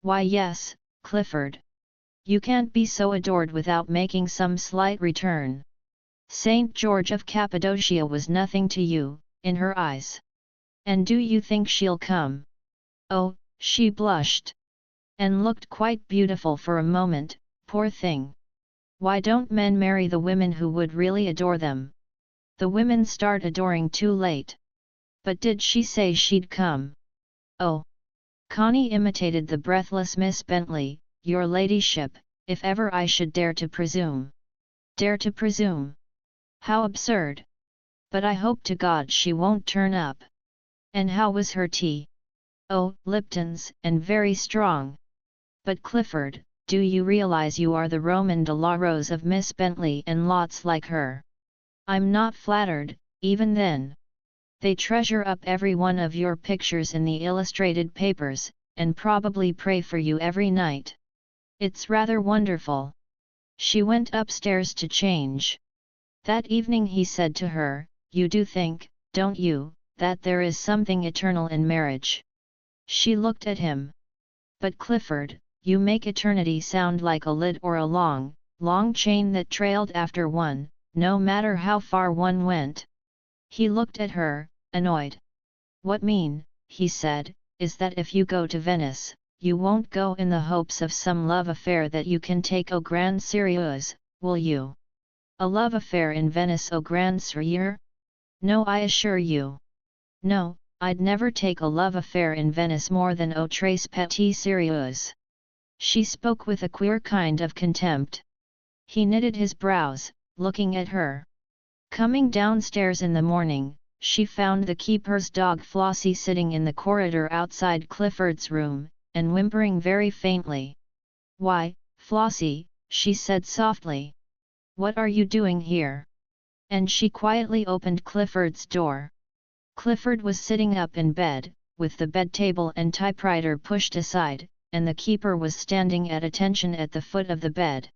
Why yes, Clifford. You can't be so adored without making some slight return. Saint George of Cappadocia was nothing to you, in her eyes. And do you think she'll come? Oh, she blushed. And looked quite beautiful for a moment, poor thing. Why don't men marry the women who would really adore them? The women start adoring too late. But did she say she'd come? Oh! Connie imitated the breathless Miss Bentley, your ladyship, if ever I should dare to presume. Dare to presume? How absurd! But I hope to God she won't turn up. And how was her tea? Oh, Lipton's, and very strong. But Clifford, do you realize you are the Roman de la Rose of Miss Bentley and lots like her? I'm not flattered, even then. They treasure up every one of your pictures in the illustrated papers, and probably pray for you every night. It's rather wonderful. She went upstairs to change. That evening he said to her, you do think, don't you, that there is something eternal in marriage? She looked at him. But Clifford, you make eternity sound like a lid or a long, long chain that trailed after one, no matter how far one went. He looked at her, annoyed. What mean, he said, is that if you go to Venice, you won't go in the hopes of some love affair that you can take au grand sérieux, will you? A love affair in Venice au grand sérieux? No, I assure you. No, I'd never take a love affair in Venice more than au très petit sérieux. She spoke with a queer kind of contempt. He knitted his brows, looking at her. Coming downstairs in the morning, she found the keeper's dog Flossie sitting in the corridor outside Clifford's room, and whimpering very faintly. Why, Flossie, she said softly. What are you doing here? And she quietly opened Clifford's door. Clifford was sitting up in bed, with the bed table and typewriter pushed aside, and the keeper was standing at attention at the foot of the bed.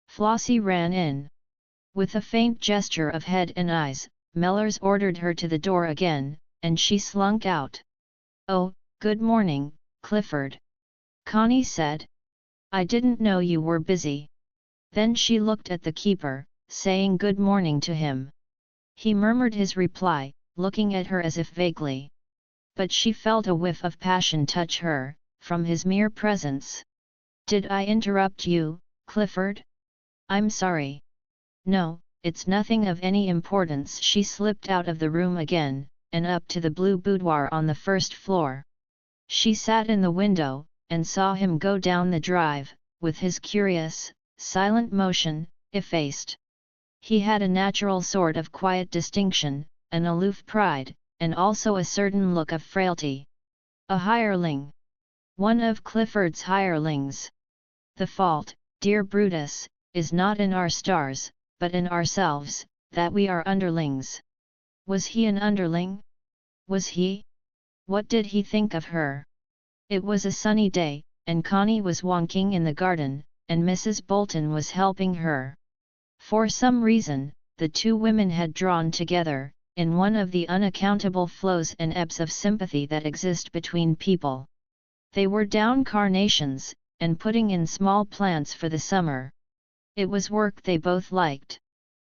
Flossie ran in. With a faint gesture of head and eyes, Mellors ordered her to the door again, and she slunk out. Oh, good morning, Clifford. Connie said. I didn't know you were busy. Then she looked at the keeper, saying good morning to him. He murmured his reply, looking at her as if vaguely. But she felt a whiff of passion touch her, from his mere presence. Did I interrupt you, Clifford? I'm sorry. No, it's nothing of any importance. She slipped out of the room again, and up to the blue boudoir on the first floor. She sat in the window, and saw him go down the drive, with his curious, silent motion, effaced. He had a natural sort of quiet distinction, an aloof pride, and also a certain look of frailty. A hireling. One of Clifford's hirelings. The fault, dear Brutus, is not in our stars, but in ourselves, that we are underlings. Was he an underling? Was he? What did he think of her? It was a sunny day, and Connie was walking in the garden, and Mrs. Bolton was helping her. For some reason, the two women had drawn together, in one of the unaccountable flows and ebbs of sympathy that exist between people. They were down carnations, and putting in small plants for the summer. It was work they both liked.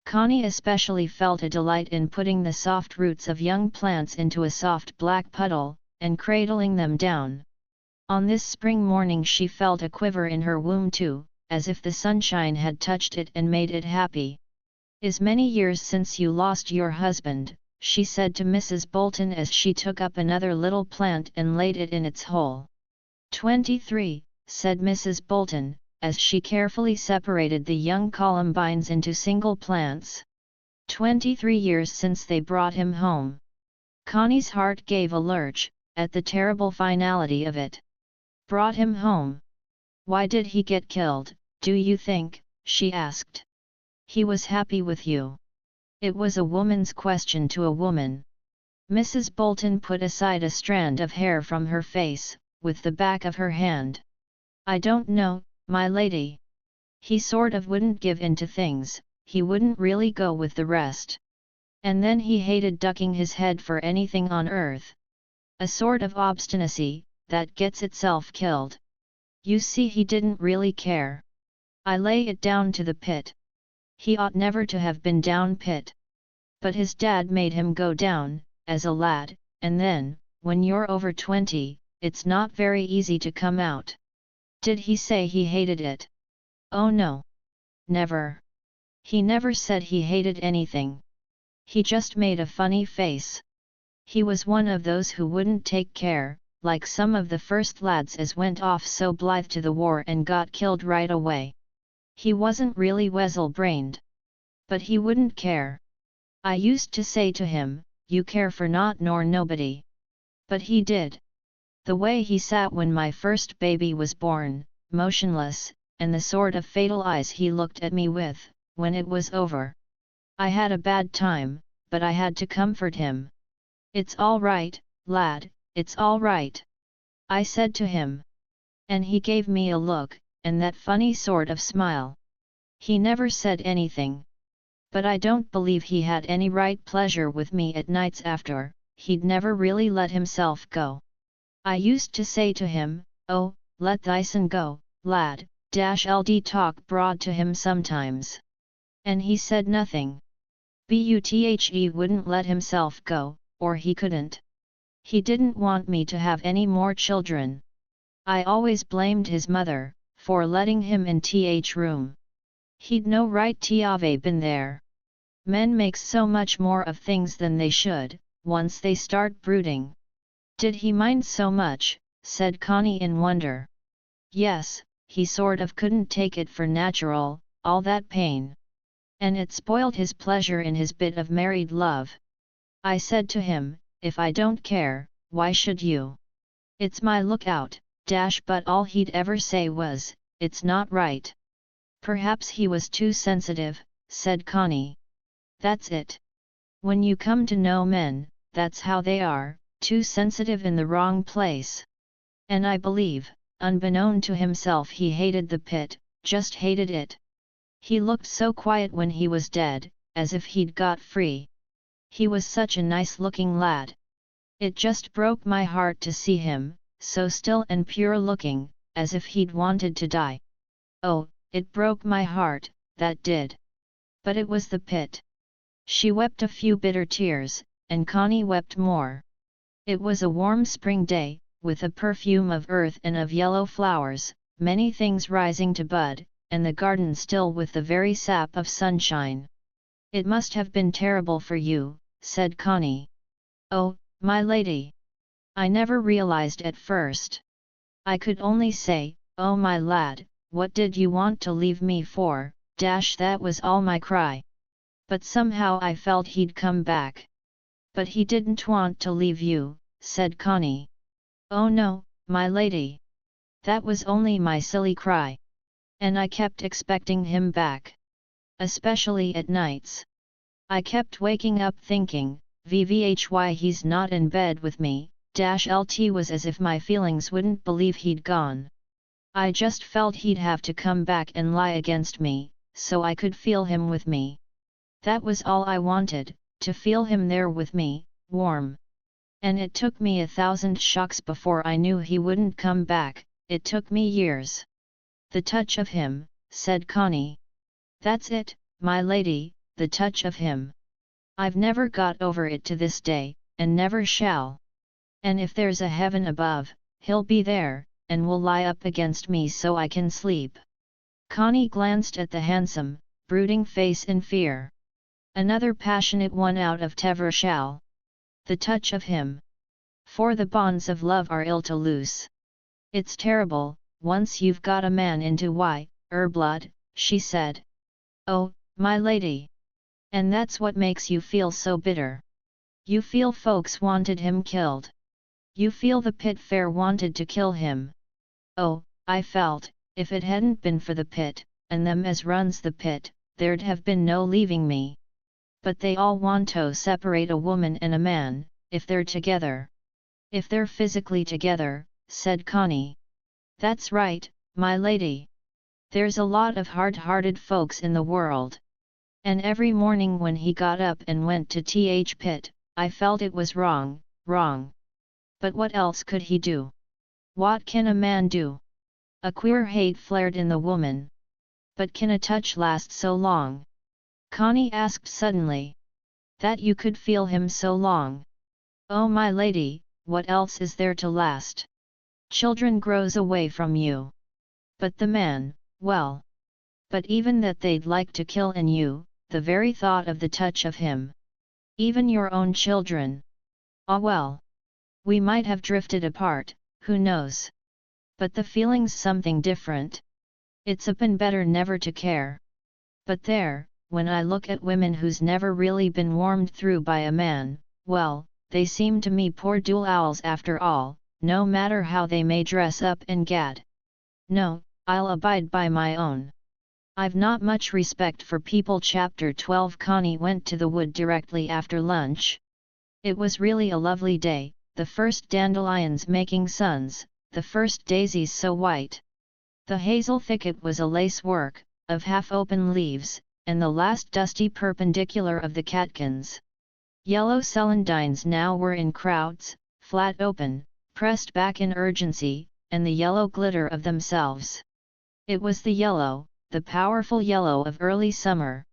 Connie especially felt a delight in putting the soft roots of young plants into a soft black puddle, and cradling them down. On this spring morning she felt a quiver in her womb too, as if the sunshine had touched it and made it happy. "Is many years since you lost your husband," she said to Mrs. Bolton as she took up another little plant and laid it in its hole. 23, said Mrs. Bolton, as she carefully separated the young columbines into single plants. 23 years since they brought him home. Connie's heart gave a lurch, at the terrible finality of it. Brought him home? Why did he get killed, do you think? She asked. He was happy with you. It was a woman's question to a woman. Mrs. Bolton put aside a strand of hair from her face, with the back of her hand. I don't know, my lady. He sort of wouldn't give in to things, he wouldn't really go with the rest. And then he hated ducking his head for anything on earth. A sort of obstinacy, that gets itself killed. You see, he didn't really care. I lay it down to the pit. He ought never to have been down pit. But his dad made him go down, as a lad, and then, when you're over 20, it's not very easy to come out. Did he say he hated it? Oh no. Never. He never said he hated anything. He just made a funny face. He was one of those who wouldn't take care, like some of the first lads as went off so blithe to the war and got killed right away. He wasn't really weasel-brained. But he wouldn't care. I used to say to him, you care for naught nor nobody. But he did. The way he sat when my first baby was born, motionless, and the sort of fatal eyes he looked at me with, when it was over. I had a bad time, but I had to comfort him. It's all right, lad, it's all right. I said to him. And he gave me a look, and that funny sort of smile. He never said anything. But I don't believe he had any right pleasure with me at nights after, he'd never really let himself go. I used to say to him, oh, let thysen go, lad, ld talk broad to him sometimes. And he said nothing. He wouldn't let himself go, or he couldn't. He didn't want me to have any more children. I always blamed his mother, for letting him in room. He'd no right to have been there. Men makes so much more of things than they should, once they start brooding. Did he mind so much? Said Connie in wonder. Yes, he sort of couldn't take it for natural, all that pain. And it spoiled his pleasure in his bit of married love. I said to him, if I don't care, why should you? It's my lookout, but all he'd ever say was, it's not right. Perhaps he was too sensitive, said Connie. That's it. When you come to know men, that's how they are, too sensitive in the wrong place. And I believe, unbeknown to himself, he hated the pit, just hated it. He looked so quiet when he was dead, as if he'd got free. He was such a nice-looking lad. It just broke my heart to see him, so still and pure-looking, as if he'd wanted to die. Oh, it broke my heart, that did. But it was the pit. She wept a few bitter tears, and Connie wept more. It was a warm spring day, with a perfume of earth and of yellow flowers, many things rising to bud, and the garden still with the very sap of sunshine. It must have been terrible for you, said Connie. Oh, my lady! I never realized at first. I could only say, oh my lad, what did you want to leave me for, that was all my cry. But somehow I felt he'd come back. But he didn't want to leave you, said Connie. Oh no, my lady! That was only my silly cry. And I kept expecting him back. Especially at nights. I kept waking up thinking, why he's not in bed with me, lt was as if my feelings wouldn't believe he'd gone. I just felt he'd have to come back and lie against me, so I could feel him with me. That was all I wanted, to feel him there with me, warm. And it took me 1,000 shocks before I knew he wouldn't come back, it took me years. The touch of him, said Connie. That's it, my lady, the touch of him. I've never got over it to this day, and never shall. And if there's a heaven above, he'll be there, and will lie up against me so I can sleep. Connie glanced at the handsome, brooding face in fear. Another passionate one out of Tevershall. The touch of him. For the bonds of love are ill to loose. It's terrible, once you've got a man into blood, she said. Oh, my lady! And that's what makes you feel so bitter. You feel folks wanted him killed. You feel the pit fair wanted to kill him. Oh, I felt, if it hadn't been for the pit, and them as runs the pit, there'd have been no leaving me. But they all want to separate a woman and a man, if they're together. If they're physically together, said Connie. That's right, my lady. There's a lot of hard-hearted folks in the world. And every morning when he got up and went to pit, I felt it was wrong, wrong. But what else could he do? What can a man do? A queer hate flared in the woman. But can a touch last so long? Connie asked suddenly. That you could feel him so long. Oh my lady, what else is there to last? Children grows away from you. But the man, well. But even that they'd like to kill in you, the very thought of the touch of him. Even your own children. Ah well. We might have drifted apart, who knows? But the feeling's something different. It's been better never to care. But there, when I look at women who's never really been warmed through by a man, well, they seem to me poor dual owls after all, no matter how they may dress up and gad. No, I'll abide by my own. I've not much respect for people. Chapter 12. Connie went to the wood directly after lunch. It was really a lovely day, the first dandelions making suns, the first daisies so white. The hazel thicket was a lace work, of half-open leaves, and the last dusty perpendicular of the catkins. Yellow celandines now were in crowds, flat open, pressed back in urgency, and the yellow glitter of themselves. It was the yellow, the powerful yellow of early summer.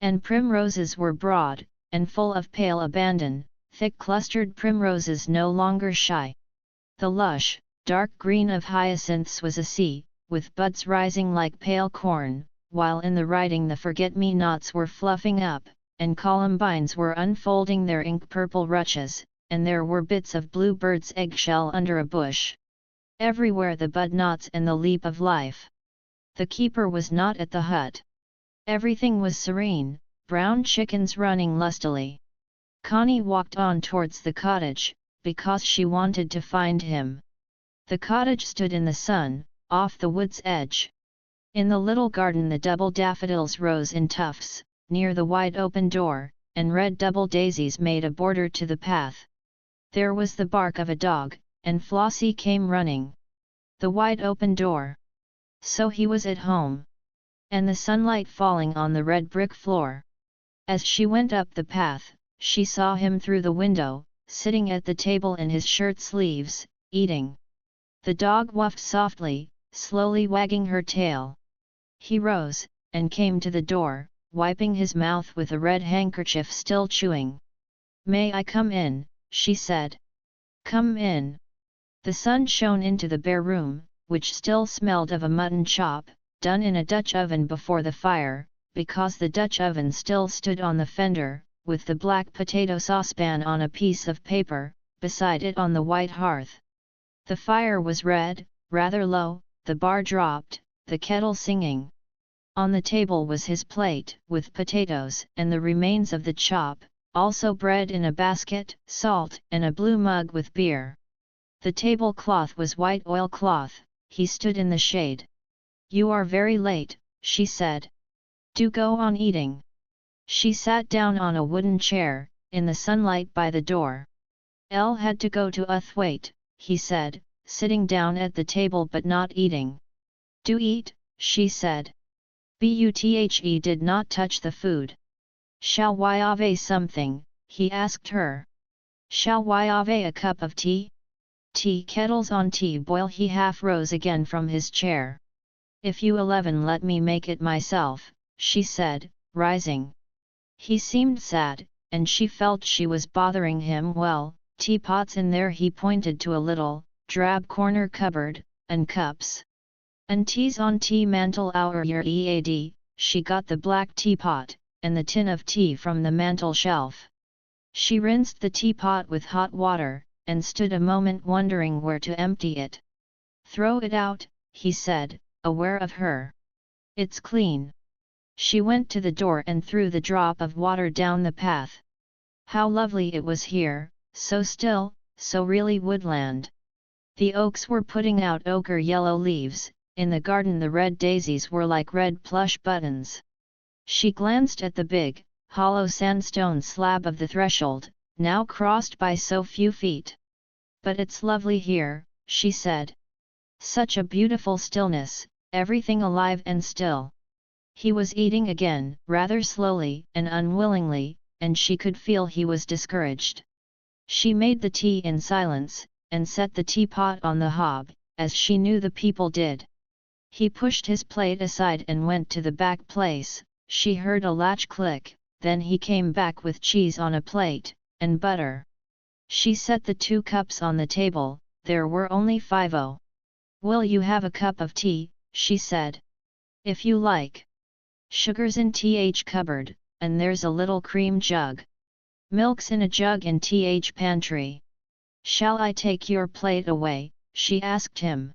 And primroses were broad, and full of pale abandon, thick-clustered primroses no longer shy. The lush, dark green of hyacinths was a sea, with buds rising like pale corn, while in the riding the forget-me-nots were fluffing up, and columbines were unfolding their ink-purple ruches, and there were bits of bluebird's eggshell under a bush. Everywhere the bud knots and the leap of life. The keeper was not at the hut. Everything was serene, brown chickens running lustily. Connie walked on towards the cottage, because she wanted to find him. The cottage stood in the sun, off the wood's edge. In the little garden the double daffodils rose in tufts, near the wide open door, and red double daisies made a border to the path. There was the bark of a dog, and Flossie came running. The wide open door. So he was at home. And the sunlight falling on the red brick floor. As she went up the path, she saw him through the window, sitting at the table in his shirt sleeves, eating. The dog whuffed softly, slowly wagging her tail. He rose, and came to the door, wiping his mouth with a red handkerchief, still chewing. "May I come in?" she said. "Come in." The sun shone into the bare room, which still smelled of a mutton chop, done in a Dutch oven before the fire, because the Dutch oven still stood on the fender, with the black potato saucepan on a piece of paper, beside it on the white hearth. The fire was red, rather low, the bar dropped, the kettle singing. On the table was his plate, with potatoes and the remains of the chop, also bread in a basket, salt, and a blue mug with beer. The tablecloth was white oilcloth. He stood in the shade. "You are very late," she said. "Do go on eating." She sat down on a wooden chair, in the sunlight by the door. "Elle had to go to Uthwaite," he said, sitting down at the table but not eating. "Do eat," she said. Buthe did not touch the food. "Shall we have something?" he asked her. "Shall we have a cup of tea?" "Tea kettle's on tea boil." He half rose again from his chair. "If you 11 let me make it myself," she said, rising. He seemed sad, and she felt she was bothering him. "Well, teapots in there." He pointed to a little, drab corner cupboard, "and cups. And tea's on tea mantel our your ead." She got the black teapot, and the tin of tea from the mantel shelf. She rinsed the teapot with hot water, and stood a moment wondering where to empty it. "Throw it out," he said, aware of her. "It's clean." She went to the door and threw the drop of water down the path. How lovely it was here, so still, so really woodland. The oaks were putting out ochre yellow leaves, in the garden the red daisies were like red plush buttons. She glanced at the big, hollow sandstone slab of the threshold, now crossed by so few feet. "But it's lovely here," she said. "Such a beautiful stillness, everything alive and still." He was eating again, rather slowly and unwillingly, and she could feel he was discouraged. She made the tea in silence, and set the teapot on the hob, as she knew the people did. He pushed his plate aside and went to the back place. She heard a latch click, then he came back with cheese on a plate, and butter. She set the 2 cups on the table. There were only 5. "Oh. Will you have a cup of tea?" she said. "If you like. Sugar's in th cupboard, and there's a little cream jug. Milk's in a jug in th pantry. Shall I take your plate away?" she asked him.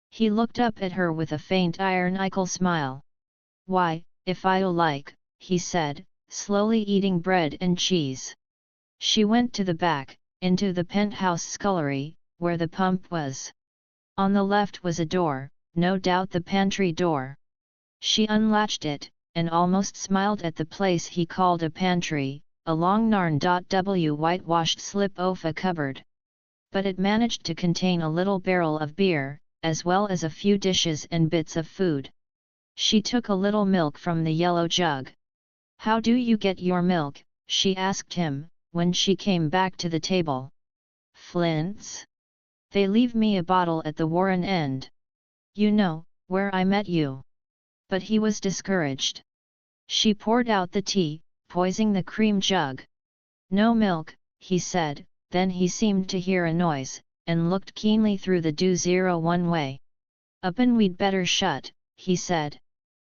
He looked up at her with a faint ironical smile. "Why, if I like," he said, slowly eating bread and cheese. She went to the back, into the penthouse scullery, where the pump was. On the left was a door, no doubt the pantry door. She unlatched it, and almost smiled at the place he called a pantry, a long narn.w whitewashed slip of a cupboard. But it managed to contain a little barrel of beer, as well as a few dishes and bits of food. She took a little milk from the yellow jug. "How do you get your milk?" she asked him, when she came back to the table. "Flints. They leave me a bottle at the Warren end. You know, where I met you." But he was discouraged. She poured out the tea, poising the cream jug. "No milk," he said, then he seemed to hear a noise, and looked keenly through the do-01 way. "Upp'n we'd better shut," he said.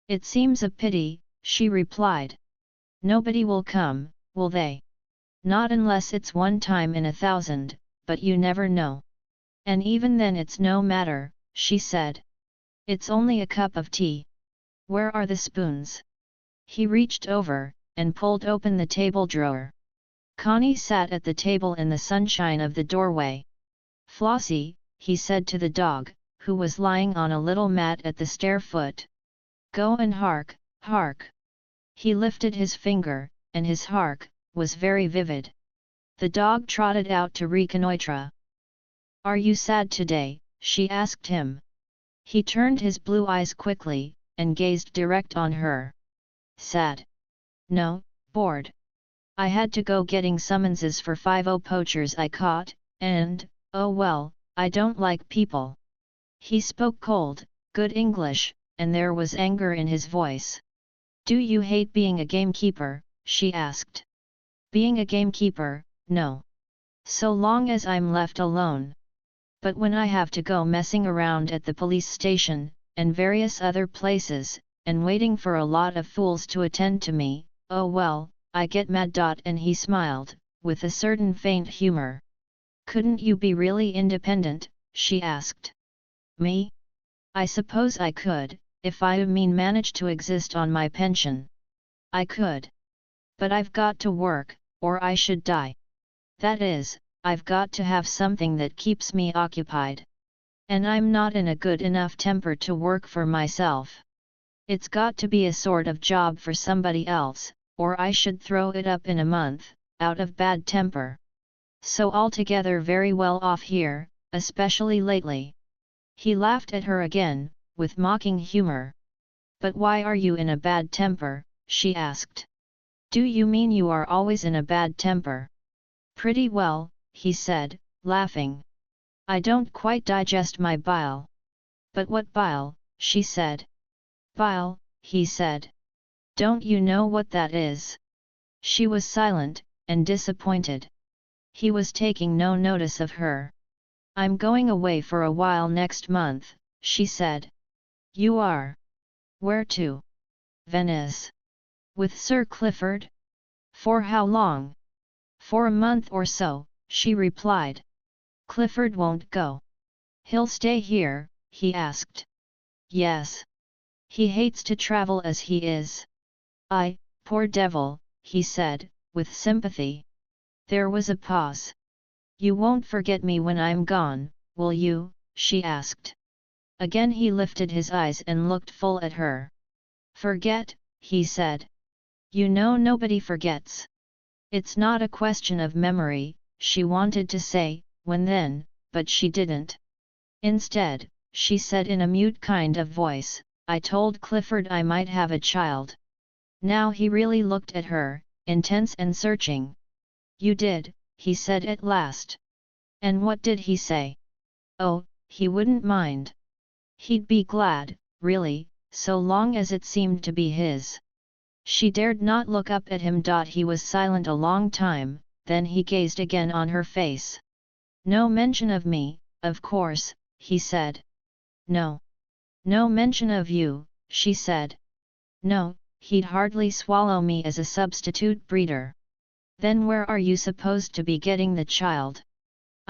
"It seems a pity," she replied. "Nobody will come, will they?" "Not unless it's 1 time in 1,000, but you never know." "And even then it's no matter," she said. "It's only a cup of tea. Where are the spoons?" He reached over, and pulled open the table drawer. Connie sat at the table in the sunshine of the doorway. "Flossie," he said to the dog, who was lying on a little mat at the stair foot. "Go and hark, hark." He lifted his finger, and his hark was very vivid. The dog trotted out to reconnoitre. "Are you sad today?" she asked him. He turned his blue eyes quickly, and gazed direct on her. "Sad? No, bored. I had to go getting summonses for 50 poachers I caught, and, oh well, I don't like people." He spoke cold, good English, and there was anger in his voice. "Do you hate being a gamekeeper?" she asked. "Being a gamekeeper, no. So long as I'm left alone. But when I have to go messing around at the police station, and various other places, and waiting for a lot of fools to attend to me, oh well, I get mad. And he smiled, with a certain faint humor. "Couldn't you be really independent?" she asked. "Me? I suppose I could, if I managed to exist on my pension. I could. But I've got to work, or I should die. That is, I've got to have something that keeps me occupied. And I'm not in a good enough temper to work for myself. It's got to be a sort of job for somebody else, or I should throw it up in a month, out of bad temper. So altogether very well off here, especially lately." He laughed at her again, with mocking humor. "But why are you in a bad temper?" she asked. "Do you mean you are always in a bad temper?" "Pretty well," he said, laughing. "I don't quite digest my bile." "But what bile?" she said. "Bile," he said. "Don't you know what that is?" She was silent, and disappointed. He was taking no notice of her. "I'm going away for a while next month," she said. "You are? Where to?" "Venice." "With Sir Clifford? For how long?" "For a month or so," she replied. "Clifford won't go. He'll stay here?" he asked. "Yes. He hates to travel as he is." Poor devil," he said, with sympathy. There was a pause. "You won't forget me when I'm gone, will you?" she asked. Again he lifted his eyes and looked full at her. "Forget?" he said. "You know nobody forgets." "It's not a question of memory," she wanted to say, when then, but she didn't. Instead, she said in a mute kind of voice, "I told Clifford I might have a child." Now he really looked at her, intense and searching. "You did," he said at last. "And what did he say?" "Oh, he wouldn't mind. He'd be glad," really, so long as it seemed to be his. She dared not look up at him. He was silent a long time, then he gazed again on her face. "No mention of me, of course," he said. "No. No mention of you," she said. "No, he'd hardly swallow me as a substitute breeder." "Then where are you supposed to be getting the child?"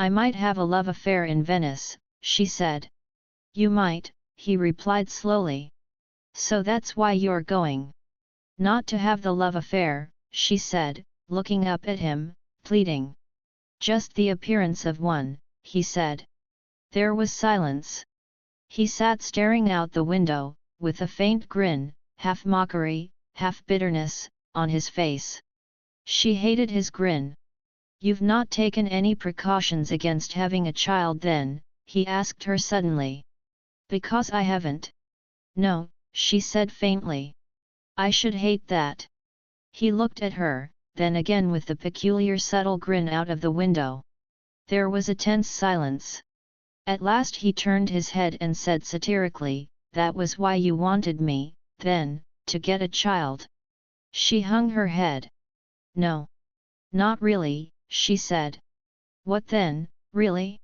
"I might have a love affair in Venice," she said. "You might," he replied slowly. "So that's why you're going?" "Not to have the love affair," she said, looking up at him, pleading. "Just the appearance of one," he said. There was silence. He sat staring out the window, with a faint grin, half mockery, half bitterness, on his face. She hated his grin. "You've not taken any precautions against having a child then?" he asked her suddenly. "Because I haven't." "No," she said faintly. "I should hate that." He looked at her, then again with the peculiar subtle grin out of the window. There was a tense silence. At last he turned his head and said satirically, "That was why you wanted me, then, to get a child?" She hung her head. "No. Not really," she said. "What then, really?"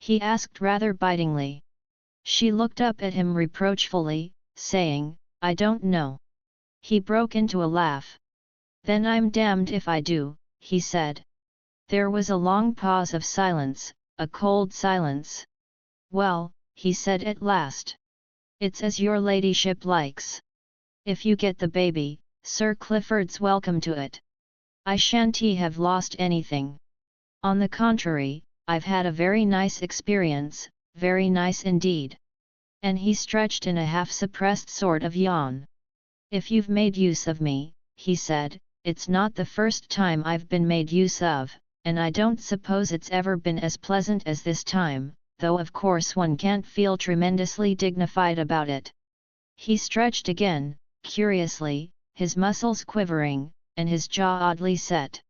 he asked rather bitingly. She looked up at him reproachfully, saying, "I don't know." He broke into a laugh. "Then I'm damned if I do," he said. There was a long pause of silence, a cold silence. "Well," he said at last. "It's as your ladyship likes. If you get the baby, Sir Clifford's welcome to it. I shan't have lost anything. On the contrary, I've had a very nice experience, very nice indeed." And he stretched in a half-suppressed sort of yawn. "If you've made use of me," he said, "it's not the first time I've been made use of, and I don't suppose it's ever been as pleasant as this time, though of course one can't feel tremendously dignified about it." He stretched again, curiously, his muscles quivering, and his jaw oddly set.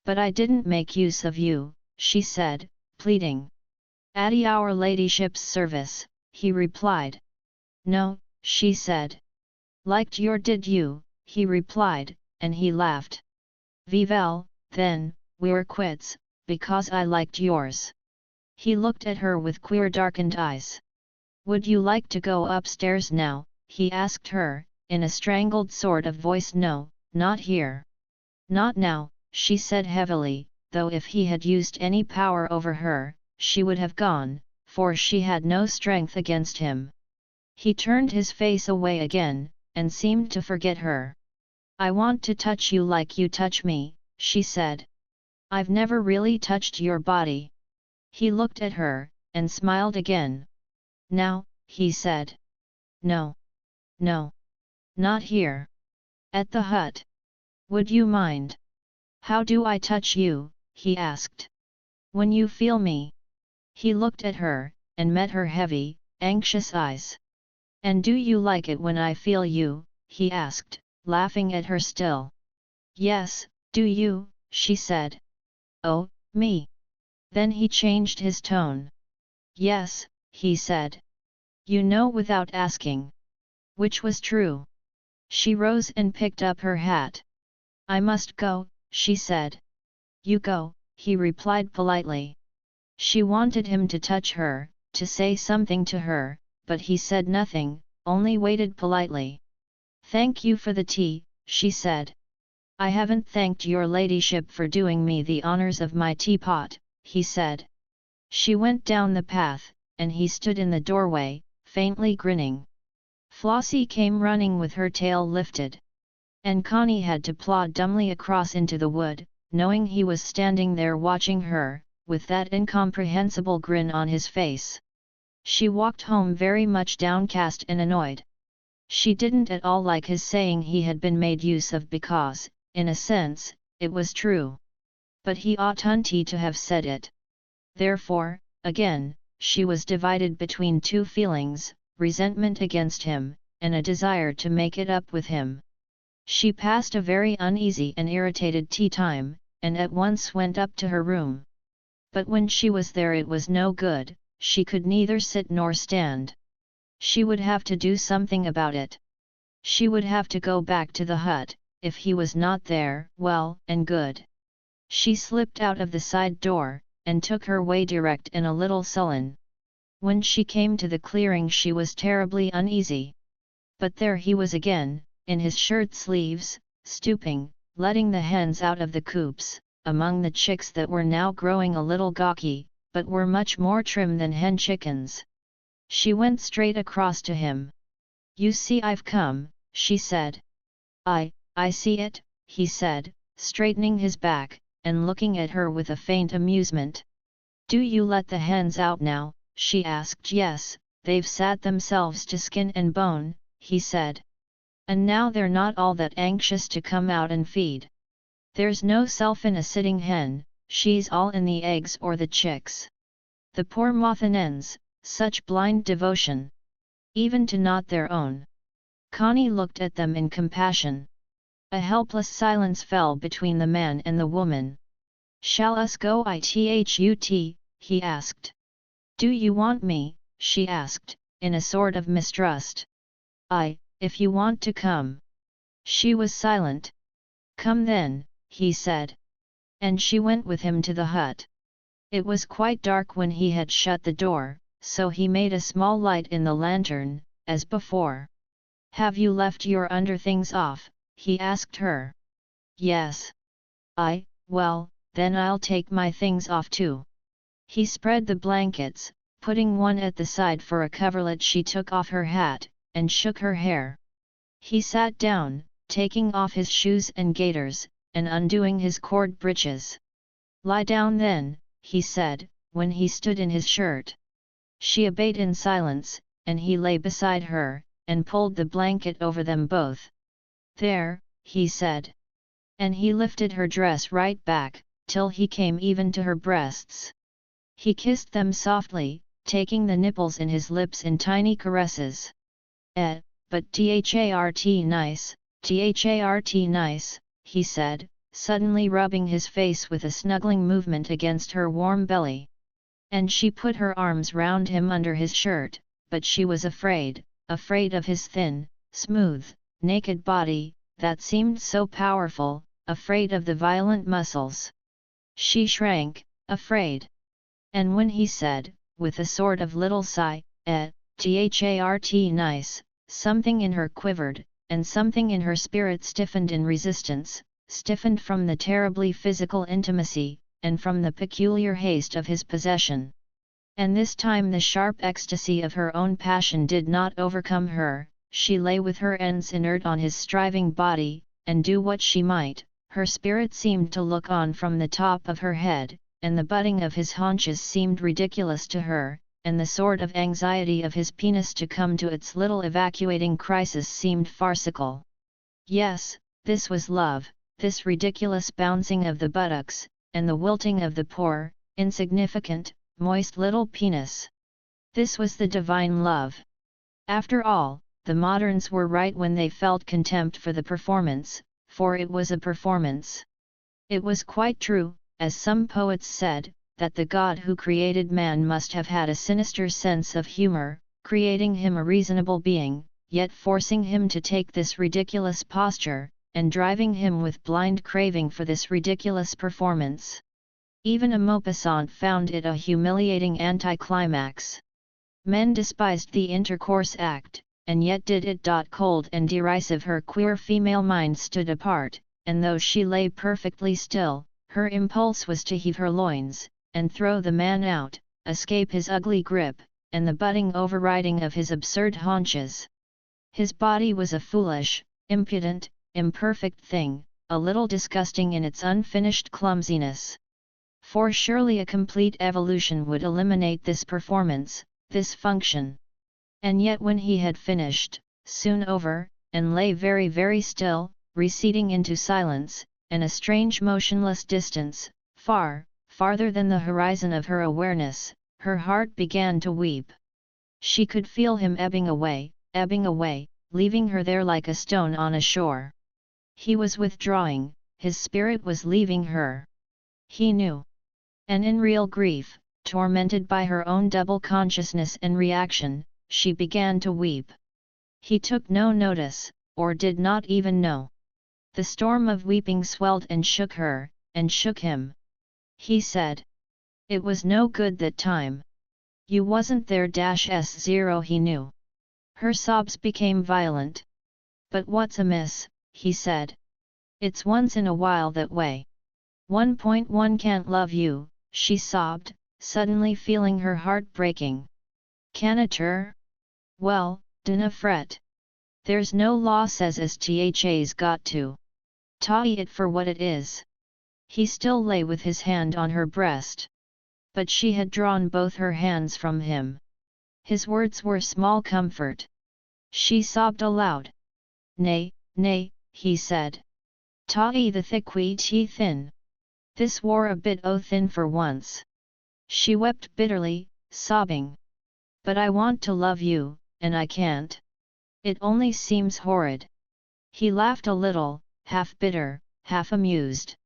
"But I didn't make use of you," she said, pleading. "At your ladyship's service," he replied. "No," she said. "Liked your did you," he replied, and he laughed. "Vivell, then, we're quits, because I liked yours." He looked at her with queer darkened eyes. "Would you like to go upstairs now?" he asked her, in a strangled sort of voice. "No, not here." "Not now," she said heavily, though if he had used any power over her, she would have gone, for she had no strength against him. He turned his face away again, and seemed to forget her. "I want to touch you like you touch me," she said. "I've never really touched your body." He looked at her, and smiled again. "Now," he said. "No. No. Not here. At the hut. Would you mind?" "How do I touch you?" he asked. "When you feel me." He looked at her, and met her heavy, anxious eyes. "And do you like it when I feel you?" he asked, laughing at her still. "Yes, do you?" she said. "Oh, me?" Then he changed his tone. "Yes," he said. "You know without asking." Which was true. She rose and picked up her hat. "I must go," she said. "You go," he replied politely. She wanted him to touch her, to say something to her, but he said nothing, only waited politely. "Thank you for the tea," she said. "I haven't thanked your ladyship for doing me the honours of my teapot," he said. She went down the path, and he stood in the doorway, faintly grinning. Flossie came running with her tail lifted. And Connie had to plod dumbly across into the wood, knowing he was standing there watching her, with that incomprehensible grin on his face. She walked home very much downcast and annoyed. She didn't at all like his saying he had been made use of because, in a sense, it was true. But he oughtn't to have said it. Therefore, again, she was divided between two feelings, resentment against him, and a desire to make it up with him. She passed a very uneasy and irritated tea time, and at once went up to her room. But when she was there it was no good, she could neither sit nor stand. She would have to do something about it. She would have to go back to the hut. If he was not there, well and good. She slipped out of the side door, and took her way direct and a little sullen. When she came to the clearing she was terribly uneasy. But there he was again, in his shirt sleeves, stooping, letting the hens out of the coops, among the chicks that were now growing a little gawky, but were much more trim than hen chickens. She went straight across to him. "You see I've come," she said. I see it," he said, straightening his back, and looking at her with a faint amusement. "Do you let the hens out now?" she asked. "Yes, they've sat themselves to skin and bone," he said. "And now they're not all that anxious to come out and feed. There's no self in a sitting hen, she's all in the eggs or the chicks. The poor mothinens, such blind devotion! Even to not their own." Connie looked at them in compassion. A helpless silence fell between the man and the woman. "Shall us go it?" he asked. "Do you want me?" she asked, in a sort of mistrust. If you want to come." She was silent. "Come then," he said. And she went with him to the hut. It was quite dark when he had shut the door, so he made a small light in the lantern, as before. "Have you left your underthings off?" he asked her. "Yes." Well, then I'll take my things off too." He spread the blankets, putting one at the side for a coverlet. She took off her hat, and shook her hair. He sat down, taking off his shoes and gaiters, and undoing his cord breeches. "Lie down then," he said, when he stood in his shirt. She obeyed in silence, and he lay beside her, and pulled the blanket over them both. "There," he said. And he lifted her dress right back, till he came even to her breasts. He kissed them softly, taking the nipples in his lips in tiny caresses. But thart nice, thart nice," he said, suddenly rubbing his face with a snuggling movement against her warm belly. And she put her arms round him under his shirt, but she was afraid of his thin, smooth, naked body, that seemed so powerful, afraid of the violent muscles. She shrank, afraid. And when he said, with a sort of little sigh, thart nice, something in her quivered, and something in her spirit stiffened in resistance, stiffened from the terribly physical intimacy, and from the peculiar haste of his possession. And this time the sharp ecstasy of her own passion did not overcome her. She lay with her ends inert on his striving body, and do what she might, her spirit seemed to look on from the top of her head, and the butting of his haunches seemed ridiculous to her, and the sort of anxiety of his penis to come to its little evacuating crisis seemed farcical. Yes, this was love, this ridiculous bouncing of the buttocks, and the wilting of the poor, insignificant, moist little penis. This was the divine love. After all, the moderns were right when they felt contempt for the performance, for it was a performance. It was quite true, as some poets said, that the God who created man must have had a sinister sense of humor, creating him a reasonable being, yet forcing him to take this ridiculous posture, and driving him with blind craving for this ridiculous performance. Even a Maupassant found it a humiliating anticlimax. Men despised the intercourse act, and yet did it. Cold and derisive her queer female mind stood apart, and though she lay perfectly still, her impulse was to heave her loins, and throw the man out, escape his ugly grip, and the butting overriding of his absurd haunches. His body was a foolish, impudent, imperfect thing, a little disgusting in its unfinished clumsiness. For surely a complete evolution would eliminate this performance, this function. And yet when he had finished, soon over, and lay very very still, receding into silence, and a strange motionless distance, farther than the horizon of her awareness, her heart began to weep. She could feel him ebbing away, leaving her there like a stone on a shore. He was withdrawing, his spirit was leaving her. He knew. And in real grief, tormented by her own double consciousness and reaction, she began to weep. He took no notice, or did not even know. The storm of weeping swelled and shook her, and shook him. He said, "It was no good that time. You wasn't there -s0." He knew. Her sobs became violent. "But what's amiss?" he said. "It's once in a while that way. 1.1 can't love you," she sobbed, suddenly feeling her heart breaking. "Cannatur? Well, dinna fret. There's no law says as th's got to. Ta it for what it is." He still lay with his hand on her breast. But she had drawn both her hands from him. His words were small comfort. She sobbed aloud. "Nay, nay," he said. "Ta the thick we tea thin. This war a bit o thin for once." She wept bitterly, sobbing. "But I want to love you, and I can't. It only seems horrid." He laughed a little, half bitter, half amused.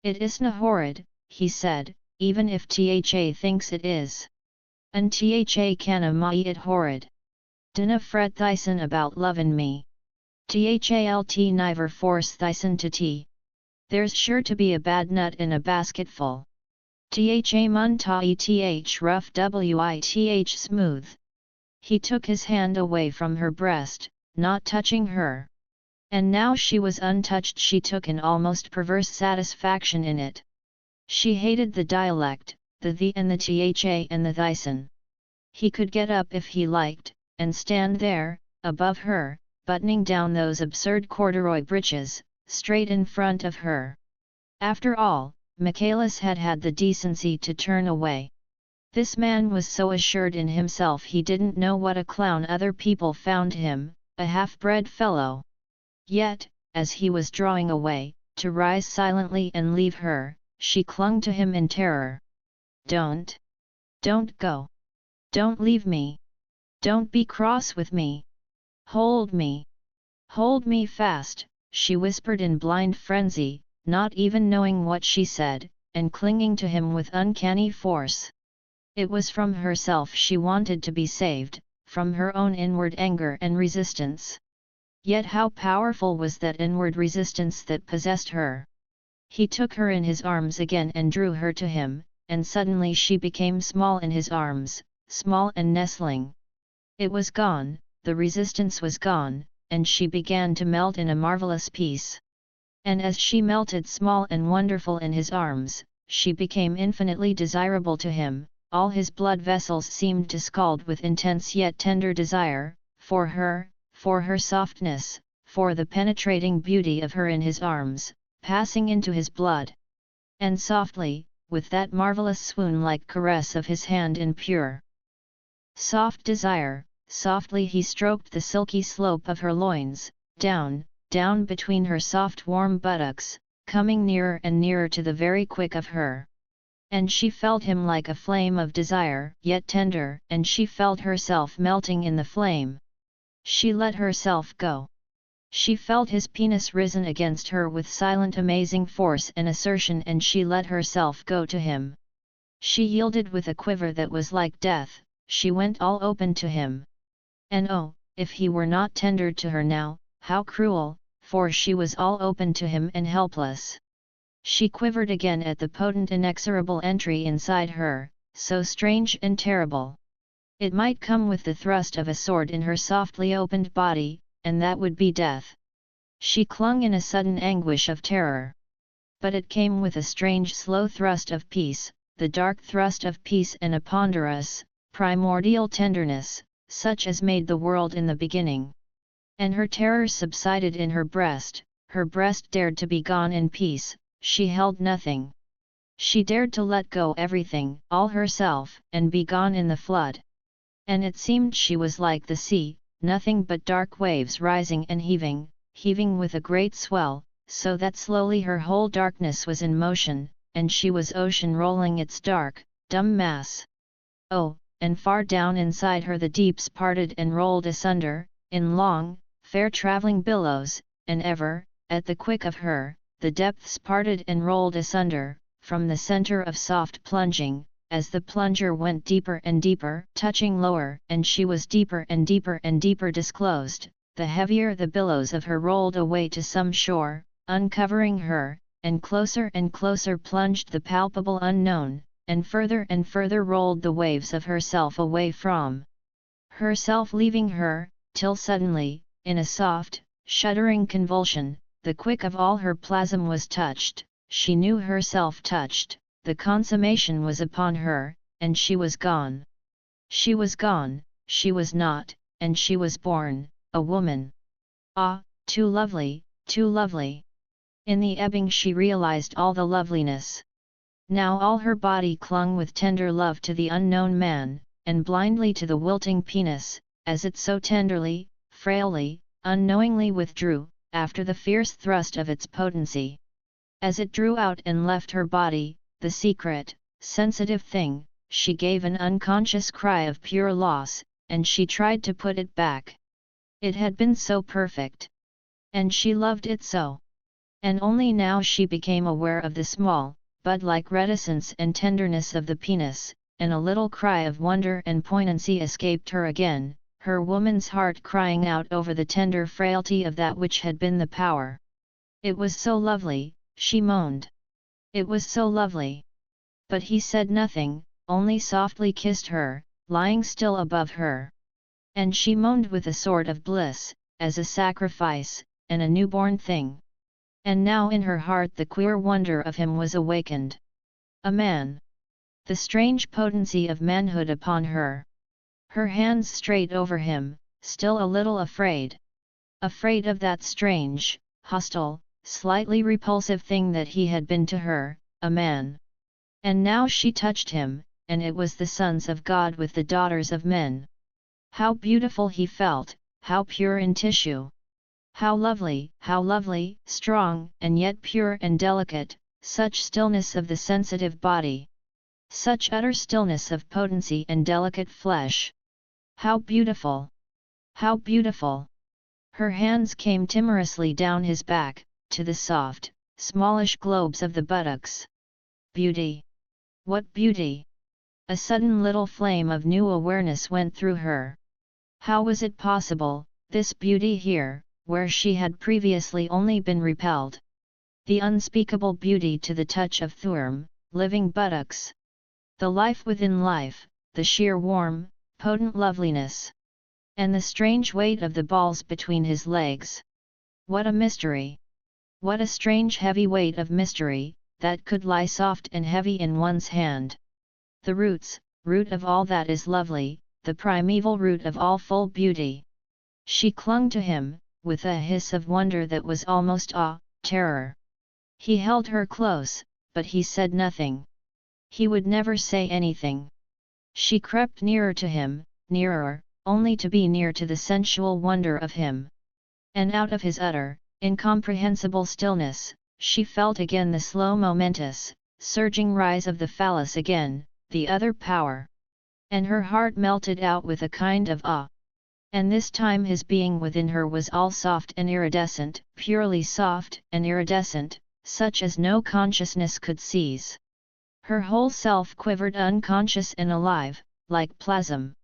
"It isna horrid," he said, "even if Tha thinks it is. An Tha canna mai it horrid. Dinna fret thysen about lovin' me. Thalt niver force thysen to tea. There's sure to be a bad nut in a basketful. Tha mun ta eth rough with smooth." He took his hand away from her breast, not touching her. And now she was untouched. She took an almost perverse satisfaction in it. She hated the dialect, the and the Tha and the thysen. He could get up if he liked, and stand there, above her, buttoning down those absurd corduroy breeches, straight in front of her. After all, Michaelis had had the decency to turn away. This man was so assured in himself he didn't know what a clown other people found him, a half-bred fellow. Yet, as he was drawing away, to rise silently and leave her, she clung to him in terror. "Don't! Don't go! Don't leave me! Don't be cross with me! Hold me! Hold me fast!" she whispered in blind frenzy, not even knowing what she said, and clinging to him with uncanny force. It was from herself she wanted to be saved, from her own inward anger and resistance. Yet how powerful was that inward resistance that possessed her? He took her in his arms again and drew her to him, and suddenly she became small in his arms, small and nestling. It was gone, the resistance was gone, and she began to melt in a marvelous peace. And as she melted small and wonderful in his arms, she became infinitely desirable to him. All his blood vessels seemed to scald with intense yet tender desire, for her softness, for the penetrating beauty of her in his arms, passing into his blood. And softly, with that marvelous swoon-like caress of his hand in pure, soft desire, softly he stroked the silky slope of her loins, down, down between her soft warm buttocks, coming nearer and nearer to the very quick of her. And she felt him like a flame of desire, yet tender, and she felt herself melting in the flame. She let herself go. She felt his penis risen against her with silent amazing force and assertion, and she let herself go to him. She yielded with a quiver that was like death, she went all open to him. And oh, if he were not tender to her now, how cruel, for she was all open to him and helpless. She quivered again at the potent inexorable entry inside her, so strange and terrible. It might come with the thrust of a sword in her softly opened body, and that would be death. She clung in a sudden anguish of terror. But it came with a strange slow thrust of peace, the dark thrust of peace, and a ponderous, primordial tenderness, such as made the world in the beginning. And her terror subsided in her breast dared to be gone in peace, she held nothing. She dared to let go everything, all herself, and be gone in the flood. And it seemed she was like the sea, nothing but dark waves rising and heaving, heaving with a great swell, so that slowly her whole darkness was in motion, and she was ocean rolling its dark, dumb mass. Oh, and far down inside her the deeps parted and rolled asunder, in long, fair travelling billows, and ever, at the quick of her, the depths parted and rolled asunder, from the centre of soft plunging, as the plunger went deeper and deeper, touching lower, and she was deeper and deeper and deeper disclosed, the heavier the billows of her rolled away to some shore, uncovering her, and closer plunged the palpable unknown, and further rolled the waves of herself away from herself, leaving her, till suddenly, in a soft, shuddering convulsion, the quick of all her plasm was touched, she knew herself touched, the consummation was upon her, and she was gone. She was gone, she was not, and she was born, a woman. Ah, too lovely, too lovely! In the ebbing she realized all the loveliness. Now all her body clung with tender love to the unknown man, and blindly to the wilting penis, as it so tenderly, frailly, unknowingly withdrew, after the fierce thrust of its potency. As it drew out and left her body, the secret, sensitive thing, she gave an unconscious cry of pure loss, and she tried to put it back. It had been so perfect. And she loved it so. And only now she became aware of the small, bud-like reticence and tenderness of the penis, and a little cry of wonder and poignancy escaped her again, her woman's heart crying out over the tender frailty of that which had been the power. It was so lovely, she moaned. It was so lovely. But he said nothing, only softly kissed her, lying still above her. And she moaned with a sort of bliss, as a sacrifice, and a newborn thing. And now in her heart the queer wonder of him was awakened. A man. The strange potency of manhood upon her. Her hands straight over him, still a little afraid. Afraid of that strange, hostile, slightly repulsive thing that he had been to her, a man. And now she touched him, and it was the sons of God with the daughters of men. How beautiful he felt, how pure in tissue! How lovely, strong, and yet pure and delicate, such stillness of the sensitive body! Such utter stillness of potency and delicate flesh! How beautiful! How beautiful! Her hands came timorously down his back, to the soft, smallish globes of the buttocks. Beauty! What beauty! A sudden little flame of new awareness went through her. How was it possible, this beauty here, where she had previously only been repelled? The unspeakable beauty to the touch of warm, living buttocks. The life within life, the sheer warm, potent loveliness. And the strange weight of the balls between his legs. What a mystery! What a strange heavy weight of mystery, that could lie soft and heavy in one's hand. The root of all that is lovely, the primeval root of all full beauty. She clung to him, with a hiss of wonder that was almost awe, terror. He held her close, but he said nothing. He would never say anything. She crept nearer to him, nearer, only to be near to the sensual wonder of him. And out of his utter, incomprehensible stillness, she felt again the slow momentous, surging rise of the phallus again, the other power. And her heart melted out with a kind of awe. And this time his being within her was all soft and iridescent, purely soft and iridescent, such as no consciousness could seize. Her whole self quivered unconscious and alive, like plasm.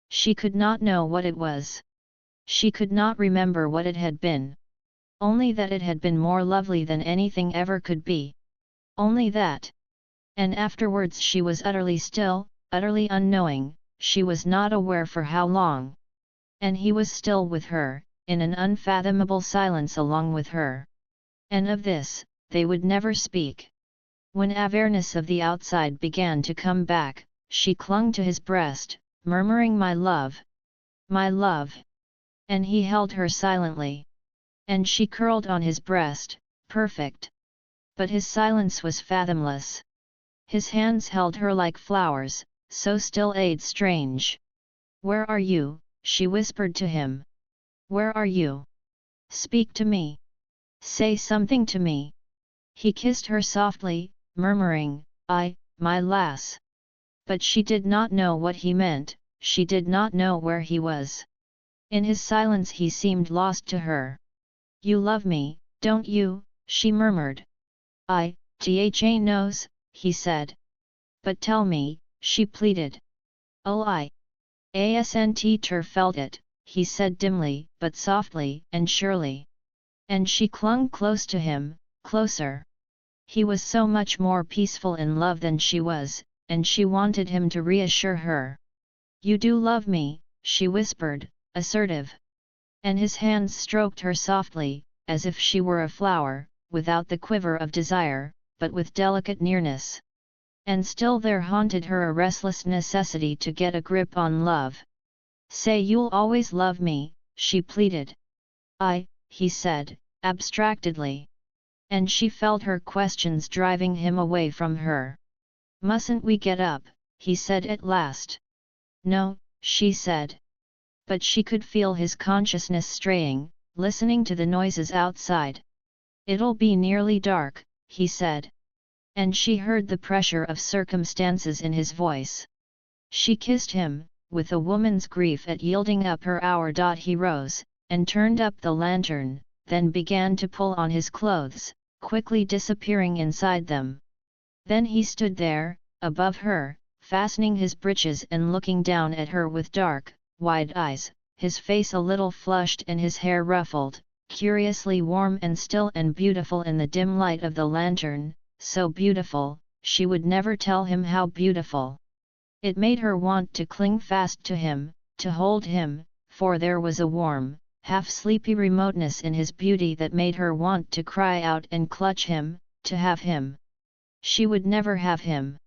She could not know what it was. She could not remember what it had been. Only that it had been more lovely than anything ever could be. Only that. And afterwards she was utterly still, utterly unknowing, she was not aware for how long. And he was still with her, in an unfathomable silence along with her. And of this, they would never speak. When awareness of the outside began to come back, she clung to his breast, murmuring "My love! My love!" And he held her silently. And she curled on his breast, perfect. But his silence was fathomless. His hands held her like flowers, so still and strange. "Where are you?" she whispered to him. "Where are you? Speak to me. Say something to me." He kissed her softly, murmuring, my lass." But she did not know what he meant, she did not know where he was. In his silence he seemed lost to her. "You love me, don't you?" she murmured. "Tha knows," he said. "But tell me," she pleaded. "Oh, asnt ter felt it," he said dimly but softly and surely. And she clung close to him, closer. He was so much more peaceful in love than she was, and she wanted him to reassure her. "You do love me," she whispered, assertive. And his hands stroked her softly, as if she were a flower, without the quiver of desire, but with delicate nearness. And still there haunted her a restless necessity to get a grip on love. "Say you'll always love me," she pleaded. He said, abstractedly. And she felt her questions driving him away from her. "Mustn't we get up?" he said at last. "No," she said. But she could feel his consciousness straying, listening to the noises outside. "It'll be nearly dark," he said. And she heard the pressure of circumstances in his voice. She kissed him, with a woman's grief at yielding up her hour. He rose, and turned up the lantern, then began to pull on his clothes, quickly disappearing inside them. Then he stood there, above her, fastening his breeches and looking down at her with dark, wide eyes, his face a little flushed and his hair ruffled, curiously warm and still and beautiful in the dim light of the lantern, so beautiful, she would never tell him how beautiful. It made her want to cling fast to him, to hold him, for there was a warm, half-sleepy remoteness in his beauty that made her want to cry out and clutch him, to have him. She would never have him.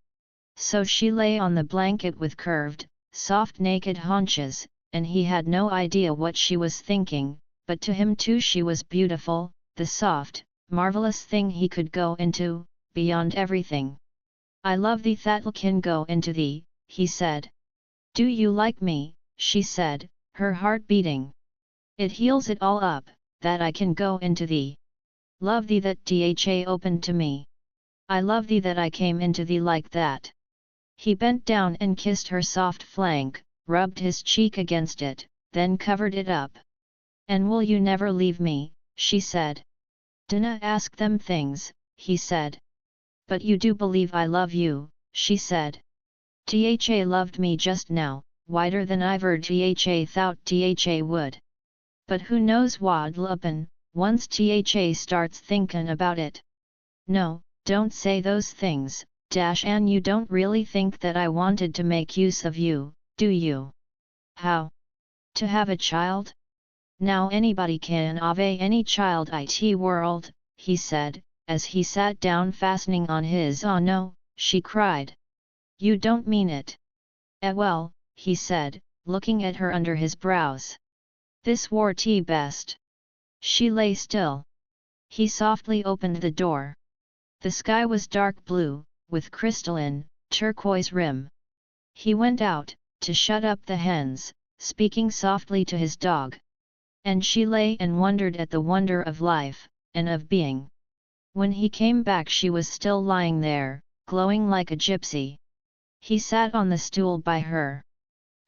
So she lay on the blanket with curved, soft naked haunches, and he had no idea what she was thinking, but to him too she was beautiful, the soft, marvelous thing he could go into, beyond everything. "I love thee that'll can go into thee," he said. "Do you like me?" she said, her heart beating. "It heals it all up, that I can go into thee. Love thee that dha opened to me. I love thee that I came into thee like that." He bent down and kissed her soft flank, rubbed his cheek against it, then covered it up. "And will you never leave me?" she said. "Dinna ask them things," he said. "But you do believe I love you," she said. "Dha loved me just now, wider than iver dha thought dha would. But who knows what'll happen, once dha starts thinkin' about it. No, don't say those things, and you don't really think that I wanted to make use of you, do you? How? To have a child? Now anybody can have any child it world," he said, as he sat down fastening on his. "Oh no," she cried. "You don't mean it." Well," he said, looking at her under his brows. "This war tea best." She lay still. He softly opened the door. The sky was dark blue, with crystalline, turquoise rim. He went out, to shut up the hens, speaking softly to his dog. And she lay and wondered at the wonder of life, and of being. When he came back she was still lying there, glowing like a gypsy. He sat on the stool by her.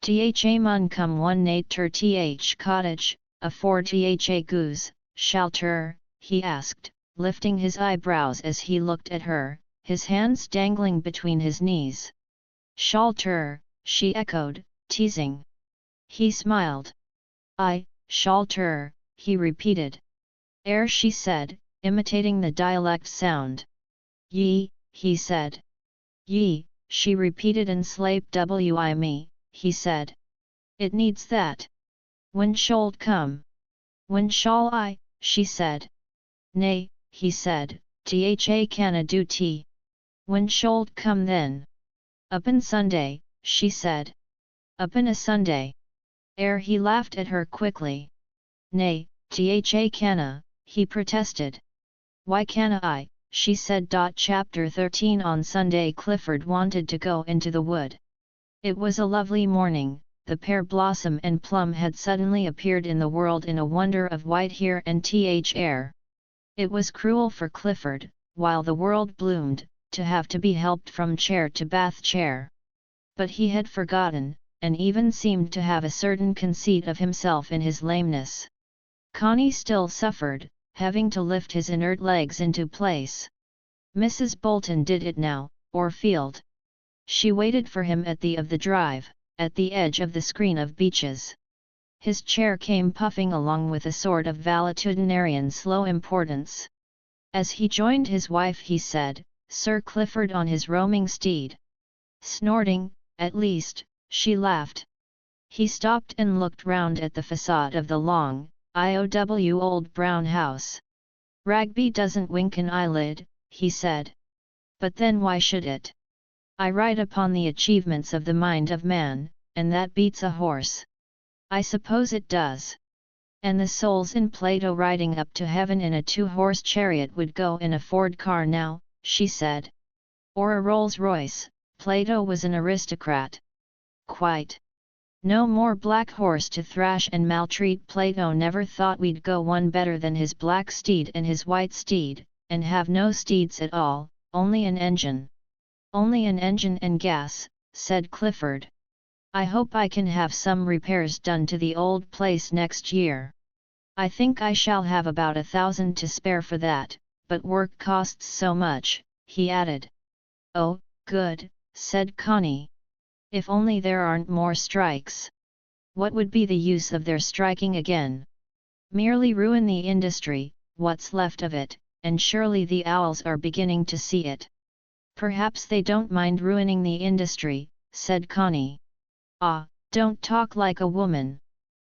"Tha mun come one nate ter th cottage, afore tha goose, shalter?" he asked, lifting his eyebrows as he looked at her, his hands dangling between his knees. "Shalter," she echoed, teasing. He smiled. Shalter," he repeated. She said, imitating the dialect sound. "Ye," he said. "Ye," she repeated, and slaped me, he said. "It needs that. When shall't come?" "When shall I?" she said. "Nay," he said, "Tha canna do tea. When shall't come then?" "Upon Sunday," she said. "Upon a Sunday?" He laughed at her quickly. "Nay, Tha canna," he protested. "Why canna I?" she said. Chapter 13 On Sunday Clifford wanted to go into the wood. It was a lovely morning, the pear blossom and plum had suddenly appeared in the world in a wonder of white here and air. It was cruel for Clifford, while the world bloomed, to have to be helped from chair to bath chair. But he had forgotten, and even seemed to have a certain conceit of himself in his lameness. Connie still suffered, having to lift his inert legs into place. Mrs. Bolton did it now, or Field. She waited for him at the end of the drive, at the edge of the screen of beeches. His chair came puffing along with a sort of valetudinarian slow importance. As he joined his wife he said, "Sir Clifford on his roaming steed." Snorting, at least, she laughed. He stopped and looked round at the facade of the long, IOW old brown house. "Ragby doesn't wink an eyelid," he said. "But then why should it? I write upon the achievements of the mind of man, and that beats a horse. I suppose it does. And the souls in Plato riding up to heaven in a two-horse chariot would go in a Ford car now," she said. "Or a Rolls-Royce, Plato was an aristocrat." "Quite. No more black horse to thrash and maltreat. Plato never thought we'd go one better than his black steed and his white steed, and have no steeds at all, only an engine." "Only an engine and gas," said Clifford. "I hope I can have some repairs done to the old place next year. I think I shall have about 1,000 to spare for that, but work costs so much," he added. "Oh, good," said Connie. "If only there aren't more strikes. What would be the use of their striking again? Merely ruin the industry, what's left of it, and surely the owls are beginning to see it." "Perhaps they don't mind ruining the industry," said Connie. "Ah, don't talk like a woman.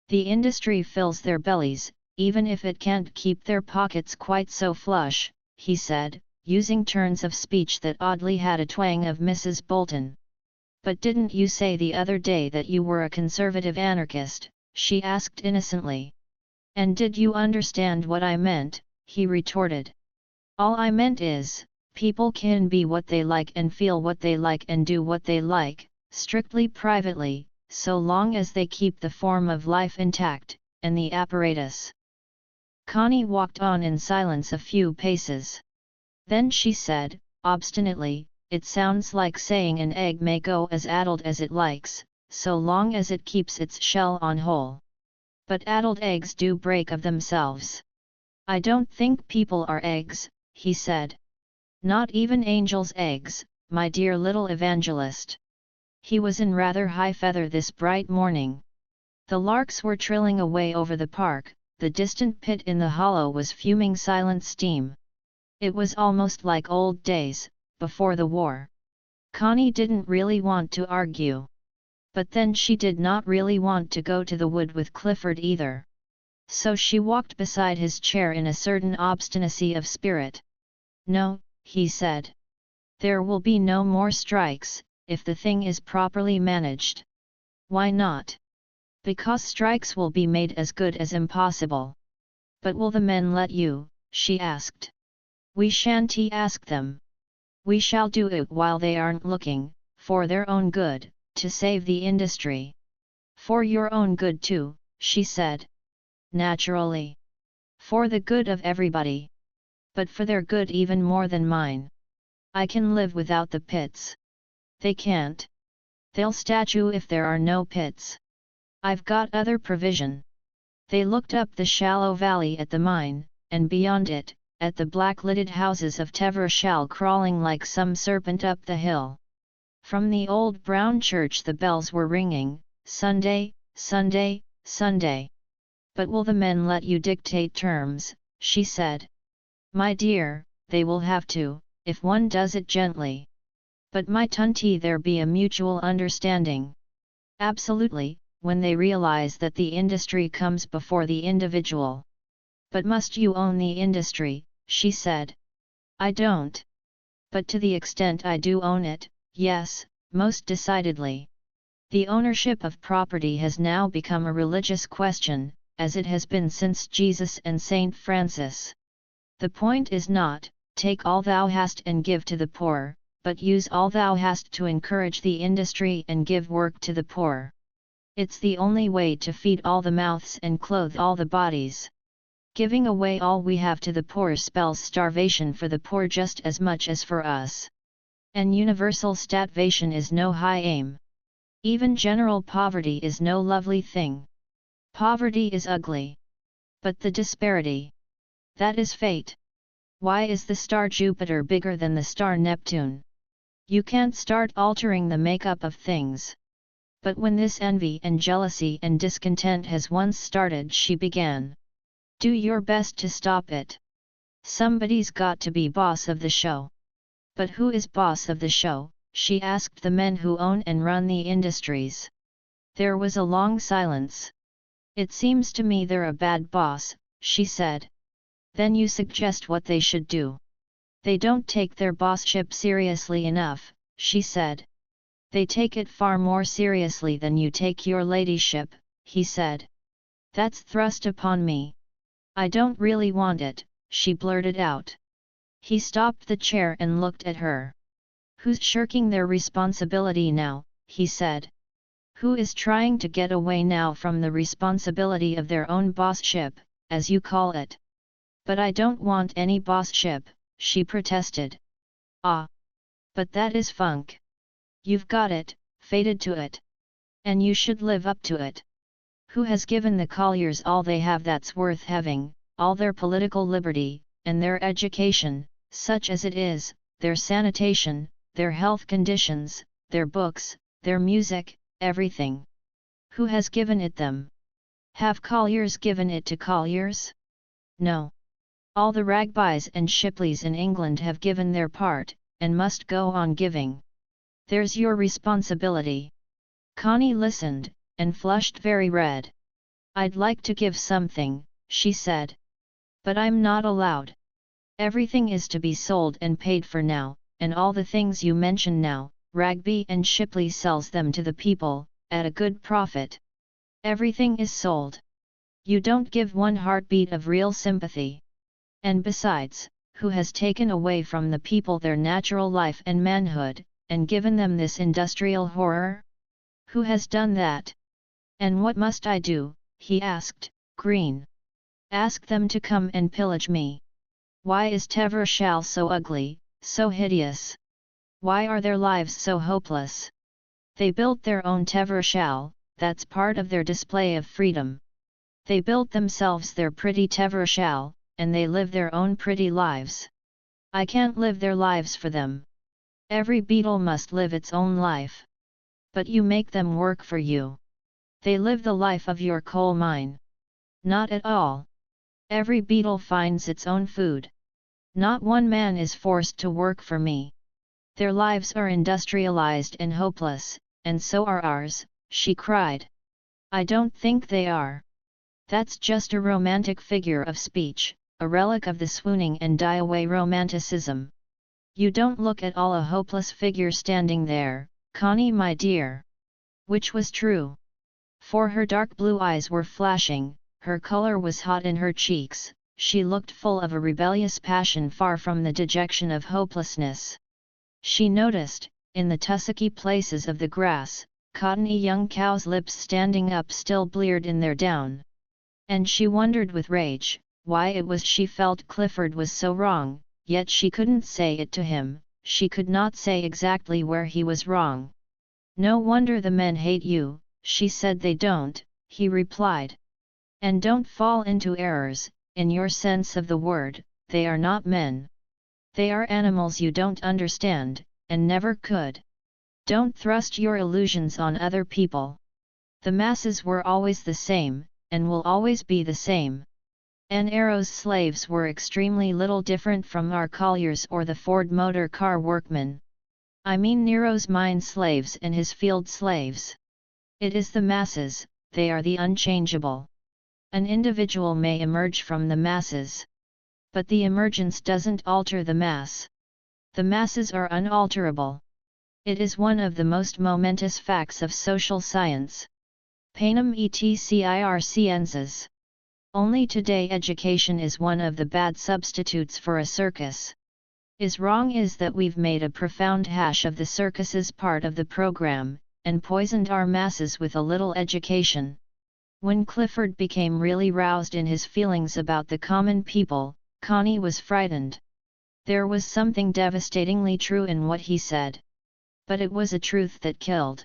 The industry fills their bellies, even if it can't keep their pockets quite so flush," he said, using turns of speech that oddly had a twang of Mrs. Bolton. "But didn't you say the other day that you were a conservative anarchist?" she asked innocently. "And did you understand what I meant?" he retorted. "All I meant is, people can be what they like and feel what they like and do what they like, strictly privately, so long as they keep the form of life intact, and the apparatus." Connie walked on in silence a few paces. Then she said, obstinately, "It sounds like saying an egg may go as addled as it likes, so long as it keeps its shell on whole. But addled eggs do break of themselves." "I don't think people are eggs," he said. "Not even angels' eggs, my dear little evangelist." He was in rather high feather this bright morning. The larks were trilling away over the park, the distant pit in the hollow was fuming silent steam. It was almost like old days, before the war. Connie didn't really want to argue. But then she did not really want to go to the wood with Clifford either. So she walked beside his chair in a certain obstinacy of spirit. "No," he said. "There will be no more strikes, if the thing is properly managed." "Why not?" "Because strikes will be made as good as impossible." "But will the men let you?" she asked. "We shan't ask them. We shall do it while they aren't looking, for their own good, to save the industry." "For your own good too," she said. "Naturally. For the good of everybody. But for their good even more than mine. I can live without the pits." "They can't. They'll statue if there are no pits." "I've got other provision." They looked up the shallow valley at the mine, and beyond it, at the black-lidded houses of Tevershall crawling like some serpent up the hill. From the old brown church the bells were ringing, "Sunday, Sunday, Sunday." "But will the men let you dictate terms?" she said. "My dear, they will have to, if one does it gently." "But my tunty, there be a mutual understanding." "Absolutely, when they realize that the industry comes before the individual." "But must you own the industry?" she said. "I don't. But to the extent I do own it, yes, most decidedly. The ownership of property has now become a religious question, as it has been since Jesus and Saint Francis. The point is not, take all thou hast and give to the poor, but use all thou hast to encourage the industry and give work to the poor. It's the only way to feed all the mouths and clothe all the bodies. Giving away all we have to the poor spells starvation for the poor just as much as for us. And universal starvation is no high aim. Even general poverty is no lovely thing. Poverty is ugly. But the disparity, that is fate. Why is the star Jupiter bigger than the star Neptune? You can't start altering the makeup of things. But when this envy and jealousy and discontent has once started, she began. Do your best to stop it. Somebody's got to be boss of the show. But who is boss of the show? She asked the men who own and run the industries. There was a long silence. It seems to me they're a bad boss, she said. Then you suggest what they should do. They don't take their bossship seriously enough, she said. They take it far more seriously than you take your ladyship, he said. That's thrust upon me. I don't really want it, she blurted out. He stopped the chair and looked at her. Who's shirking their responsibility now, he said. Who is trying to get away now from the responsibility of their own bossship, as you call it? But I don't want any bossship, she protested. Ah! But that is funk. You've got it, fated to it. And you should live up to it. Who has given the colliers all they have that's worth having, all their political liberty, and their education, such as it is, their sanitation, their health conditions, their books, their music, everything? Who has given it them? Have colliers given it to colliers? No. All the Ragbies and Shipleys in England have given their part, and must go on giving. There's your responsibility. Connie listened, and flushed very red. I'd like to give something, she said. But I'm not allowed. Everything is to be sold and paid for now, and all the things you mention now, Ragby and Shipley sells them to the people, at a good profit. Everything is sold. You don't give one heartbeat of real sympathy. And besides, who has taken away from the people their natural life and manhood, and given them this industrial horror? Who has done that? And what must I do? He asked, green. Ask them to come and pillage me. Why is Tevershall so ugly, so hideous? Why are their lives so hopeless? They built their own Tevershall, that's part of their display of freedom. They built themselves their pretty Tevershall, and they live their own pretty lives. I can't live their lives for them. Every beetle must live its own life. But you make them work for you. They live the life of your coal mine. Not at all. Every beetle finds its own food. Not one man is forced to work for me. Their lives are industrialized and hopeless, and so are ours, she cried. I don't think they are. That's just a romantic figure of speech, a relic of the swooning and die-away romanticism. You don't look at all a hopeless figure standing there, Connie my dear. Which was true. For her dark blue eyes were flashing, her color was hot in her cheeks, she looked full of a rebellious passion far from the dejection of hopelessness. She noticed, in the tussocky places of the grass, cottony young cows' lips standing up still bleared in their down. And she wondered with rage, why it was she felt Clifford was so wrong, yet she couldn't say it to him, she could not say exactly where he was wrong. No wonder the men hate you, she said. They don't, he replied. And don't fall into errors, in your sense of the word, they are not men. They are animals you don't understand, and never could. Don't thrust your illusions on other people. The masses were always the same, and will always be the same. An Arrow's slaves were extremely little different from our colliers or the Ford motor car workmen. I mean Nero's mine slaves and his field slaves. It is the masses, they are the unchangeable. An individual may emerge from the masses. But the emergence doesn't alter the mass. The masses are unalterable. It is one of the most momentous facts of social science. Panem et circenses. Only today education is one of the bad substitutes for a circus. Is wrong is that we've made a profound hash of the circus's part of the program, and poisoned our masses with a little education. When Clifford became really roused in his feelings about the common people, Connie was frightened. There was something devastatingly true in what he said. But it was a truth that killed.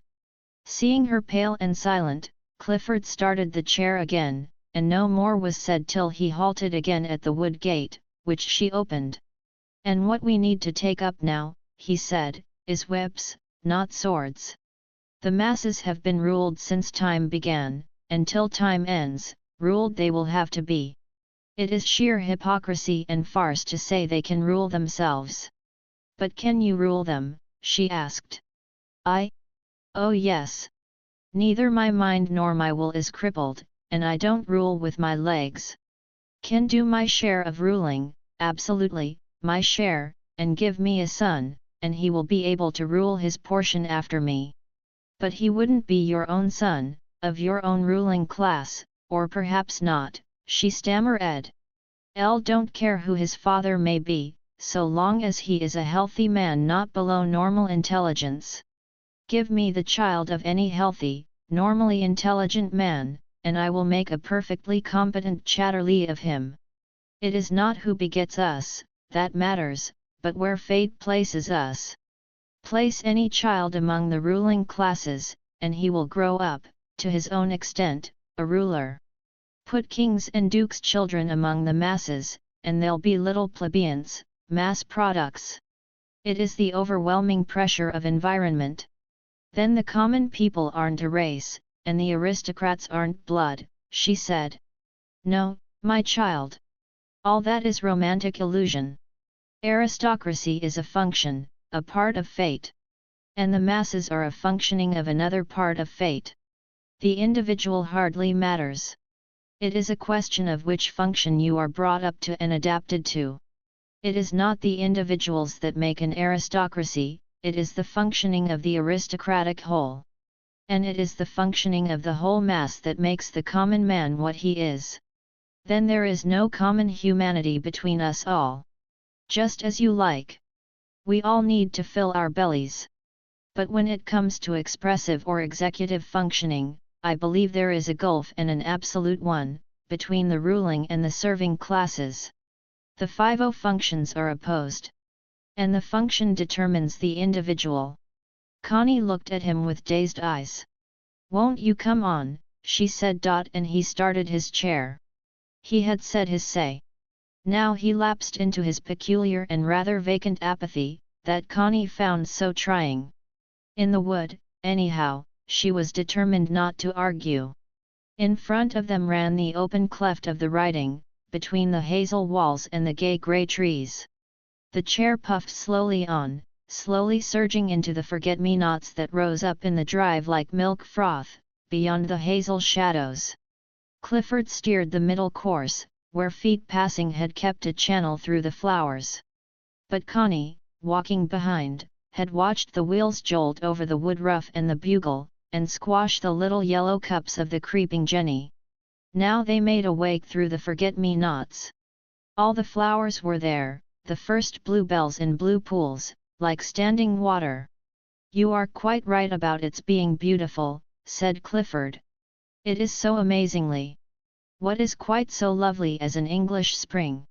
Seeing her pale and silent, Clifford started the chair again, and no more was said till he halted again at the wood gate, which she opened. And what we need to take up now, he said, is whips, not swords. The masses have been ruled since time began, until time ends, ruled they will have to be. It is sheer hypocrisy and farce to say they can rule themselves. But can you rule them? She asked. I? Oh yes. Neither my mind nor my will is crippled, and I don't rule with my legs. Can do my share of ruling, absolutely, my share, and give me a son, and he will be able to rule his portion after me. But he wouldn't be your own son, of your own ruling class, or perhaps not, she stammered. L don't care who his father may be, so long as he is a healthy man not below normal intelligence. Give me the child of any healthy, normally intelligent man, and I will make a perfectly competent Catterley of him. It is not who begets us, that matters, but where fate places us. Place any child among the ruling classes, and he will grow up, to his own extent, a ruler. Put kings and dukes' children among the masses, and they'll be little plebeians, mass products. It is the overwhelming pressure of environment. Then the common people aren't a race, and the aristocrats aren't blood, she said. No, my child. All that is romantic illusion. Aristocracy is a function, a part of fate. And the masses are a functioning of another part of fate. The individual hardly matters. It is a question of which function you are brought up to and adapted to. It is not the individuals that make an aristocracy, it is the functioning of the aristocratic whole. And it is the functioning of the whole mass that makes the common man what he is. Then there is no common humanity between us all. Just as you like. We all need to fill our bellies. But when it comes to expressive or executive functioning, I believe there is a gulf, and an absolute one, between the ruling and the serving classes. The 50 functions are opposed. And the function determines the individual. Connie looked at him with dazed eyes. Won't you come on, she said. And he started his chair. He had said his say. Now he lapsed into his peculiar and rather vacant apathy, that Connie found so trying. In the wood, anyhow, she was determined not to argue. In front of them ran the open cleft of the riding, between the hazel walls and the gay grey trees. The chair puffed slowly on, slowly surging into the forget-me-nots that rose up in the drive like milk froth, beyond the hazel shadows. Clifford steered the middle course, where feet passing had kept a channel through the flowers. But Connie, walking behind, had watched the wheels jolt over the wood rough and the bugle, and squash the little yellow cups of the creeping jenny. Now they made a wake through the forget-me-nots. All the flowers were there, the first bluebells in blue pools, like standing water. You are quite right about its being beautiful, said Clifford. It is so amazingly. What is quite so lovely as an English spring?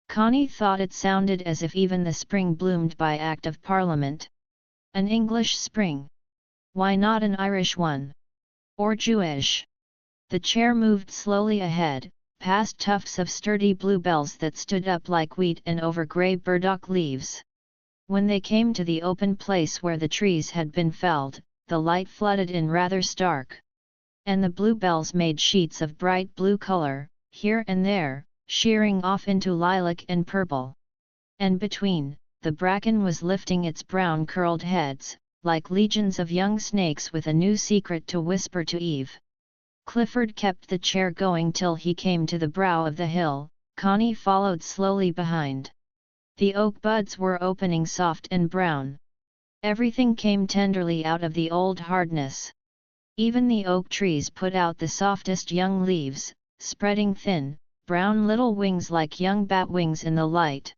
Connie thought it sounded as if even the spring bloomed by Act of Parliament. An English spring? Why not an Irish one? Or Jewish? The chair moved slowly ahead, past tufts of sturdy bluebells that stood up like wheat and over grey burdock leaves. When they came to the open place where the trees had been felled, the light flooded in rather stark. And the bluebells made sheets of bright blue color, here and there, shearing off into lilac and purple. And between, the bracken was lifting its brown curled heads, like legions of young snakes with a new secret to whisper to Eve. Clifford kept the chair going till he came to the brow of the hill. Connie followed slowly behind. The oak buds were opening soft and brown. Everything came tenderly out of the old hardness. Even the oak trees put out the softest young leaves, spreading thin, brown little wings like young bat wings in the light.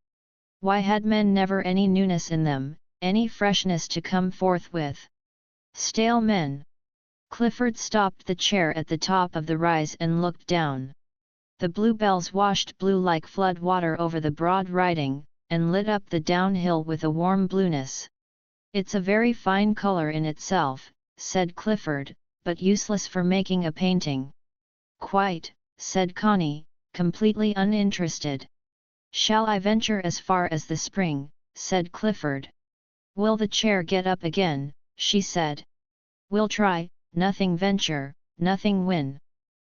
Why had men never any newness in them, any freshness to come forth with? Stale men. Clifford stopped the chair at the top of the rise and looked down. The bluebells washed blue like flood water over the broad riding, and lit up the downhill with a warm blueness. It's a very fine color in itself, said Clifford, but useless for making a painting. Quite, said Connie, completely uninterested. Shall I venture as far as the spring, said Clifford. Will the chair get up again? She said. We'll try, nothing venture, nothing win.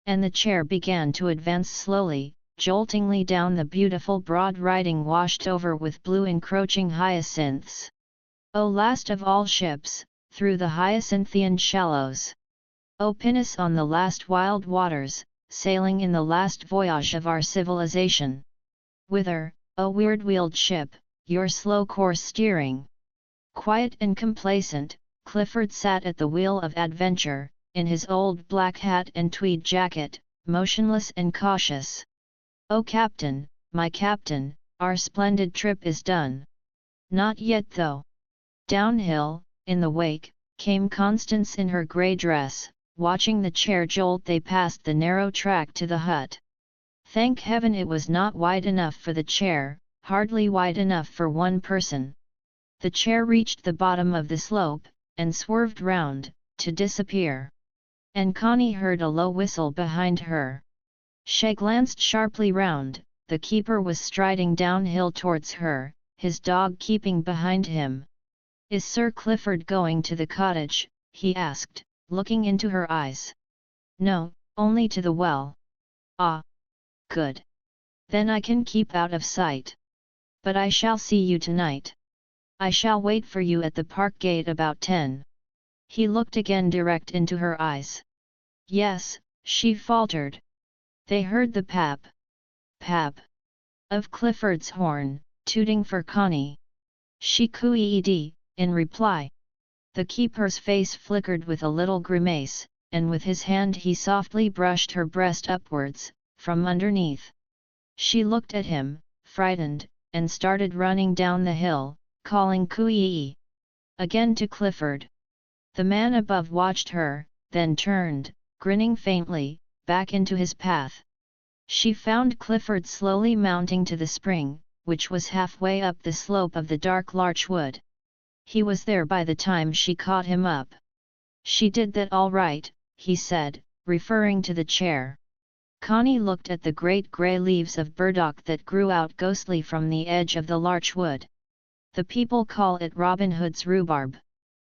And the chair began to advance slowly, joltingly down the beautiful broad riding washed over with blue encroaching hyacinths. O last of all ships, through the hyacinthian shallows! O pinnace on the last wild waters, sailing in the last voyage of our civilization! Whither, O weird-wheeled ship, your slow course steering? Quiet and complacent, Clifford sat at the wheel of adventure, in his old black hat and tweed jacket, motionless and cautious. "O Captain, my Captain, our splendid trip is done." "Not yet though." Downhill, in the wake, came Constance in her grey dress, watching the chair jolt. They passed the narrow track to the hut. Thank heaven it was not wide enough for the chair, hardly wide enough for one person. The chair reached the bottom of the slope, and swerved round, to disappear. And Connie heard a low whistle behind her. She glanced sharply round. The keeper was striding downhill towards her, his dog keeping behind him. "Is Sir Clifford going to the cottage?" he asked, looking into her eyes. "No, only to the well." "Ah! Good. Then I can keep out of sight. But I shall see you tonight. I shall wait for you at the park gate about 10. He looked again direct into her eyes. "Yes," she faltered. They heard the pap, pap, of Clifford's horn, tooting for Connie. She cooed in reply. The keeper's face flickered with a little grimace, and with his hand he softly brushed her breast upwards, from underneath. She looked at him, frightened, and started running down the hill, calling cooee again to Clifford. The man above watched her, then turned, grinning faintly, back into his path. She found Clifford slowly mounting to the spring, which was halfway up the slope of the dark larch wood. He was there by the time she caught him up. "She did that all right," he said, referring to the chair. Connie looked at the great grey leaves of burdock that grew out ghostly from the edge of the larch wood. "The people call it Robin Hood's rhubarb."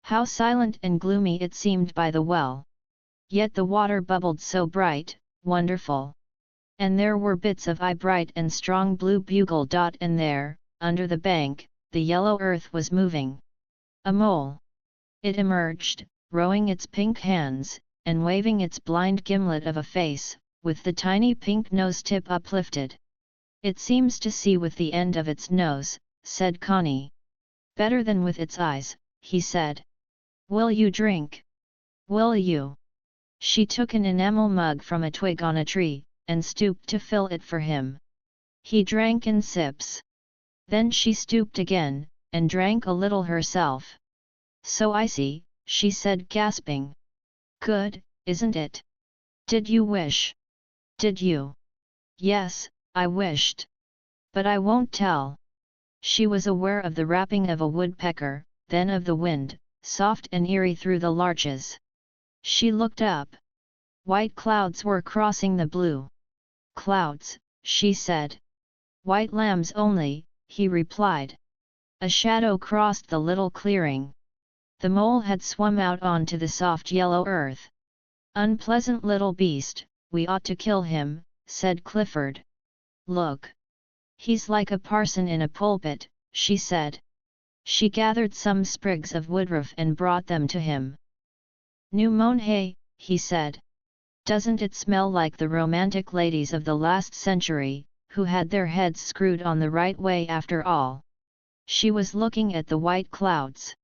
How silent and gloomy it seemed by the well! Yet the water bubbled so bright, wonderful. And there were bits of bright and strong blue bugle dot, and there, under the bank, the yellow earth was moving. A mole! It emerged, rowing its pink hands, and waving its blind gimlet of a face, with the tiny pink nose tip uplifted. "It seems to see with the end of its nose," said Connie. "Better than with its eyes," he said. "Will you drink? Will you?" She took an enamel mug from a twig on a tree, and stooped to fill it for him. He drank in sips. Then she stooped again, and drank a little herself. "So icy," she said, gasping. "Good, isn't it? Did you wish? Did you?" "Yes, I wished. But I won't tell." She was aware of the rapping of a woodpecker, then of the wind, soft and eerie through the larches. She looked up. White clouds were crossing the blue. "Clouds," she said. "White lambs only," he replied. A shadow crossed the little clearing. The mole had swum out onto the soft yellow earth. "Unpleasant little beast, we ought to kill him," said Clifford. "Look. He's like a parson in a pulpit," she said. She gathered some sprigs of woodruff and brought them to him. "New mown hay," he said. "Doesn't it smell like the romantic ladies of the last century, who had their heads screwed on the right way after all?" She was looking at the white clouds.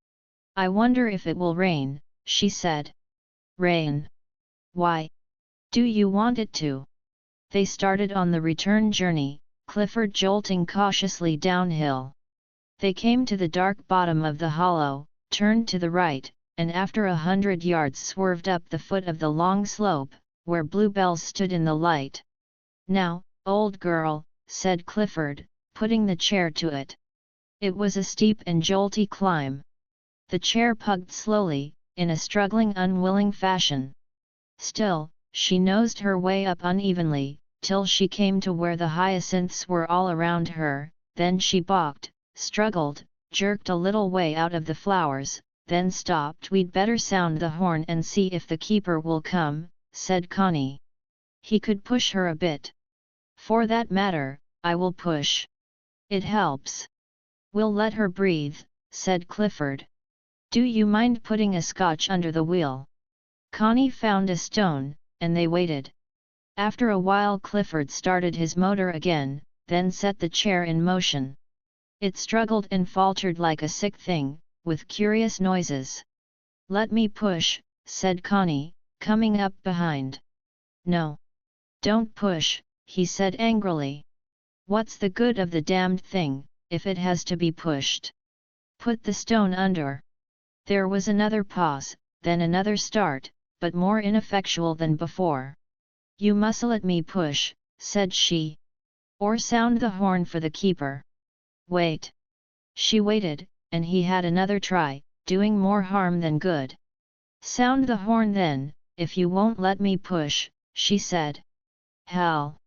"I wonder if it will rain," she said. "Rain? Why? Do you want it to?" They started on the return journey, Clifford jolting cautiously downhill. They came to the dark bottom of the hollow, turned to the right, and after 100 yards swerved up the foot of the long slope, where bluebells stood in the light. "Now, old girl," said Clifford, putting the chair to it. It was a steep and jolty climb. The chair pugged slowly, in a struggling, unwilling fashion. Still, she nosed her way up unevenly, till she came to where the hyacinths were all around her, then she balked, struggled, jerked a little way out of the flowers, then stopped. "We'd better sound the horn and see if the keeper will come," said Connie. "He could push her a bit." "For that matter, I will push. It helps." "We'll let her breathe," said Clifford. "Do you mind putting a scotch under the wheel?" Connie found a stone, and they waited. After a while Clifford started his motor again, then set the chair in motion. It struggled and faltered like a sick thing, with curious noises. "Let me push," said Connie, coming up behind. "No. Don't push," he said angrily. "What's the good of the damned thing, if it has to be pushed? Put the stone under." There was another pause, then another start, but more ineffectual than before. "You must let me push," said she. "Or sound the horn for the keeper." "Wait." She waited, and he had another try, doing more harm than good. "Sound the horn then, if you won't let me push," she said. "Hell!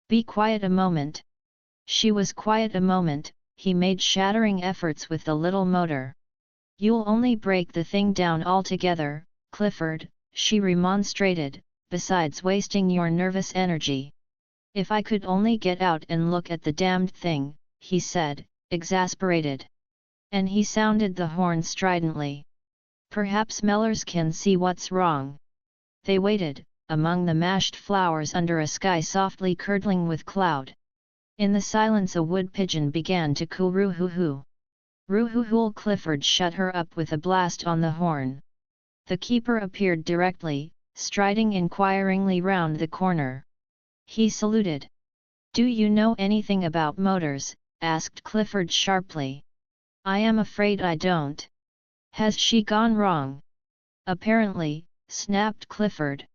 Be quiet a moment." She was quiet a moment. He made shattering efforts with the little motor. "You'll only break the thing down altogether, Clifford," she remonstrated, "besides wasting your nervous energy." "If I could only get out and look at the damned thing," he said, exasperated. And he sounded the horn stridently. "Perhaps Mellors can see what's wrong." They waited, among the mashed flowers under a sky softly curdling with cloud. In the silence a wood pigeon began to coo "Roo-hoo-hoo." "Roo-hoo-hoo." Clifford shut her up with a blast on the horn. The keeper appeared directly, striding inquiringly round the corner. He saluted. "Do you know anything about motors?" asked Clifford sharply. "I am afraid I don't." "Has she gone wrong?" "Apparently," snapped Clifford.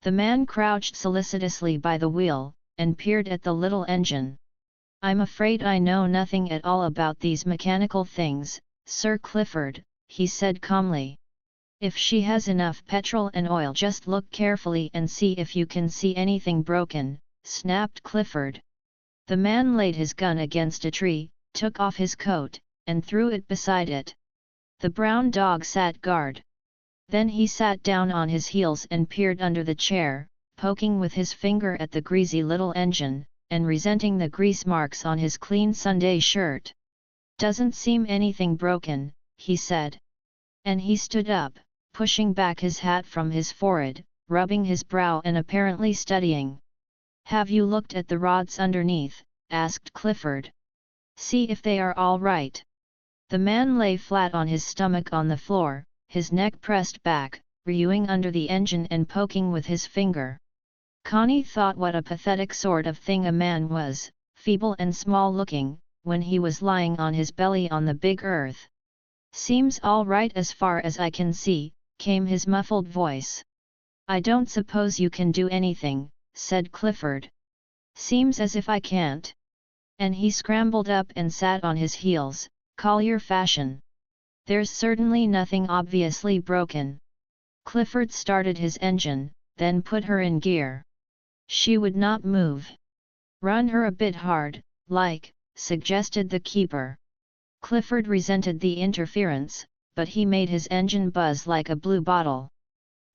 The man crouched solicitously by the wheel, and peered at the little engine. "I'm afraid I know nothing at all about these mechanical things, Sir Clifford," he said calmly. "If she has enough petrol and oil, just look carefully and see if you can see anything broken," snapped Clifford. The man laid his gun against a tree, took off his coat, and threw it beside it. The brown dog sat guard. Then he sat down on his heels and peered under the chair, poking with his finger at the greasy little engine, and resenting the grease marks on his clean Sunday shirt. "Doesn't seem anything broken," he said. And he stood up, pushing back his hat from his forehead, rubbing his brow and apparently studying. "Have you looked at the rods underneath?" asked Clifford. "See if they are all right." The man lay flat on his stomach on the floor, his neck pressed back, reviewing under the engine and poking with his finger. Connie thought what a pathetic sort of thing a man was, feeble and small-looking, when he was lying on his belly on the big earth. "Seems all right as far as I can see," came his muffled voice. "I don't suppose you can do anything," said Clifford. "Seems as if I can't." And he scrambled up and sat on his heels, collier fashion. "There's certainly nothing obviously broken." Clifford started his engine, then put her in gear. She would not move. "Run her a bit hard, like," suggested the keeper. Clifford resented the interference, but he made his engine buzz like a blue bottle.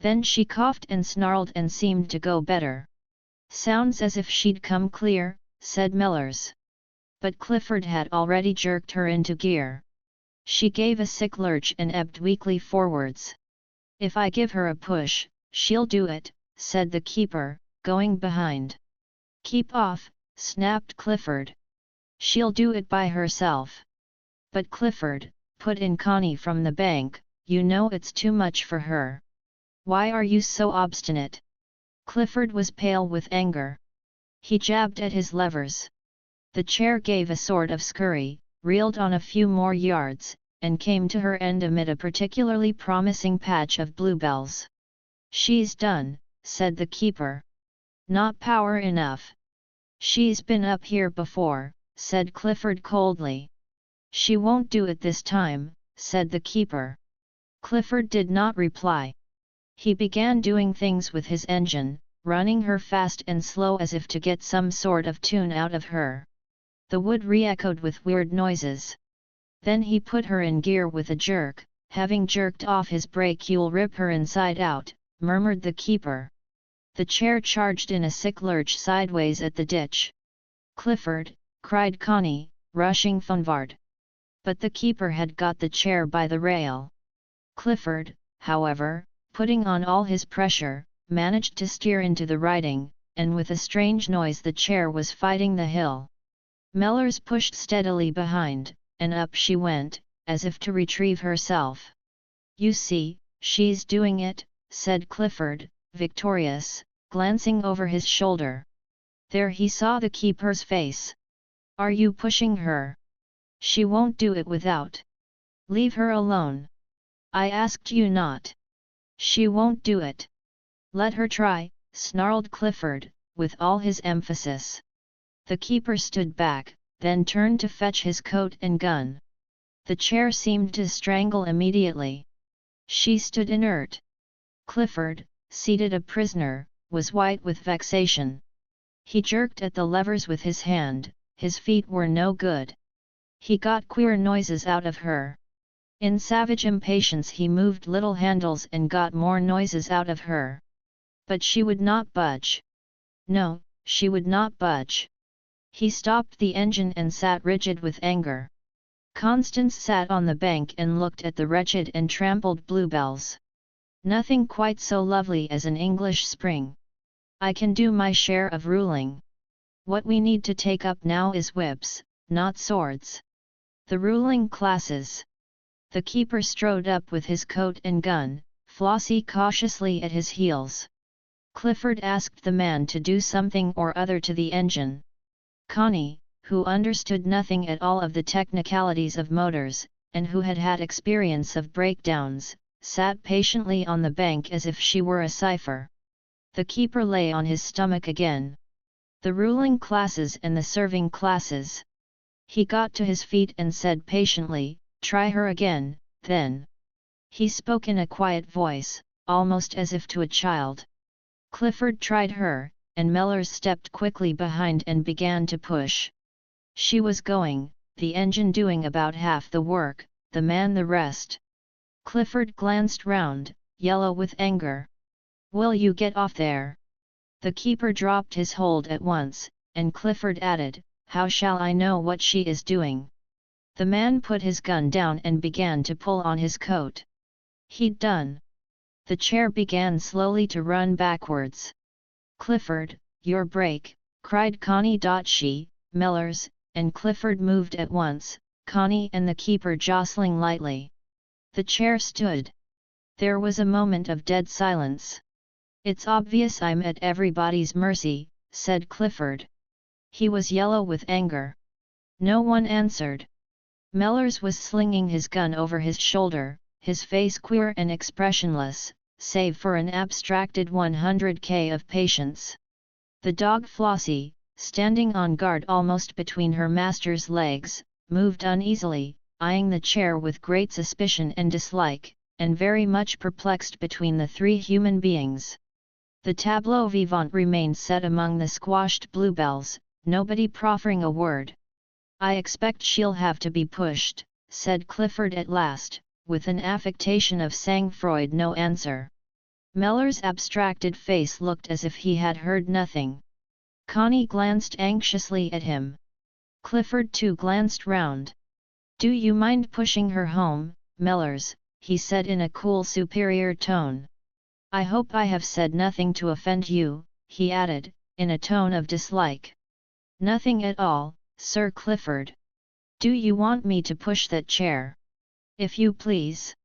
Then she coughed and snarled and seemed to go better. "Sounds as if she'd come clear," said Mellors. But Clifford had already jerked her into gear. She gave a sick lurch and ebbed weakly forwards. "If I give her a push, she'll do it," said the keeper, going behind. "Keep off," snapped Clifford. "She'll do it by herself." "But Clifford," put in Connie from the bank, "you know it's too much for her. Why are you so obstinate?" Clifford was pale with anger. He jabbed at his levers. The chair gave a sort of scurry, reeled on a few more yards, and came to her end amid a particularly promising patch of bluebells. "She's done," said the keeper. "Not power enough." "She's been up here before," said Clifford coldly. "She won't do it this time," said the keeper. Clifford did not reply. He began doing things with his engine, running her fast and slow as if to get some sort of tune out of her. The wood re-echoed with weird noises. Then he put her in gear with a jerk. Having jerked off his brake, "You'll rip her inside out," murmured the keeper. The chair charged in a sick lurch sideways at the ditch. "Clifford!" cried Connie, rushing forward. But the keeper had got the chair by the rail. Clifford, however, putting on all his pressure, managed to steer into the riding, and with a strange noise the chair was fighting the hill. Mellors pushed steadily behind, and up she went, as if to retrieve herself. "You see, she's doing it," said Clifford, victorious, glancing over his shoulder. There he saw the keeper's face. "Are you pushing her? She won't do it without. Leave her alone. I asked you not. She won't do it." "Let her try," snarled Clifford, with all his emphasis. The keeper stood back, then turned to fetch his coat and gun. The chair seemed to strangle immediately. She stood inert. Clifford, seated a prisoner, was white with vexation. He jerked at the levers with his hand. His feet were no good. He got queer noises out of her. In savage impatience he moved little handles and got more noises out of her. But she would not budge. No, she would not budge. He stopped the engine and sat rigid with anger. Constance sat on the bank and looked at the wretched and trampled bluebells. Nothing quite so lovely as an English spring. "I can do my share of ruling. What we need to take up now is whips, not swords. The ruling classes." The keeper strode up with his coat and gun, Flossie cautiously at his heels. Clifford asked the man to do something or other to the engine. Connie, who understood nothing at all of the technicalities of motors, and who had had experience of breakdowns, sat patiently on the bank as if she were a cipher. The keeper lay on his stomach again. "The ruling classes and the serving classes." He got to his feet and said patiently, "Try her again, then." He spoke in a quiet voice, almost as if to a child. Clifford tried her, and Mellors stepped quickly behind and began to push. She was going, the engine doing about half the work, the man the rest. Clifford glanced round, yellow with anger. "Will you get off there?" The keeper dropped his hold at once, and Clifford added, "How shall I know what she is doing?" The man put his gun down and began to pull on his coat. He'd done. The chair began slowly to run backwards. "Clifford, your brake!" cried Connie. She, Mellors, and Clifford moved at once, Connie and the keeper jostling lightly. The chair stood. There was a moment of dead silence. "It's obvious I'm at everybody's mercy," said Clifford. He was yellow with anger. No one answered. Mellors was slinging his gun over his shoulder, his face queer and expressionless, save for an abstracted 100k of patience. The dog Flossie, standing on guard almost between her master's legs, moved uneasily, eyeing the chair with great suspicion and dislike, and very much perplexed between the three human beings. The tableau vivant remained set among the squashed bluebells, nobody proffering a word. "I expect she'll have to be pushed," said Clifford at last, with an affectation of sang-froid no answer. Mellors' abstracted face looked as if he had heard nothing. Connie glanced anxiously at him. Clifford too glanced round. "Do you mind pushing her home, Mellors?" he said in a cool superior tone. "I hope I have said nothing to offend you," he added, in a tone of dislike. "Nothing at all, Sir Clifford. Do you want me to push that chair?" "If you please."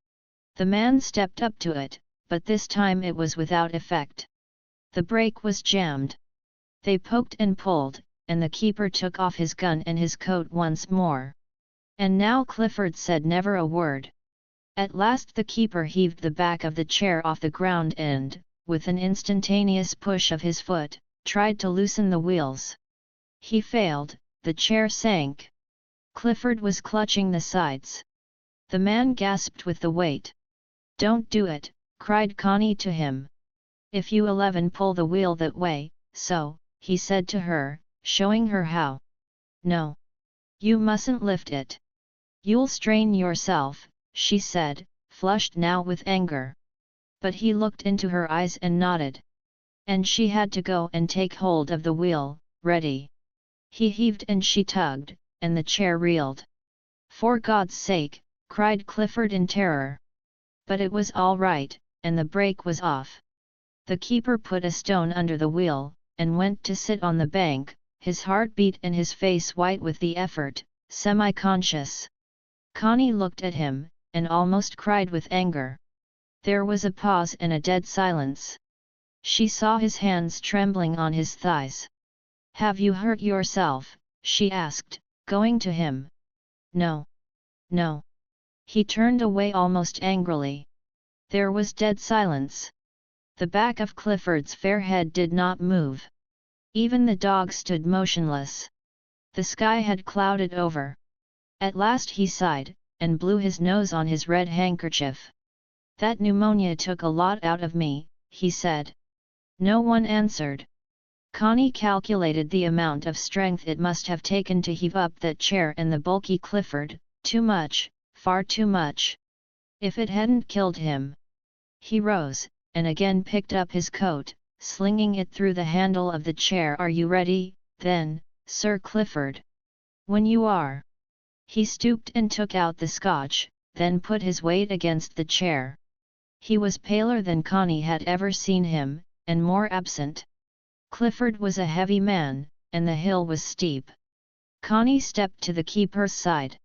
The man stepped up to it, but this time it was without effect. The brake was jammed. They poked and pulled, and the keeper took off his gun and his coat once more. And now Clifford said never a word. At last the keeper heaved the back of the chair off the ground and, with an instantaneous push of his foot, tried to loosen the wheels. He failed, the chair sank. Clifford was clutching the sides. The man gasped with the weight. "Don't do it," cried Connie to him. "If you 11 pull the wheel that way, so," he said to her, showing her how. "No. You mustn't lift it. You'll strain yourself, she said, flushed now with anger. But he looked into her eyes and nodded. And she had to go and take hold of the wheel, ready. He heaved and she tugged, and the chair reeled. For God's sake, cried Clifford in terror. But it was all right, and the brake was off. The keeper put a stone under the wheel, and went to sit on the bank, his heart beat and his face white with the effort, semi-conscious. Connie looked at him, and almost cried with anger. There was a pause and a dead silence. She saw his hands trembling on his thighs. "Have you hurt yourself?" she asked, going to him. "No. No." He turned away almost angrily. There was dead silence. The back of Clifford's fair head did not move. Even the dog stood motionless. The sky had clouded over. At last he sighed, and blew his nose on his red handkerchief. "That pneumonia took a lot out of me," he said. No one answered. Connie calculated the amount of strength it must have taken to heave up that chair and the bulky Clifford. Too much, far too much. If it hadn't killed him. He rose, and again picked up his coat, slinging it through the handle of the chair. "Are you ready, then, Sir Clifford?" "When you are." He stooped and took out the scotch, then put his weight against the chair. He was paler than Connie had ever seen him, and more absent. Clifford was a heavy man, and the hill was steep. Connie stepped to the keeper's side.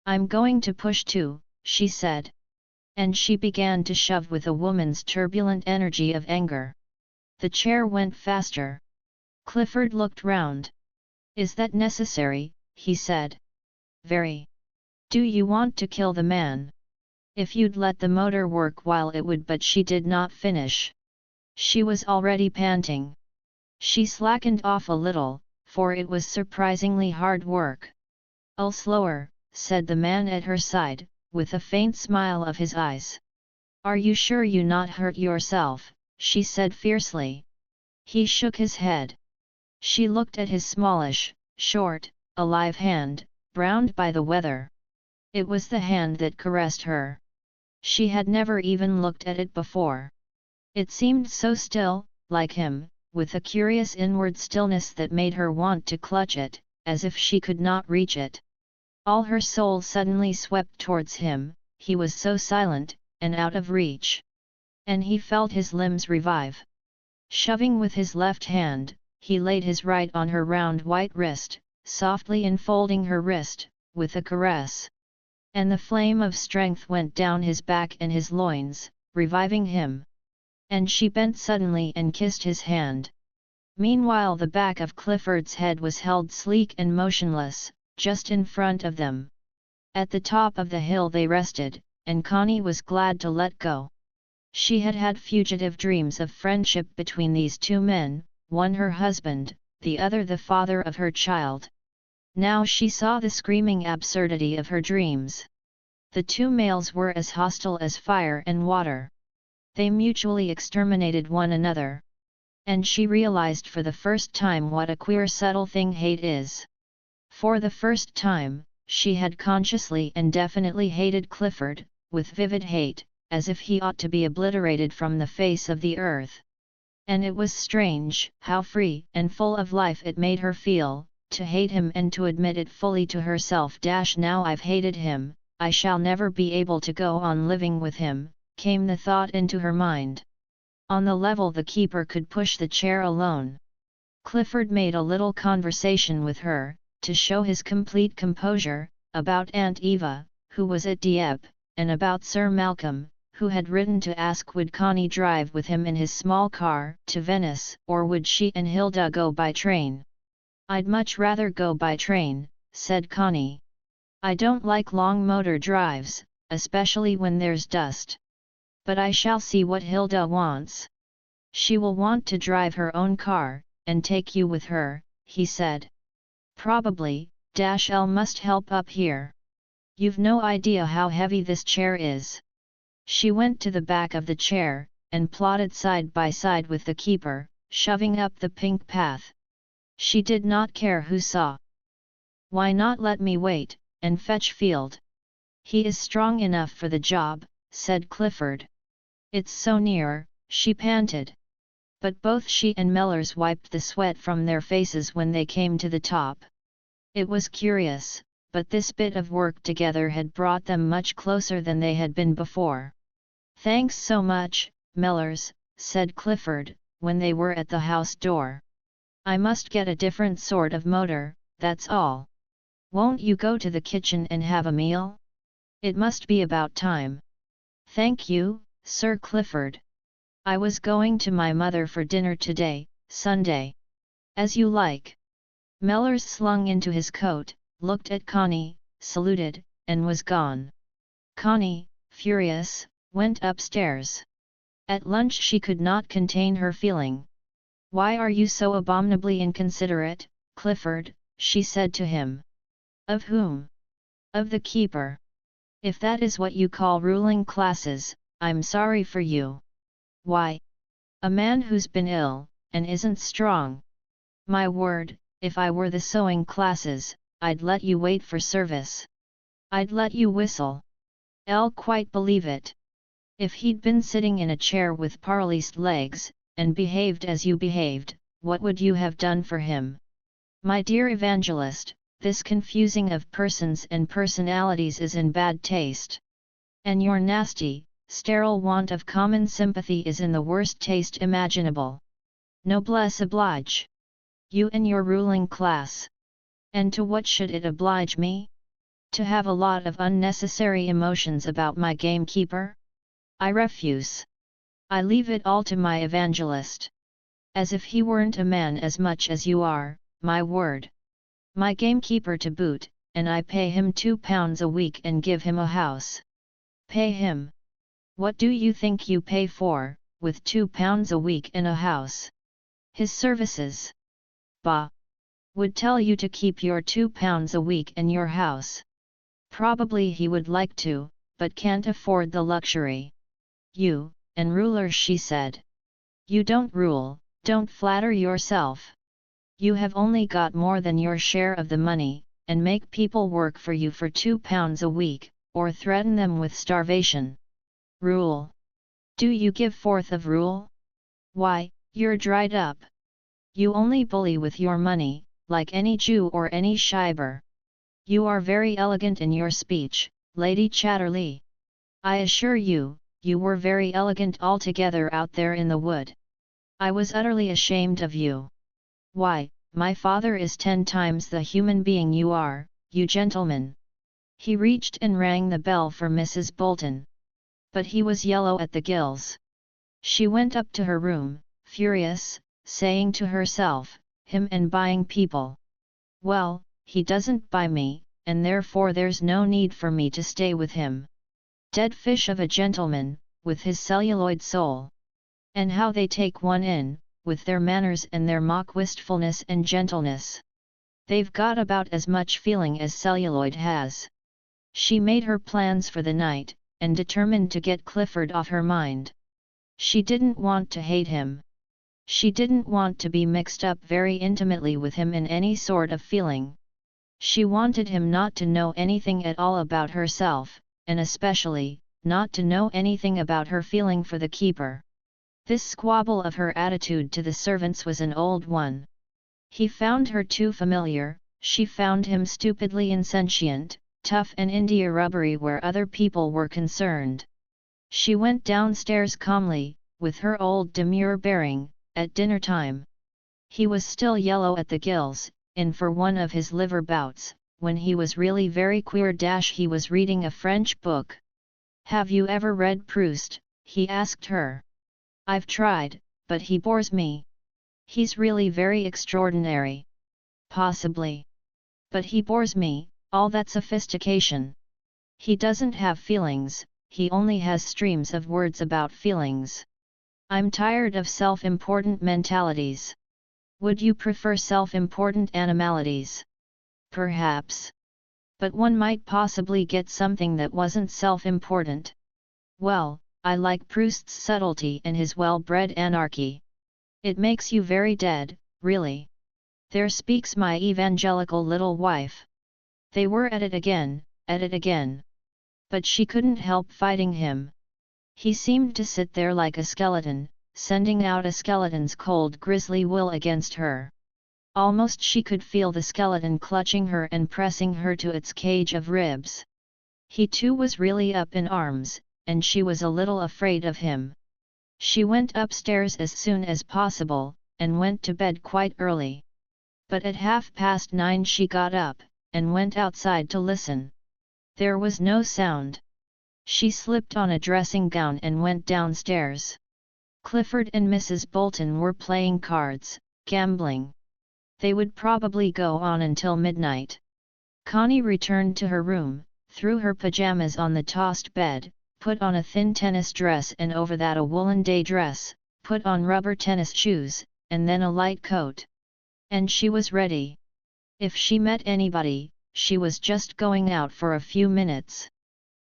"I'm going to push too," she said. And she began to shove with a woman's turbulent energy of anger. The chair went faster. Clifford looked round. "Is that necessary?" he said. "Very. Do you want to kill the man? If you'd let the motor work while it would." But she did not finish. She was already panting. She slackened off a little, for it was surprisingly hard work. Slower," said the man at her side, with a faint smile of his eyes. "Are you sure you not hurt yourself?" she said fiercely. He shook his head. She looked at his smallish, short, alive hand, browned by the weather. It was the hand that caressed her. She had never even looked at it before. It seemed so still, like him, with a curious inward stillness that made her want to clutch it, as if she could not reach it. All her soul suddenly swept towards him. He was so silent, and out of reach. And he felt his limbs revive. Shoving with his left hand, he laid his right on her round white wrist, softly enfolding her wrist, with a caress. And the flame of strength went down his back and his loins, reviving him. And she bent suddenly and kissed his hand. Meanwhile the back of Clifford's head was held sleek and motionless, just in front of them. At the top of the hill they rested, and Connie was glad to let go. She had had fugitive dreams of friendship between these two men, one her husband, the other the father of her child. Now she saw the screaming absurdity of her dreams. The two males were as hostile as fire and water. They mutually exterminated one another. And she realized for the first time what a queer subtle thing hate is. For the first time, she had consciously and definitely hated Clifford, with vivid hate, as if he ought to be obliterated from the face of the earth. And it was strange how free and full of life it made her feel, to hate him and to admit it fully to herself. "Now I've hated him, I shall never be able to go on living with him," came the thought into her mind. On the level the keeper could push the chair alone. Clifford made a little conversation with her, to show his complete composure, about Aunt Eva, who was at Dieppe, and about Sir Malcolm, who had written to ask would Connie drive with him in his small car to Venice, or would she and Hilda go by train. "I'd much rather go by train," said Connie. "I don't like long motor drives, especially when there's dust. But I shall see what Hilda wants. She will want to drive her own car, and take you with her," he said. "Probably, Elle must help up here. You've no idea how heavy this chair is." She went to the back of the chair, and plodded side by side with the keeper, shoving up the pink path. She did not care who saw. "Why not let me wait, and fetch Field?" He is strong enough for the job, said Clifford. It's so near, she panted. But both she and Mellors wiped the sweat from their faces when they came to the top. It was curious, but this bit of work together had brought them much closer than they had been before. Thanks so much, Mellors, said Clifford, when they were at the house door. I must get a different sort of motor, that's all. Won't you go to the kitchen and have a meal? It must be about time. Thank you, Sir Clifford. I was going to my mother for dinner today, Sunday. As you like. Mellors slung into his coat, looked at Connie, saluted, and was gone. Connie, furious, went upstairs. At lunch she could not contain her feeling. Why are you so abominably inconsiderate, Clifford, she said to him. Of whom? Of the keeper. If that is what you call ruling classes, I'm sorry for you. Why? A man who's been ill, and isn't strong. My word, if I were the sewing classes, I'd let you wait for service. I'd let you whistle. I'll quite believe it. If he'd been sitting in a chair with parlaced legs, and behaved as you behaved, what would you have done for him? My dear evangelist, this confusing of persons and personalities is in bad taste. And your nasty, sterile want of common sympathy is in the worst taste imaginable. Noblesse oblige. You and your ruling class. And to what should it oblige me? To have a lot of unnecessary emotions about my gamekeeper? I refuse. I leave it all to my evangelist. As if he weren't a man as much as you are, my word. My gamekeeper to boot, and I pay him £2 a week and give him a house. Pay him? What do you think you pay for, with £2 a week and a house? His services. Bah! Would tell you to keep your £2 a week and your house. Probably he would like to, but can't afford the luxury. You, and rulers, she said. You don't rule, don't flatter yourself. You have only got more than your share of the money, and make people work for you for £2 a week, or threaten them with starvation. Rule. Do you give forth of rule? Why, you're dried up. You only bully with your money, like any Jew or any Schreiber. You are very elegant in your speech, Lady Catterley. I assure you, you were very elegant altogether out there in the wood. I was utterly ashamed of you. Why, my father is 10 times the human being you are, you gentlemen. He reached and rang the bell for Mrs. Bolton. But he was yellow at the gills. She went up to her room, furious, saying to herself, him and buying people. Well, he doesn't buy me, and therefore there's no need for me to stay with him. Dead fish of a gentleman, with his celluloid soul. And how they take one in, with their manners and their mock wistfulness and gentleness. They've got about as much feeling as celluloid has. She made her plans for the night, and determined to get Clifford off her mind. She didn't want to hate him. She didn't want to be mixed up very intimately with him in any sort of feeling. She wanted him not to know anything at all about herself, and especially, not to know anything about her feeling for the keeper. This squabble of her attitude to the servants was an old one. He found her too familiar, she found him stupidly insentient, tough and india-rubbery where other people were concerned. She went downstairs calmly, with her old demure bearing, at dinner time. He was still yellow at the gills, in for one of his liver bouts, when he was really very queer. He was reading a French book. Have you ever read Proust? He asked her. I've tried, but he bores me. He's really very extraordinary. Possibly. But he bores me, all that sophistication. He doesn't have feelings, he only has streams of words about feelings. I'm tired of self-important mentalities. Would you prefer self-important animalities? Perhaps. But one might possibly get something that wasn't self-important. Well, I like Proust's subtlety and his well-bred anarchy. It makes you very dead, really. There speaks my evangelical little wife. They were at it again, at it again. But she couldn't help fighting him. He seemed to sit there like a skeleton, sending out a skeleton's cold grisly will against her. Almost she could feel the skeleton clutching her and pressing her to its cage of ribs. He too was really up in arms, and she was a little afraid of him. She went upstairs as soon as possible, and went to bed quite early. But at 9:30 she got up, and went outside to listen. There was no sound. She slipped on a dressing gown and went downstairs. Clifford and Mrs. Bolton were playing cards, gambling. They would probably go on until midnight. Connie returned to her room, threw her pajamas on the tossed bed, put on a thin tennis dress and over that a woolen day dress, put on rubber tennis shoes, and then a light coat. And she was ready. If she met anybody, she was just going out for a few minutes.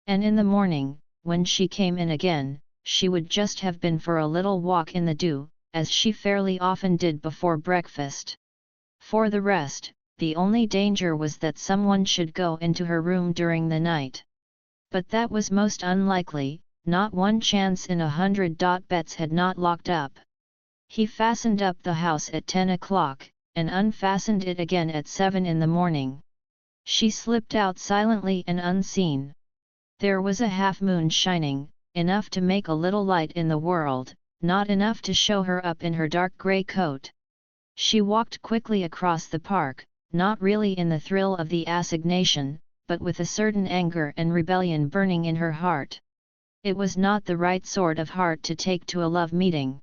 And in the morning, when she came in again, she would just have been for a little walk in the dew, as she fairly often did before breakfast. For the rest, the only danger was that someone should go into her room during the night. But that was most unlikely, not one chance in 100. Betts had not locked up. He fastened up the house at 10 o'clock, and unfastened it again at 7 in the morning. She slipped out silently and unseen. There was a half-moon shining, enough to make a little light in the world, not enough to show her up in her dark grey coat. She walked quickly across the park, not really in the thrill of the assignation, but with a certain anger and rebellion burning in her heart. It was not the right sort of heart to take to a love meeting.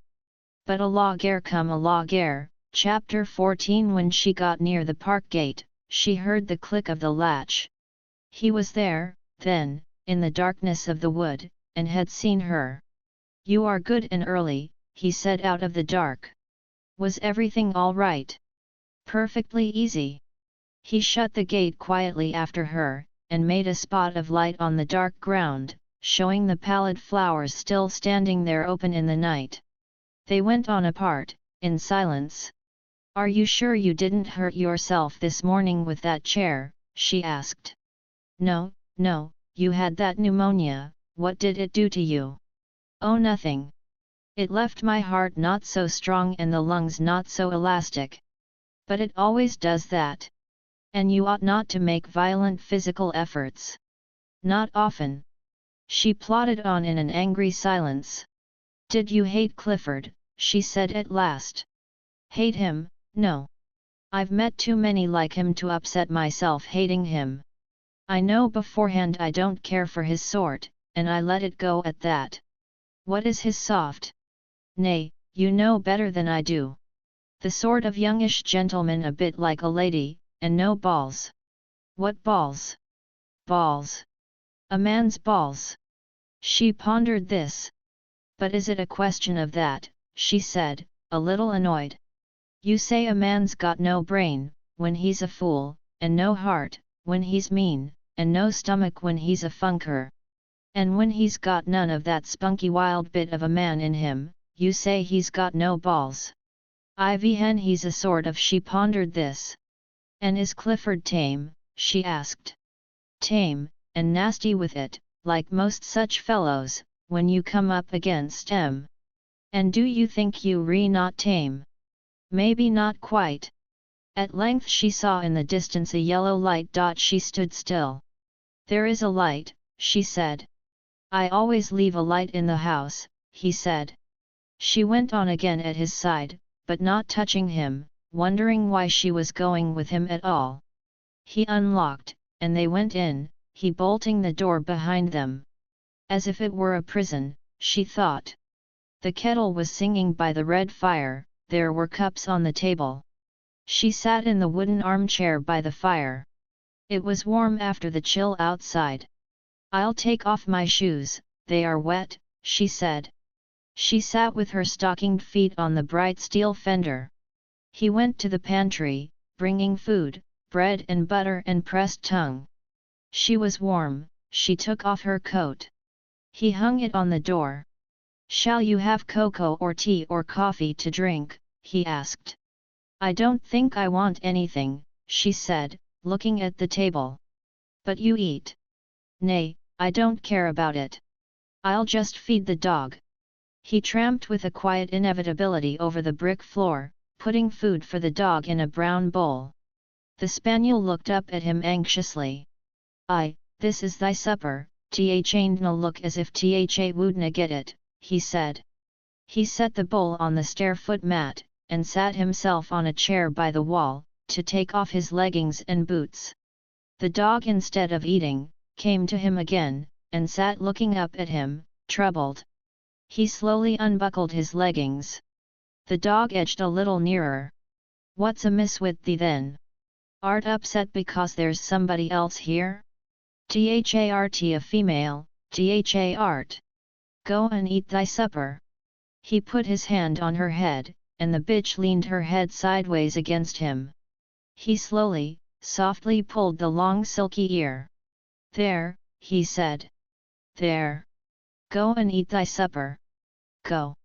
But a log-air come a log-air. Chapter 14. When she got near the park gate, she heard the click of the latch. He was there, then, in the darkness of the wood, and had seen her. "You are good and early," he said out of the dark. "Was everything all right?" "Perfectly easy." He shut the gate quietly after her, and made a spot of light on the dark ground, showing the pallid flowers still standing there open in the night. They went on apart, in silence. "Are you sure you didn't hurt yourself this morning with that chair?" she asked. "No, no, you had that pneumonia. What did it do to you?" "Oh, nothing. It left my heart not so strong and the lungs not so elastic. But it always does that. And you ought not to make violent physical efforts." "Not often." She plodded on in an angry silence. "Did you hate Clifford?" she said at last. "Hate him? No. I've met too many like him to upset myself hating him. I know beforehand I don't care for his sort, and I let it go at that." "What is his soft?" "Nay, you know better than I do. The sort of youngish gentleman a bit like a lady, and no balls." "What balls?" "Balls. A man's balls." She pondered this. "But is it a question of that?" she said, a little annoyed. "You say a man's got no brain, when he's a fool, and no heart, when he's mean, and no stomach when he's a funker. And when he's got none of that spunky wild bit of a man in him, you say he's got no balls. Hen he's a sort of." She pondered this. "And is Clifford tame?" she asked. "Tame, and nasty with it, like most such fellows, when you come up against 'em. And do you think you not tame?" "Maybe not quite." At length she saw in the distance a yellow light. She stood still. "There is a light," she said. "I always leave a light in the house," he said. She went on again at his side, but not touching him, wondering why she was going with him at all. He unlocked, and they went in, he bolting the door behind them. As if it were a prison, she thought. The kettle was singing by the red fire, there were cups on the table. She sat in the wooden armchair by the fire. It was warm after the chill outside. "I'll take off my shoes, they are wet," she said. She sat with her stockinged feet on the bright steel fender. He went to the pantry, bringing food, bread and butter and pressed tongue. She was warm, she took off her coat. He hung it on the door. "Shall you have cocoa or tea or coffee to drink?" he asked. "I don't think I want anything," she said, looking at the table. "But you eat." "Nay, I don't care about it. I'll just feed the dog. He tramped with a quiet inevitability over the brick floor, putting food for the dog in a brown bowl. The spaniel looked up at him anxiously. This is thy supper, t'ain't look as if tha wouldna get it, he said. He set the bowl on the stair-foot mat, and sat himself on a chair by the wall, to take off his leggings and boots. The dog, instead of eating, came to him again, and sat looking up at him, troubled. He slowly unbuckled his leggings. The dog edged a little nearer. What's amiss with thee then? Art upset because there's somebody else here? Thart a female, thart. Go and eat thy supper. He put his hand on her head, and the bitch leaned her head sideways against him. He slowly, softly pulled the long silky ear. There, he said. There. Go and eat thy supper. Go.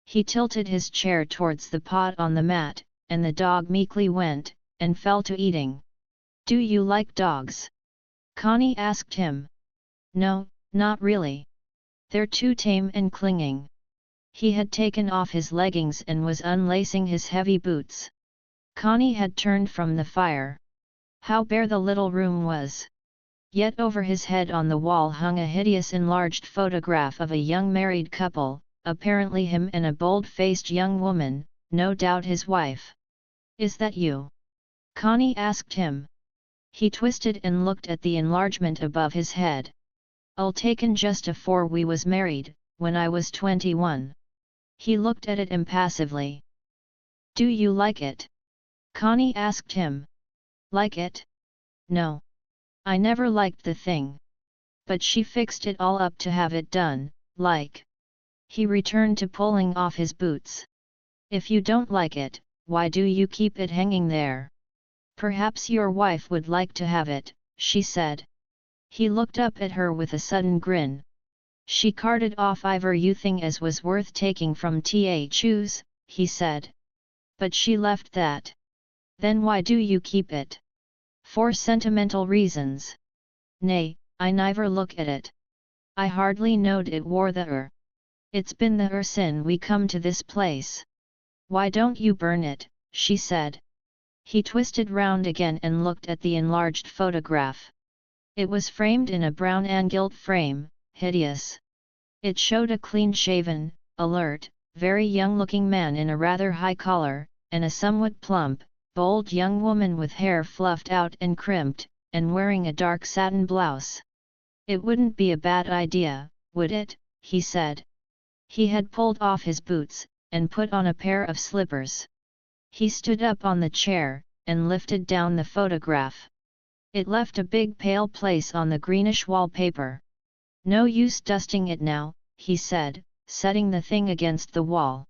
He tilted his chair towards the pot on the mat, and the dog meekly went, and fell to eating. Do you like dogs? Connie asked him. No, not really. They're too tame and clinging. He had taken off his leggings and was unlacing his heavy boots. Connie had turned from the fire. How bare the little room was! Yet over his head on the wall hung a hideous enlarged photograph of a young married couple, apparently him and a bold-faced young woman, no doubt his wife. Is that you? Connie asked him. He twisted and looked at the enlargement above his head. I'll taken just afore we was married, when I was 21. He looked at it impassively. Do you like it? Connie asked him. Like it? No. I never liked the thing. But she fixed it all up to have it done, like. He returned to pulling off his boots. If you don't like it, why do you keep it hanging there? Perhaps your wife would like to have it, she said. He looked up at her with a sudden grin. She carted off everything as was worth taking from t'choose, he said. But she left that. Then why do you keep it? For sentimental reasons. Nay, I never look at it. I hardly knowed it wore the It's been the sin we come to this place. Why don't you burn it, she said. He twisted round again and looked at the enlarged photograph. It was framed in a brown and gilt frame, hideous. It showed a clean-shaven, alert, very young-looking man in a rather high collar, and a somewhat plump, bold young woman with hair fluffed out and crimped, and wearing a dark satin blouse. It wouldn't be a bad idea, would it? He said. He had pulled off his boots, and put on a pair of slippers. He stood up on the chair, and lifted down the photograph. It left a big pale place on the greenish wallpaper. No use dusting it now, he said, setting the thing against the wall.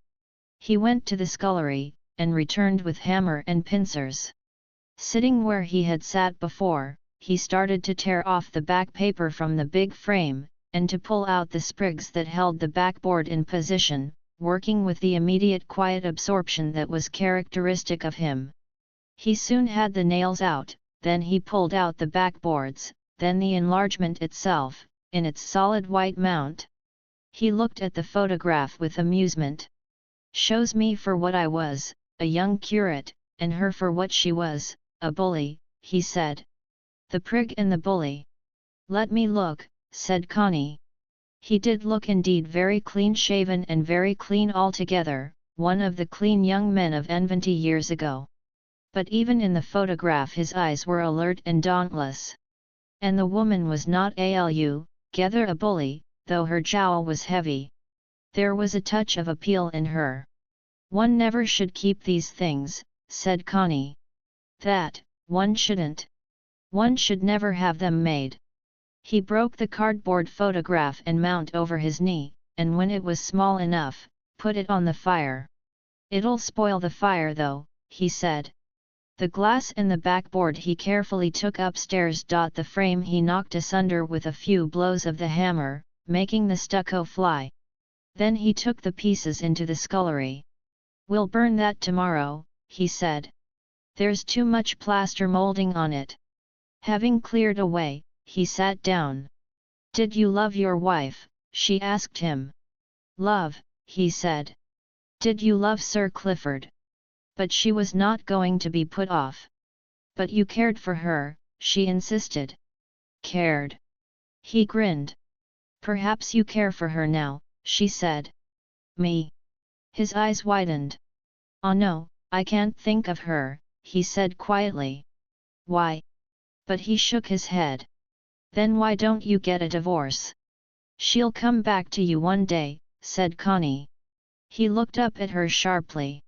He went to the scullery, and returned with hammer and pincers. Sitting where he had sat before, he started to tear off the back paper from the big frame, and to pull out the sprigs that held the backboard in position, working with the immediate quiet absorption that was characteristic of him. He soon had the nails out, then he pulled out the backboards, then the enlargement itself, in its solid white mount. He looked at the photograph with amusement. Shows me for what I was, a young curate, and her for what she was, a bully, he said. The prig and the bully. Let me look, said Connie. He did look indeed very clean-shaven and very clean altogether, one of the clean young men of 20 years ago. But even in the photograph his eyes were alert and dauntless. And the woman was not altogether a bully, though her jowl was heavy. There was a touch of appeal in her. One never should keep these things, said Connie. That, one shouldn't. One should never have them made. He broke the cardboard photograph and mount over his knee, and when it was small enough, put it on the fire. It'll spoil the fire though, he said. The glass and the backboard he carefully took upstairs. The frame he knocked asunder with a few blows of the hammer, making the stucco fly. Then he took the pieces into the scullery. We'll burn that tomorrow, he said. There's too much plaster molding on it. Having cleared away, he sat down. Did you love your wife? She asked him. Love, he said. Did you love Sir Clifford? But she was not going to be put off. But you cared for her, she insisted. Cared? He grinned. Perhaps you care for her now, she said. Me? His eyes widened. Oh no, I can't think of her, he said quietly. Why? But he shook his head. Then why don't you get a divorce? She'll come back to you one day, said Connie. He looked up at her sharply.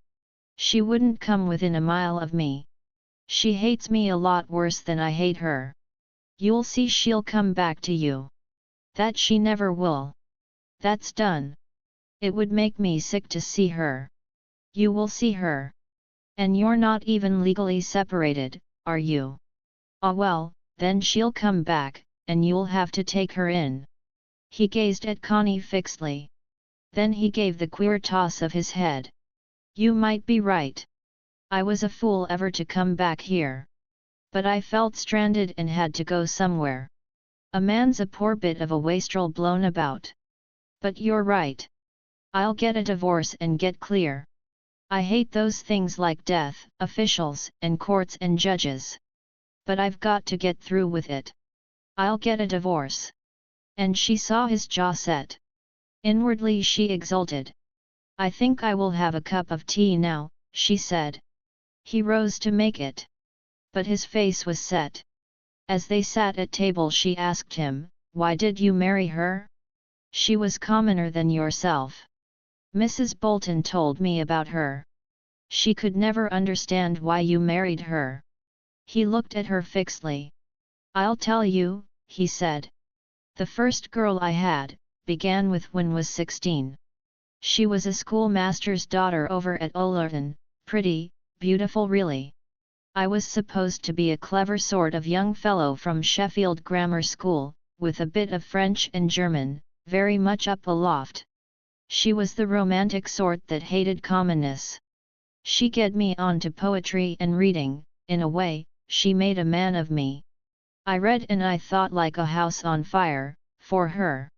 She wouldn't come within a mile of me. She hates me a lot worse than I hate her. You'll see she'll come back to you. That she never will. That's done. It would make me sick to see her. You will see her. And you're not even legally separated, are you? Ah well, then she'll come back, and you'll have to take her in. He gazed at Connie fixedly. Then he gave the queer toss of his head. You might be right. I was a fool ever to come back here. But I felt stranded and had to go somewhere. A man's a poor bit of a wastrel blown about. But you're right. I'll get a divorce and get clear. I hate those things like death, officials, and courts and judges. But I've got to get through with it. I'll get a divorce. And she saw his jaw set. Inwardly she exulted. I think I will have a cup of tea now, she said. He rose to make it. But his face was set. As they sat at table she asked him, why did you marry her? She was commoner than yourself. Mrs. Bolton told me about her. She could never understand why you married her. He looked at her fixedly. I'll tell you, he said. The first girl I had, began with when was 16. She was a schoolmaster's daughter over at Ollerton, pretty, beautiful really. I was supposed to be a clever sort of young fellow from Sheffield Grammar School, with a bit of French and German, very much up aloft. She was the romantic sort that hated commonness. She get me on to poetry and reading, in a way, she made a man of me. I read and I thought like a house on fire, for her.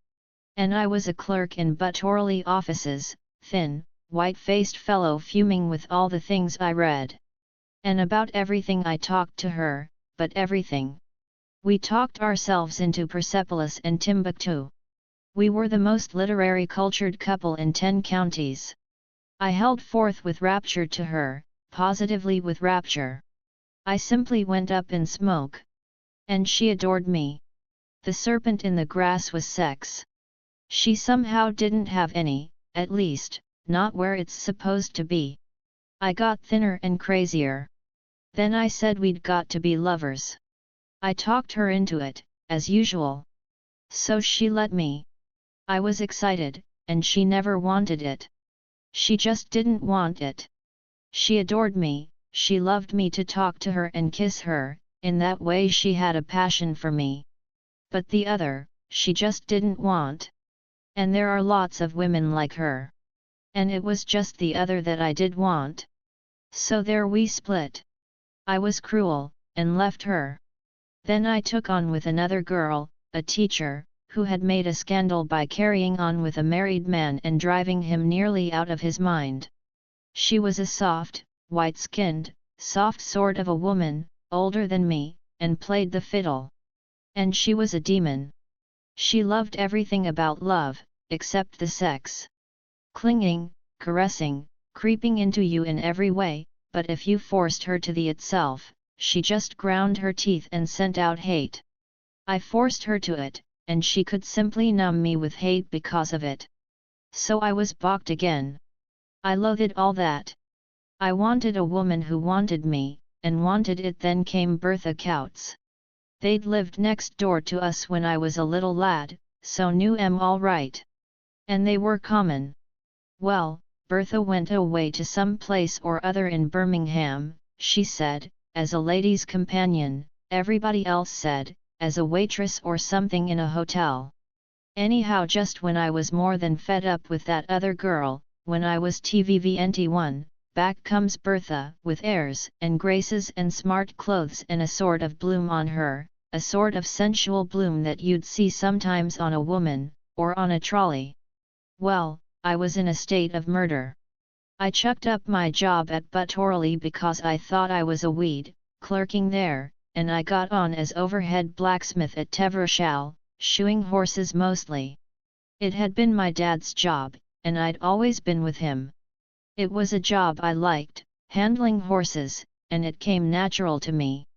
And I was a clerk in Butterley offices, thin, white-faced fellow fuming with all the things I read. And about everything I talked to her, but everything. We talked ourselves into Persepolis and Timbuktu. We were the most literary cultured couple in 10 counties. I held forth with rapture to her, positively with rapture. I simply went up in smoke. And she adored me. The serpent in the grass was sex. She somehow didn't have any, at least, not where it's supposed to be. I got thinner and crazier. Then I said we'd got to be lovers. I talked her into it, as usual. So she let me. I was excited, and she never wanted it. She just didn't want it. She adored me, she loved me to talk to her and kiss her, in that way she had a passion for me. But the other, she just didn't want. And there are lots of women like her. And it was just the other that I did want. So there we split. I was cruel, and left her. Then I took on with another girl, a teacher, who had made a scandal by carrying on with a married man and driving him nearly out of his mind. She was a soft, white-skinned, soft sort of a woman, older than me, and played the fiddle. And she was a demon. She loved everything about love, except the sex. Clinging, caressing, creeping into you in every way, but if you forced her to the itself, she just ground her teeth and sent out hate. I forced her to it, and she could simply numb me with hate because of it. So I was balked again. I loathed all that. I wanted a woman who wanted me, and wanted it. Then came Bertha Coutts. They'd lived next door to us when I was a little lad, so knew 'em all right. And they were common. Well, Bertha went away to some place or other in Birmingham, she said, as a lady's companion, everybody else said, as a waitress or something in a hotel. Anyhow, just when I was more than fed up with that other girl, when I was TVVNT1, back comes Bertha, with airs and graces and smart clothes and a sort of bloom on her, a sort of sensual bloom that you'd see sometimes on a woman, or on a trolley. Well, I was in a state of murder. I chucked up my job at Catterley because I thought I was a weed, clerking there, and I got on as overhead blacksmith at Tevershall, shoeing horses mostly. It had been my dad's job, and I'd always been with him. It was a job I liked, handling horses, and it came natural to me.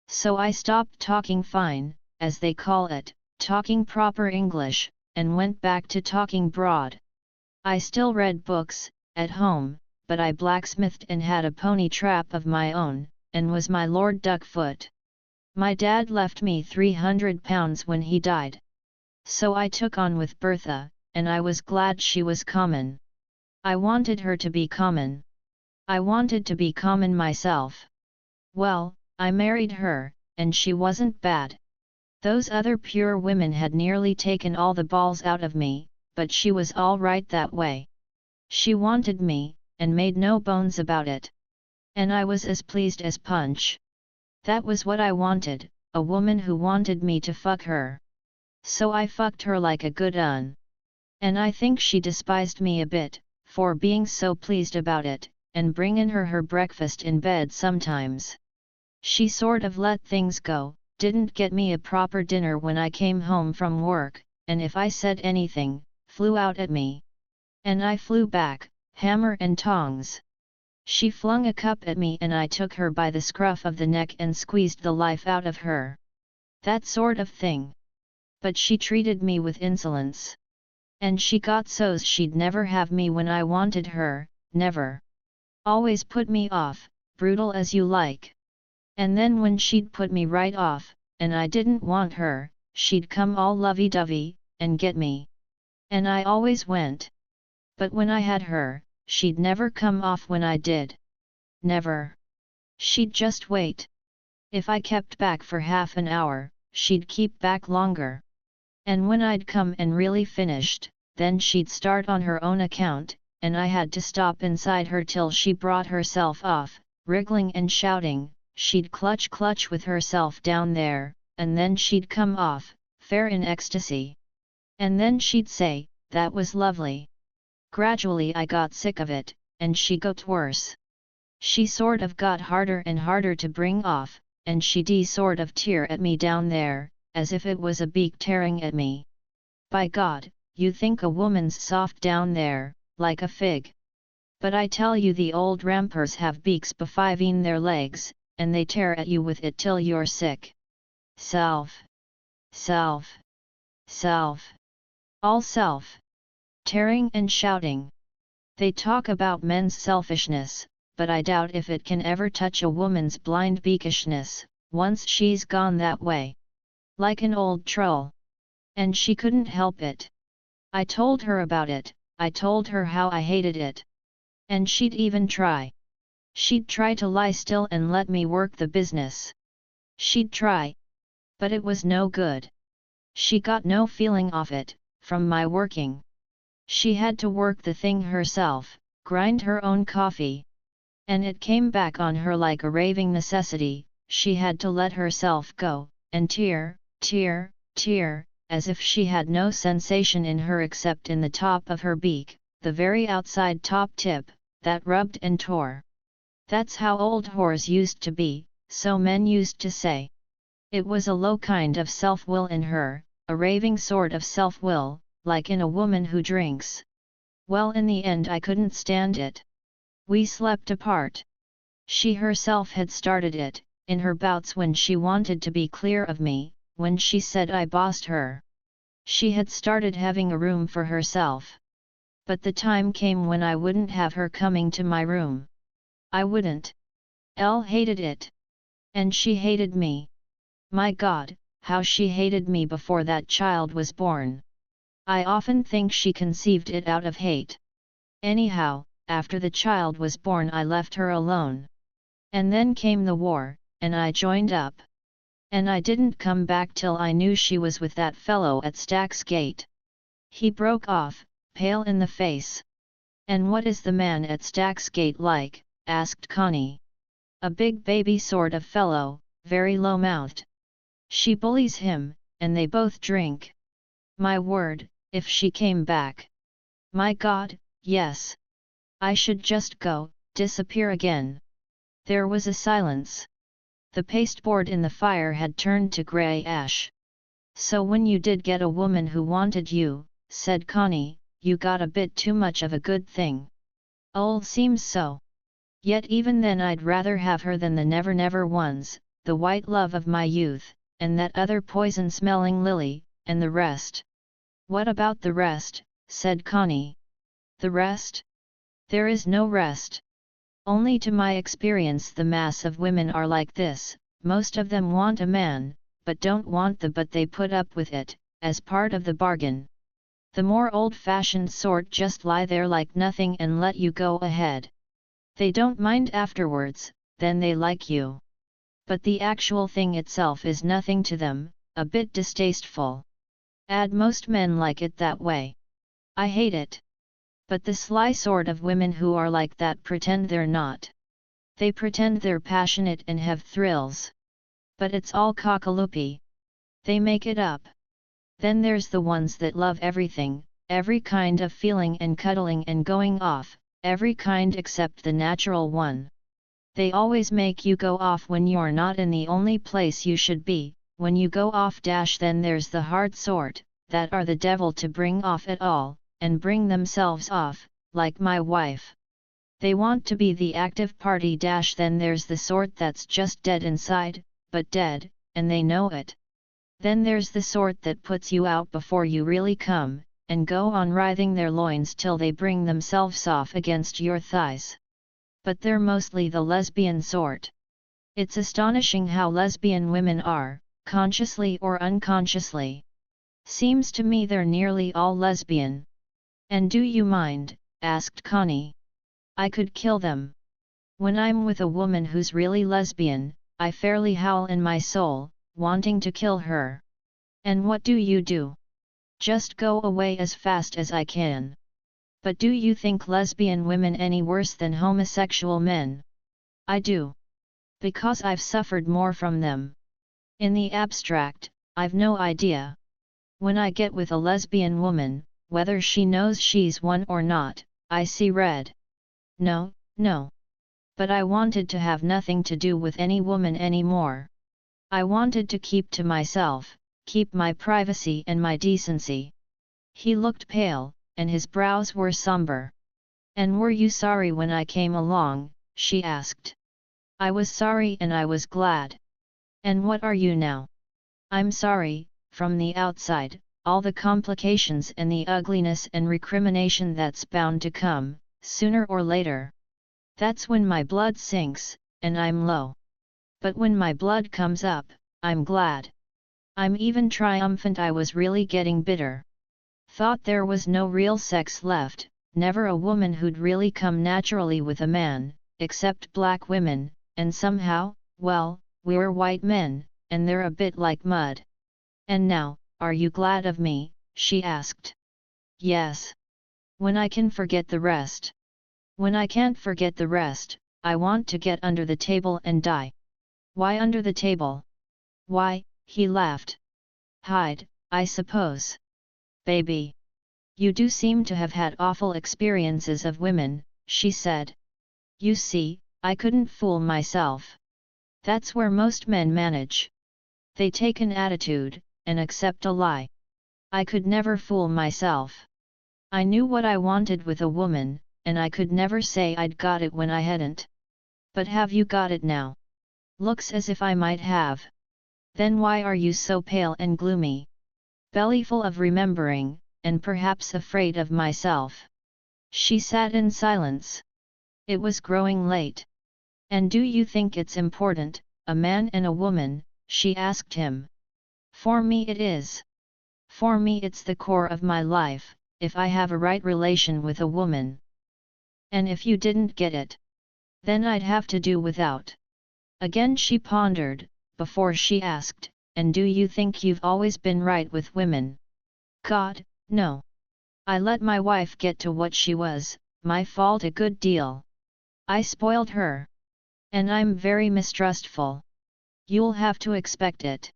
So I stopped talking fine, as they call it, talking proper English, and went back to talking broad. I still read books, at home, but I blacksmithed and had a pony trap of my own, and was my Lord Duckfoot. My dad left me £300 when he died. So I took on with Bertha, and I was glad she was common. I wanted her to be common. I wanted to be common myself. Well, I married her, and she wasn't bad. Those other pure women had nearly taken all the balls out of me, but she was all right that way. She wanted me, and made no bones about it. And I was as pleased as Punch. That was what I wanted, a woman who wanted me to fuck her. So I fucked her like a good un. And I think she despised me a bit, for being so pleased about it, and bringin' her breakfast in bed sometimes. She sort of let things go, didn't get me a proper dinner when I came home from work, and if I said anything, flew out at me. And I flew back, hammer and tongs. She flung a cup at me and I took her by the scruff of the neck and squeezed the life out of her. That sort of thing. But she treated me with insolence. And she got so's she'd never have me when I wanted her, never. Always put me off, brutal as you like. And then when she'd put me right off, and I didn't want her, she'd come all lovey-dovey, and get me. And I always went. But when I had her, she'd never come off when I did. Never. She'd just wait. If I kept back for half an hour, she'd keep back longer. And when I'd come and really finished, then she'd start on her own account, and I had to stop inside her till she brought herself off, wriggling and shouting. She'd clutch with herself down there, and then she'd come off, fair in ecstasy. And then she'd say, "That was lovely." Gradually I got sick of it, and she got worse. She sort of got harder and harder to bring off, and she'd sort of tear at me down there, as if it was a beak tearing at me. By God, you think a woman's soft down there, like a fig. But I tell you the old rampers have beaks befiving their legs, and they tear at you with it till you're sick. Self. Self. Self. All self. Tearing and shouting. They talk about men's selfishness, but I doubt if it can ever touch a woman's blind beakishness, once she's gone that way. Like an old troll. And she couldn't help it. I told her about it, I told her how I hated it. And she'd even try. She'd try to lie still and let me work the business. She'd try. But it was no good. She got no feeling off it, from my working. She had to work the thing herself, grind her own coffee. And it came back on her like a raving necessity. She had to let herself go, and tear, as if she had no sensation in her except in the top of her beak, the very outside top tip, that rubbed and tore. That's how old whores used to be, so men used to say. It was a low kind of self-will in her, a raving sort of self-will, like in a woman who drinks. Well, in the end I couldn't stand it. We slept apart. She herself had started it, in her bouts when she wanted to be clear of me, when she said I bossed her. She had started having a room for herself. But the time came when I wouldn't have her coming to my room. I wouldn't. Elle hated it. And she hated me. My God, how she hated me before that child was born. I often think she conceived it out of hate. Anyhow, after the child was born I left her alone. And then came the war, and I joined up. And I didn't come back till I knew she was with that fellow at Stack's Gate. He broke off, pale in the face. And what is the man at Stack's Gate like? Asked Connie. A big baby sort of fellow, very low-mouthed. She bullies him, and they both drink. My word, if she came back. My God, yes. I should just go, disappear again. There was a silence. The pasteboard in the fire had turned to grey ash. So when you did get a woman who wanted you, said Connie, you got a bit too much of a good thing. Seems so. Yet even then I'd rather have her than the never ones, the white love of my youth, and that other poison-smelling lily, and the rest. What about the rest, said Connie. The rest? There is no rest. Only to my experience the mass of women are like this, most of them want a man, but don't want but they put up with it, as part of the bargain. The more old-fashioned sort just lie there like nothing and let you go ahead. They don't mind afterwards, then they like you. But the actual thing itself is nothing to them, a bit distasteful. Most men like it that way. I hate it. But the sly sort of women who are like that pretend they're not. They pretend they're passionate and have thrills. But it's all cockaloopy. They make it up. Then there's the ones that love everything, every kind of feeling and cuddling and going off, every kind except the natural one. They always make you go off when you're not in the only place you should be. When you go off then there's the hard sort, that are the devil to bring off at all, and bring themselves off, like my wife. They want to be the active party then there's the sort that's just dead inside, but dead, and they know it. Then there's the sort that puts you out before you really come, and go on writhing their loins till they bring themselves off against your thighs. But they're mostly the lesbian sort. It's astonishing how lesbian women are, consciously or unconsciously. Seems to me they're nearly all lesbian. And do you mind, asked Connie. I could kill them. When I'm with a woman who's really lesbian, I fairly howl in my soul, wanting to kill her. And what do you do? Just go away as fast as I can. But do you think lesbian women any worse than homosexual men? I do. Because I've suffered more from them. In the abstract, I've no idea. When I get with a lesbian woman, whether she knows she's one or not, I see red. No. But I wanted to have nothing to do with any woman anymore. I wanted to keep to myself, keep my privacy and my decency. He looked pale, and his brows were somber. And were you sorry when I came along? She asked. I was sorry and I was glad. And what are you now? I'm sorry, from the outside, all the complications and the ugliness and recrimination that's bound to come, sooner or later. That's when my blood sinks, and I'm low. But when my blood comes up, I'm glad. I'm even triumphant. I was really getting bitter. Thought there was no real sex left, never a woman who'd really come naturally with a man, except black women, and somehow, well, we're white men, and they're a bit like mud. And now, are you glad of me? She asked. Yes. When I can forget the rest. When I can't forget the rest, I want to get under the table and die. Why under the table? Why, he laughed. Hide, I suppose. Baby. You do seem to have had awful experiences of women, she said. You see, I couldn't fool myself. That's where most men manage. They take an attitude, and accept a lie. I could never fool myself. I knew what I wanted with a woman, and I could never say I'd got it when I hadn't. But have you got it now? Looks as if I might have. Then why are you so pale and gloomy? Bellyful of remembering, and perhaps afraid of myself. She sat in silence. It was growing late. And do you think it's important, a man and a woman? She asked him. For me it is. For me it's the core of my life, if I have a right relation with a woman. And if you didn't get it? Then I'd have to do without. Again she pondered, before she asked, and do you think you've always been right with women? God, no. I let my wife get to what she was, my fault a good deal. I spoiled her. And I'm very mistrustful. You'll have to expect it.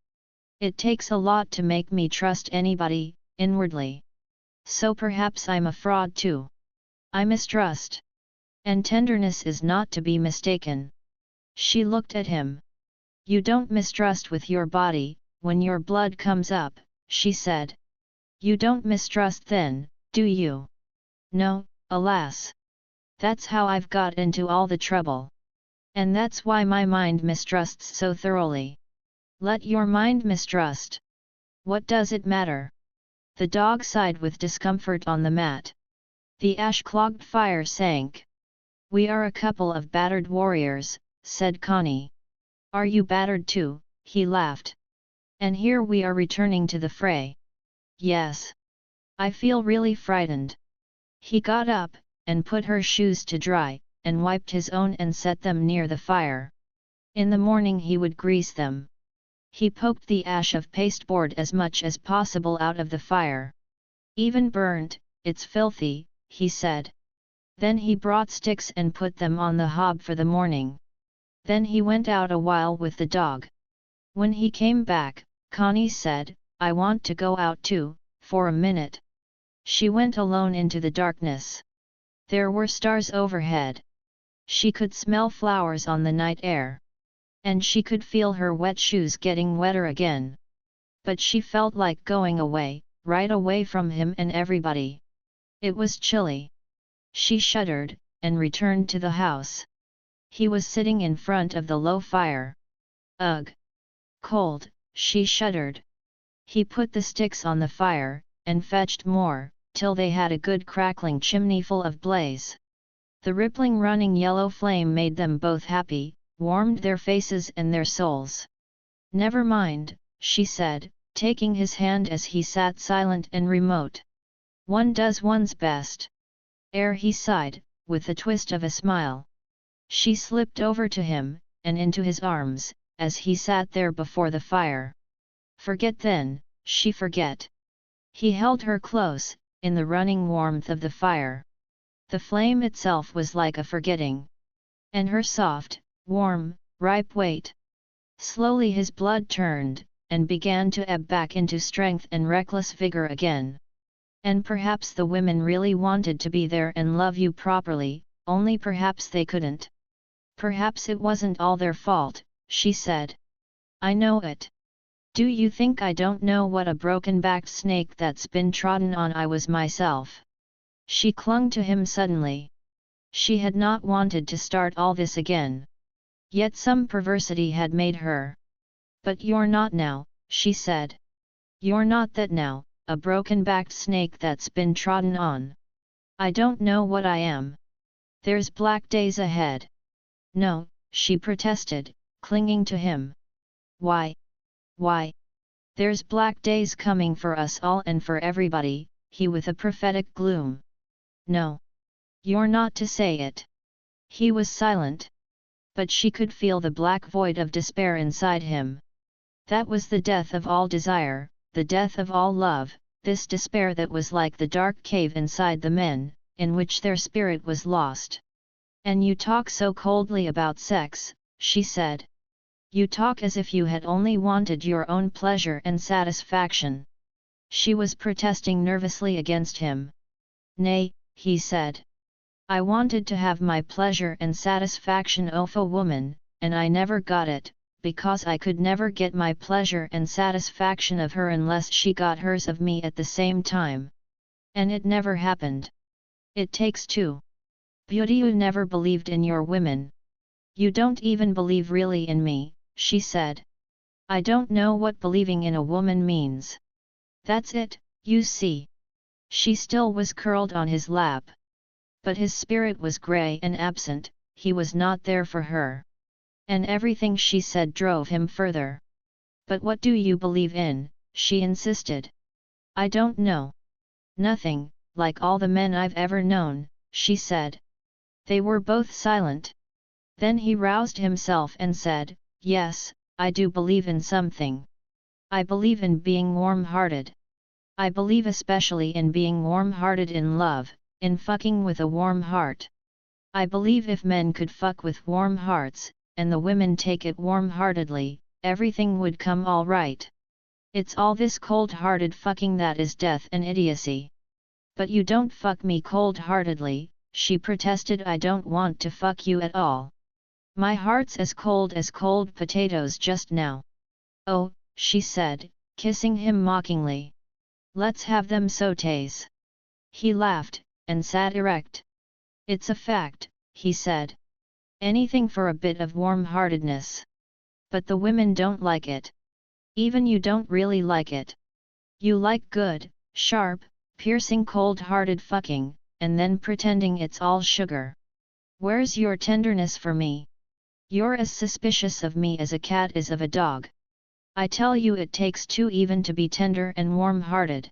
It takes a lot to make me trust anybody, inwardly. So perhaps I'm a fraud too. I mistrust. And tenderness is not to be mistaken. She looked at him. You don't mistrust with your body, when your blood comes up, she said. You don't mistrust then, do you? No, alas. That's how I've got into all the trouble. And that's why my mind mistrusts so thoroughly. Let your mind mistrust. What does it matter? The dog sighed with discomfort on the mat. The ash-clogged fire sank. We are a couple of battered warriors, said Connie. Are you battered too? He laughed. And here we are returning to the fray. Yes. I feel really frightened. He got up, and put her shoes to dry, and wiped his own and set them near the fire. In the morning he would grease them. He poked the ash of pasteboard as much as possible out of the fire. Even burnt, it's filthy, he said. Then he brought sticks and put them on the hob for the morning. Then he went out a while with the dog. When he came back, Connie said, I want to go out too, for a minute. She went alone into the darkness. There were stars overhead. She could smell flowers on the night air. And she could feel her wet shoes getting wetter again. But she felt like going away, right away from him and everybody. It was chilly. She shuddered, and returned to the house. He was sitting in front of the low fire. Ugh! Cold, she shuddered. He put the sticks on the fire, and fetched more, till they had a good crackling chimney full of blaze. The rippling running yellow flame made them both happy, warmed their faces and their souls. Never mind, she said, taking his hand as he sat silent and remote. One does one's best. He sighed, with a twist of a smile. She slipped over to him, and into his arms, as he sat there before the fire. Forget then, she forget. He held her close, in the running warmth of the fire. The flame itself was like a forgetting. And her soft, warm, ripe weight. Slowly his blood turned, and began to ebb back into strength and reckless vigor again. And perhaps the women really wanted to be there and love you properly, only perhaps they couldn't. Perhaps it wasn't all their fault, she said. I know it. Do you think I don't know what a broken-backed snake that's been trodden on I was myself? She clung to him suddenly. She had not wanted to start all this again. Yet some perversity had made her. But you're not now, she said. You're not that now, a broken-backed snake that's been trodden on. I don't know what I am. There's black days ahead. No, she protested, clinging to him. Why? Why? There's black days coming for us all and for everybody, he with a prophetic gloom. No. You're not to say it. He was silent. But she could feel the black void of despair inside him. That was the death of all desire, the death of all love, this despair that was like the dark cave inside the men, in which their spirit was lost. And you talk so coldly about sex, she said. You talk as if you had only wanted your own pleasure and satisfaction. She was protesting nervously against him. Nay, he said. I wanted to have my pleasure and satisfaction of a woman, and I never got it, because I could never get my pleasure and satisfaction of her unless she got hers of me at the same time. And it never happened. It takes two. Beauty, you never believed in your women. You don't even believe really in me, she said. I don't know what believing in a woman means. That's it, you see. She still was curled on his lap. But his spirit was grey and absent, he was not there for her. And everything she said drove him further. But what do you believe in? She insisted. I don't know. Nothing, like all the men I've ever known, she said. They were both silent. Then he roused himself and said, Yes, I do believe in something. I believe in being warm-hearted. I believe especially in being warm-hearted in love, in fucking with a warm heart. I believe if men could fuck with warm hearts, and the women take it warm-heartedly, everything would come all right. It's all this cold-hearted fucking that is death and idiocy. But you don't fuck me cold-heartedly, she protested. I don't want to fuck you at all. My heart's as cold potatoes just now. Oh, she said, kissing him mockingly. Let's have them sautés. He laughed, and sat erect. It's a fact, he said. Anything for a bit of warm-heartedness. But the women don't like it. Even you don't really like it. You like good, sharp, piercing cold-hearted fucking, and then pretending it's all sugar. Where's your tenderness for me? You're as suspicious of me as a cat is of a dog. I tell you it takes two even to be tender and warm-hearted.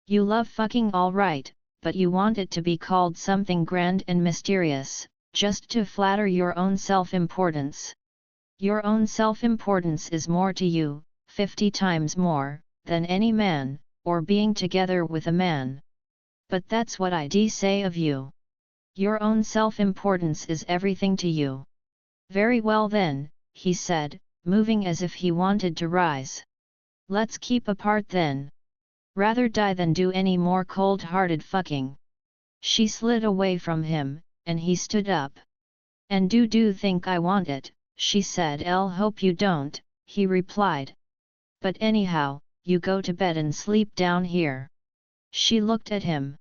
You love fucking all right, but you want it to be called something grand and mysterious, just to flatter your own self-importance. Your own self-importance is more to you, 50 times more, than any man, or being together with a man. But that's what I say of you. Your own self-importance is everything to you. Very well then, he said, moving as if he wanted to rise. Let's keep apart then. Rather die than do any more cold-hearted fucking. She slid away from him, and he stood up. And do think I want it, she said. I'll hope you don't, he replied. But anyhow, you go to bed and sleep down here. She looked at him.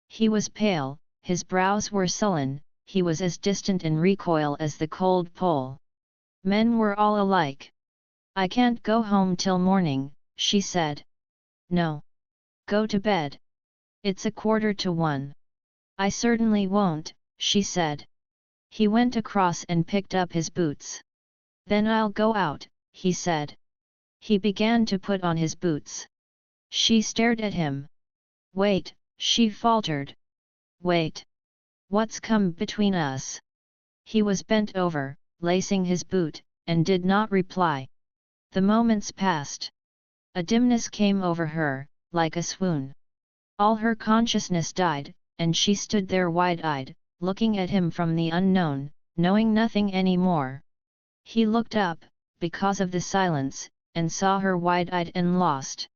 He was pale, his brows were sullen, he was as distant in recoil as the cold pole. Men were all alike. I can't go home till morning, she said. No. Go to bed. It's 1:45. I certainly won't, she said. He went across and picked up his boots. Then I'll go out, he said. He began to put on his boots. She stared at him. Wait, she faltered. Wait. What's come between us? He was bent over, lacing his boot, and did not reply. The moments passed. A dimness came over her, like a swoon. All her consciousness died, and she stood there wide-eyed, looking at him from the unknown, knowing nothing any more. He looked up, because of the silence, and saw her wide-eyed and lost.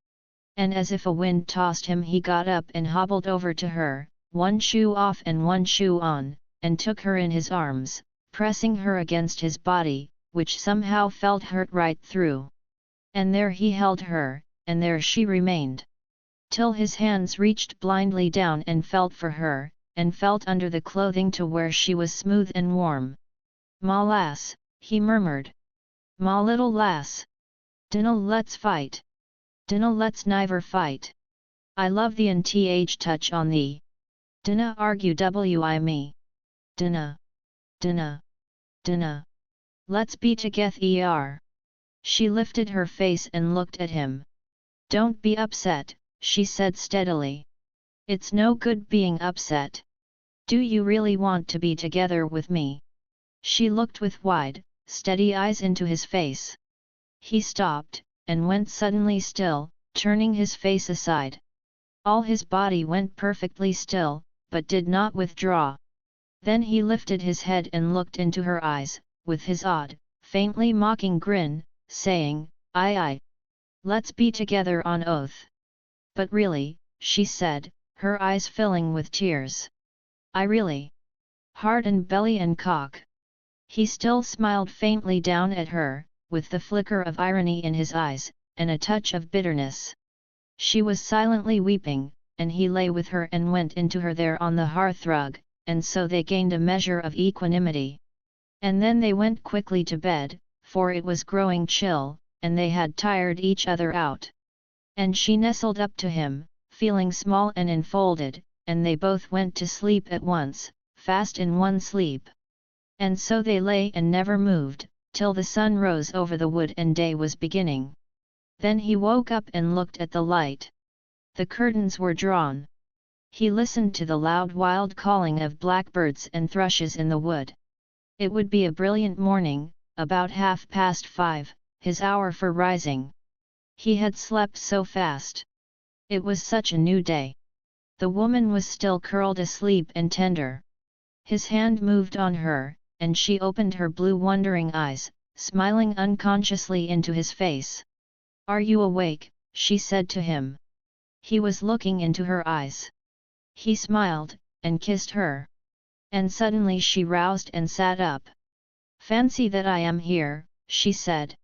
And as if a wind tossed him, he got up and hobbled over to her, one shoe off and one shoe on, and took her in his arms, pressing her against his body, which somehow felt hurt right through. And there he held her, and there she remained. Till his hands reached blindly down and felt for her, and felt under the clothing to where she was smooth and warm. "Ma lass," he murmured. "Ma little lass. Dinna let's fight. Dinna let's never fight. I love thee and th touch on thee. Dinna argue wi me. Dinna. Dinna. Dinna. Let's be together." She lifted her face and looked at him. "Don't be upset," she said steadily. "It's no good being upset. Do you really want to be together with me?" She looked with wide, steady eyes into his face. He stopped, and went suddenly still, turning his face aside. All his body went perfectly still, but did not withdraw. Then he lifted his head and looked into her eyes, with his odd, faintly mocking grin, saying, "Aye. Let's be together on oath." "But really," she said, her eyes filling with tears. "I really. Heart and belly and cock." He still smiled faintly down at her, with the flicker of irony in his eyes, and a touch of bitterness. She was silently weeping, and he lay with her and went into her there on the hearthrug, and so they gained a measure of equanimity. And then they went quickly to bed, for it was growing chill, and they had tired each other out. And she nestled up to him, feeling small and enfolded, and they both went to sleep at once, fast in one sleep. And so they lay and never moved, till the sun rose over the wood and day was beginning. Then he woke up and looked at the light. The curtains were drawn. He listened to the loud wild calling of blackbirds and thrushes in the wood. It would be a brilliant morning, about 5:30, his hour for rising. He had slept so fast. It was such a new day. The woman was still curled asleep and tender. His hand moved on her, and she opened her blue wondering eyes, smiling unconsciously into his face. "Are you awake?" she said to him. He was looking into her eyes. He smiled, and kissed her. And suddenly she roused and sat up. "Fancy that I am here," she said.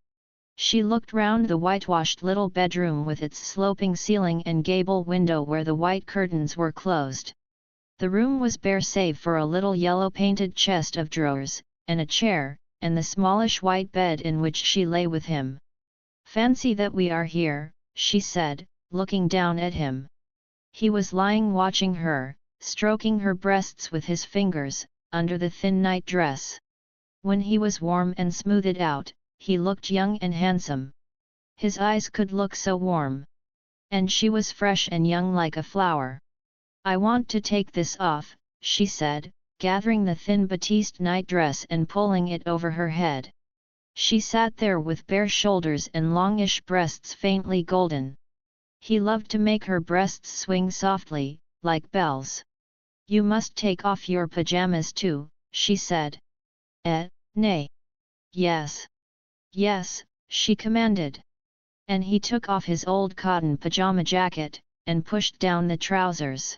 She looked round the whitewashed little bedroom with its sloping ceiling and gable window where the white curtains were closed. The room was bare save for a little yellow-painted chest of drawers, and a chair, and the smallish white bed in which she lay with him. "Fancy that we are here," she said, looking down at him. He was lying watching her, stroking her breasts with his fingers, under the thin night dress. When he was warm and smoothed out, he looked young and handsome. His eyes could look so warm. And she was fresh and young like a flower. "I want to take this off," she said, gathering the thin batiste night dress and pulling it over her head. She sat there with bare shoulders and longish breasts faintly golden. He loved to make her breasts swing softly, like bells. "You must take off your pajamas too," she said. Nay. Yes. Yes, she commanded. And he took off his old cotton pajama jacket, and pushed down the trousers.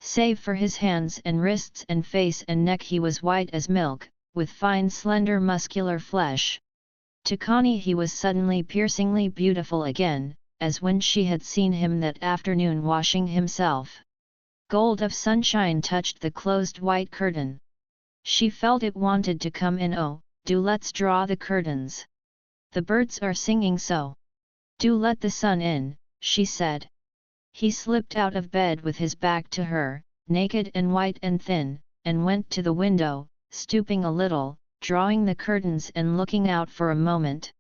Save for his hands and wrists and face and neck he was white as milk, with fine slender muscular flesh. To Connie he was suddenly piercingly beautiful again, as when she had seen him that afternoon washing himself. Gold of sunshine touched the closed white curtain. She felt it wanted to come in. "Oh, do let's draw the curtains. The birds are singing so. Do let the sun in," she said. He slipped out of bed with his back to her, naked and white and thin, and went to the window, stooping a little, drawing the curtains and looking out for a moment.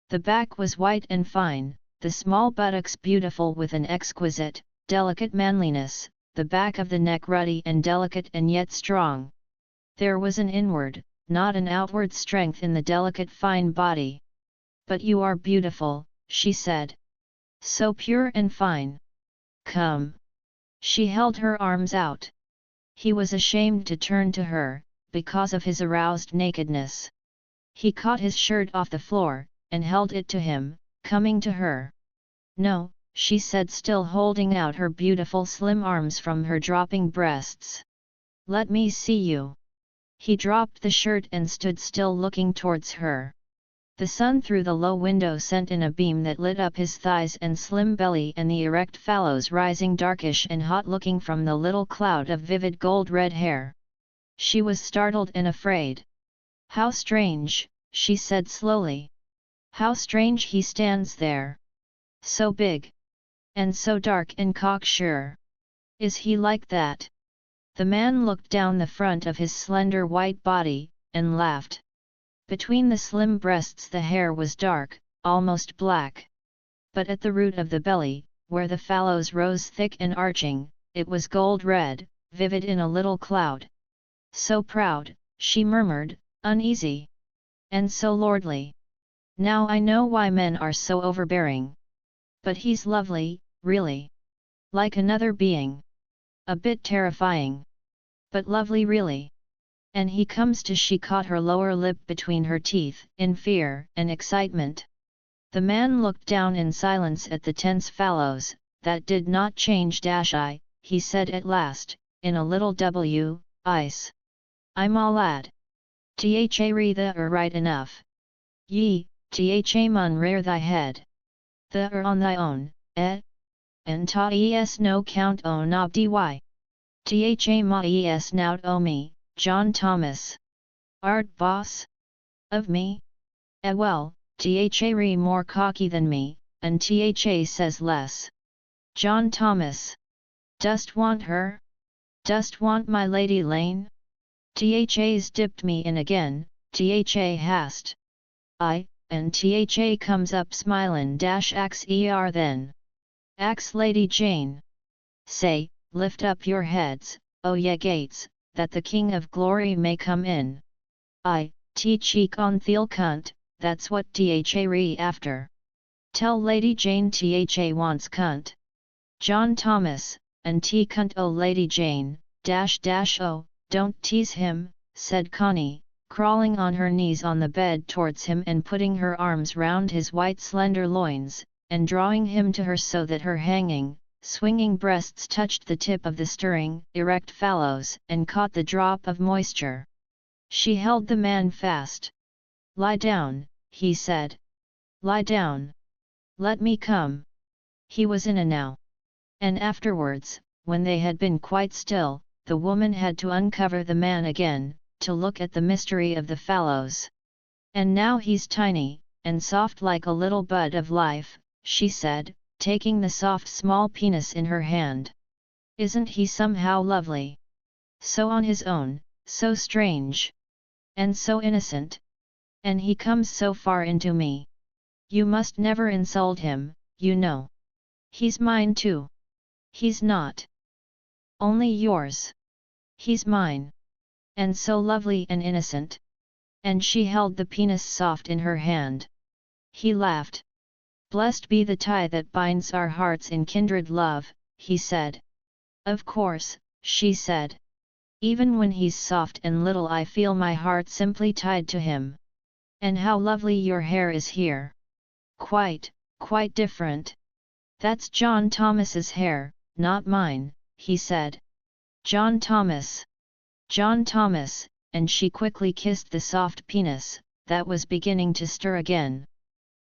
The back was white and fine, the small buttocks beautiful with an exquisite, delicate manliness, the back of the neck ruddy and delicate and yet strong. There was an inward, not an outward strength in the delicate fine body. "But you are beautiful," she said. "So pure and fine. Come." She held her arms out. He was ashamed to turn to her, because of his aroused nakedness. He caught his shirt off the floor, and held it to him, coming to her. "No," she said, still holding out her beautiful slim arms from her dropping breasts. "Let me see you." He dropped the shirt and stood still looking towards her. The sun through the low window sent in a beam that lit up his thighs and slim belly and the erect fallows rising darkish and hot-looking from the little cloud of vivid gold-red hair. She was startled and afraid. "How strange," she said slowly. "How strange he stands there. So big. And so dark and cocksure. Is he like that?" The man looked down the front of his slender white body, and laughed. Between the slim breasts the hair was dark, almost black. But at the root of the belly, where the fallows rose thick and arching, it was gold-red, vivid in a little cloud. "So proud," she murmured, uneasy. "And so lordly. Now I know why men are so overbearing. But he's lovely, really. Like another being. A bit terrifying. But lovely really. And he comes to." She caught her lower lip between her teeth, in fear and excitement. The man looked down in silence at the tense fallows. "That did not change. I," he said at last, in a little ice. "I'm all lad. Tha re the right enough. Ye, tha mun rear thy head. The on thy own, and ta es no count o nob dy. Tha ma es nout o me, John Thomas. Art boss? Of me? Well, tha re more cocky than me, and tha says less. John Thomas. Dost want her? Dost want my Lady Lane? Tha's dipped me in again, tha hast. And tha comes up smilin' ax then. Ax Lady Jane. Say, lift up your heads, O ye gates, that the King of Glory may come in. Cheek on theel cunt, that's what tha re after. Tell Lady Jane tha wants cunt. John Thomas, and cunt o Lady Jane, oh, don't tease him," said Connie, crawling on her knees on the bed towards him and putting her arms round his white slender loins. and drawing him to her so that her hanging, swinging breasts touched the tip of the stirring, erect fallows and caught the drop of moisture. She held the man fast. "Lie down," he said. "Lie down. Let me come." He was in a now. And afterwards, when they had been quite still, the woman had to uncover the man again, to look at the mystery of the fallows. "And now he's tiny, and soft like a little bud of life," she said, taking the soft small penis in her hand. "Isn't he somehow lovely? So on his own, so strange. And so innocent. And he comes so far into me. You must never insult him, you know. He's mine too. He's not only yours. He's mine. And so lovely and innocent." And she held the penis soft in her hand. He laughed. "Blessed be the tie that binds our hearts in kindred love," he said. "Of course," she said. "Even when he's soft and little I feel my heart simply tied to him. And how lovely your hair is here. Quite different." "That's John Thomas's hair, not mine," he said. "John Thomas. John Thomas," and she quickly kissed the soft penis, that was beginning to stir again.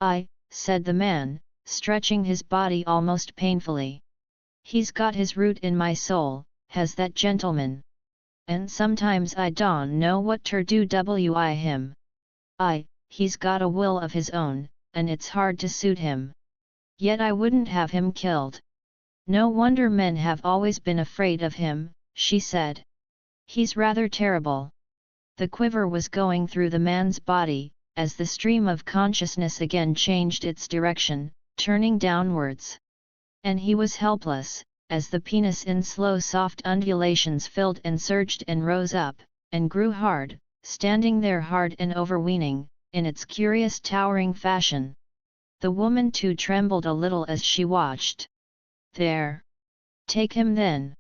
"I," said the man, stretching his body almost painfully. "He's got his root in my soul, has that gentleman. And sometimes I don't know what ter do wi him. He's got a will of his own, and it's hard to suit him. Yet I wouldn't have him killed. No wonder men have always been afraid of him," she said. "He's rather terrible." The quiver was going through the man's body, as the stream of consciousness again changed its direction, turning downwards. And he was helpless, as the penis in slow soft undulations filled and surged and rose up, and grew hard, standing there hard and overweening, in its curious towering fashion. The woman too trembled a little as she watched. "There! Take him then.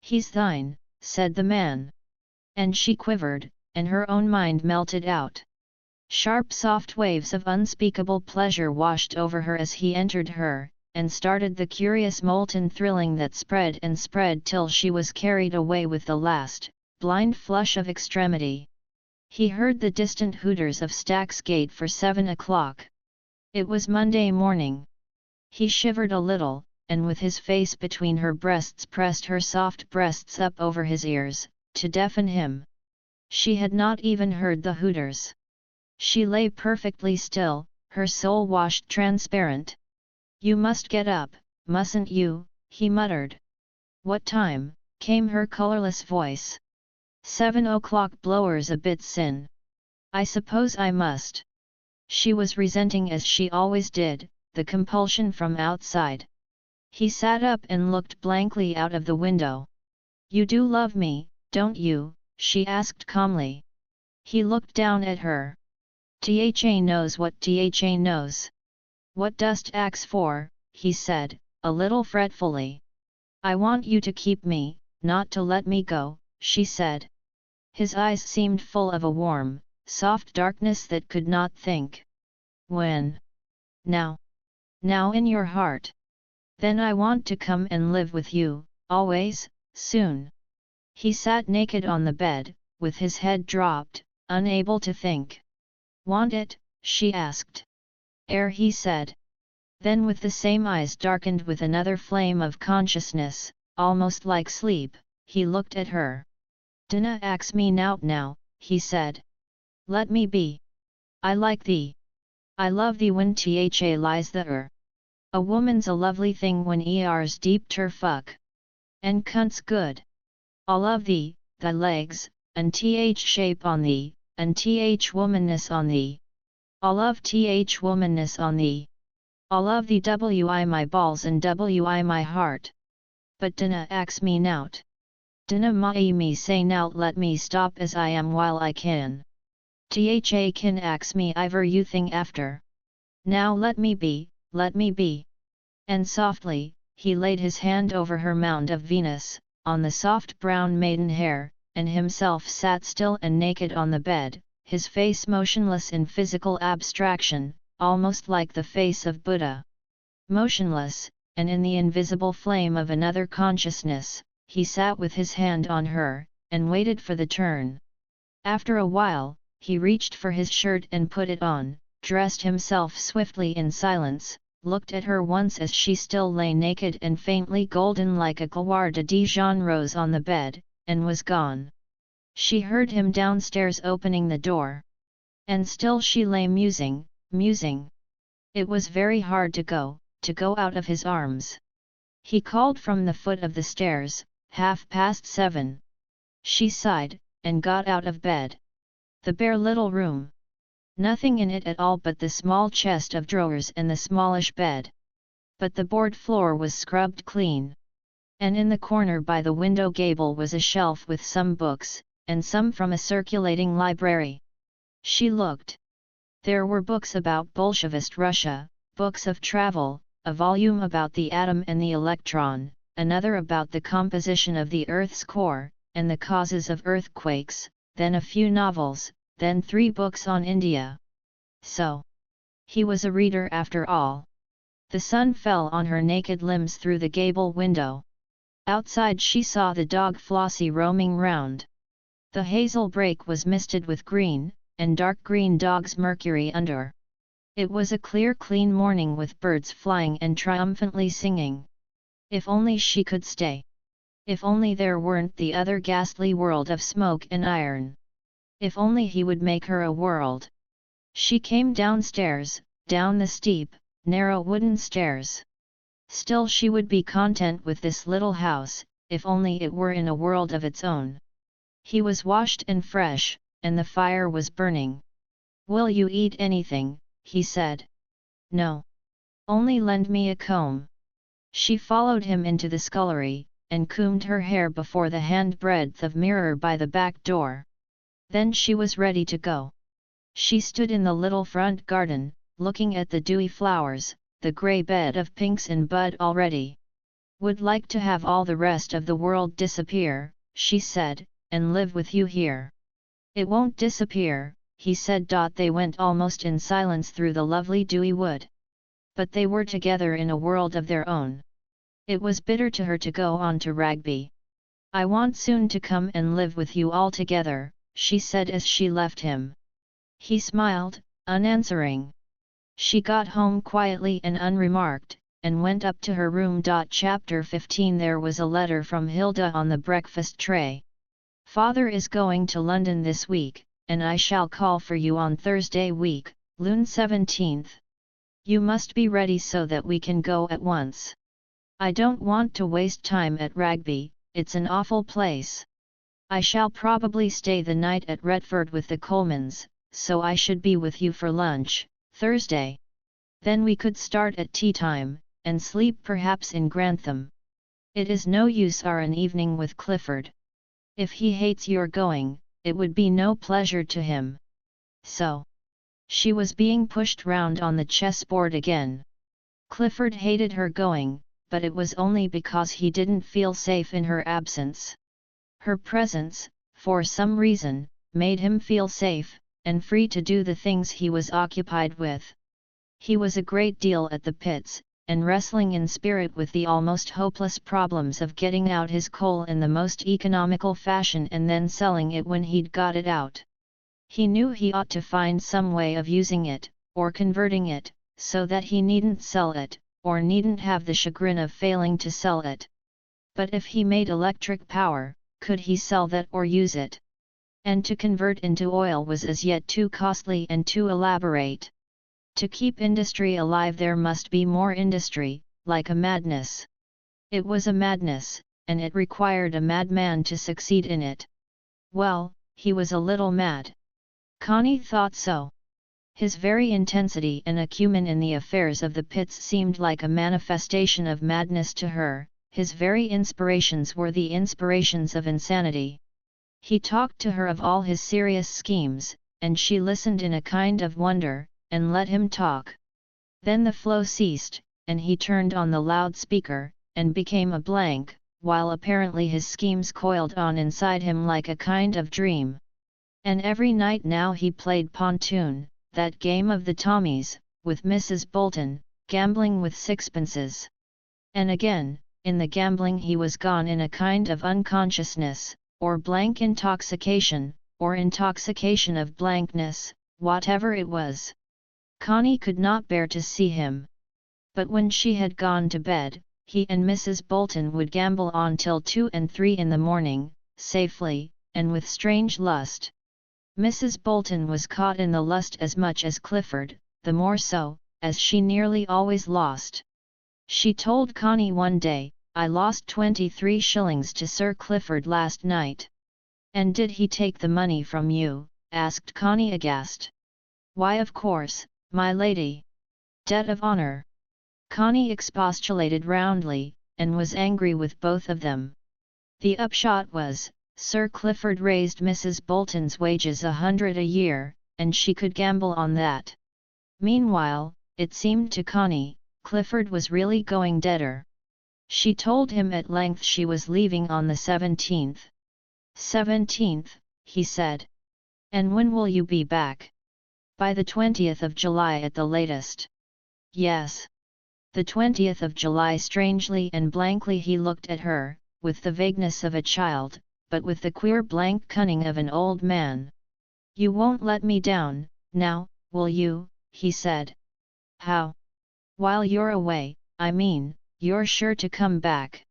He's thine," said the man. And she quivered, and her own mind melted out. Sharp soft waves of unspeakable pleasure washed over her as he entered her, and started the curious molten thrilling that spread and spread till she was carried away with the last, blind flush of extremity. He heard the distant hooters of Stack's Gate for 7 o'clock. It was Monday morning. He shivered a little, and with his face between her breasts pressed her soft breasts up over his ears, to deafen him. She had not even heard the hooters. She lay perfectly still, her soul washed transparent. "You must get up, mustn't you?" he muttered. "What time?" came her colorless voice. 7 o'clock blowers a bit sin. "I suppose I must." She was resenting as she always did, the compulsion from outside. He sat up and looked blankly out of the window. "You do love me, don't you?" she asked calmly. He looked down at her. "Tha knows what Tha knows. What dost ax for?" he said, a little fretfully. "I want you to keep me, not to let me go," she said. His eyes seemed full of a warm, soft darkness that could not think. "When? Now? Now in your heart? Then I want to come and live with you, always, soon." He sat naked on the bed, with his head dropped, unable to think. "Want it?" she asked. He said. Then with the same eyes darkened with another flame of consciousness, almost like sleep, he looked at her. "Dinna ax me now," he said. "Let me be. I like thee. I love thee when Tha lies there. A woman's a lovely thing when er's deep ter fuck. And cunt's good. I love thee, thy legs, and Th shape on thee, and Th womanness on thee. I love Th womanness on thee. I love thee wi my balls and wi my heart. But dinna ax me nout. Dinna me say nout, let me stop as I am while I can. Tha can ax me iver you thing after. Now let me be, let me be." And softly, he laid his hand over her mound of Venus, on the soft brown maiden hair, and himself sat still and naked on the bed, his face motionless in physical abstraction, almost like the face of Buddha. Motionless, and in the invisible flame of another consciousness, he sat with his hand on her, and waited for the turn. After a while, he reached for his shirt and put it on, dressed himself swiftly in silence, looked at her once as she still lay naked and faintly golden like a gloire de Dijon rose on the bed, and was gone. She heard him downstairs opening the door. And still she lay musing, musing. It was very hard to go out of his arms. He called from the foot of the stairs, 7:30. She sighed, and got out of bed. The bare little room. Nothing in it at all but the small chest of drawers and the smallish bed. But the board floor was scrubbed clean. And in the corner by the window gable was a shelf with some books, and some from a circulating library. She looked. There were books about Bolshevist Russia, books of travel, a volume about the atom and the electron, another about the composition of the Earth's core, and the causes of earthquakes, then a few novels, then 3 books on India. So, he was a reader after all. The sun fell on her naked limbs through the gable window. Outside she saw the dog Flossie roaming round. The hazel brake was misted with green, and dark green dog's mercury under. It was a clear clean morning with birds flying and triumphantly singing. If only she could stay. If only there weren't the other ghastly world of smoke and iron. If only he would make her a world. She came downstairs, down the steep, narrow wooden stairs. Still she would be content with this little house, if only it were in a world of its own. He was washed and fresh, and the fire was burning. "Will you eat anything?" he said. "No. Only lend me a comb." She followed him into the scullery, and combed her hair before the handbreadth of mirror by the back door. Then she was ready to go. She stood in the little front garden, looking at the dewy flowers, the grey bed of pinks in bud already. "Would like to have all the rest of the world disappear," she said, "and live with you here." "It won't disappear," he said. They went almost in silence through the lovely dewy wood. But they were together in a world of their own. It was bitter to her to go on to Rugby. "I want soon to come and live with you all together," she said as she left him. He smiled, unanswering. She got home quietly and unremarked, and went up to her room. Chapter 15. There was a letter from Hilda on the breakfast tray. "Father is going to London this week, and I shall call for you on Thursday week, Lune 17th. You must be ready so that we can go at once. I don't want to waste time at Rugby, it's an awful place. I shall probably stay the night at Retford with the Colemans, so I should be with you for lunch, Thursday. Then we could start at tea time, and sleep perhaps in Grantham. It is no use an evening with Clifford. If he hates your going, it would be no pleasure to him." So. She was being pushed round on the chessboard again. Clifford hated her going, but it was only because he didn't feel safe in her absence. Her presence, for some reason, made him feel safe, and free to do the things he was occupied with. He was a great deal at the pits, and wrestling in spirit with the almost hopeless problems of getting out his coal in the most economical fashion and then selling it when he'd got it out. He knew he ought to find some way of using it, or converting it, so that he needn't sell it, or needn't have the chagrin of failing to sell it. But if he made electric power, could he sell that or use it? And to convert into oil was as yet too costly and too elaborate. To keep industry alive there must be more industry, like a madness. It was a madness, and it required a madman to succeed in it. Well, he was a little mad. Connie thought so. His very intensity and acumen in the affairs of the pits seemed like a manifestation of madness to her. His very inspirations were the inspirations of insanity. He talked to her of all his serious schemes, and she listened in a kind of wonder, and let him talk. Then the flow ceased, and he turned on the loudspeaker, and became a blank, while apparently his schemes coiled on inside him like a kind of dream. And every night now he played pontoon, that game of the Tommies, with Mrs. Bolton, gambling with sixpences. And again, in the gambling he was gone in a kind of unconsciousness, or blank intoxication, or intoxication of blankness, whatever it was. Connie could not bear to see him. But when she had gone to bed, he and Mrs. Bolton would gamble on till 2 and 3 in the morning, safely, and with strange lust. Mrs. Bolton was caught in the lust as much as Clifford, the more so, as she nearly always lost. She told Connie one day, "I lost 23 shillings to Sir Clifford last night." "And did he take the money from you?" asked Connie aghast. "Why, of course, my lady. Debt of honour." Connie expostulated roundly, and was angry with both of them. The upshot was, Sir Clifford raised Mrs. Bolton's wages 100 a year, and she could gamble on that. Meanwhile, it seemed to Connie, Clifford was really going deader. She told him at length she was leaving on the 17th. 17th, he said. "And when will you be back?" "By the 20th of July at the latest." "Yes." The 20th of July. Strangely and blankly he looked at her, with the vagueness of a child, but with the queer blank cunning of an old man. "You won't let me down, now, will you?" he said. "How?" "While you're away, I mean, you're sure to come back."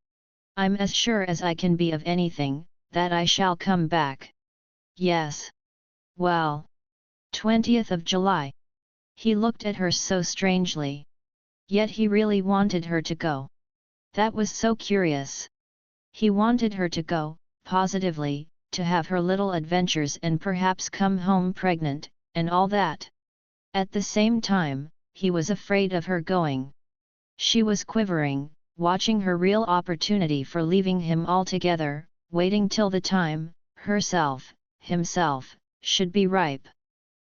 "I'm as sure as I can be of anything, that I shall come back." "Yes." "Well. 20th of July." He looked at her so strangely. Yet he really wanted her to go. That was so curious. He wanted her to go, positively, to have her little adventures and perhaps come home pregnant, and all that. At the same time, he was afraid of her going. She was quivering, watching her real opportunity for leaving him altogether, waiting till the time, himself, should be ripe.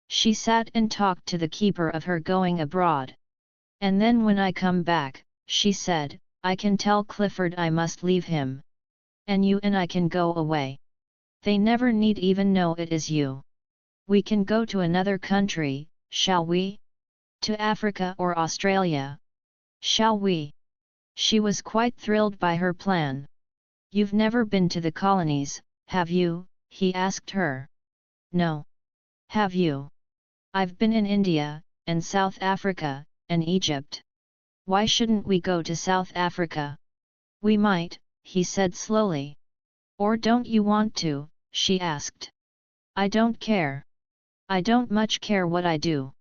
She sat and talked to the keeper of her going abroad. "And then when I come back," she said, "I can tell Clifford I must leave him. And you and I can go away. They never need even know it is you. We can go to another country, shall we? To Africa or Australia. Shall we?" She was quite thrilled by her plan. "You've never been to the colonies, have you?" he asked her. "No. Have you?" "I've been in India, and South Africa, and Egypt." "Why shouldn't we go to South Africa?" "We might," he said slowly. "Or don't you want to?" she asked. "I don't care. I don't much care what I do.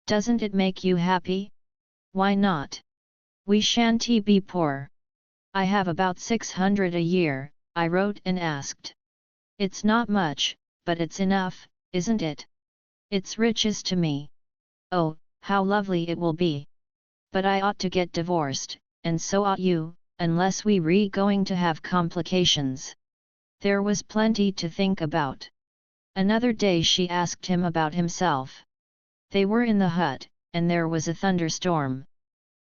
Doesn't it make you happy?" "Why not? We shan't be poor." "I have about 600 a year," I wrote and asked. "It's not much, but it's enough, isn't it? It's riches to me. Oh, how lovely it will be! But I ought to get divorced, and so ought you, unless we going to have complications." There was plenty to think about. Another day she asked him about himself. They were in the hut, and there was a thunderstorm.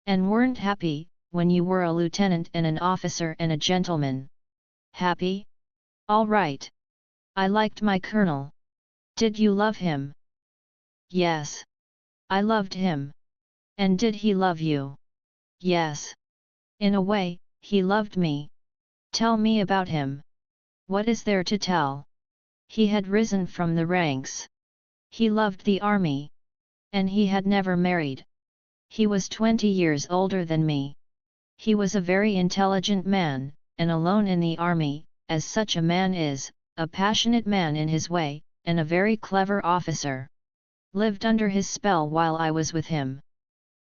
"And weren't happy, when you were a lieutenant and an officer and a gentleman?" "Happy? All right. I liked my colonel." "Did you love him?" "Yes. I loved him." "And did he love you?" "Yes. In a way, he loved me." "Tell me about him." "What is there to tell? He had risen from the ranks. He loved the army. And he had never married. He was 20 years older than me. He was a very intelligent man, and alone in the army, as such a man is, a passionate man in his way, and a very clever officer. Lived under his spell while I was with him.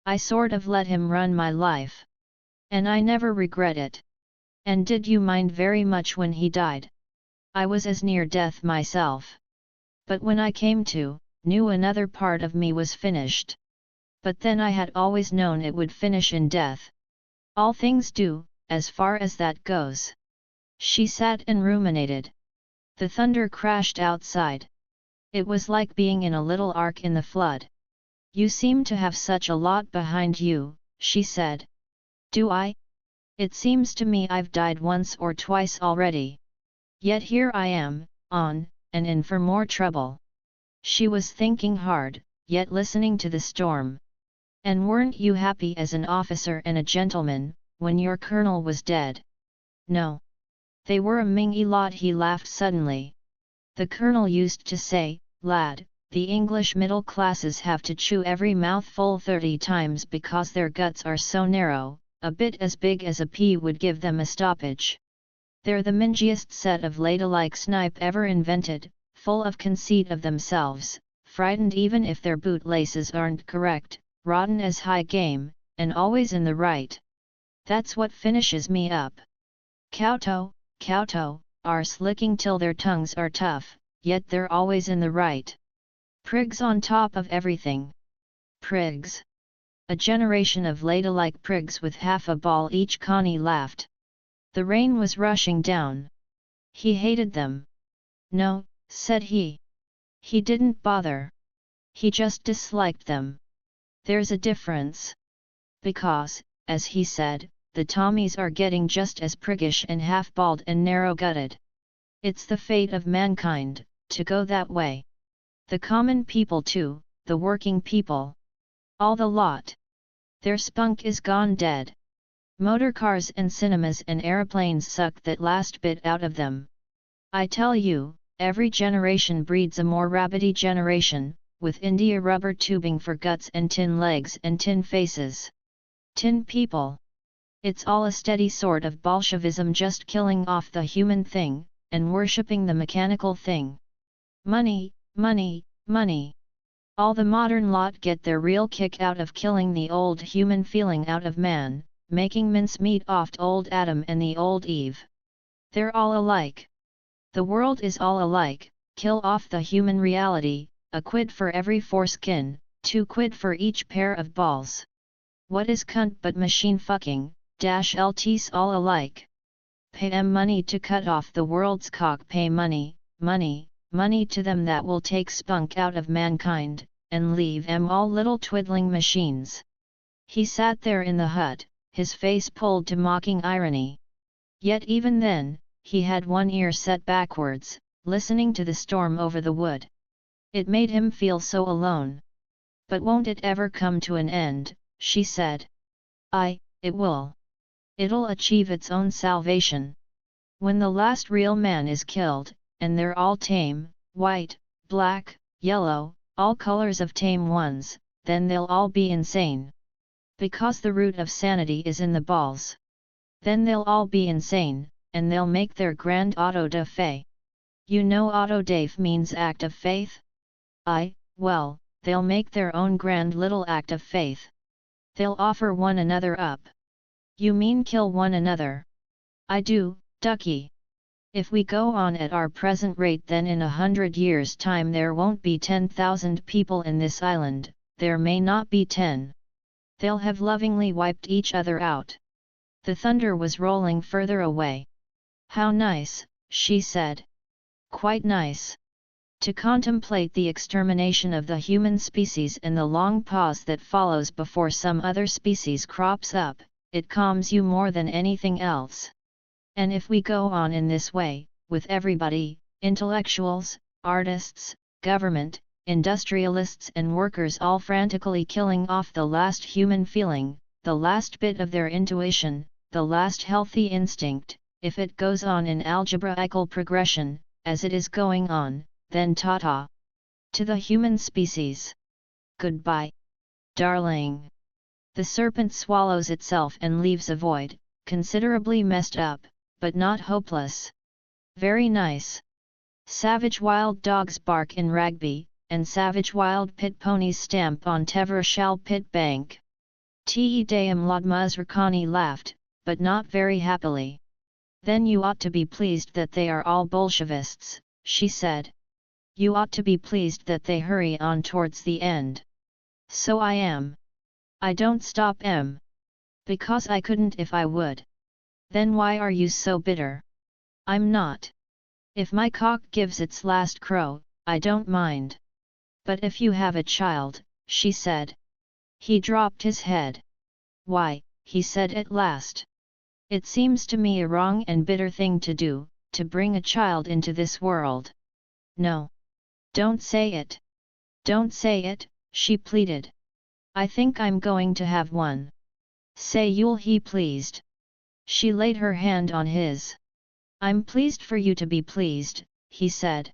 I sort of let him run my life. And I never regret it." "And did you mind very much when he died?" "I was as near death myself. But when I came to, knew another part of me was finished. But then I had always known it would finish in death. All things do, as far as that goes." She sat and ruminated. The thunder crashed outside. It was like being in a little ark in the flood. "You seem to have such a lot behind you," she said. "Do I? It seems to me I've died once or twice already. Yet here I am, on, and in for more trouble." She was thinking hard, yet listening to the storm. And weren't you happy as an officer and a gentleman, when your colonel was dead? No. They were a mingy lot. He laughed suddenly. The colonel used to say, lad, the English middle classes have to chew every mouthful 30 times because their guts are so narrow, a bit as big as a pea would give them a stoppage. They're the mingiest set of ladylike snipe ever invented, full of conceit of themselves, frightened even if their bootlaces aren't correct, rotten as high game, and always in the right. That's what finishes me up. Kowtow, are slicking till their tongues are tough, yet they're always in the right. Prigs on top of everything. Prigs. A generation of ladylike prigs with half a ball each. Connie laughed. The rain was rushing down. He hated them. No, said he. He didn't bother. He just disliked them. There's a difference. Because, as he said, the Tommies are getting just as priggish and half-bald and narrow-gutted. It's the fate of mankind, to go that way. The common people too, the working people. All the lot. Their spunk is gone dead. Motor cars and cinemas and aeroplanes suck that last bit out of them. I tell you, every generation breeds a more rabbity generation, with India rubber tubing for guts and tin legs and tin faces. Tin people. It's all a steady sort of Bolshevism, just killing off the human thing, and worshipping the mechanical thing. Money, money, money. All the modern lot get their real kick out of killing the old human feeling out of man, making mincemeat off old Adam and the old Eve. They're all alike. The world is all alike. Kill off the human reality, a quid for every foreskin, 2 quid for each pair of balls. What is cunt but machine fucking? LT's all alike. Pay 'em money to cut off the world's cock. Pay money, money, money to them that will take spunk out of mankind, and leave 'em all little twiddling machines. He sat there in the hut, his face pulled to mocking irony. Yet even then, he had one ear set backwards, listening to the storm over the wood. It made him feel so alone. But won't it ever come to an end? She said. It will. It'll achieve its own salvation. When the last real man is killed, and they're all tame, white, black, yellow, all colors of tame ones, then they'll all be insane. Because the root of sanity is in the balls. Then they'll all be insane, and they'll make their grand auto da fe. You know auto da fe means act of faith? Well, they'll make their own grand little act of faith. They'll offer one another up. You mean kill one another? I do, ducky. If we go on at our present rate, then in 100 years' time there won't be 10,000 people in this island, there may not be 10. They'll have lovingly wiped each other out. The thunder was rolling further away. How nice, she said. Quite nice. To contemplate the extermination of the human species and the long pause that follows before some other species crops up, it calms you more than anything else. And if we go on in this way, with everybody, intellectuals, artists, government, industrialists and workers all frantically killing off the last human feeling, the last bit of their intuition, the last healthy instinct, if it goes on in algebraical progression, as it is going on, then ta-ta. To the human species. Goodbye. Darling. The serpent swallows itself and leaves a void, considerably messed up, but not hopeless. Very nice. Savage wild dogs bark in Rugby, and savage wild pit ponies stamp on Tevershall pit bank. Te Deum Laud Connie laughed, but not very happily. Then you ought to be pleased that they are all Bolshevists, she said. You ought to be pleased that they hurry on towards the end. So I am. I don't stop em. Because I couldn't if I would. Then why are you so bitter? I'm not. If my cock gives its last crow, I don't mind. But if you have a child, she said. He dropped his head. Why, he said at last. It seems to me a wrong and bitter thing to do, to bring a child into this world. No. Don't say it. Don't say it, she pleaded. I think I'm going to have one. Say you'll he pleased. She laid her hand on his. I'm pleased for you to be pleased, he said.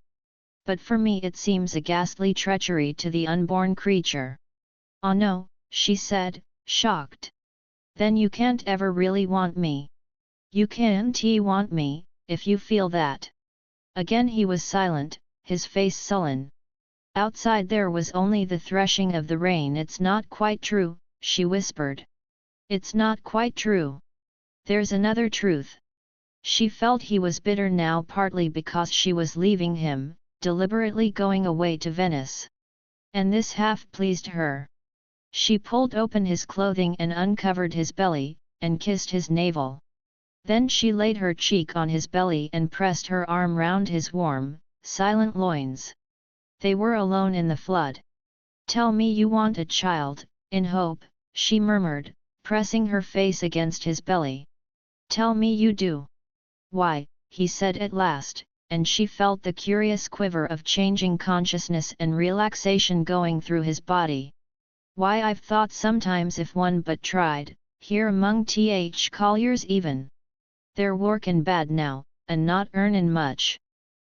But for me it seems a ghastly treachery to the unborn creature. Oh no, she said, shocked. Then you can't ever really want me. You can't want me, if you feel that. Again he was silent, his face sullen. Outside there was only the threshing of the rain. It's not quite true, she whispered. It's not quite true. There's another truth. She felt he was bitter now, partly because she was leaving him, deliberately going away to Venice. And this half pleased her. She pulled open his clothing and uncovered his belly, and kissed his navel. Then she laid her cheek on his belly and pressed her arm round his warm, silent loins. They were alone in the flood. Tell me you want a child, in hope, she murmured, pressing her face against his belly. Tell me you do. Why, he said at last, and she felt the curious quiver of changing consciousness and relaxation going through his body. Why, I've thought sometimes if one but tried, here among colliers even. They're workin' bad now, and not earnin' much.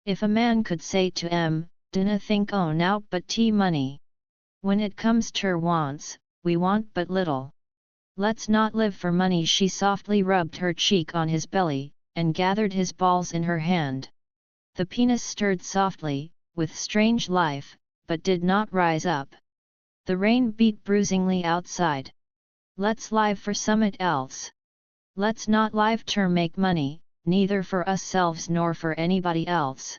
If a man could say to 'em, dinna think o' nowt but money. When it comes ter wants, we want but little. Let's not live for money. She softly rubbed her cheek on his belly, and gathered his balls in her hand. The penis stirred softly, with strange life, but did not rise up. The rain beat bruisingly outside. Let's live for summat else. Let's not live ter make money, neither for ourselves nor for anybody else.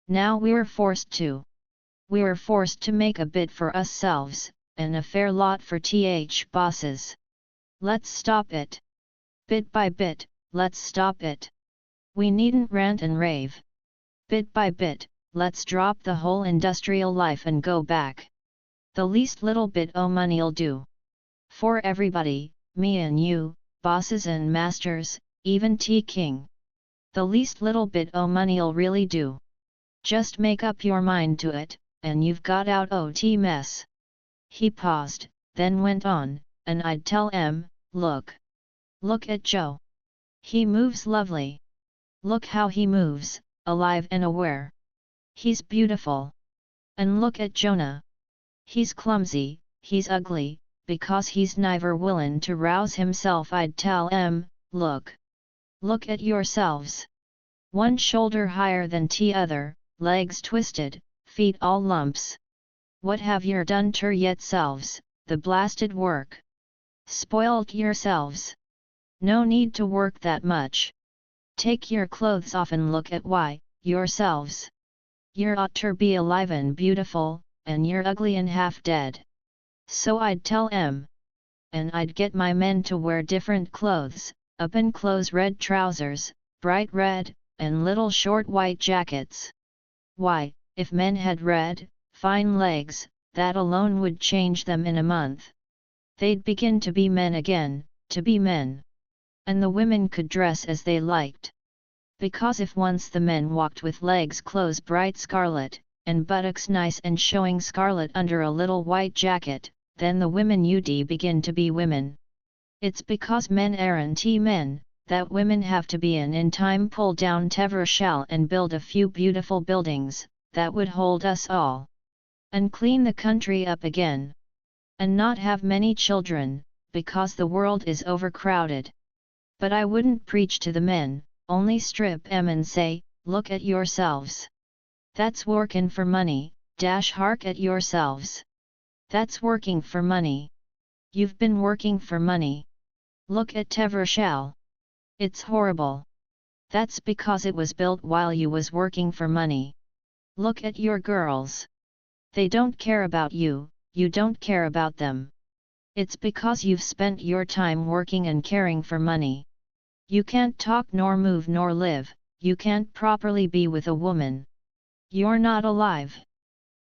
Now we're forced to. We're forced to make a bit for ourselves, and a fair lot for bosses. Let's stop it. Bit by bit, let's stop it. We needn't rant and rave. Bit by bit, let's drop the whole industrial life and go back. The least little bit o' money'll do. For everybody, me and you, bosses and masters, even King. The least little bit o' money'll really do. Just make up your mind to it, and you've got out o' mess. He paused, then went on, and I'd tell 'em, look. Look at Joe. He moves lovely. Look how he moves, alive and aware. He's beautiful. And look at Jonah. He's clumsy, he's ugly, because he's never willin' to rouse himself. I'd tell 'em, look. Look at yourselves. One shoulder higher than t'other, legs twisted, feet all lumps. What have yer done ter yetselves, the blasted work? Spoilt yourselves. No need to work that much. Take your clothes off and look at why, yourselves. Yer ought ter be alive and beautiful, and you're ugly and half dead. So I'd tell 'em. And I'd get my men to wear different clothes, open clothes, red trousers, bright red, and little short white jackets. Why, if men had red, fine legs, that alone would change them in a month. They'd begin to be men again, to be men. And the women could dress as they liked. Because if once the men walked with legs clothes bright scarlet, and buttocks nice and showing scarlet under a little white jacket, then the women would begin to be women. It's because men aren't men, that women have to be in time pull down Tevershall and build a few beautiful buildings, that would hold us all. And clean the country up again. And not have many children, because the world is overcrowded. But I wouldn't preach to the men, only strip 'em and say, look at yourselves. That's workin' for money, hark at yourselves. That's working for money. You've been working for money. Look at Tevershall. It's horrible. That's because it was built while you was working for money. Look at your girls. They don't care about you, you don't care about them. It's because you've spent your time working and caring for money. You can't talk nor move nor live, you can't properly be with a woman. You're not alive.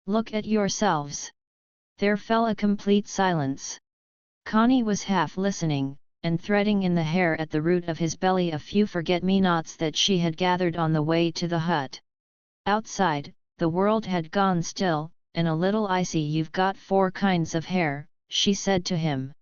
Look at yourselves. There fell a complete silence. Connie was half listening, and threading in the hair at the root of his belly a few forget-me-nots that she had gathered on the way to the hut. Outside, the world had gone still, and a little icy. You've got 4 kinds of hair, she said to him.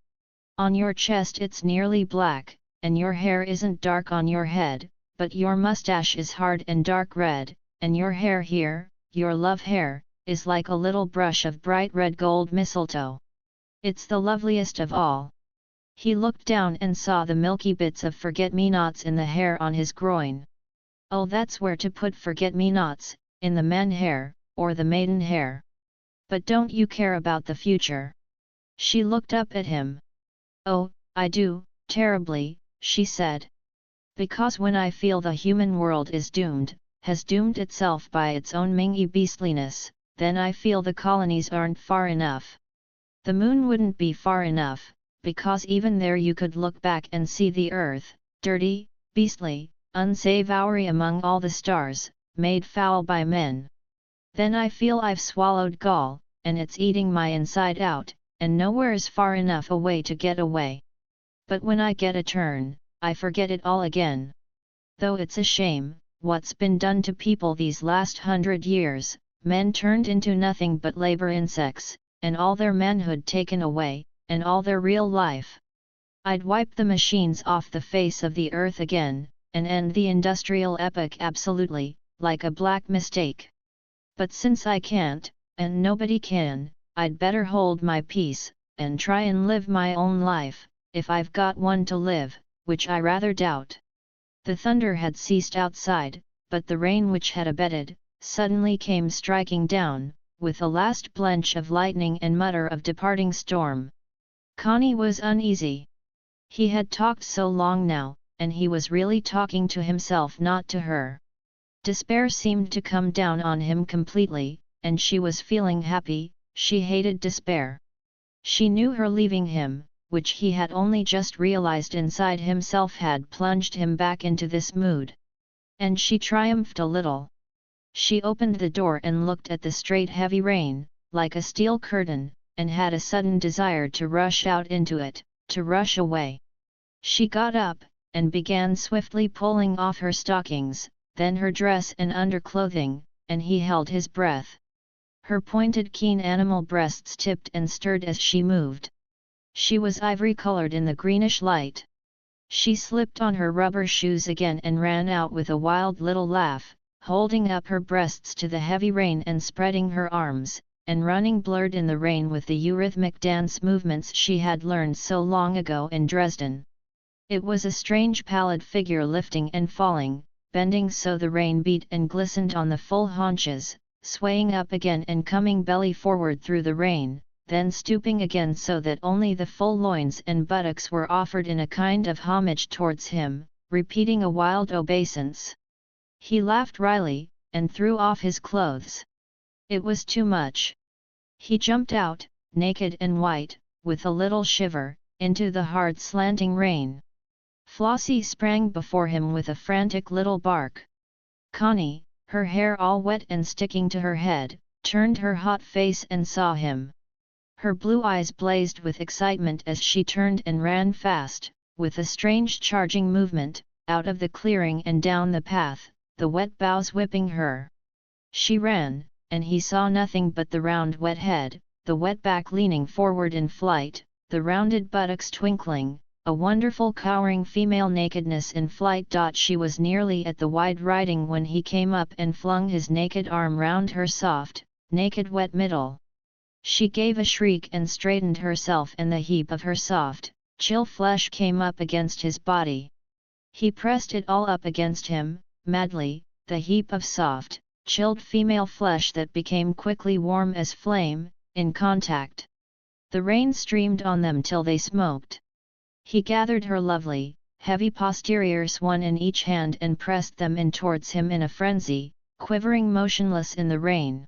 On your chest it's nearly black, and your hair isn't dark on your head, but your mustache is hard and dark red, and your hair here, your love hair, is like a little brush of bright red gold mistletoe. It's the loveliest of all. He looked down and saw the milky bits of forget-me-nots in the hair on his groin. Oh, that's where to put forget-me-nots, in the man hair, or the maiden hair. But don't you care about the future? She looked up at him. Oh, I do, terribly, she said. Because when I feel the human world is doomed, has doomed itself by its own mingy beastliness, then I feel the colonies aren't far enough. The moon wouldn't be far enough, because even there you could look back and see the earth, dirty, beastly, unsavory among all the stars, made foul by men. Then I feel I've swallowed gall, and it's eating my inside out, and nowhere's far enough away to get away. But when I get a turn, I forget it all again. Though it's a shame, what's been done to people these last 100 years, men turned into nothing but labor insects, and all their manhood taken away, and all their real life. I'd wipe the machines off the face of the earth again, and end the industrial epoch absolutely, like a black mistake. But since I can't, and nobody can, I'd better hold my peace, and try and live my own life, if I've got one to live, which I rather doubt. The thunder had ceased outside, but the rain which had abated, suddenly came striking down, with a last blench of lightning and mutter of departing storm. Connie was uneasy. He had talked so long now, and he was really talking to himself, not to her. Despair seemed to come down on him completely, and she was feeling happy. She hated despair. She knew her leaving him, which he had only just realized inside himself, had plunged him back into this mood. And she triumphed a little. She opened the door and looked at the straight heavy rain, like a steel curtain, and had a sudden desire to rush out into it, to rush away. She got up, and began swiftly pulling off her stockings, then her dress and underclothing, and he held his breath. Her pointed keen animal breasts tipped and stirred as she moved. She was ivory-colored in the greenish light. She slipped on her rubber shoes again and ran out with a wild little laugh, holding up her breasts to the heavy rain and spreading her arms, and running blurred in the rain with the eurythmic dance movements she had learned so long ago in Dresden. It was a strange pallid figure lifting and falling, bending so the rain beat and glistened on the full haunches, swaying up again and coming belly forward through the rain, then stooping again so that only the full loins and buttocks were offered in a kind of homage towards him, repeating a wild obeisance. He laughed wryly, and threw off his clothes. It was too much. He jumped out, naked and white, with a little shiver, into the hard slanting rain. Flossie sprang before him with a frantic little bark. Connie, her hair all wet and sticking to her head, turned her hot face and saw him. Her blue eyes blazed with excitement as she turned and ran fast, with a strange charging movement, out of the clearing and down the path, the wet boughs whipping her. She ran, and he saw nothing but the round wet head, the wet back leaning forward in flight, the rounded buttocks twinkling, a wonderful cowering female nakedness in flight. She was nearly at the wide riding when he came up and flung his naked arm round her soft, naked wet middle. She gave a shriek and straightened herself, and the heap of her soft, chill flesh came up against his body. He pressed it all up against him, madly, the heap of soft, chilled female flesh that became quickly warm as flame, in contact. The rain streamed on them till they smoked. He gathered her lovely, heavy posteriors one in each hand and pressed them in towards him in a frenzy, quivering motionless in the rain.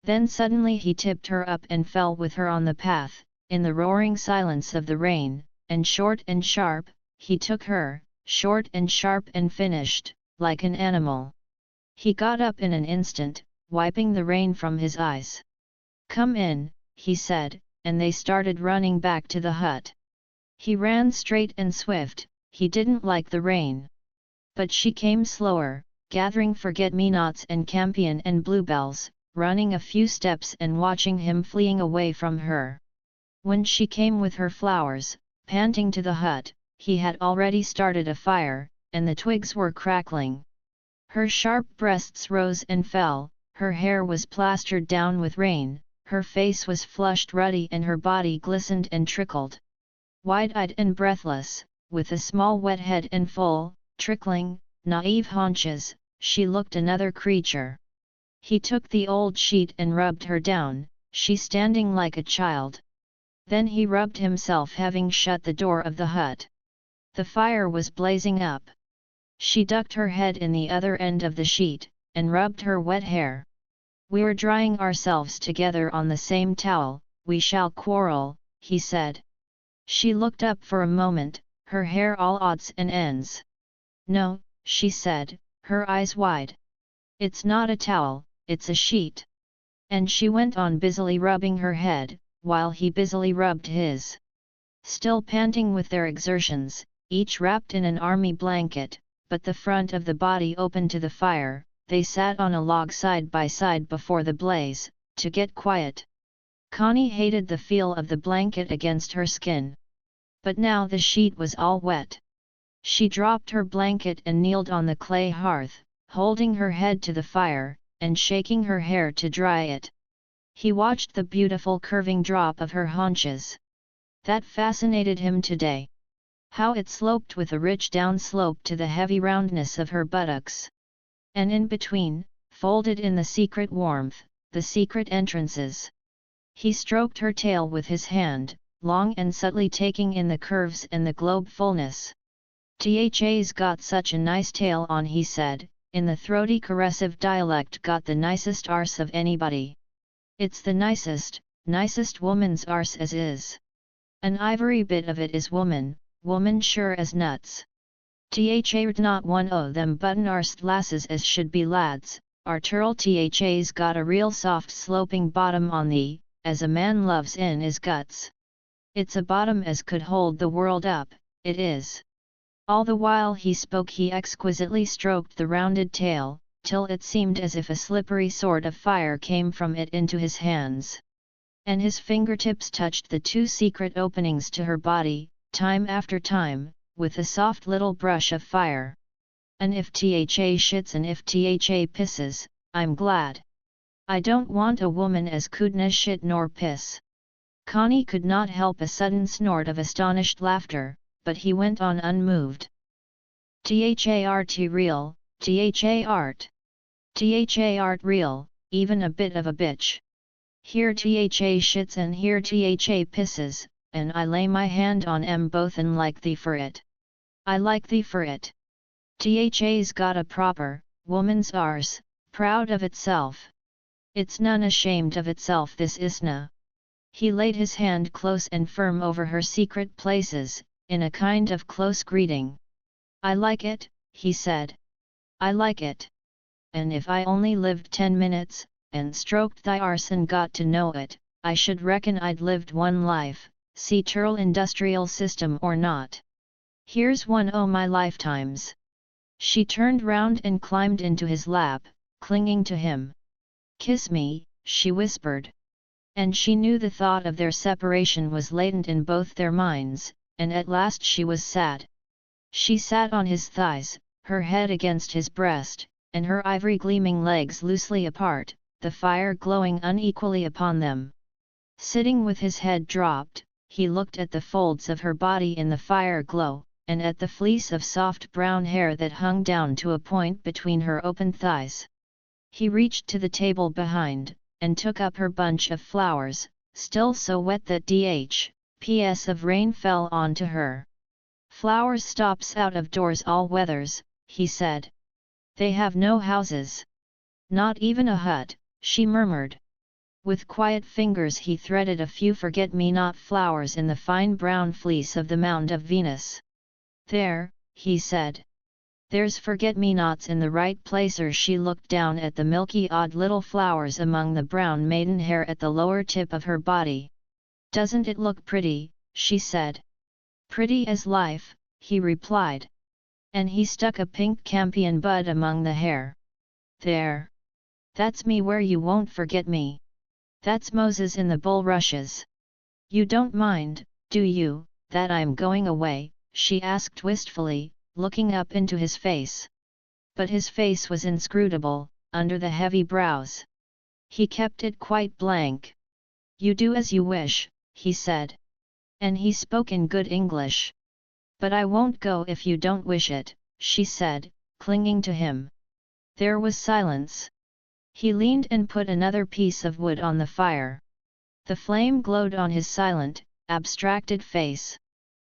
Then suddenly he tipped her up and fell with her on the path, in the roaring silence of the rain, and short and sharp, he took her, short and sharp and finished, like an animal. He got up in an instant, wiping the rain from his eyes. "Come in," he said, and they started running back to the hut. He ran straight and swift, he didn't like the rain. But she came slower, gathering forget-me-nots and campion and bluebells, running a few steps and watching him fleeing away from her. When she came with her flowers, panting to the hut, he had already started a fire, and the twigs were crackling. Her sharp breasts rose and fell, her hair was plastered down with rain, her face was flushed ruddy and her body glistened and trickled. Wide-eyed and breathless, with a small wet head and full, trickling, naive haunches, she looked another creature. He took the old sheet and rubbed her down, she standing like a child. Then he rubbed himself, having shut the door of the hut. The fire was blazing up. She ducked her head in the other end of the sheet, and rubbed her wet hair. "We're drying ourselves together on the same towel, we shall quarrel," he said. She looked up for a moment, her hair all odds and ends. "No," she said, her eyes wide. "It's not a towel, it's a sheet." And she went on busily rubbing her head, while he busily rubbed his. Still panting with their exertions, each wrapped in an army blanket, but the front of the body open to the fire, they sat on a log side by side before the blaze, to get quiet. Connie hated the feel of the blanket against her skin. But now the sheet was all wet. She dropped her blanket and kneeled on the clay hearth, holding her head to the fire, and shaking her hair to dry it. He watched the beautiful curving drop of her haunches. That fascinated him today. How it sloped with a rich downslope to the heavy roundness of her buttocks. And in between, folded in the secret warmth, the secret entrances. He stroked her tail with his hand, long and subtly taking in the curves and the globe fullness. "Tha's got such a nice tail on," he said, in the throaty caressive dialect, "got the nicest arse of anybody. It's the nicest woman's arse as is. An ivory bit of it is woman sure as nuts. Tha'd not one o' them button-arsed lasses as should be lads, Arturl Tha''s got a real soft sloping bottom on thee, as a man loves in his guts. It's a bottom as could hold the world up, it is." All the while he spoke he exquisitely stroked the rounded tail, till it seemed as if a slippery sword of fire came from it into his hands. And his fingertips touched the two secret openings to her body, time after time, with a soft little brush of fire. "And if Tha shits and if Tha pisses, I'm glad. I don't want a woman as couldna shit nor piss." Connie could not help a sudden snort of astonished laughter, but he went on unmoved. "Thart real, Thart. Thart real, even a bit of a bitch. Here Tha shits and here Tha pisses, and I lay my hand on 'em both and like thee for it. I like thee for it. Tha''s got a proper, woman's arse, proud of itself. It's none ashamed of itself, this isna." He laid his hand close and firm over her secret places, in a kind of close greeting. "I like it," he said. "I like it. And if I only lived 10 minutes, and stroked thy arse and got to know it, I should reckon I'd lived one life, see Turl industrial system or not. Here's one o' my lifetimes." She turned round and climbed into his lap, clinging to him. "Kiss me," she whispered. And she knew the thought of their separation was latent in both their minds, and at last she was sad. She sat on his thighs, her head against his breast, and her ivory gleaming legs loosely apart, the fire glowing unequally upon them. Sitting with his head dropped, he looked at the folds of her body in the fire glow, and at the fleece of soft brown hair that hung down to a point between her open thighs. He reached to the table behind, and took up her bunch of flowers, still so wet that ps of rain fell onto her. "Flowers stops out of doors all weathers," he said. "They have no houses. Not even a hut," she murmured. With quiet fingers he threaded a few forget-me-not flowers in the fine brown fleece of the mound of Venus. "There," he said. "There's forget-me-nots in the right placer." She looked down at the milky odd little flowers among the brown maiden hair at the lower tip of her body. "Doesn't it look pretty?" she said. "Pretty as life," he replied. And he stuck a pink campion bud among the hair. "There. That's me where you won't forget me. That's Moses in the bulrushes." You don't mind, do you, that I'm going away? She asked wistfully, looking up into his face. But his face was inscrutable, under the heavy brows. He kept it quite blank. You do as you wish, he said. And he spoke in good English. But I won't go if you don't wish it, she said, clinging to him. There was silence. He leaned and put another piece of wood on the fire. The flame glowed on his silent, abstracted face.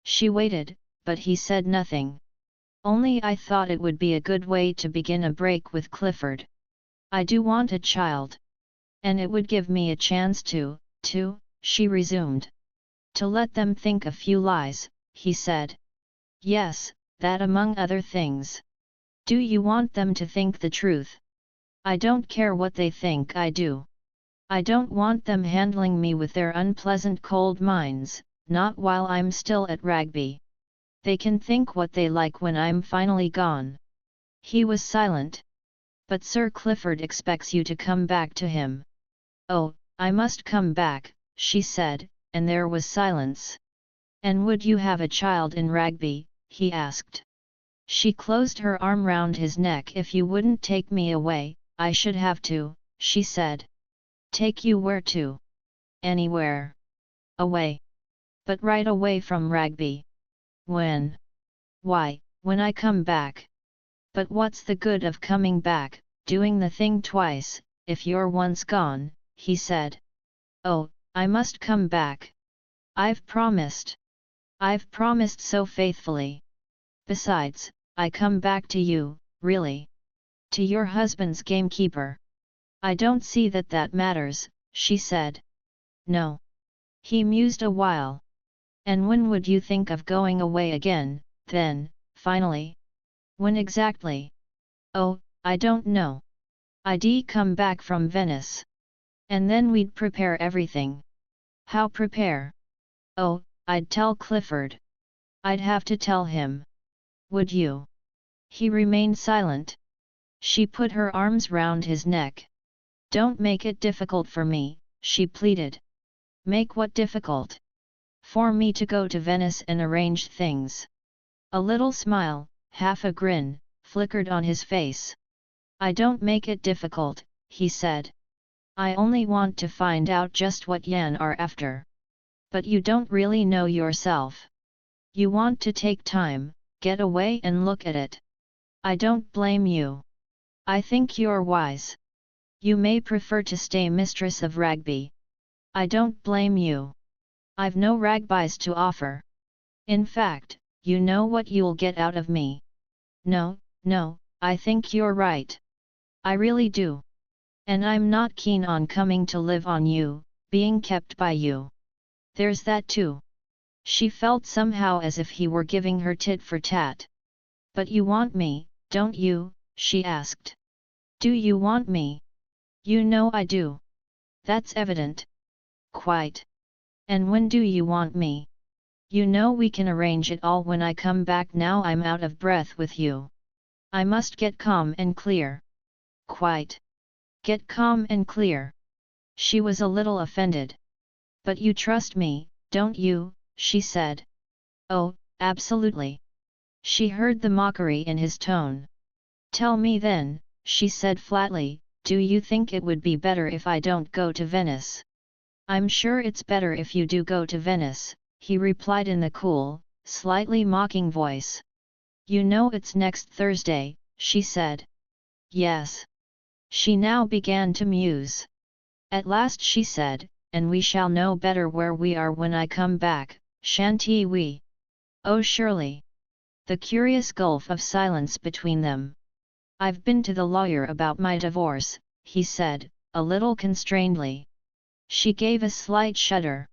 She waited, but he said nothing. Only I thought it would be a good way to begin a break with Clifford. I do want a child. And it would give me a chance to, she resumed. To let them think a few lies, he said. Yes, that among other things. Do you want them to think the truth? I don't care what they think I do. I don't want them handling me with their unpleasant cold minds, not while I'm still at Rugby. They can think what they like when I'm finally gone. He was silent. But Sir Clifford expects you to come back to him. Oh, I must come back, she said, and there was silence. And would you have a child in Rugby? He asked. She closed her arm round his neck. If you wouldn't take me away, I should have to, she said. Take you where to? Anywhere. Away. But right away from Rugby. When? Why, when I come back. But what's the good of coming back, doing the thing twice, if you're once gone, he said. Oh, I must come back. I've promised. I've promised so faithfully. Besides, I come back to you, really. To your husband's gamekeeper. I don't see that that matters, she said. No. He mused a while. And when would you think of going away again, then, finally? When exactly? Oh, I don't know. I'd come back from Venice. And then we'd prepare everything. How prepare? Oh, I'd tell Clifford. I'd have to tell him. Would you? He remained silent. She put her arms round his neck. Don't make it difficult for me, she pleaded. Make what difficult? For me to go to Venice and arrange things. A little smile, half a grin, flickered on his face. I don't make it difficult, he said. I only want to find out just what Yan are after. But you don't really know yourself. You want to take time, get away and look at it. I don't blame you. I think you're wise. You may prefer to stay mistress of Rugby. I don't blame you. I've no Rugbys to offer. In fact, you know what you'll get out of me. No, I think you're right. I really do. And I'm not keen on coming to live on you, being kept by you. There's that too. She felt somehow as if he were giving her tit for tat. But you want me, don't you? She asked. Do you want me? You know I do. That's evident. Quite. And when do you want me? You know we can arrange it all when I come back. Now I'm out of breath with you. I must get calm and clear. Quite. Get calm and clear. She was a little offended. But you trust me, don't you? She said. Oh, absolutely. She heard the mockery in his tone. Tell me then, she said flatly, do you think it would be better if I don't go to Venice? I'm sure it's better if you do go to Venice, he replied in the cool, slightly mocking voice. You know it's next Thursday, she said. Yes. She now began to muse. At last she said, and we shall know better where we are when I come back, shan't we? Oh surely. The curious gulf of silence between them. I've been to the lawyer about my divorce, he said, a little constrainedly. She gave a slight shudder.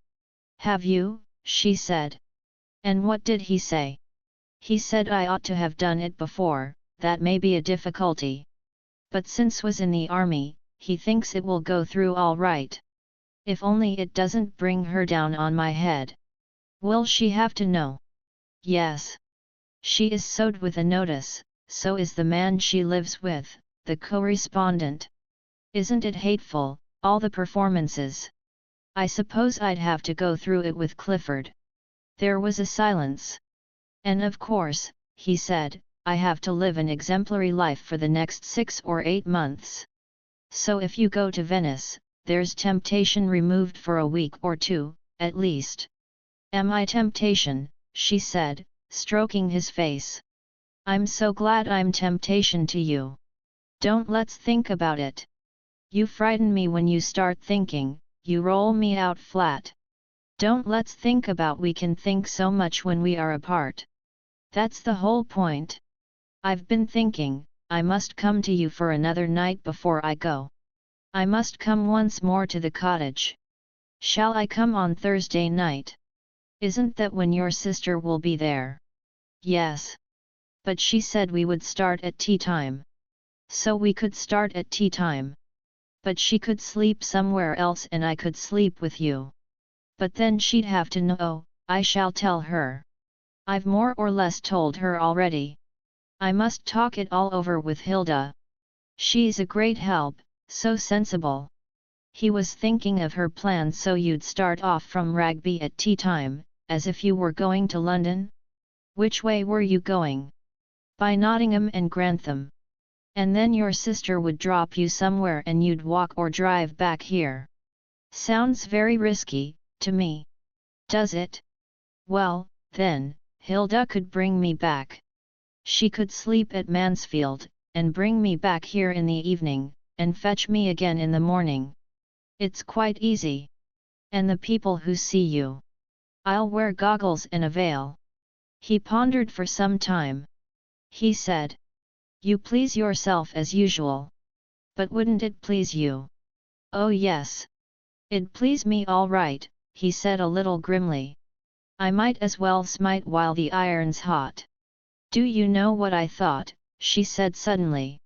Have you? She said. And what did he say? He said I ought to have done it before, that may be a difficulty. But since was in the army, he thinks it will go through all right. If only it doesn't bring her down on my head. Will she have to know? Yes. She is sewed with a notice, so is the man she lives with, the correspondent. Isn't it hateful, all the performances? I suppose I'd have to go through it with Clifford. There was a silence. And of course, he said, I have to live an exemplary life for the next 6 or 8 months. So if you go to Venice, there's temptation removed for a week or 2, at least. Am I temptation? She said, stroking his face. I'm so glad I'm temptation to you. Don't let's think about it. You frighten me when you start thinking, you roll me out flat. Don't let's think about we can think so much when we are apart. That's the whole point. I've been thinking, I must come to you for another night before I go. I must come once more to the cottage. Shall I come on Thursday night? Isn't that when your sister will be there? Yes. But she said we would start at tea time. So we could start at tea time. But she could sleep somewhere else and I could sleep with you. But then she'd have to know. I shall tell her. I've more or less told her already. I must talk it all over with Hilda. She's a great help, so sensible. He was thinking of her plan. So you'd start off from Rugby at tea time, as if you were going to London? Which way were you going? By Nottingham and Grantham. And then your sister would drop you somewhere and you'd walk or drive back here. Sounds very risky, to me. Does it? Well, then, Hilda could bring me back. She could sleep at Mansfield, and bring me back here in the evening, and fetch me again in the morning. It's quite easy. And the people who see you? I'll wear goggles and a veil. He pondered for some time. He said, You please yourself as usual. But wouldn't it please you? Oh yes. It'd please me all right, he said a little grimly. I might as well smite while the iron's hot. Do you know what I thought? She said suddenly.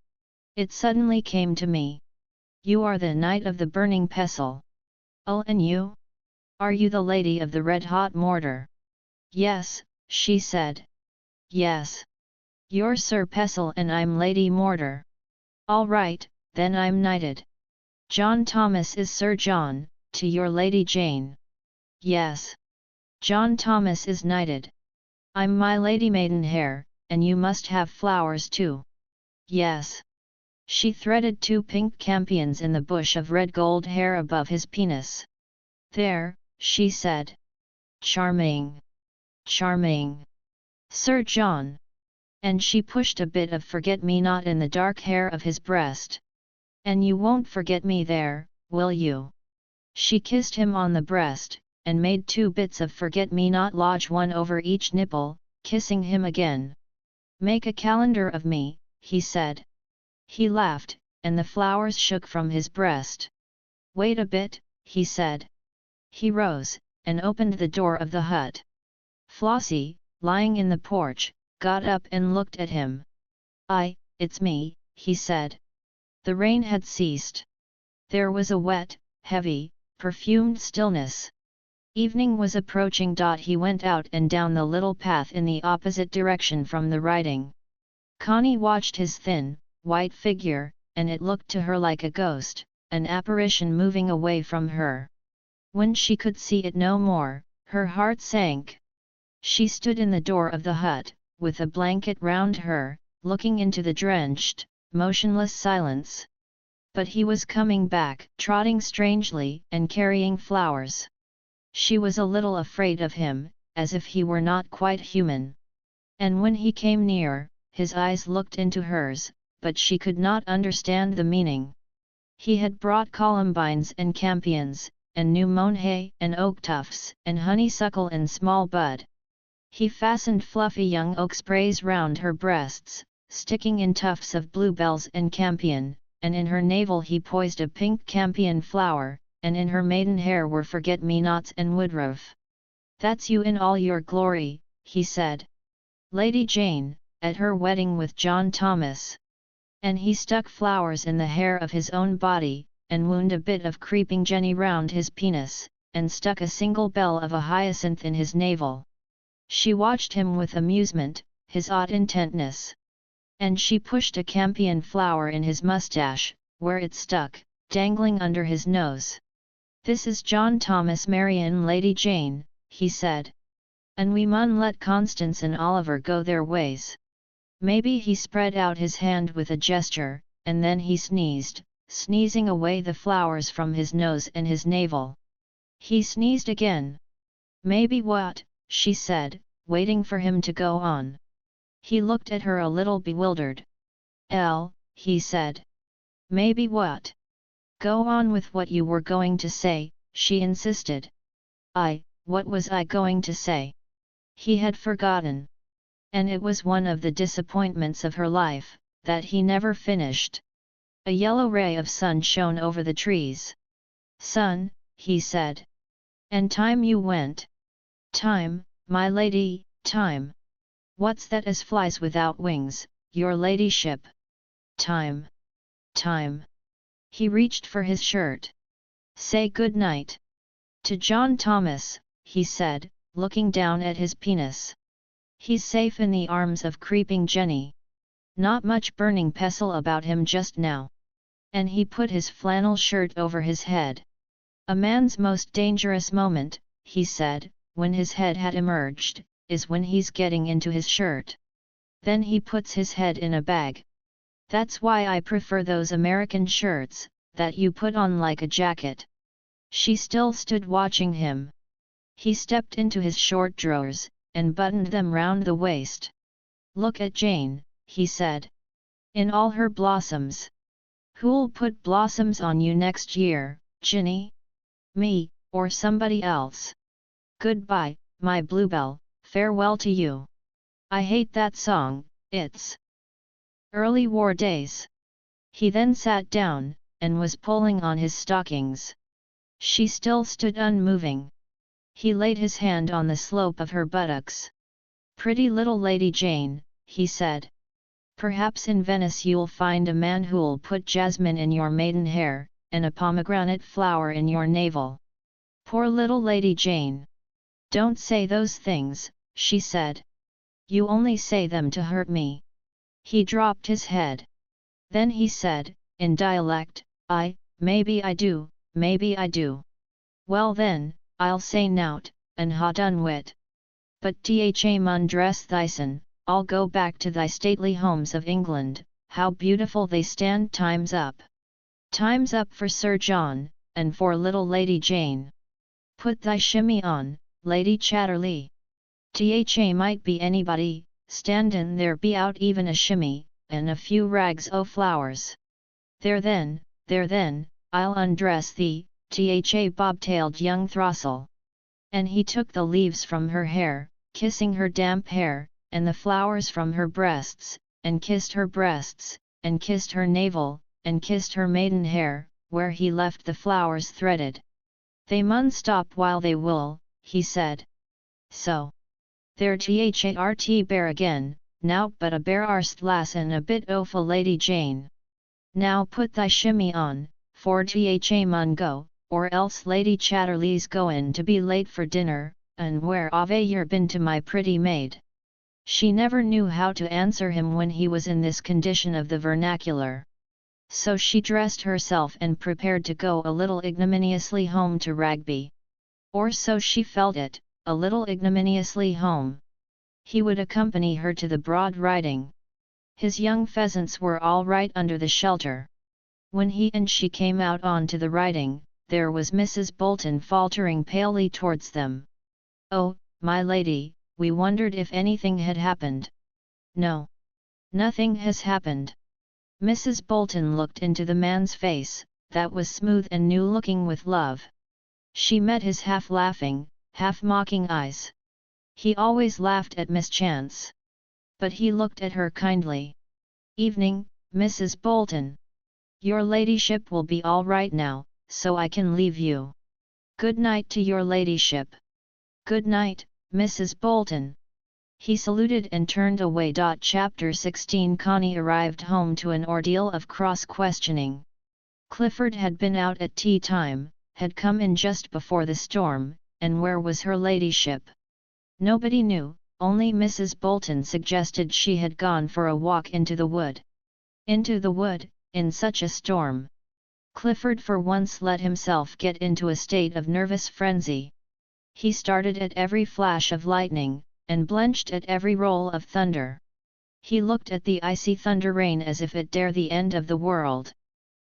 It suddenly came to me. You are the knight of the burning pestle. Oh, and you? Are you the lady of the red-hot mortar? Yes, she said. Yes. You're Sir Pestle and I'm Lady Mortar. All right, then I'm knighted. John Thomas is Sir John, to your Lady Jane. Yes. John Thomas is knighted. I'm my Lady Maidenhair, and you must have flowers too. Yes. She threaded 2 pink campions in the bush of red gold hair above his penis. There, she said. Charming. Charming. Sir John. And she pushed a bit of forget-me-not in the dark hair of his breast. And you won't forget me there, will you? She kissed him on the breast, and made 2 bits of forget-me-not lodge one over each nipple, kissing him again. Make a calendar of me, he said. He laughed, and the flowers shook from his breast. Wait a bit, he said. He rose, and opened the door of the hut. Flossie, lying in the porch, got up and looked at him. It's me, he said. The rain had ceased. There was a wet, heavy, perfumed stillness. Evening was approaching. He went out and down the little path in the opposite direction from the riding. Connie watched his thin, white figure, and it looked to her like a ghost, an apparition moving away from her. When she could see it no more, her heart sank. She stood in the door of the hut, with a blanket round her, looking into the drenched, motionless silence. But he was coming back, trotting strangely, and carrying flowers. She was a little afraid of him, as if he were not quite human. And when he came near, his eyes looked into hers, but she could not understand the meaning. He had brought columbines and campions, and new mown hay and oak tufts and honeysuckle in small bud. He fastened fluffy young oak sprays round her breasts, sticking in tufts of bluebells and campion, and in her navel he poised a pink campion flower, and in her maidenhair were forget-me-nots and woodroof. That's you in all your glory, he said. Lady Jane, at her wedding with John Thomas. And he stuck flowers in the hair of his own body, and wound a bit of creeping jenny round his penis, and stuck a single bell of a hyacinth in his navel. She watched him with amusement, his odd intentness. And she pushed a campion flower in his moustache, where it stuck, dangling under his nose. "This is John Thomas Marion Lady Jane," he said. "And we mun let Constance and Oliver go their ways." Maybe he spread out his hand with a gesture, and then he sneezed, sneezing away the flowers from his nose and his navel. He sneezed again. "Maybe what?" she said, waiting for him to go on. He looked at her a little bewildered. He said. "Maybe what?" "Go on with what you were going to say," she insisted. What was I going to say?" He had forgotten. And it was one of the disappointments of her life, that he never finished. A yellow ray of sun shone over the trees. "Sun," he said. "And time you went." "Time, my lady, time. What's that as flies without wings, your ladyship?" "Time. Time." He reached for his shirt. "Say good night." "To John Thomas," he said, looking down at his penis. "He's safe in the arms of creeping Jenny. Not much burning pestle about him just now." And he put his flannel shirt over his head. "A man's most dangerous moment," he said, when his head had emerged, "is when he's getting into his shirt. Then he puts his head in a bag. That's why I prefer those American shirts, that you put on like a jacket." She still stood watching him. He stepped into his short drawers, and buttoned them round the waist. "Look at Jane," he said. "In all her blossoms. Who'll put blossoms on you next year, Ginny? Me, or somebody else? Goodbye, my bluebell, farewell to you. I hate that song, it's early war days." He then sat down, and was pulling on his stockings. She still stood unmoving. He laid his hand on the slope of her buttocks. "Pretty little Lady Jane," he said. "Perhaps in Venice you'll find a man who'll put jasmine in your maiden hair, and a pomegranate flower in your navel." "Poor little Lady Jane. Don't say those things," she said. "You only say them to hurt me." He dropped his head. Then he said, in dialect, maybe I do, maybe I do. "Well then, I'll say nout, and ha done wit. But tha mun dress thysen, I'll go back to thy stately homes of England, how beautiful they stand. Time's up. Time's up for Sir John, and for little Lady Jane. Put thy shimmy on, Lady Catterley. Tha might be anybody, standin' there be out even a shimmy, and a few rags o' flowers. There then, I'll undress thee, tha bobtailed young throstle." And he took the leaves from her hair, kissing her damp hair, and the flowers from her breasts, and kissed her breasts, and kissed her navel, and kissed her maiden hair, where he left the flowers threaded. "They mun stop while they wool," he said. "So. There thart bear again, now but a bare arst lass and a bit ofa Lady Jane. Now put thy shimmy on, for tha mun go, or else Lady Catterley's goin' to be late for dinner, and where ave yer been to my pretty maid?" She never knew how to answer him when he was in this condition of the vernacular. So she dressed herself and prepared to go a little ignominiously home to Ragby. Or so she felt it, a little ignominiously home. He would accompany her to the broad riding. His young pheasants were all right under the shelter. When he and she came out on to the riding, there was Mrs. Bolton faltering palely towards them. "Oh, my lady, we wondered if anything had happened." "No. Nothing has happened." Mrs. Bolton looked into the man's face, that was smooth and new-looking with love. She met his half-laughing, half-mocking eyes. He always laughed at mischance. But he looked at her kindly. "Evening, Mrs. Bolton. Your ladyship will be all right now, so I can leave you. Good night to your ladyship." "Good night, Mrs. Bolton." He saluted and turned away. Chapter 16 Connie arrived home to an ordeal of cross-questioning. Clifford had been out at tea time, had come in just before the storm, and where was her ladyship? Nobody knew, only Mrs. Bolton suggested she had gone for a walk into the wood. Into the wood, in such a storm? Clifford for once let himself get into a state of nervous frenzy. He started at every flash of lightning, and blenched at every roll of thunder. He looked at the icy thunder rain as if it dare the end of the world.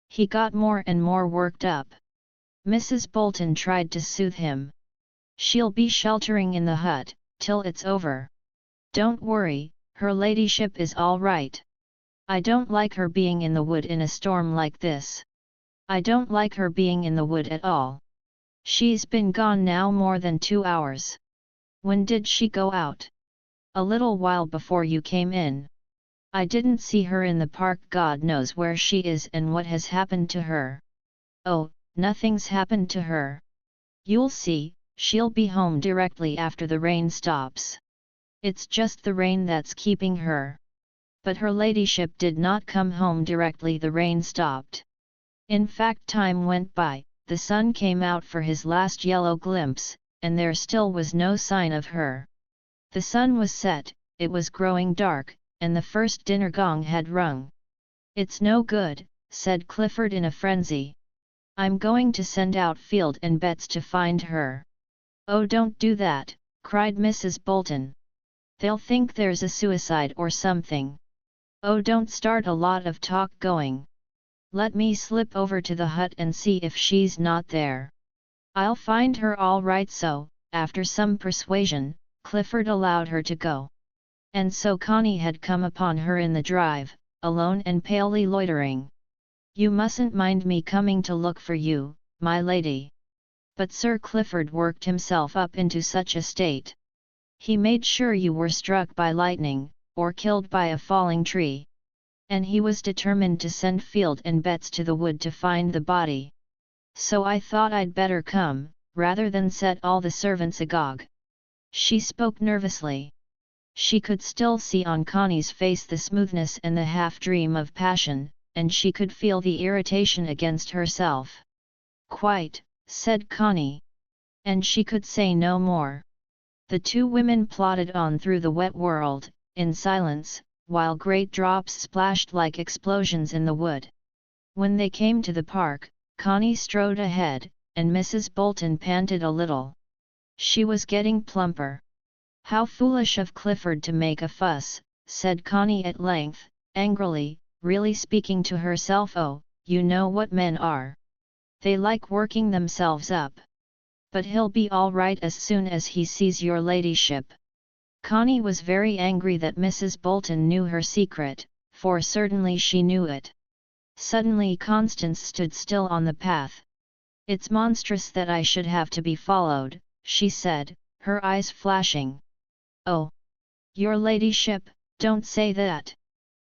He got more and more worked up. Mrs. Bolton tried to soothe him. "She'll be sheltering in the hut, till it's over. Don't worry, her ladyship is all right. I don't like her being in the wood in a storm like this. I don't like her being in the wood at all. She's been gone now more than 2 hours. When did she go out?" "A little while before you came in. I didn't see her in the park. God knows where she is and what has happened to her." "Oh, nothing's happened to her. You'll see, she'll be home directly after the rain stops. It's just the rain that's keeping her." But her ladyship did not come home directly the rain stopped. In fact, time went by, the sun came out for his last yellow glimpse, and there still was no sign of her. The sun was set, it was growing dark, and the first dinner gong had rung. "It's no good," said Clifford in a frenzy. "I'm going to send out Field and Betts to find her." "Oh, don't do that," cried Mrs. Bolton. "They'll think there's a suicide or something." "Oh, don't start a lot of talk going. Let me slip over to the hut and see if she's not there. I'll find her all right." So, after some persuasion, Clifford allowed her to go. And so Connie had come upon her in the drive, alone and palely loitering. "You mustn't mind me coming to look for you, my lady." But Sir Clifford worked himself up into such a state. He made sure you were struck by lightning, or killed by a falling tree. And he was determined to send Field and Betts to the wood to find the body. "So I thought I'd better come, rather than set all the servants agog." She spoke nervously. She could still see on Connie's face the smoothness and the half-dream of passion, and she could feel the irritation against herself. "Quite," said Connie. And she could say no more. The two women plodded on through the wet world, in silence, while great drops splashed like explosions in the wood. When they came to the park, Connie strode ahead, and Mrs. Bolton panted a little. She was getting plumper. "How foolish of Clifford to make a fuss," said Connie at length, angrily, really speaking to herself. "Oh, you know what men are. They like working themselves up. But he'll be all right as soon as he sees your ladyship." Connie was very angry that Mrs. Bolton knew her secret, for certainly she knew it. Suddenly Constance stood still on the path. "It's monstrous that I should have to be followed," she said, her eyes flashing. "Oh! Your ladyship, don't say that.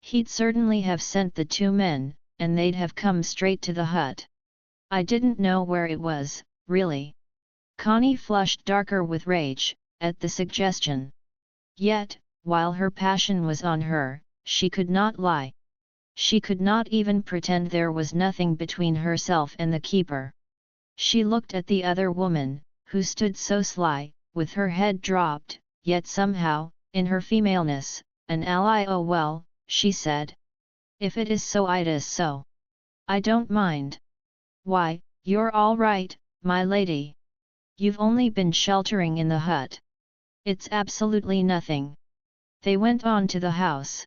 He'd certainly have sent the two men, and they'd have come straight to the hut. I didn't know where it was, really." Connie flushed darker with rage, at the suggestion. Yet, while her passion was on her, she could not lie. She could not even pretend there was nothing between herself and the keeper. She looked at the other woman, who stood so sly, with her head dropped, yet somehow, in her femaleness, an ally. "Oh well," she said. "If it is so, it is so. I don't mind." "Why, you're all right, my lady. You've only been sheltering in the hut. It's absolutely nothing." They went on to the house.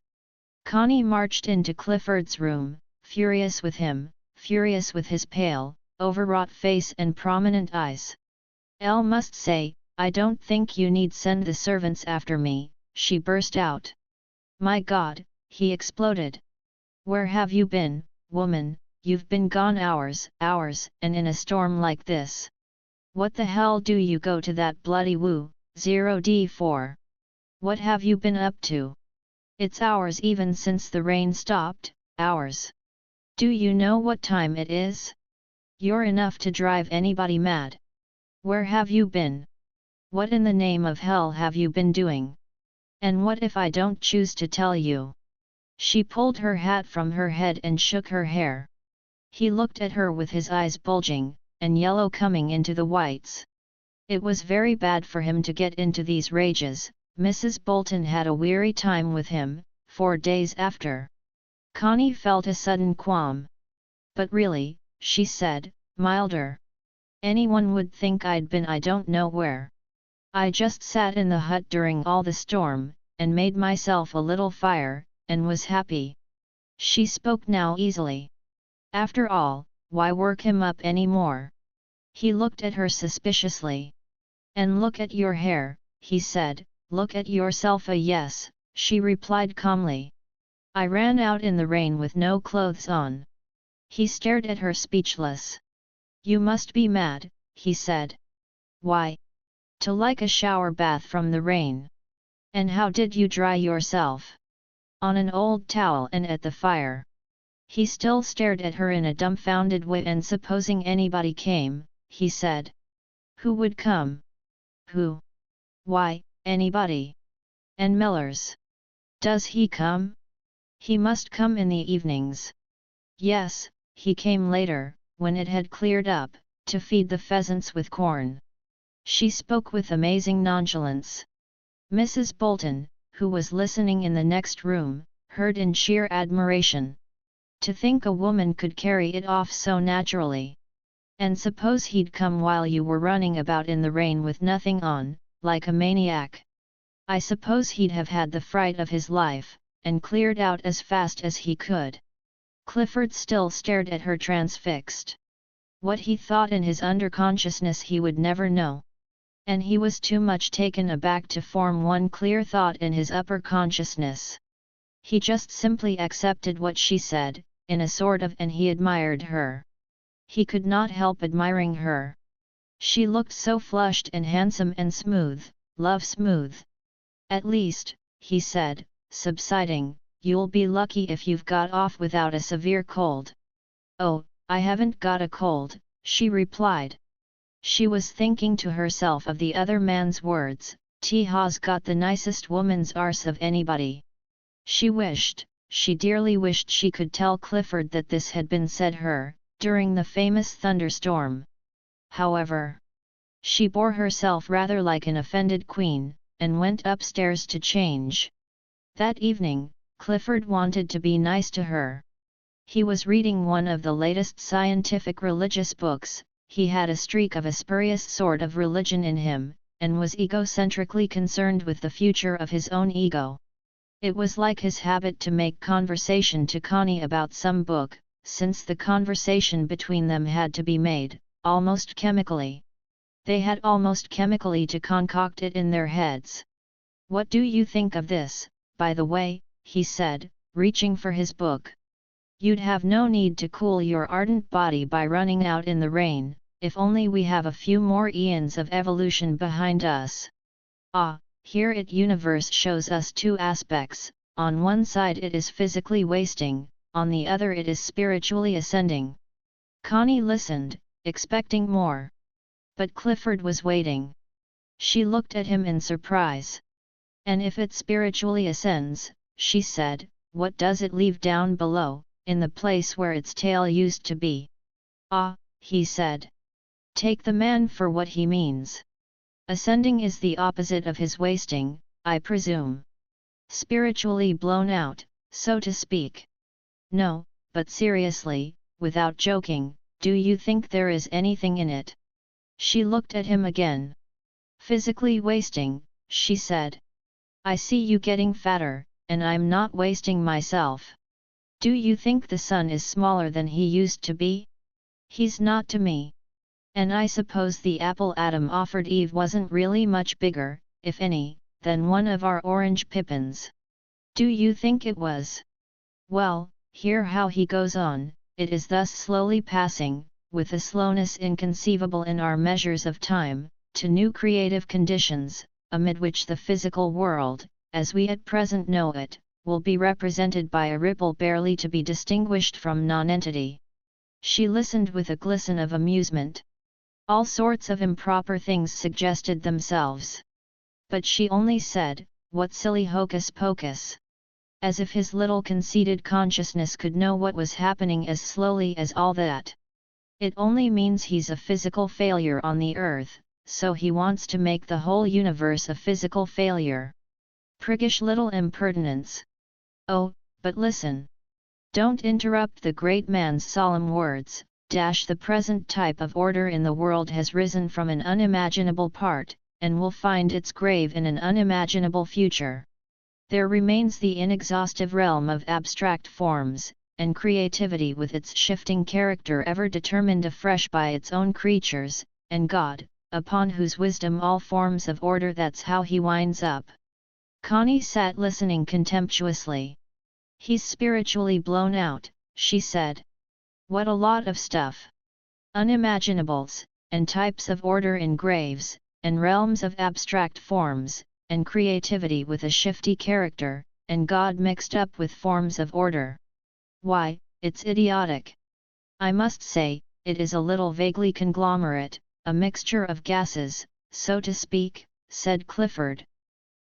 Connie marched into Clifford's room, furious with him, furious with his pale, overwrought face and prominent eyes. "Elle must say, I don't think you need send the servants after me," she burst out. "My God," he exploded. "Where have you been, woman? You've been gone hours, and in a storm like this. What the hell do you go to that bloody woo, 0D for? What have you been up to? It's hours even since the rain stopped, hours. Do you know what time it is? You're enough to drive anybody mad. Where have you been? What in the name of hell have you been doing? And what if I don't choose to tell you?" She pulled her hat from her head and shook her hair. He looked at her with his eyes bulging, and yellow coming into the whites. It was very bad for him to get into these rages. Mrs. Bolton had a weary time with him, 4 days after. Connie felt a sudden qualm. But really, she said, milder. Anyone would think I'd been I don't know where. I just sat in the hut during all the storm, and made myself a little fire, and was happy. She spoke now easily. After all, why work him up any more? He looked at her suspiciously. And look at your hair, he said. Look at yourself. Yes, she replied calmly. I ran out in the rain with no clothes on. He stared at her speechless. You must be mad, he said. Why? To like a shower bath from the rain. And how did you dry yourself? On an old towel and at the fire. He still stared at her in a dumbfounded way. And supposing anybody came, he said. Who would come? Who? Why, anybody. And Miller's. Does he come? He must come in the evenings. Yes, he came later, when it had cleared up, to feed the pheasants with corn. She spoke with amazing nonchalance. Mrs. Bolton, who was listening in the next room, heard in sheer admiration. To think a woman could carry it off so naturally. And suppose he'd come while you were running about in the rain with nothing on, like a maniac. I suppose he'd have had the fright of his life, and cleared out as fast as he could. Clifford still stared at her transfixed. What he thought in his underconsciousness he would never know. And he was too much taken aback to form one clear thought in his upper consciousness. He just simply accepted what she said, in a sort of, and he admired her. He could not help admiring her. She looked so flushed and handsome and smooth, love smooth. At least, he said, subsiding, you'll be lucky if you've got off without a severe cold. Oh, I haven't got a cold, she replied. She was thinking to herself of the other man's words, T-Ha's got the nicest woman's arse of anybody. She dearly wished she could tell Clifford that this had been said her, during the famous thunderstorm. However, she bore herself rather like an offended queen, and went upstairs to change. That evening, Clifford wanted to be nice to her. He was reading one of the latest scientific religious books. He had a streak of a spurious sort of religion in him, and was egocentrically concerned with the future of his own ego. It was like his habit to make conversation to Connie about some book, since the conversation between them had to be made, almost chemically. They had almost chemically to concoct it in their heads. What do you think of this, by the way, he said, reaching for his book. You'd have no need to cool your ardent body by running out in the rain, if only we have a few more eons of evolution behind us. Ah, here it universe shows us two aspects, on one side it is physically wasting, on the other it is spiritually ascending. Connie listened, expecting more. But Clifford was waiting. She looked at him in surprise. And if it spiritually ascends, she said, what does it leave down below, in the place where its tail used to be? Ah, he said. Take the man for what he means. Ascending is the opposite of his wasting, I presume. Spiritually blown out, so to speak. No, but seriously, without joking, do you think there is anything in it? She looked at him again. Physically wasting, she said. I see you getting fatter, and I'm not wasting myself. Do you think the sun is smaller than he used to be? He's not to me. And I suppose the apple Adam offered Eve wasn't really much bigger, if any, than one of our orange pippins. Do you think it was? Well, hear how he goes on, it is thus slowly passing, with a slowness inconceivable in our measures of time, to new creative conditions, amid which the physical world, as we at present know it, will be represented by a ripple barely to be distinguished from nonentity. She listened with a glisten of amusement. All sorts of improper things suggested themselves. But she only said, what silly hocus pocus. As if his little conceited consciousness could know what was happening as slowly as all that. It only means he's a physical failure on the earth, so he wants to make the whole universe a physical failure. Priggish little impertinence. Oh, but listen. Don't interrupt the great man's solemn words, The present type of order in the world has risen from an unimaginable part, and will find its grave in an unimaginable future. There remains the inexhaustive realm of abstract forms, and creativity with its shifting character ever determined afresh by its own creatures, and God, upon whose wisdom all forms of order. That's how he winds up. Connie sat listening contemptuously. He's spiritually blown out, she said. What a lot of stuff. Unimaginables, and types of order in graves, and realms of abstract forms, and creativity with a shifty character, and God mixed up with forms of order. Why, it's idiotic. I must say, it is a little vaguely conglomerate, a mixture of gases, so to speak, said Clifford.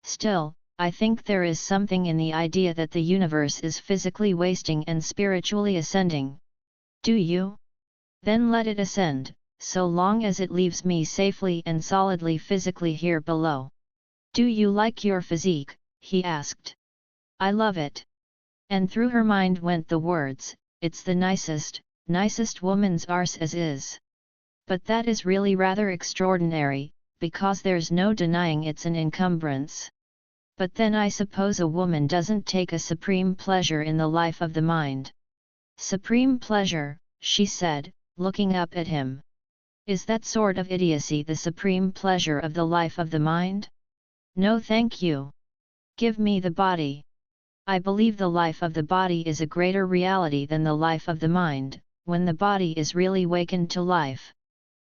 Still, I think there is something in the idea that the universe is physically wasting and spiritually ascending. Do you? Then let it ascend, so long as it leaves me safely and solidly physically here below. Do you like your physique? He asked. I love it. And through her mind went the words, it's the nicest woman's arse as is. But that is really rather extraordinary, because there's no denying it's an encumbrance. But then I suppose a woman doesn't take a supreme pleasure in the life of the mind. Supreme pleasure, she said, looking up at him. Is that sort of idiocy the supreme pleasure of the life of the mind? No thank you. Give me the body. I believe the life of the body is a greater reality than the life of the mind, when the body is really wakened to life.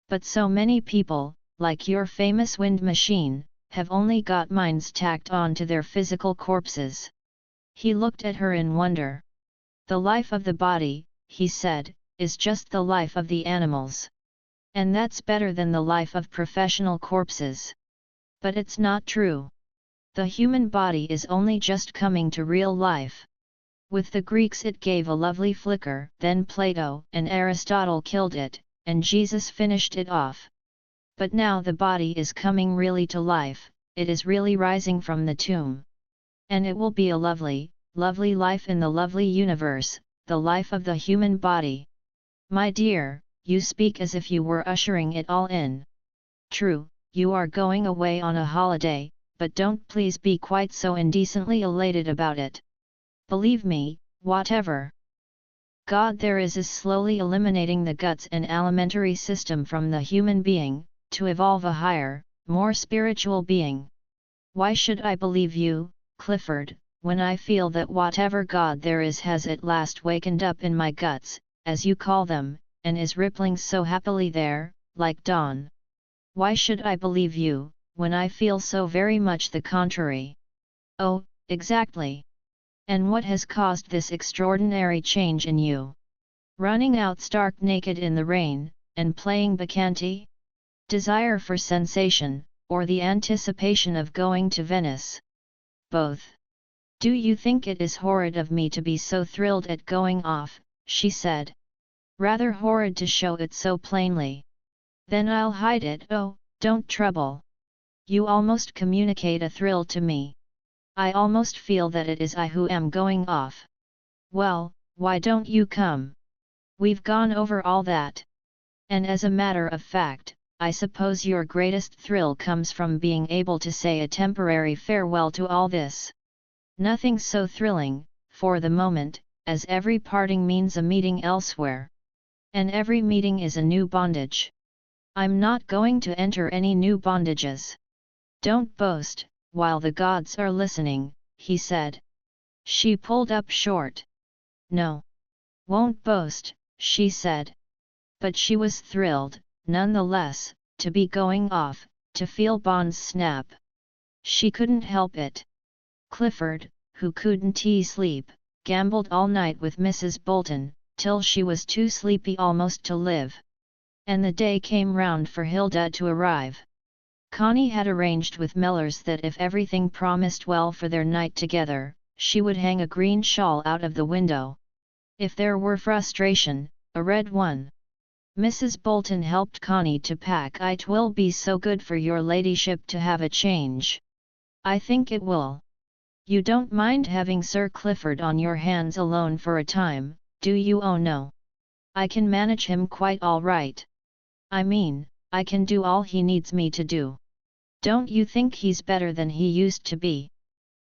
But so many people, like your famous wind machine, have only got minds tacked on to their physical corpses. He looked at her in wonder. The life of the body, he said, is just the life of the animals. And that's better than the life of professional corpses. But it's not true. The human body is only just coming to real life. With the Greeks it gave a lovely flicker, then Plato and Aristotle killed it, and Jesus finished it off. But now the body is coming really to life, it is really rising from the tomb. And it will be a lovely, lovely life in the lovely universe, the life of the human body. My dear, you speak as if you were ushering it all in. True, you are going away on a holiday, but don't please be quite so indecently elated about it. Believe me, whatever God there is slowly eliminating the guts and alimentary system from the human being, to evolve a higher, more spiritual being. Why should I believe you, Clifford, when I feel that whatever God there is has at last wakened up in my guts, as you call them, and is rippling so happily there, like dawn? Why should I believe you, when I feel so very much the contrary? Oh, exactly. And what has caused this extraordinary change in you? Running out stark naked in the rain, and playing bacchante? Desire for sensation, or the anticipation of going to Venice? Both. Do you think it is horrid of me to be so thrilled at going off? She said. Rather horrid to show it so plainly. Then I'll hide it. Oh, don't trouble. You almost communicate a thrill to me. I almost feel that it is I who am going off. Well, why don't you come? We've gone over all that. And as a matter of fact, I suppose your greatest thrill comes from being able to say a temporary farewell to all this. Nothing so thrilling, for the moment, as every parting means a meeting elsewhere. And every meeting is a new bondage. I'm not going to enter any new bondages. Don't boast, while the gods are listening, he said. She pulled up short. No. Won't boast, she said. But she was thrilled, nonetheless, to be going off, to feel bonds snap. She couldn't help it. Clifford, who couldn't sleep, gambled all night with Mrs. Bolton, till she was too sleepy almost to live. And the day came round for Hilda to arrive. Connie had arranged with Mellors that if everything promised well for their night together, she would hang a green shawl out of the window. If there were frustration, a red one. Mrs. Bolton helped Connie to pack. It will be so good for your ladyship to have a change. I think it will. You don't mind having Sir Clifford on your hands alone for a time, do you? Oh no. I can manage him quite all right. I mean, I can do all he needs me to do. Don't you think he's better than he used to be?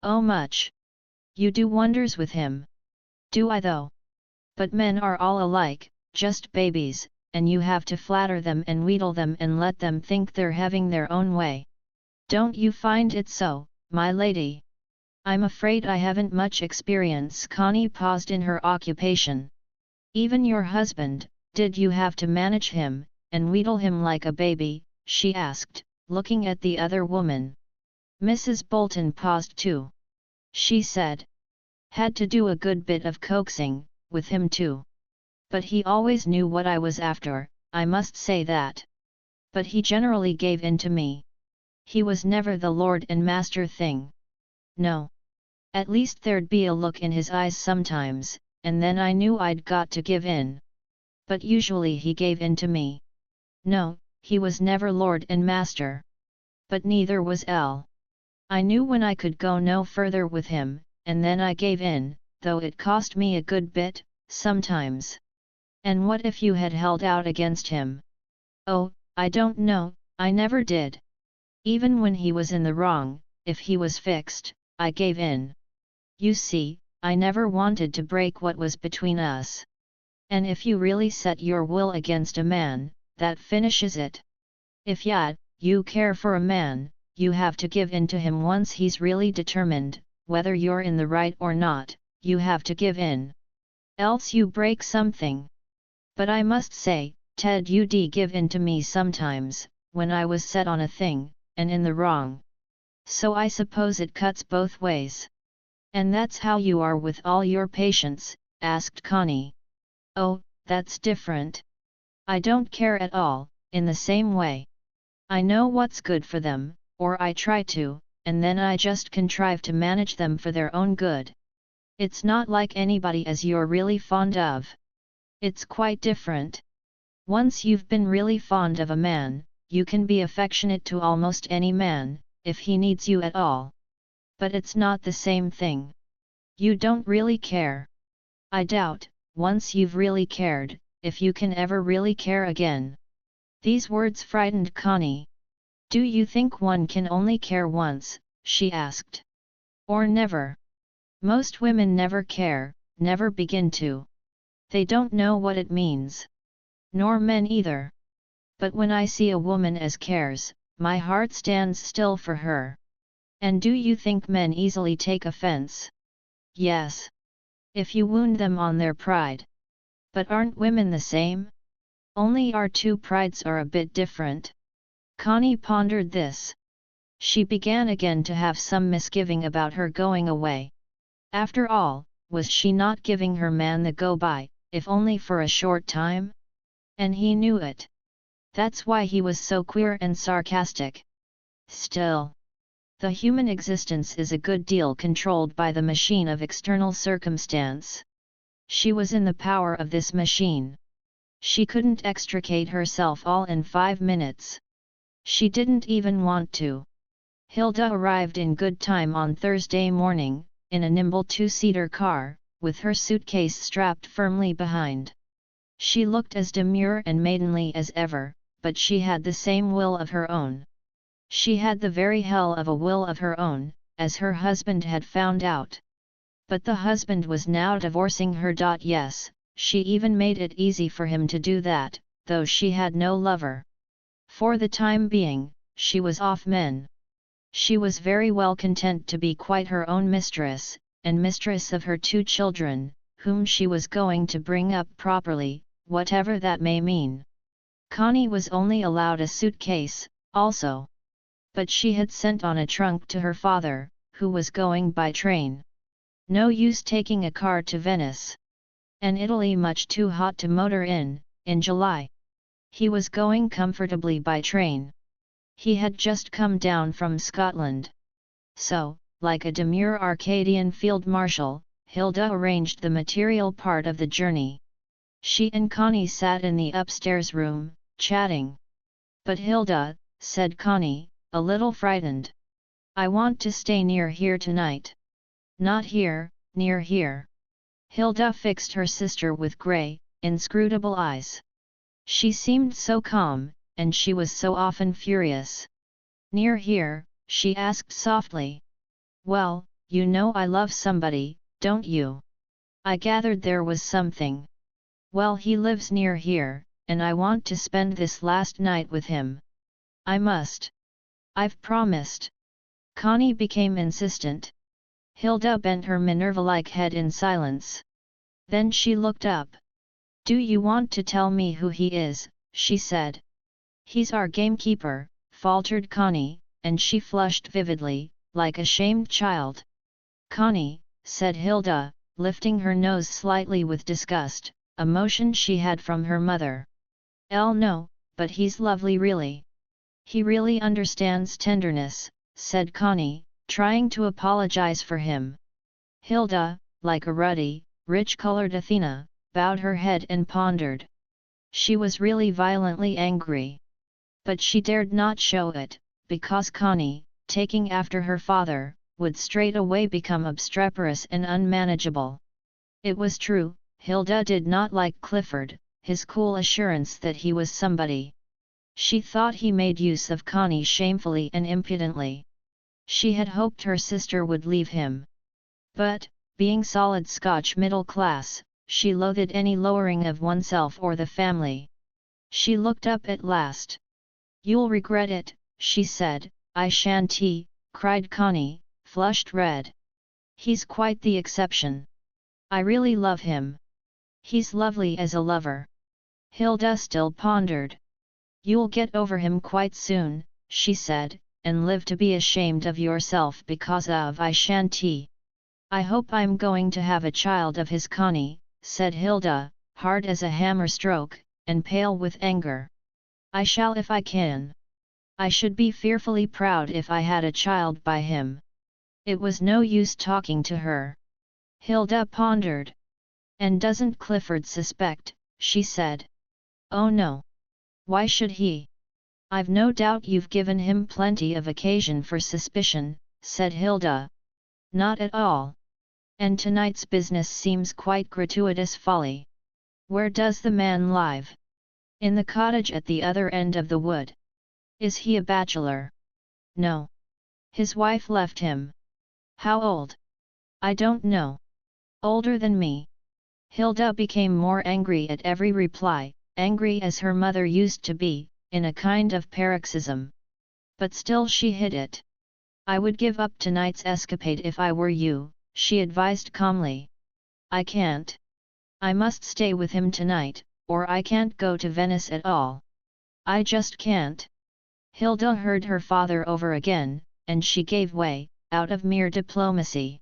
Oh much. You do wonders with him. Do I though? But men are all alike, just babies, and you have to flatter them and wheedle them and let them think they're having their own way. Don't you find it so, my lady? I'm afraid I haven't much experience. Connie paused in her occupation. Even your husband, did you have to manage him, and wheedle him like a baby? She asked, looking at the other woman. Mrs. Bolton paused too. She said. Had to do a good bit of coaxing, with him too. But he always knew what I was after, I must say that. But he generally gave in to me. He was never the lord and master thing. No. At least there'd be a look in his eyes sometimes, and then I knew I'd got to give in. But usually he gave in to me. No, he was never lord and master. But neither was Elle. I knew when I could go no further with him, and then I gave in, though it cost me a good bit, sometimes. And what if you had held out against him? Oh, I don't know, I never did. Even when he was in the wrong, if he was fixed, I gave in. You see, I never wanted to break what was between us. And if you really set your will against a man, that finishes it. If you care for a man, you have to give in to him once he's really determined, whether you're in the right or not, you have to give in. Else you break something. But I must say, Ted you'd give in to me sometimes, when I was set on a thing, and in the wrong. So I suppose it cuts both ways. And that's how you are with all your patients? Asked Connie. Oh, that's different. I don't care at all, in the same way. I know what's good for them, or I try to, and then I just contrive to manage them for their own good. It's not like anybody as you're really fond of. It's quite different. Once you've been really fond of a man, you can be affectionate to almost any man, if he needs you at all. But it's not the same thing. You don't really care. I doubt, once you've really cared, if you can ever really care again. These words frightened Connie. Do you think one can only care once? She asked. Or never? Most women never care, never begin to. They don't know what it means. Nor men either. But when I see a woman as cares, my heart stands still for her. And do you think men easily take offense? Yes. If you wound them on their pride. But aren't women the same? Only our two prides are a bit different. Connie pondered this. She began again to have some misgiving about her going away. After all, was she not giving her man the go-by, if only for a short time? And he knew it. That's why he was so queer and sarcastic. Still, the human existence is a good deal controlled by the machine of external circumstance. She was in the power of this machine. She couldn't extricate herself all in 5 minutes. She didn't even want to. Hilda arrived in good time on Thursday morning, in a nimble 2-seater car, with her suitcase strapped firmly behind. She looked as demure and maidenly as ever, but she had the same will of her own. She had the very hell of a will of her own, as her husband had found out. But the husband was now divorcing her. Yes, she even made it easy for him to do that, though she had no lover. For the time being, she was off men. She was very well content to be quite her own mistress, and mistress of her 2 children, whom she was going to bring up properly, whatever that may mean. Connie was only allowed a suitcase, also. But she had sent on a trunk to her father, who was going by train. No use taking a car to Venice. And Italy much too hot to motor in July. He was going comfortably by train. He had just come down from Scotland. So, like a demure Arcadian field marshal, Hilda arranged the material part of the journey. She and Connie sat in the upstairs room, chatting. But Hilda, said Connie, a little frightened. I want to stay near here tonight. Not here, near here. Hilda fixed her sister with grey, inscrutable eyes. She seemed so calm, and she was so often furious. "Near here?" she asked softly. "Well, you know I love somebody, don't you? I gathered there was something. Well, he lives near here, and I want to spend this last night with him. I must. I've promised." Connie became insistent. Hilda bent her Minerva-like head in silence. Then she looked up. "Do you want to tell me who he is?" she said. "He's our gamekeeper," faltered Connie, and she flushed vividly, like a shamed child. "Connie," said Hilda, lifting her nose slightly with disgust, a motion she had from her mother. "No, but he's lovely really. He really understands tenderness," said Connie, trying to apologize for him. Hilda, like a ruddy, rich-colored Athena, bowed her head and pondered. She was really violently angry. But she dared not show it, because Connie, taking after her father, would straight away become obstreperous and unmanageable. It was true, Hilda did not like Clifford, his cool assurance that he was somebody. She thought he made use of Connie shamefully and impudently. She had hoped her sister would leave him. But, being solid Scotch middle class, she loathed any lowering of oneself or the family. She looked up at last. "You'll regret it," she said. "I shan't," cried Connie, flushed red. "He's quite the exception. I really love him. He's lovely as a lover." Hilda still pondered. "You'll get over him quite soon," she said, "and live to be ashamed of yourself because of I shan't." "I hope I'm going to have a child of his." "Connie," said Hilda, hard as a hammer stroke, and pale with anger. "I shall if I can. I should be fearfully proud if I had a child by him." It was no use talking to her. Hilda pondered. "And doesn't Clifford suspect?" she said. "Oh no. Why should he? I've no doubt you've given him plenty of occasion for suspicion," said Hilda. "Not at all. And tonight's business seems quite gratuitous folly. Where does the man live?" "In the cottage at the other end of the wood." "Is he a bachelor?" "No. His wife left him." "How old?" "I don't know." "Older than me." Hilda became more angry at every reply, angry as her mother used to be, in a kind of paroxysm. But still she hid it. "I would give up tonight's escapade if I were you," she advised calmly. "I can't. I must stay with him tonight, or I can't go to Venice at all. I just can't." Hilda heard her father over again, and she gave way, out of mere diplomacy.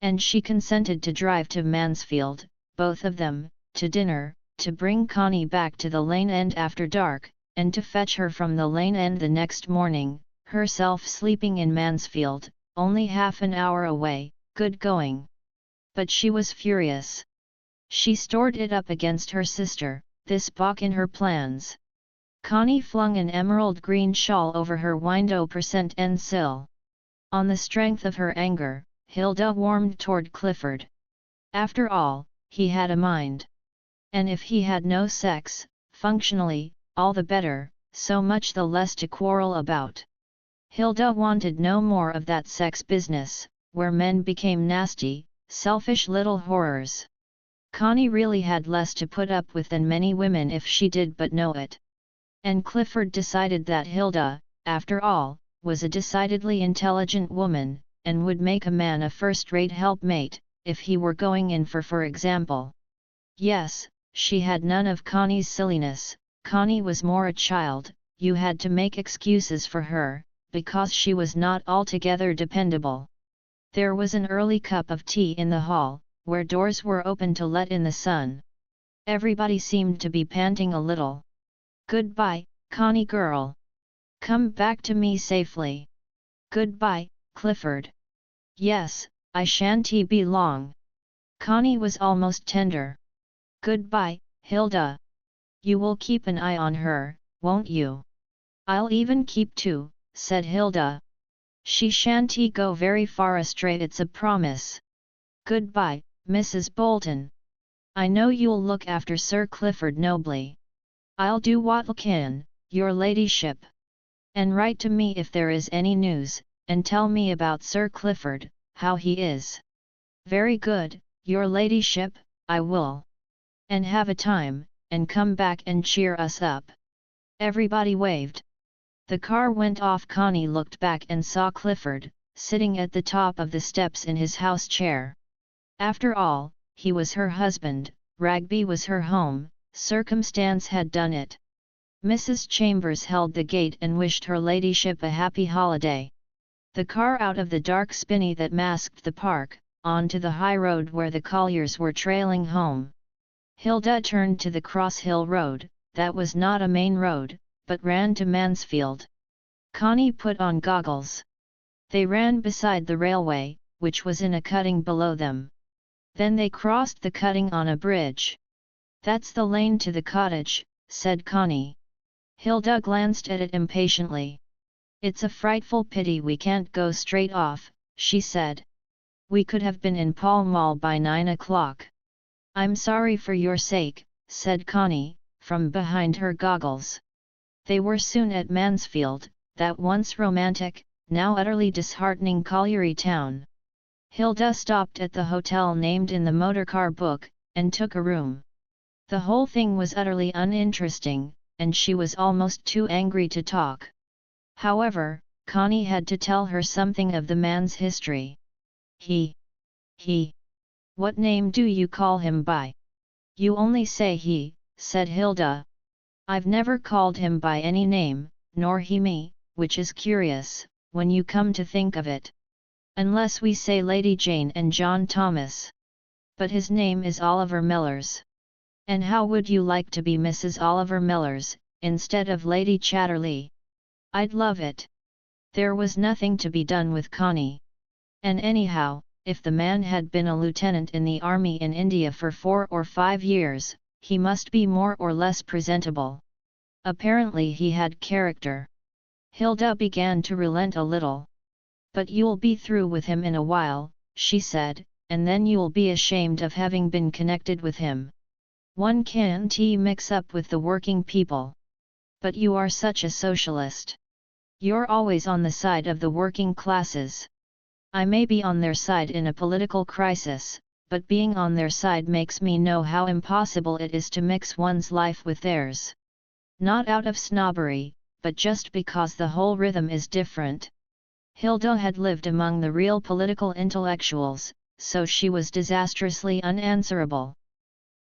And she consented to drive to Mansfield, both of them, to dinner, to bring Connie back to the Lane End after dark, and to fetch her from the Lane End the next morning, herself sleeping in Mansfield, only half an hour away. Good going. But she was furious. She stored it up against her sister, this balk in her plans. Connie flung an emerald green shawl over her window % sill. On the strength of her anger, Hilda warmed toward Clifford. After all, he had a mind. And if he had no sex, functionally, all the better, so much the less to quarrel about. Hilda wanted no more of that sex business, where men became nasty, selfish little horrors. Connie really had less to put up with than many women if she did but know it. And Clifford decided that Hilda, after all, was a decidedly intelligent woman, and would make a man a first-rate helpmate, if he were going in for example. Yes, she had none of Connie's silliness. Connie was more a child, you had to make excuses for her, because she was not altogether dependable. There was an early cup of tea in the hall, where doors were open to let in the sun. Everybody seemed to be panting a little. "Goodbye, Connie girl. Come back to me safely." "Goodbye, Clifford." "Yes, I shan't be long." Connie was almost tender. "Goodbye, Hilda. You will keep an eye on her, won't you?" "I'll even keep two," said Hilda. "She shan't go very far astray, it's a promise." "Goodbye, Mrs. Bolton." I know you'll look after Sir Clifford nobly. I'll do what I can, your ladyship. And write to me if there is any news, and tell me about Sir Clifford, how he is. Very good, your ladyship, I will. And have a time, and come back and cheer us up. Everybody waved. The car went off. Connie looked back and saw Clifford, sitting at the top of the steps in his house chair. After all, he was her husband, Ragby was her home, circumstance had done it. Mrs. Chambers held the gate and wished her ladyship a happy holiday. The car out of the dark spinney that masked the park, onto the high road where the colliers were trailing home. Hilda turned to the Cross Hill Road, that was not a main road, but ran to Mansfield. Connie put on goggles. They ran beside the railway, which was in a cutting below them. Then they crossed the cutting on a bridge. That's the lane to the cottage, said Connie. Hilda glanced at it impatiently. It's a frightful pity we can't go straight off, she said. We could have been in Pall Mall by 9 o'clock. I'm sorry for your sake, said Connie, from behind her goggles. They were soon at Mansfield, that once romantic, now utterly disheartening colliery town. Hilda stopped at the hotel named in the motorcar book, and took a room. The whole thing was utterly uninteresting, and she was almost too angry to talk. However, Connie had to tell her something of the man's history. He. What name do you call him by? You only say he, said Hilda. I've never called him by any name, nor he me, which is curious, when you come to think of it. Unless we say Lady Jane and John Thomas. But his name is Oliver Mellors. And how would you like to be Mrs. Oliver Mellors, instead of Lady Catterley? I'd love it. There was nothing to be done with Connie. And anyhow, if the man had been a lieutenant in the army in India for 4 or 5 years, he must be more or less presentable. Apparently he had character. Hilda began to relent a little. But you'll be through with him in a while, she said, and then you'll be ashamed of having been connected with him. One can't mix up with the working people. But you are such a socialist. You're always on the side of the working classes. I may be on their side in a political crisis, but being on their side makes me know how impossible it is to mix one's life with theirs. Not out of snobbery, but just because the whole rhythm is different. Hilda had lived among the real political intellectuals, so she was disastrously unanswerable.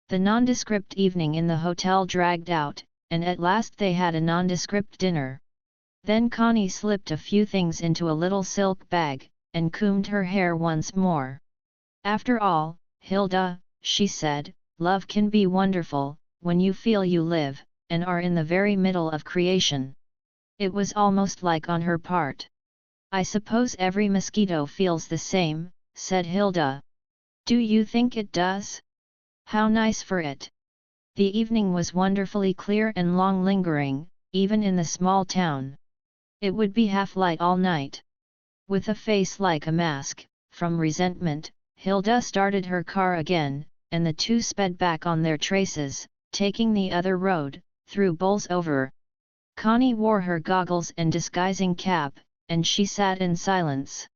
The nondescript evening in the hotel dragged out, and at last they had a nondescript dinner. Then Connie slipped a few things into a little silk bag, and combed her hair once more. After all, Hilda, she said, love can be wonderful, when you feel you live, and are in the very middle of creation. It was almost like on her part. I suppose every mosquito feels the same, said Hilda. Do you think it does? How nice for it. The evening was wonderfully clear and long lingering, even in the small town. It would be half light all night. With a face like a mask, from resentment, Hilda started her car again, and the two sped back on their traces, taking the other road, through Bolsover. Connie wore her goggles and disguising cap, and she sat in silence.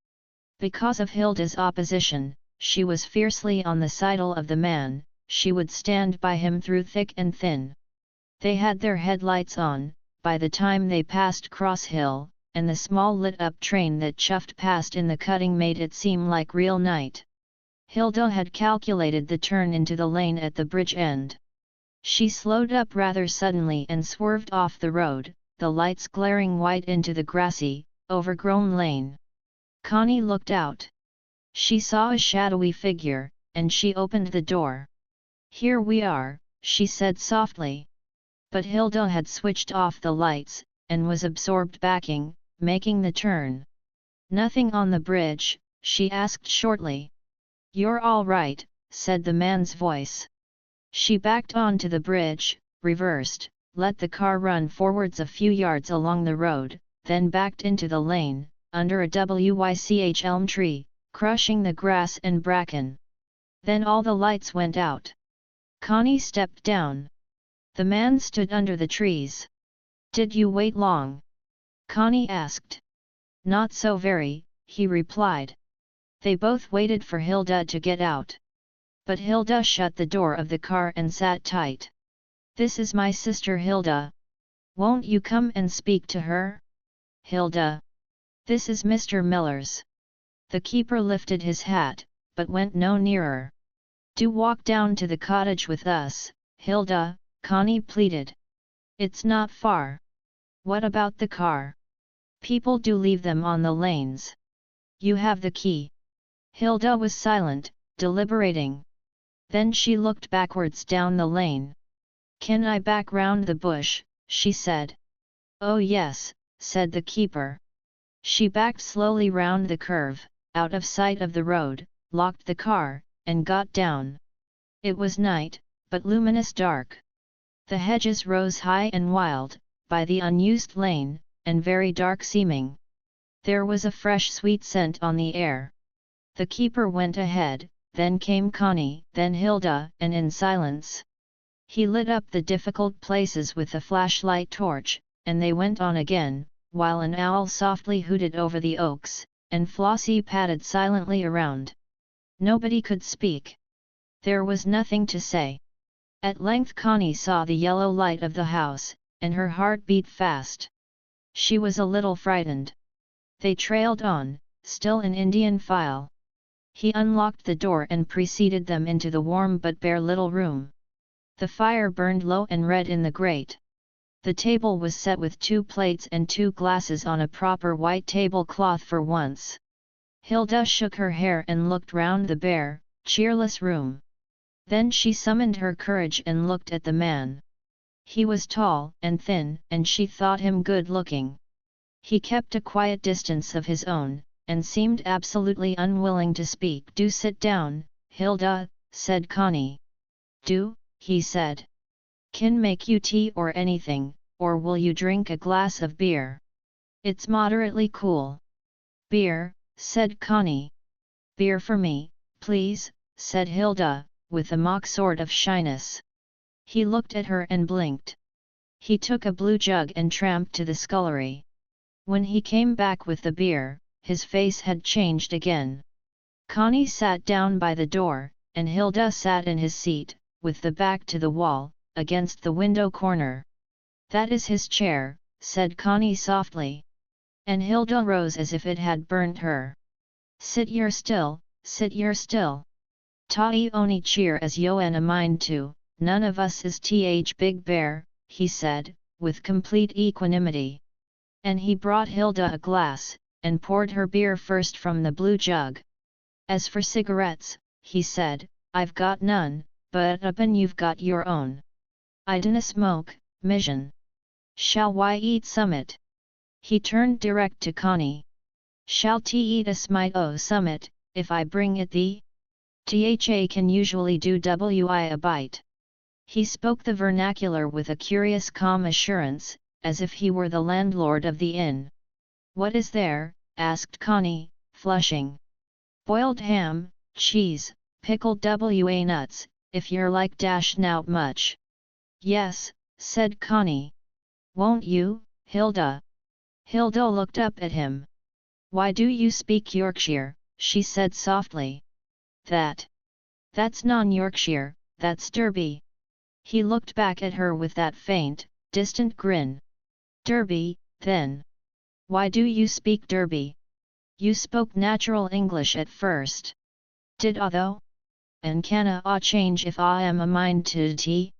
Because of Hilda's opposition, she was fiercely on the side of the man, she would stand by him through thick and thin. They had their headlights on, by the time they passed Cross Hill, and the small lit-up train that chuffed past in the cutting made it seem like real night. Hilda had calculated the turn into the lane at the bridge end. She slowed up rather suddenly and swerved off the road, the lights glaring white into the grassy, overgrown lane. Connie looked out. She saw a shadowy figure, and she opened the door. "Here we are," she said softly. But Hilda had switched off the lights, and was absorbed backing, making the turn. "Nothing on the bridge?" she asked shortly. "You're all right," said the man's voice. She backed onto the bridge, reversed, let the car run forwards a few yards along the road, then backed into the lane, under a wych elm tree, crushing the grass and bracken. Then all the lights went out. Connie stepped down. The man stood under the trees. Did you wait long? Connie asked. Not so very, he replied. They both waited for Hilda to get out. But Hilda shut the door of the car and sat tight. This is my sister Hilda. Won't you come and speak to her? Hilda. This is Mr. Miller's. The keeper lifted his hat, but went no nearer. Do walk down to the cottage with us, Hilda, Connie pleaded. It's not far. What about the car? People do leave them on the lanes. You have the key. Hilda was silent, deliberating. Then she looked backwards down the lane. Can I back round the bush? She said. Oh yes, said the keeper. She backed slowly round the curve, out of sight of the road, locked the car, and got down. It was night, but luminous dark. The hedges rose high and wild, by the unused lane, and very dark seeming. There was a fresh sweet scent on the air. The keeper went ahead, then came Connie, then Hilda, and in silence. He lit up the difficult places with a flashlight torch, and they went on again, while an owl softly hooted over the oaks, and Flossie padded silently around. Nobody could speak. There was nothing to say. At length Connie saw the yellow light of the house, and her heart beat fast. She was a little frightened. They trailed on, still in Indian file. He unlocked the door and preceded them into the warm but bare little room. The fire burned low and red in the grate. The table was set with 2 plates and 2 glasses on a proper white tablecloth for once. Hilda shook her hair and looked round the bare, cheerless room. Then she summoned her courage and looked at the man. He was tall and thin, and she thought him good-looking. He kept a quiet distance of his own, and seemed absolutely unwilling to speak. Do sit down, Hilda, said Connie. Do, he said. Can make you tea or anything, or will you drink a glass of beer? It's moderately cool. Beer, said Connie. Beer for me, please, said Hilda, with a mock sort of shyness. He looked at her and blinked. He took a blue jug and tramped to the scullery. When he came back with the beer, his face had changed again. Connie sat down by the door, and Hilda sat in his seat, with the back to the wall, against the window corner. That is his chair, said Connie softly. And Hilda rose as if it had burnt her. Sit yer still, sit yer still. Ta oni cheer as yo en a mind to, none of us is th big bear, he said, with complete equanimity. And he brought Hilda a glass, and poured her beer first from the blue jug. As for cigarettes, he said, I've got none, but up'n you've got your own. I dinna smoke, mission. Shall we eat summit? He turned direct to Connie. Shall te eat a smite o summit, if I bring it thee? Tha can usually do wi a bite. He spoke the vernacular with a curious calm assurance, as if he were the landlord of the inn. What is there? Asked Connie, flushing. Boiled ham, cheese, pickled wa nuts, if you're like dash nout much. Yes, said Connie. Won't you, Hilda? Hilda looked up at him. Why do you speak Yorkshire? She said softly. That's non-Yorkshire, that's Derby. He looked back at her with that faint, distant grin. Derby, then. Why do you speak Derby? You spoke natural English at first. Did I though? And canna I change if I am a mind to tea?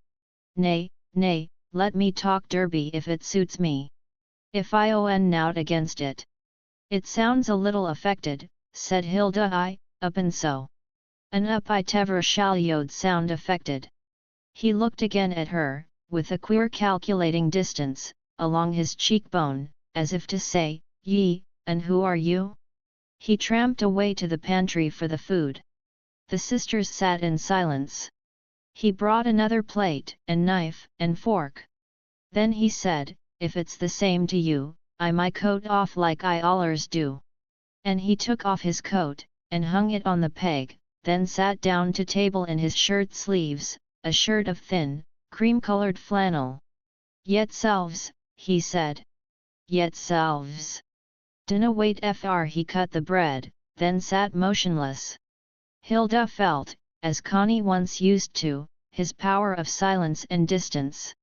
Nay, nay, let me talk Derby if it suits me. If I own nout against it. It sounds a little affected, said Hilda up and so. An up I tever shall yod sound affected. He looked again at her, with a queer calculating distance, along his cheekbone, as if to say, Ye, and who are you? He tramped away to the pantry for the food. The sisters sat in silence. He brought another plate, and knife, and fork. Then he said, if it's the same to you, I my coat off like I allers do. And he took off his coat, and hung it on the peg, then sat down to table in his shirt sleeves, a shirt of thin, cream-colored flannel. "Yet selves," he said. "Yet selves." "Dinna wait fr." He cut the bread, then sat motionless. Hilda felt, as Connie once used to, his power of silence and distance.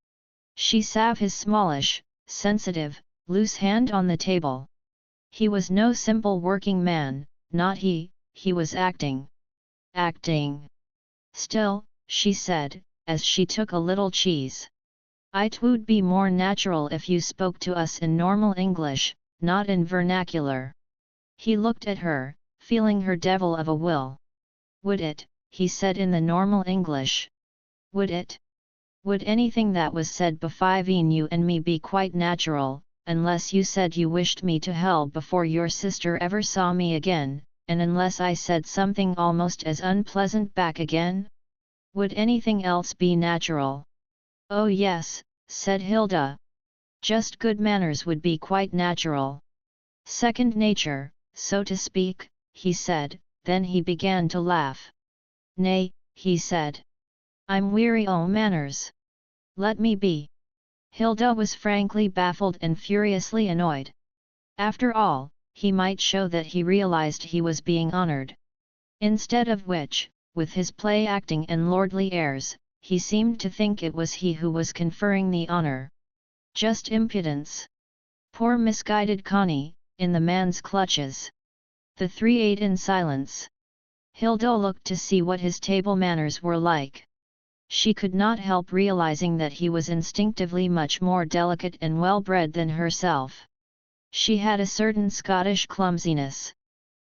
She saw his smallish, sensitive, loose hand on the table. He was no simple working man, not he was acting. Acting. "Still," she said, as she took a little cheese. "It would be more natural if you spoke to us in normal English, not in vernacular." He looked at her, feeling her devil of a will. "Would it?" he said in the normal English. "Would it? Would anything that was said between you and me be quite natural, unless you said you wished me to hell before your sister ever saw me again, and unless I said something almost as unpleasant back again? Would anything else be natural?" "Oh yes," said Hilda. "Just good manners would be quite natural. Second nature, so to speak," he said, then he began to laugh. "Nay," he said. "I'm weary o' manners. Let me be." Hilda was frankly baffled and furiously annoyed. After all, he might show that he realized he was being honored. Instead of which, with his play acting and lordly airs, he seemed to think it was he who was conferring the honor. Just impudence. Poor misguided Connie, in the man's clutches. The three ate in silence. Hilda looked to see what his table manners were like. She could not help realizing that he was instinctively much more delicate and well-bred than herself. She had a certain Scottish clumsiness.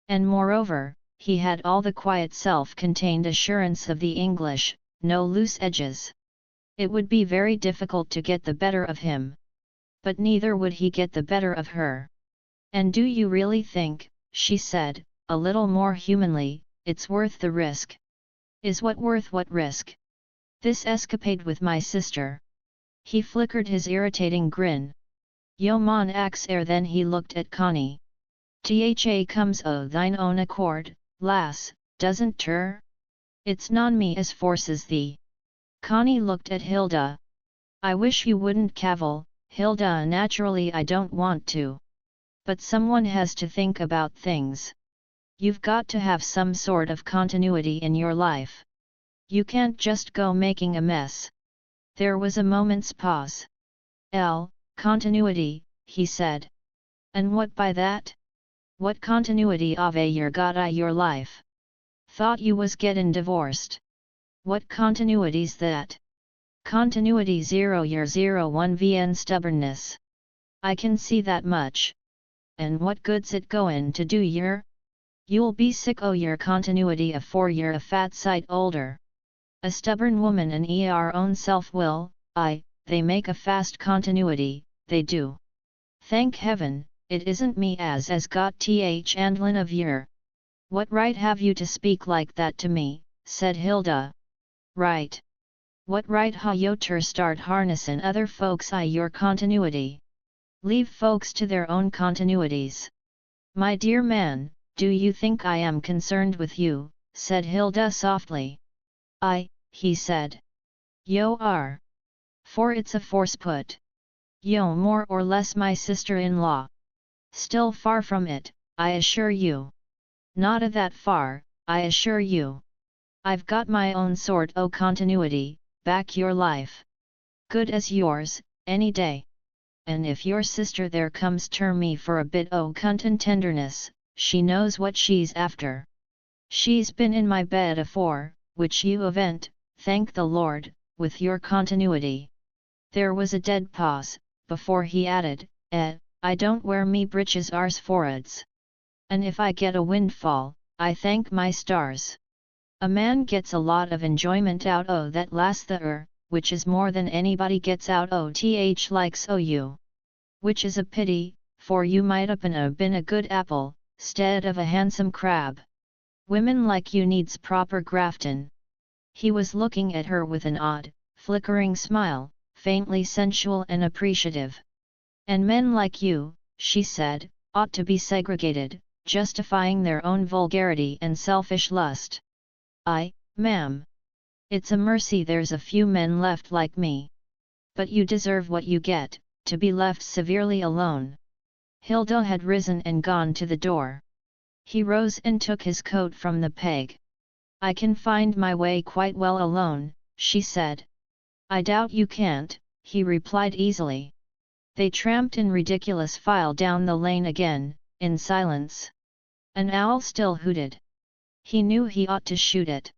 And moreover, he had all the quiet self-contained assurance of the English, no loose edges. It would be very difficult to get the better of him. But neither would he get the better of her. "And do you really think," she said, a little more humanly, "it's worth the risk?" "Is what worth what risk?" "This escapade with my sister." He flickered his irritating grin. "Yo mon ax air." Then he looked at Connie. "Tha comes o' thine own accord, lass, doesn't ter? It's non me as forces thee." Connie looked at Hilda. "I wish you wouldn't cavil, Hilda. Naturally I don't want to. But someone has to think about things. You've got to have some sort of continuity in your life. You can't just go making a mess." There was a moment's pause. Continuity," he said. "And what by that? What continuity of a year got I your life? Thought you was gettin' divorced. What continuity's that? Continuity 0 year 01 VN stubbornness. I can see that much. And what good's it goin' to do yer? You'll be sick o' your continuity afore you're a fat sight older. A stubborn woman and her own self-will, they make a fast continuity, they do. Thank heaven, it isn't me as got handlin' of yer." "What right have you to speak like that to me?" said Hilda. "Right. What right ha yo ter start harnessin' other folks your continuity? Leave folks to their own continuities." "My dear man, do you think I am concerned with you?" said Hilda softly. He said. "Yo are. For it's a force put. Yo more or less my sister-in-law. Still far from it, I assure you. Not a that far, I assure you. I've got my own sort o' continuity, back your life. Good as yours, any day. And if your sister there comes ter me for a bit o' cunt and tenderness, she knows what she's after. She's been in my bed afore, which you haven't, thank the Lord, with your continuity." There was a dead pause, before he added, I don't wear me breeches arse forrads. And if I get a windfall, I thank my stars. A man gets a lot of enjoyment out o' that last which is more than anybody gets out o' likes o' you. Which is a pity, for you might been a good apple, 'stead of a handsome crab. Women like you needs proper graftin'." He was looking at her with an odd, flickering smile, faintly sensual and appreciative. "And men like you," she said, "ought to be segregated, justifying their own vulgarity and selfish lust." Ma'am. It's a mercy there's a few men left like me. But you deserve what you get, to be left severely alone. Hilda had risen and gone to the door. He rose and took his coat from the peg. I can find my way quite well alone, she said. I doubt you can't, he replied easily. They tramped in ridiculous file down the lane again, in silence. An owl still hooted. He knew he ought to shoot it.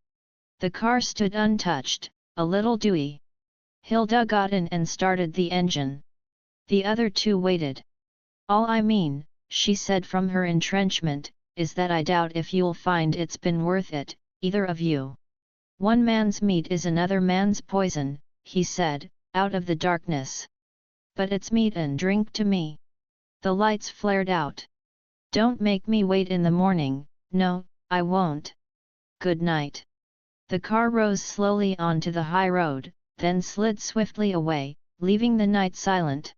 The car stood untouched, a little dewy. Hilda got in and started the engine. The other two waited. All I mean, she said from her entrenchment, is that I doubt if you'll find it's been worth it, either of you. One man's meat is another man's poison, he said, out of the darkness. But it's meat and drink to me. The lights flared out. Don't make me wait in the morning, no, I won't. Good night. The car rose slowly onto the high road, then slid swiftly away, leaving the night silent.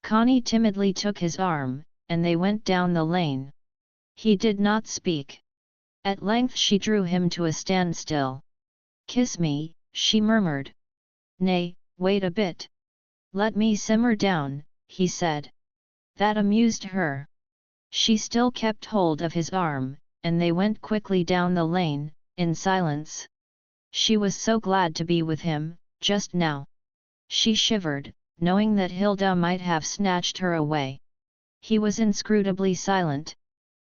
Connie timidly took his arm, and they went down the lane. He did not speak. At length she drew him to a standstill. Kiss me, she murmured. Nay, wait a bit. Let me simmer down, he said. That amused her. She still kept hold of his arm, and they went quickly down the lane, in silence. She was so glad to be with him, just now. She shivered, knowing that Hilda might have snatched her away. He was inscrutably silent.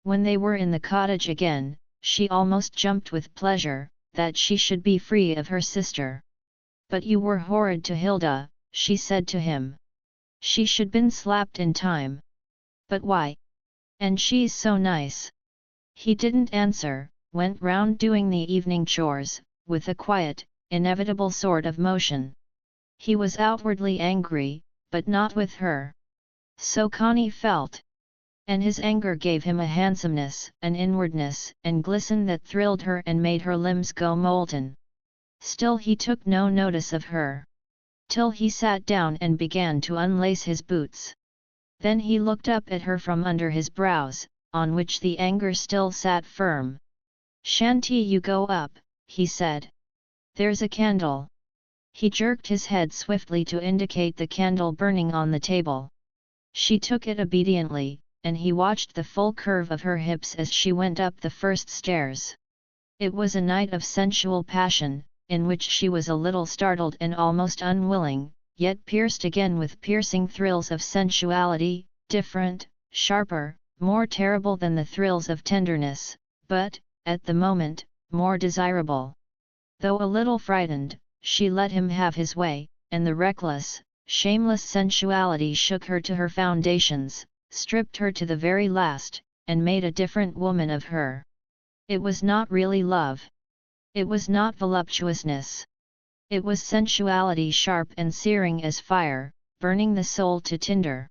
When they were in the cottage again, she almost jumped with pleasure, that she should be free of her sister. But you were horrid to Hilda, she said to him. She should been slapped in time. But why? And she's so nice. He didn't answer, went round doing the evening chores, with a quiet, inevitable sort of motion. He was outwardly angry, but not with her. So Connie felt. And his anger gave him a handsomeness, an inwardness and glisten that thrilled her and made her limbs go molten. Still he took no notice of her. Till he sat down and began to unlace his boots. Then he looked up at her from under his brows, on which the anger still sat firm. Shan't you go up, he said. There's a candle. He jerked his head swiftly to indicate the candle burning on the table. She took it obediently, and he watched the full curve of her hips as she went up the first stairs. It was a night of sensual passion, in which she was a little startled and almost unwilling, yet pierced again with piercing thrills of sensuality, different, sharper, more terrible than the thrills of tenderness, but, at the moment, more desirable. Though a little frightened, she let him have his way, and the reckless, shameless sensuality shook her to her foundations, stripped her to the very last, and made a different woman of her. It was not really love. It was not voluptuousness. It was sensuality sharp and searing as fire, burning the soul to tinder.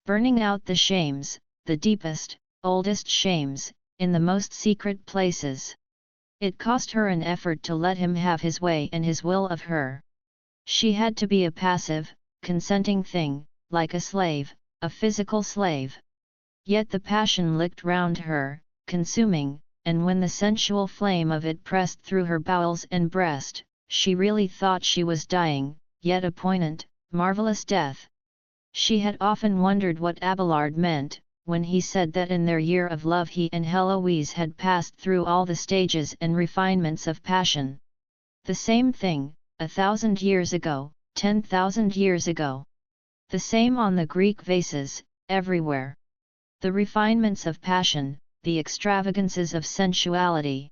Burning out the shames, the deepest, oldest shames, in the most secret places. It cost her an effort to let him have his way and his will of her. She had to be a passive, consenting thing, like a slave, a physical slave. Yet the passion licked round her, consuming, and when the sensual flame of it pressed through her bowels and breast, she really thought she was dying, yet a poignant, marvelous death. She had often wondered what Abelard meant, when he said that in their year of love he and Heloise had passed through all the stages and refinements of passion. The same thing, 1,000 years ago, 10,000 years ago. The same on the Greek vases, everywhere. The refinements of passion, the extravagances of sensuality.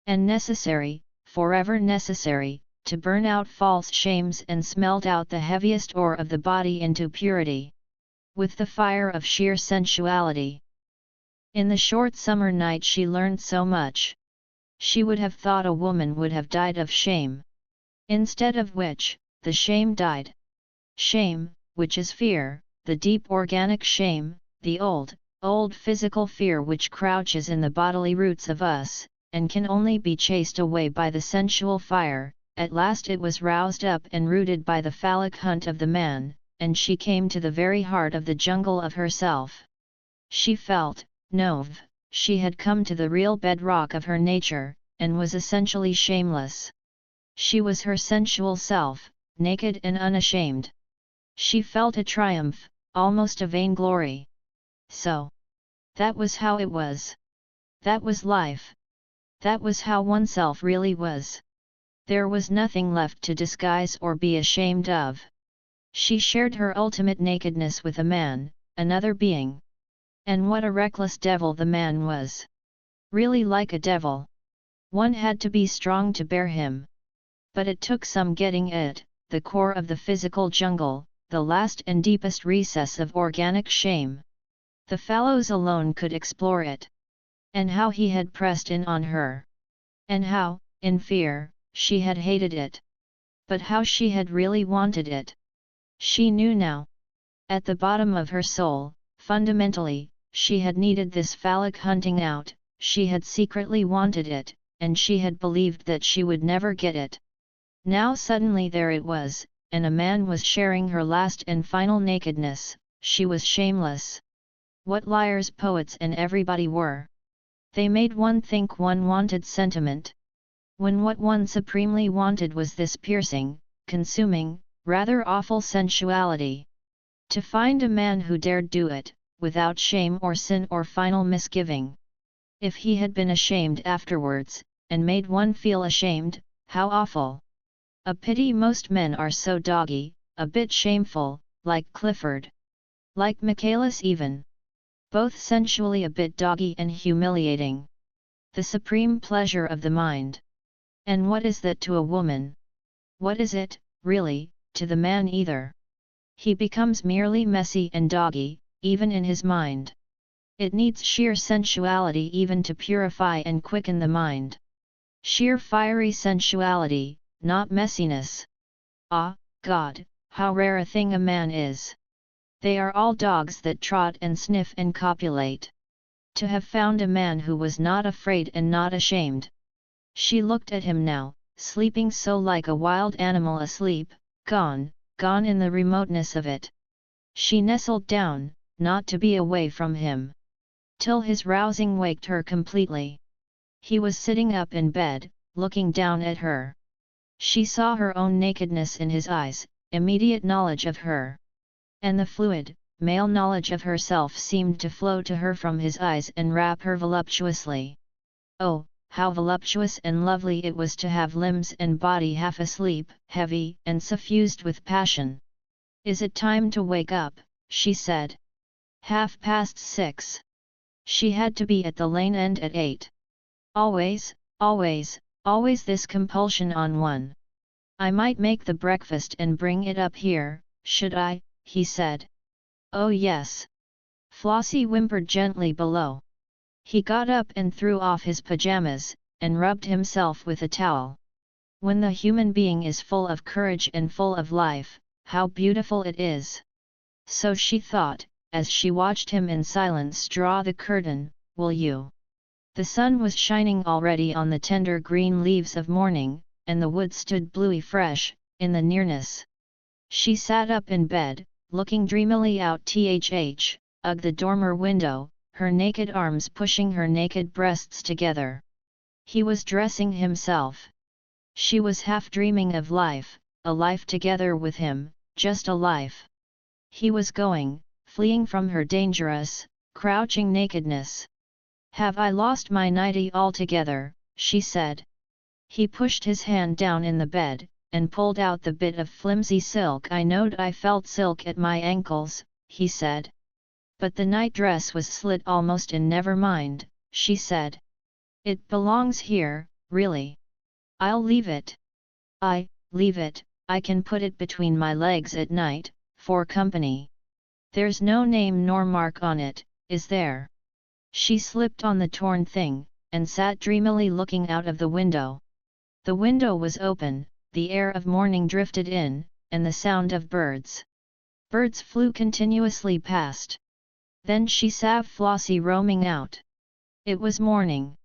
And necessary, forever necessary, to burn out false shames and smelt out the heaviest ore of the body into purity. With the fire of sheer sensuality. In the short summer night she learned so much. She would have thought a woman would have died of shame. Instead of which, the shame died. Shame, which is fear, the deep organic shame, the old physical fear which crouches in the bodily roots of us, and can only be chased away by the sensual fire. At last it was roused up and rooted by the phallic hunt of the man, and she came to the very heart of the jungle of herself. She felt, she had come to the real bedrock of her nature, and was essentially shameless. She was her sensual self, naked and unashamed. She felt a triumph, almost a vainglory. So, that was how it was. That was life. That was how oneself really was. There was nothing left to disguise or be ashamed of. She shared her ultimate nakedness with a man, another being. And what a reckless devil the man was. Really like a devil. One had to be strong to bear him. But it took some getting at the core of the physical jungle, the last and deepest recess of organic shame. The fallows alone could explore it. And how he had pressed in on her. And how, in fear, she had hated it. But how she had really wanted it. She knew now. At the bottom of her soul, fundamentally, she had needed this phallic hunting out, she had secretly wanted it, and she had believed that she would never get it. Now suddenly there it was, and a man was sharing her last and final nakedness, she was shameless. What liars poets and everybody were. They made one think one wanted sentiment. When what one supremely wanted was this piercing, consuming, rather awful sensuality. To find a man who dared do it, without shame or sin or final misgiving. If he had been ashamed afterwards, and made one feel ashamed, how awful. A pity most men are so doggy, a bit shameful, like Clifford. Like Michaelis even. Both sensually a bit doggy and humiliating. The supreme pleasure of the mind. And what is that to a woman? What is it, really, to the man either? He becomes merely messy and doggy, even in his mind. It needs sheer sensuality even to purify and quicken the mind. Sheer fiery sensuality, not messiness. Ah, God, how rare a thing a man is. They are all dogs that trot and sniff and copulate. To have found a man who was not afraid and not ashamed. She looked at him now, sleeping so like a wild animal asleep, gone in the remoteness of it. She nestled down, not to be away from him. Till his rousing waked her completely. He was sitting up in bed, looking down at her. She saw her own nakedness in his eyes, immediate knowledge of her. And the fluid, male knowledge of herself seemed to flow to her from his eyes and wrap her voluptuously. Oh, how voluptuous and lovely it was to have limbs and body half asleep, heavy and suffused with passion. "Is it time to wake up?" she said. 6:30. She had to be at the lane end at 8. Always, always, always this compulsion on one. "I might make the breakfast and bring it up here, should I?" he said. "Oh yes." Flossie whimpered gently below. He got up and threw off his pajamas, and rubbed himself with a towel. When the human being is full of courage and full of life, how beautiful it is. So she thought, as she watched him in silence draw the curtain, "Will you?" The sun was shining already on the tender green leaves of morning, and the wood stood bluey fresh, in the nearness. She sat up in bed, looking dreamily out the dormer window, her naked arms pushing her naked breasts together. He was dressing himself. She was half dreaming of life, a life together with him, just a life. He was going, fleeing from her dangerous, crouching nakedness. "Have I lost my nightie altogether?" she said. He pushed his hand down in the bed, and pulled out the bit of flimsy silk. "I knowed I felt silk at my ankles," he said. "But the night dress was slit almost in." "Never mind," she said. "It belongs here, really. I'll leave it." Leave it, I can put it between my legs at night, for company. There's no name nor mark on it, is there?" She slipped on the torn thing, and sat dreamily looking out of the window. The window was open, the air of morning drifted in, and the sound of birds. Birds flew continuously past. Then she saw Flossie roaming out. It was morning.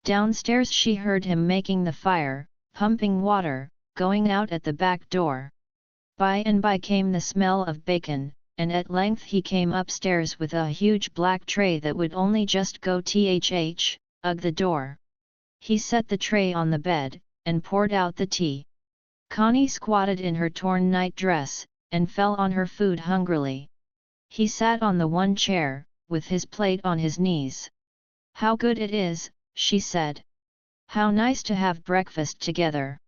Downstairs she heard him making the fire, pumping water, going out at the back door. By and by came the smell of bacon, and at length he came upstairs with a huge black tray that would only just go the door. He set the tray on the bed, and poured out the tea. Connie squatted in her torn night dress, and fell on her food hungrily. He sat on the one chair, with his plate on his knees. "How good it is," she said. "How nice to have breakfast together."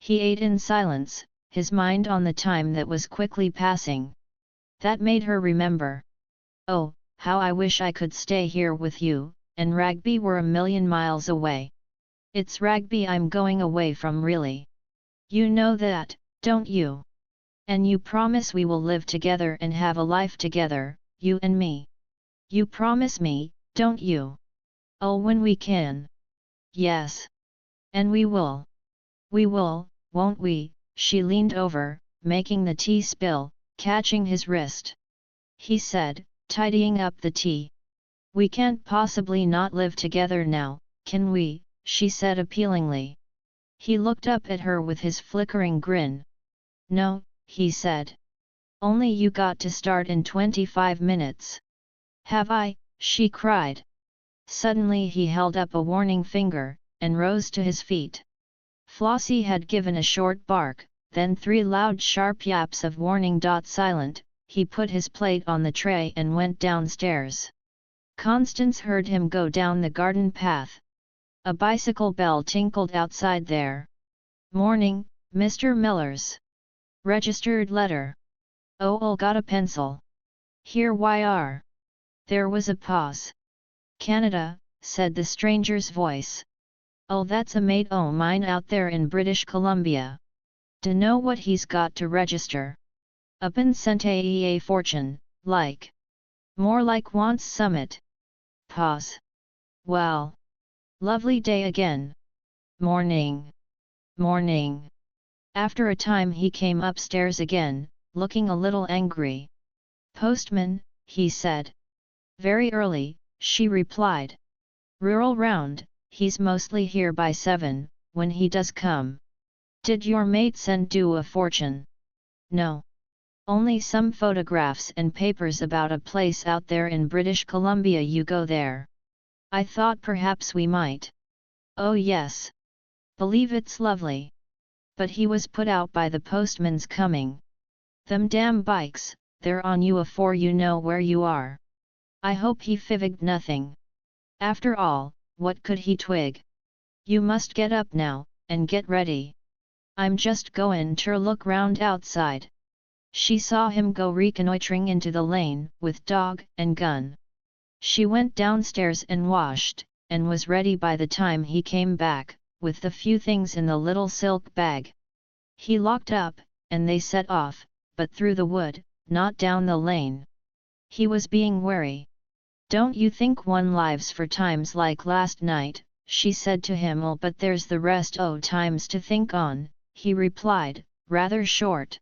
He ate in silence, his mind on the time that was quickly passing. That made her remember. "Oh, how I wish I could stay here with you, and Rugby were a million miles away. It's Rugby I'm going away from really. You know that, don't you? And you promise we will live together and have a life together, you and me. You promise me, don't you? Oh, when we can." "Yes. And we will. We will, won't we?" She leaned over, making the tea spill, catching his wrist. He said, tidying up the tea. "We can't possibly not live together now, can we?" she said appealingly. He looked up at her with his flickering grin. "No," he said. "Only you got to start in 25 minutes. "Have I?" she cried. Suddenly he held up a warning finger, and rose to his feet. Flossie had given a short bark, then 3 loud sharp yaps of warning. Silent, he put his plate on the tray and went downstairs. Constance heard him go down the garden path. A bicycle bell tinkled outside there. "Morning, Mr. Millers. Registered letter. Oh, got a pencil. Here we are." There was a pause. "Canada," said the stranger's voice. "Oh, that's a mate o' mine out there in British Columbia. Dunno what he's got to register. Up'n sent a fortune, like. More like wants summit." Pause. "Well. Lovely day again. Morning. Morning." After a time he came upstairs again, looking a little angry. "Postman," he said. "Very early," she replied. "Rural round, he's mostly here by 7, when he does come. Did your mate send you a fortune?" "No. Only some photographs and papers about a place out there in British Columbia. You go there? I thought perhaps we might." "Oh yes. Believe it's lovely. But he was put out by the postman's coming. Them damn bikes, they're on you afore you know where you are. I hope he figged nothing. After all, what could he twig? You must get up now, and get ready. I'm just goin' ter look round outside." She saw him go reconnoitring into the lane, with dog and gun. She went downstairs and washed, and was ready by the time he came back, with the few things in the little silk bag. He locked up, and they set off, but through the wood, not down the lane. He was being wary. "Don't you think one lives for times like last night?" she said to him. "Oh, but there's the rest o' times to think on," he replied, rather short.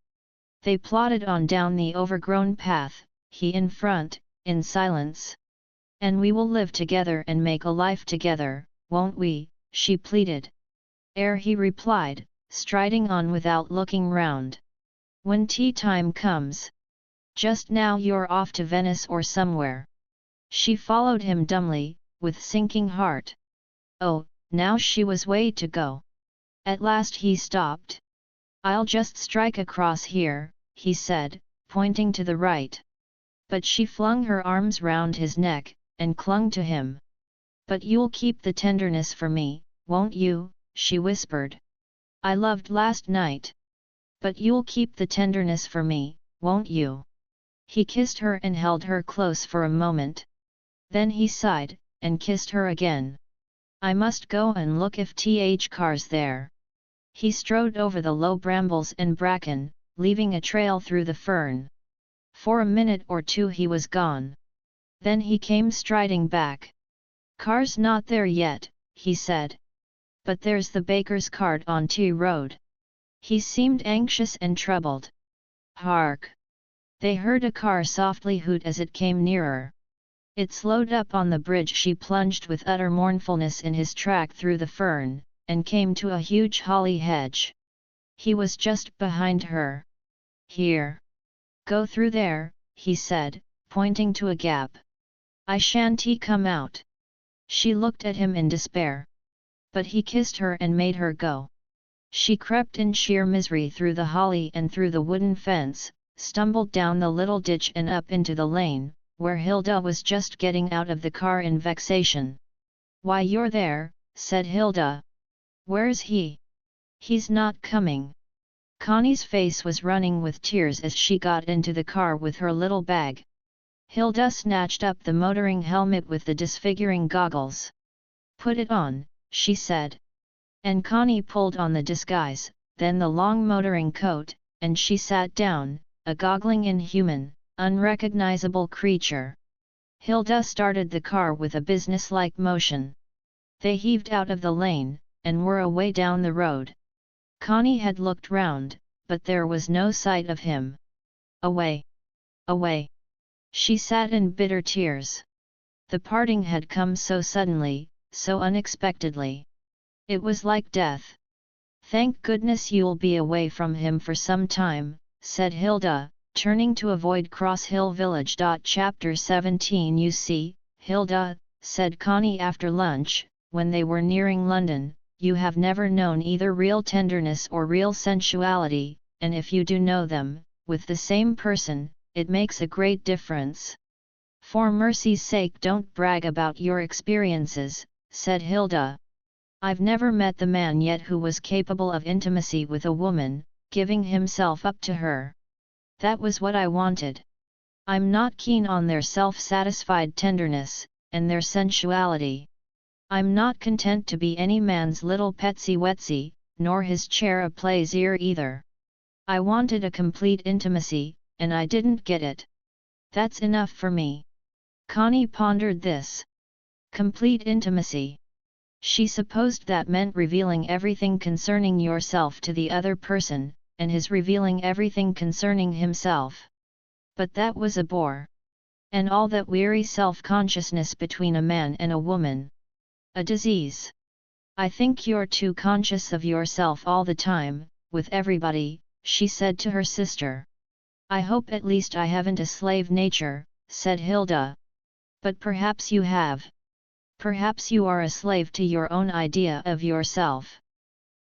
They plodded on down the overgrown path, he in front, in silence. "And we will live together and make a life together, won't we?" she pleaded. "Ere," he replied, striding on without looking round. "When tea time comes. Just now you're off to Venice or somewhere." She followed him dumbly, with sinking heart. Oh, now she was way to go. At last he stopped. "I'll just strike across here," he said, pointing to the right. But she flung her arms round his neck, and clung to him. "But you'll keep the tenderness for me, won't you?" she whispered. "I loved last night. But you'll keep the tenderness for me, won't you?" He kissed her and held her close for a moment. Then he sighed, and kissed her again. "I must go and look if Car's there." He strode over the low brambles and bracken, leaving a trail through the fern. For a minute or two he was gone. Then he came striding back. "Car's not there yet," he said. "But there's the baker's cart on T Road." He seemed anxious and troubled. "Hark!" They heard a car softly hoot as it came nearer. It slowed up on the bridge. She plunged with utter mournfulness in his track through the fern, and came to a huge holly hedge. He was just behind her. "Here. Go through there," he said, pointing to a gap. "I shan't come out." She looked at him in despair. But he kissed her and made her go. She crept in sheer misery through the holly and through the wooden fence, stumbled down the little ditch and up into the lane, where Hilda was just getting out of the car in vexation. "Why, you're there," said Hilda. "Where's he?" "He's not coming." Connie's face was running with tears as she got into the car with her little bag. Hilda snatched up the motoring helmet with the disfiguring goggles. "Put it on," she said. And Connie pulled on the disguise, then the long motoring coat, and she sat down, a goggling inhuman, unrecognizable creature. Hilda started the car with a businesslike motion. They heaved out of the lane, and were away down the road. Connie had looked round, but there was no sight of him. Away! Away! She sat in bitter tears. The parting had come so suddenly, so unexpectedly. It was like death. "Thank goodness you'll be away from him for some time," said Hilda, turning to avoid Cross Hill Village. Chapter 17 "You see, Hilda," said Connie after lunch, when they were nearing London, "you have never known either real tenderness or real sensuality, and if you do know them, with the same person, it makes a great difference." "For mercy's sake don't brag about your experiences," said Hilda. "I've never met the man yet who was capable of intimacy with a woman, giving himself up to her. That was what I wanted. I'm not keen on their self-satisfied tenderness, and their sensuality. I'm not content to be any man's little petsy-wetsy, nor his chair-a-plaisir either. I wanted a complete intimacy, and I didn't get it. That's enough for me." Connie pondered this. Complete intimacy. She supposed that meant revealing everything concerning yourself to the other person, and his revealing everything concerning himself. But that was a bore. And all that weary self-consciousness between a man and a woman. A disease. "I think you're too conscious of yourself all the time, with everybody," she said to her sister. "I hope at least I haven't a slave nature," said Hilda. "But perhaps you have. Perhaps you are a slave to your own idea of yourself."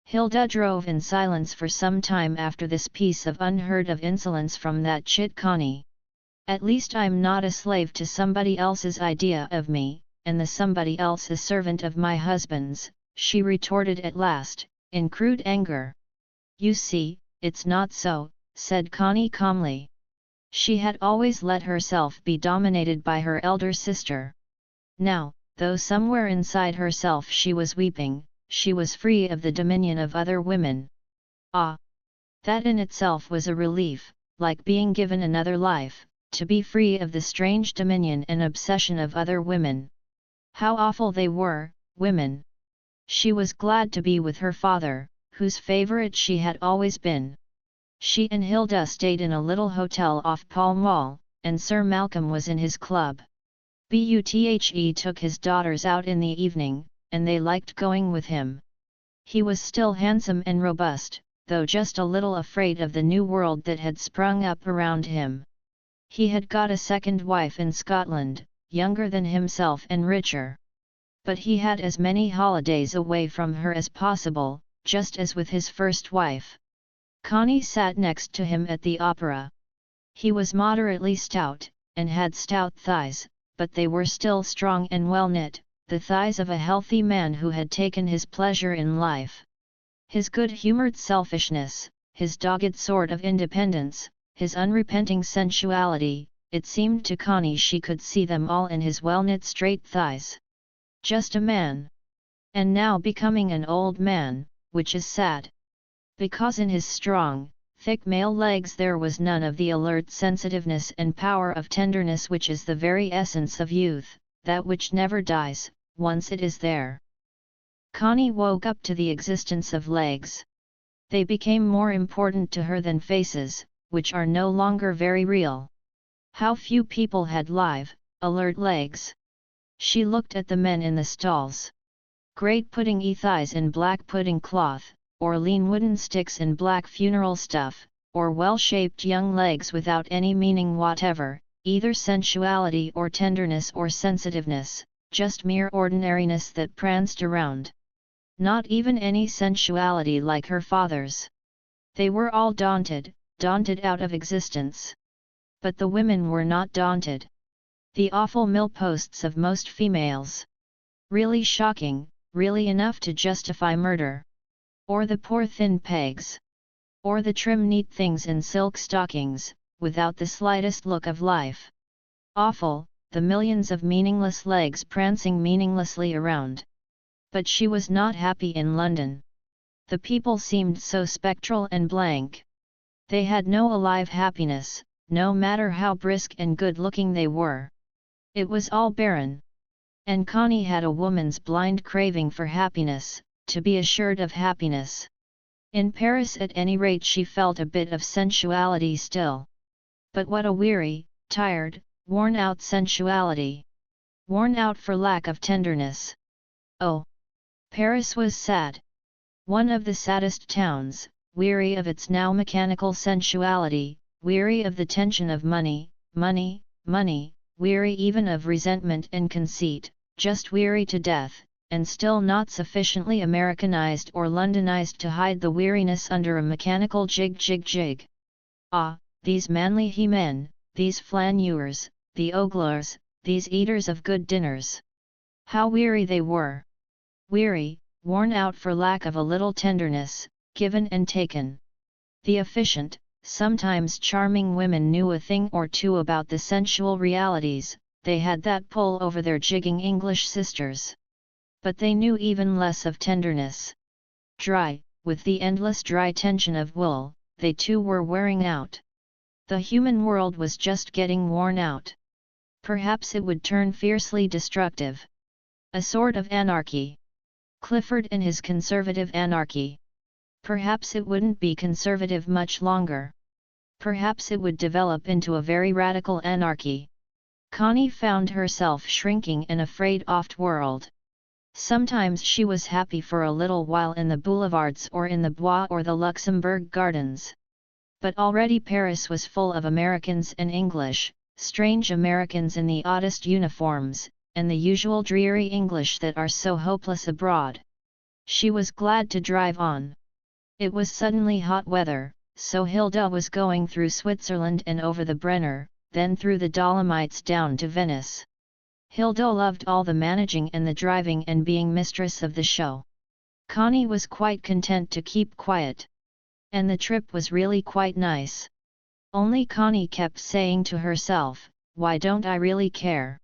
Hilda drove in silence for some time after this piece of unheard of insolence from that chit Connie. "At least I'm not a slave to somebody else's idea of me, and the somebody else a servant of my husband's," she retorted at last, in crude anger. "You see, it's not so," said Connie calmly. She had always let herself be dominated by her elder sister. Now, though somewhere inside herself she was weeping, she was free of the dominion of other women. Ah! That in itself was a relief, like being given another life, to be free of the strange dominion and obsession of other women. How awful they were, women! She was glad to be with her father, whose favourite she had always been. She and Hilda stayed in a little hotel off Pall Mall, and Sir Malcolm was in his club. Buthe took his daughters out in the evening, and they liked going with him. He was still handsome and robust, though just a little afraid of the new world that had sprung up around him. He had got a second wife in Scotland, younger than himself and richer. But he had as many holidays away from her as possible, just as with his first wife. Connie sat next to him at the opera. He was moderately stout, and had stout thighs, but they were still strong and well-knit, the thighs of a healthy man who had taken his pleasure in life. His good-humoured selfishness, his dogged sort of independence, his unrepenting sensuality, it seemed to Connie she could see them all in his well-knit straight thighs. Just a man. And now becoming an old man, which is sad. Because in his strong, thick male legs there was none of the alert sensitiveness and power of tenderness which is the very essence of youth, that which never dies, once it is there. Connie woke up to the existence of legs. They became more important to her than faces, which are no longer very real. How few people had live, alert legs. She looked at the men in the stalls. Great pudding-y thighs in black pudding cloth, or lean wooden sticks in black funeral stuff, or well-shaped young legs without any meaning whatever, either sensuality or tenderness or sensitiveness, just mere ordinariness that pranced around. Not even any sensuality like her father's. They were all daunted out of existence. But the women were not daunted. The awful millposts of most females. Really shocking, really enough to justify murder. Or the poor thin pegs. Or the trim neat things in silk stockings, without the slightest look of life. Awful, the millions of meaningless legs prancing meaninglessly around. But she was not happy in London. The people seemed so spectral and blank. They had no alive happiness, no matter how brisk and good-looking they were. It was all barren. And Connie had a woman's blind craving for happiness, to be assured of happiness. In Paris at any rate she felt a bit of sensuality still. But what a weary, tired, worn-out sensuality. Worn out for lack of tenderness. Oh! Paris was sad. One of the saddest towns, weary of its now mechanical sensuality, weary of the tension of money, money, money, weary even of resentment and conceit, just weary to death, and still not sufficiently Americanized or Londonized to hide the weariness under a mechanical jig jig jig. Ah, these manly he-men, these flaneurs, the oglers, these eaters of good dinners. How weary they were! Weary, worn out for lack of a little tenderness, given and taken. The efficient, sometimes charming women knew a thing or two about the sensual realities, they had that pull over their jigging English sisters. But they knew even less of tenderness. Dry, with the endless dry tension of wool, they too were wearing out. The human world was just getting worn out. Perhaps it would turn fiercely destructive. A sort of anarchy. Clifford and his conservative anarchy. Perhaps it wouldn't be conservative much longer. Perhaps it would develop into a very radical anarchy. Connie found herself shrinking and afraid oft-world. Sometimes she was happy for a little while in the boulevards or in the Bois or the Luxembourg Gardens. But already Paris was full of Americans and English, strange Americans in the oddest uniforms, and the usual dreary English that are so hopeless abroad. She was glad to drive on. It was suddenly hot weather, so Hilda was going through Switzerland and over the Brenner, then through the Dolomites down to Venice. Hilda loved all the managing and the driving and being mistress of the show. Connie was quite content to keep quiet. And the trip was really quite nice. Only Connie kept saying to herself, why don't I really care?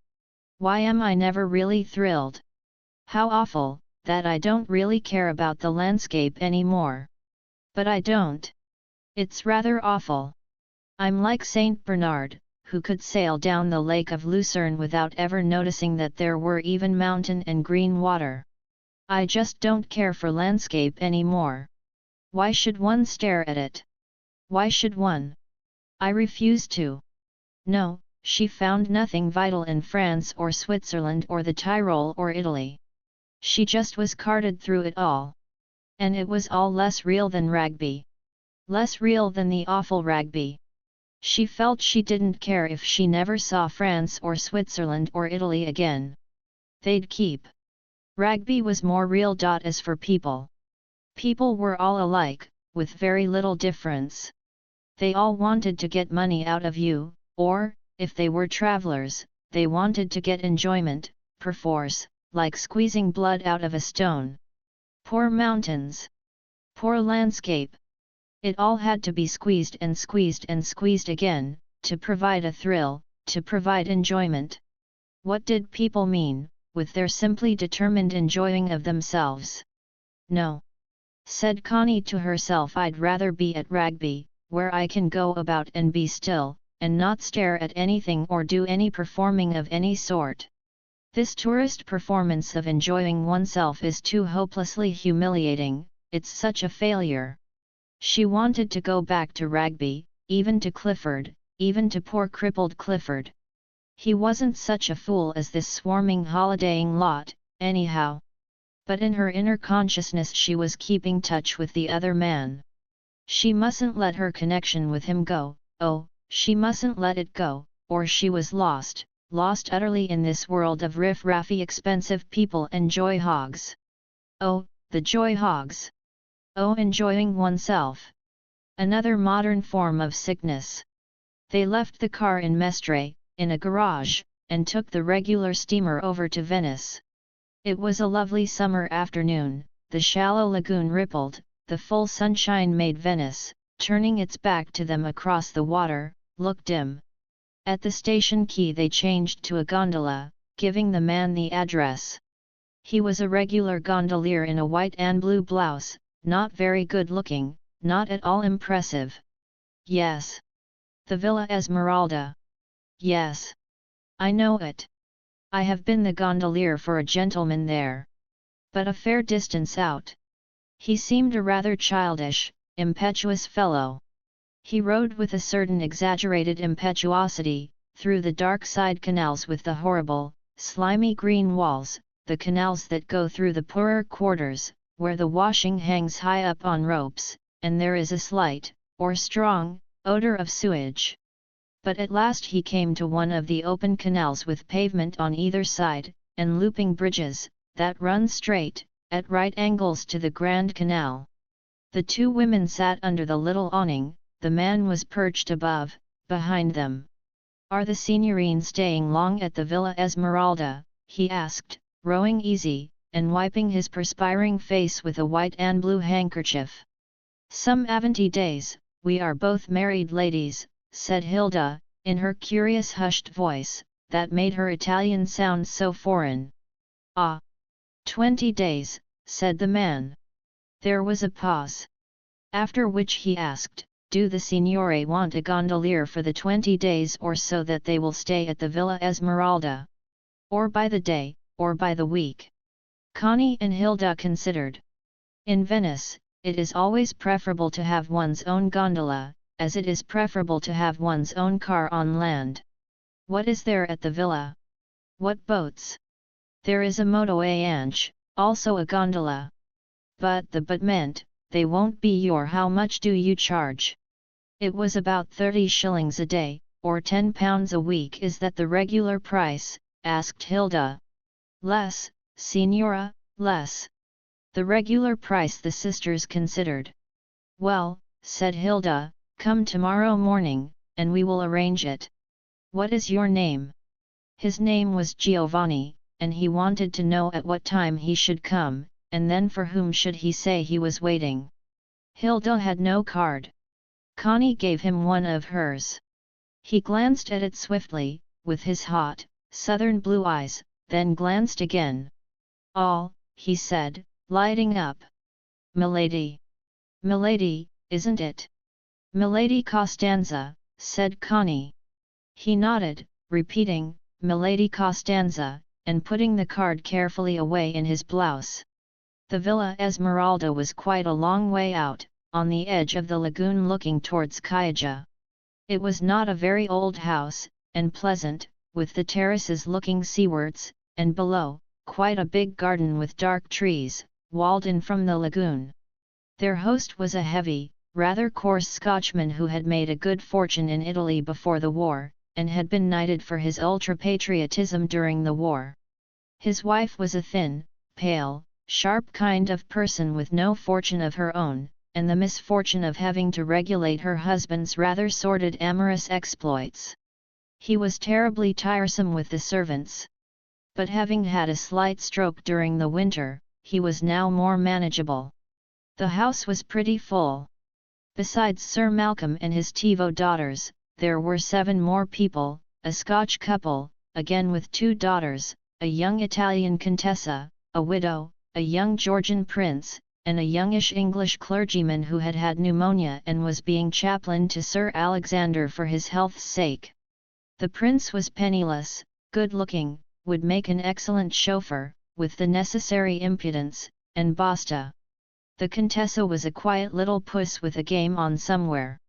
Why am I never really thrilled? How awful, that I don't really care about the landscape anymore. But I don't. It's rather awful. I'm like Saint Bernard, who could sail down the lake of Lucerne without ever noticing that there were even mountain and green water. I just don't care for landscape anymore. Why should one stare at it? Why should one? I refuse to. No, she found nothing vital in France or Switzerland or the Tyrol or Italy. She just was carted through it all. And it was all less real than Rugby. Less real than the awful Rugby. She felt she didn't care if she never saw France or Switzerland or Italy again. They'd keep. Rugby was more real. As for people. People were all alike, with very little difference. They all wanted to get money out of you, or, if they were travelers, they wanted to get enjoyment, perforce, like squeezing blood out of a stone. Poor mountains! Poor landscape! It all had to be squeezed and squeezed and squeezed again, to provide a thrill, to provide enjoyment. What did people mean, with their simply determined enjoying of themselves? No. Said Connie to herself, I'd rather be at Rugby, where I can go about and be still, and not stare at anything or do any performing of any sort. This tourist performance of enjoying oneself is too hopelessly humiliating, it's such a failure. She wanted to go back to Rugby, even to Clifford, even to poor crippled Clifford. He wasn't such a fool as this swarming holidaying lot, anyhow. But in her inner consciousness she was keeping touch with the other man. She mustn't let her connection with him go, oh, she mustn't let it go, or she was lost, lost utterly in this world of riff-raffy expensive people and joy hogs. Oh, the joy hogs. Oh, enjoying oneself. Another modern form of sickness. They left the car in Mestre, in a garage, and took the regular steamer over to Venice. It was a lovely summer afternoon, the shallow lagoon rippled, the full sunshine made Venice, turning its back to them across the water, look dim. At the station quay they changed to a gondola, giving the man the address. He was a regular gondolier in a white and blue blouse, not very good looking, not at all impressive. Yes. The Villa Esmeralda. Yes. I know it. I have been the gondolier for a gentleman there. But a fair distance out. He seemed a rather childish, impetuous fellow. He rode with a certain exaggerated impetuosity, through the dark side canals with the horrible, slimy green walls, the canals that go through the poorer quarters, where the washing hangs high up on ropes, and there is a slight, or strong, odour of sewage. But at last he came to one of the open canals with pavement on either side, and looping bridges, that run straight, at right angles to the Grand Canal. The two women sat under the little awning, the man was perched above, behind them. "Are the signorine staying long at the Villa Esmeralda?" he asked, rowing easy, and wiping his perspiring face with a white and blue handkerchief. "Some 20 days, we are both married ladies," said Hilda, in her curious hushed voice, that made her Italian sound so foreign. "Ah! 20 days, said the man. There was a pause. After which he asked, "Do the signore want a gondolier for the 20 days or so that they will stay at the Villa Esmeralda? Or by the day, or by the week?" Connie and Hilda considered. In Venice, it is always preferable to have one's own gondola, as it is preferable to have one's own car on land. What is there at the villa? What boats? There is a moto anche, also a gondola. But the but meant, they won't be your how much do you charge? It was about 30 shillings a day, or £10 a week. Is that the regular price? Asked Hilda. Less, signora, less. The regular price the sisters considered. Well, said Hilda, come tomorrow morning, and we will arrange it. What is your name? His name was Giovanni, and he wanted to know at what time he should come, and then for whom should he say he was waiting. Hilda had no card. Connie gave him one of hers. He glanced at it swiftly, with his hot, southern blue eyes, then glanced again. All, he said, lighting up. Milady. Milady, isn't it? Milady Costanza, said Connie. He nodded, repeating, Milady Costanza, and putting the card carefully away in his blouse. The Villa Esmeralda was quite a long way out, on the edge of the lagoon looking towards Chioggia. It was not a very old house, and pleasant, with the terraces looking seawards, and below, quite a big garden with dark trees, walled in from the lagoon. Their host was a heavy, rather coarse Scotchman who had made a good fortune in Italy before the war, and had been knighted for his ultra-patriotism during the war. His wife was a thin, pale, sharp kind of person with no fortune of her own, and the misfortune of having to regulate her husband's rather sordid amorous exploits. He was terribly tiresome with the servants. But having had a slight stroke during the winter, he was now more manageable. The house was pretty full. Besides Sir Malcolm and his Tivo daughters, there were 7 more people, a Scotch couple, again with 2 daughters, a young Italian contessa, a widow, a young Georgian prince, and a youngish English clergyman who had had pneumonia and was being chaplain to Sir Alexander for his health's sake. The prince was penniless, good-looking, would make an excellent chauffeur, with the necessary impudence, and basta. The Contessa was a quiet little puss with a game on somewhere.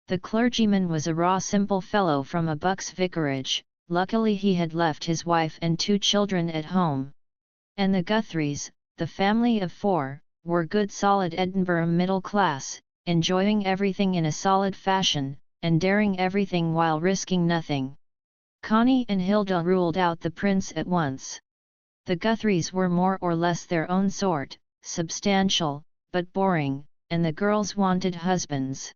The clergyman was a raw simple fellow from a Bucks vicarage, luckily he had left his wife and 2 children at home. And the Guthries, the family of 4, were good solid Edinburgh middle class, enjoying everything in a solid fashion, and daring everything while risking nothing. Connie and Hilda ruled out the prince at once. The Guthries were more or less their own sort, substantial, but boring, and the girls wanted husbands.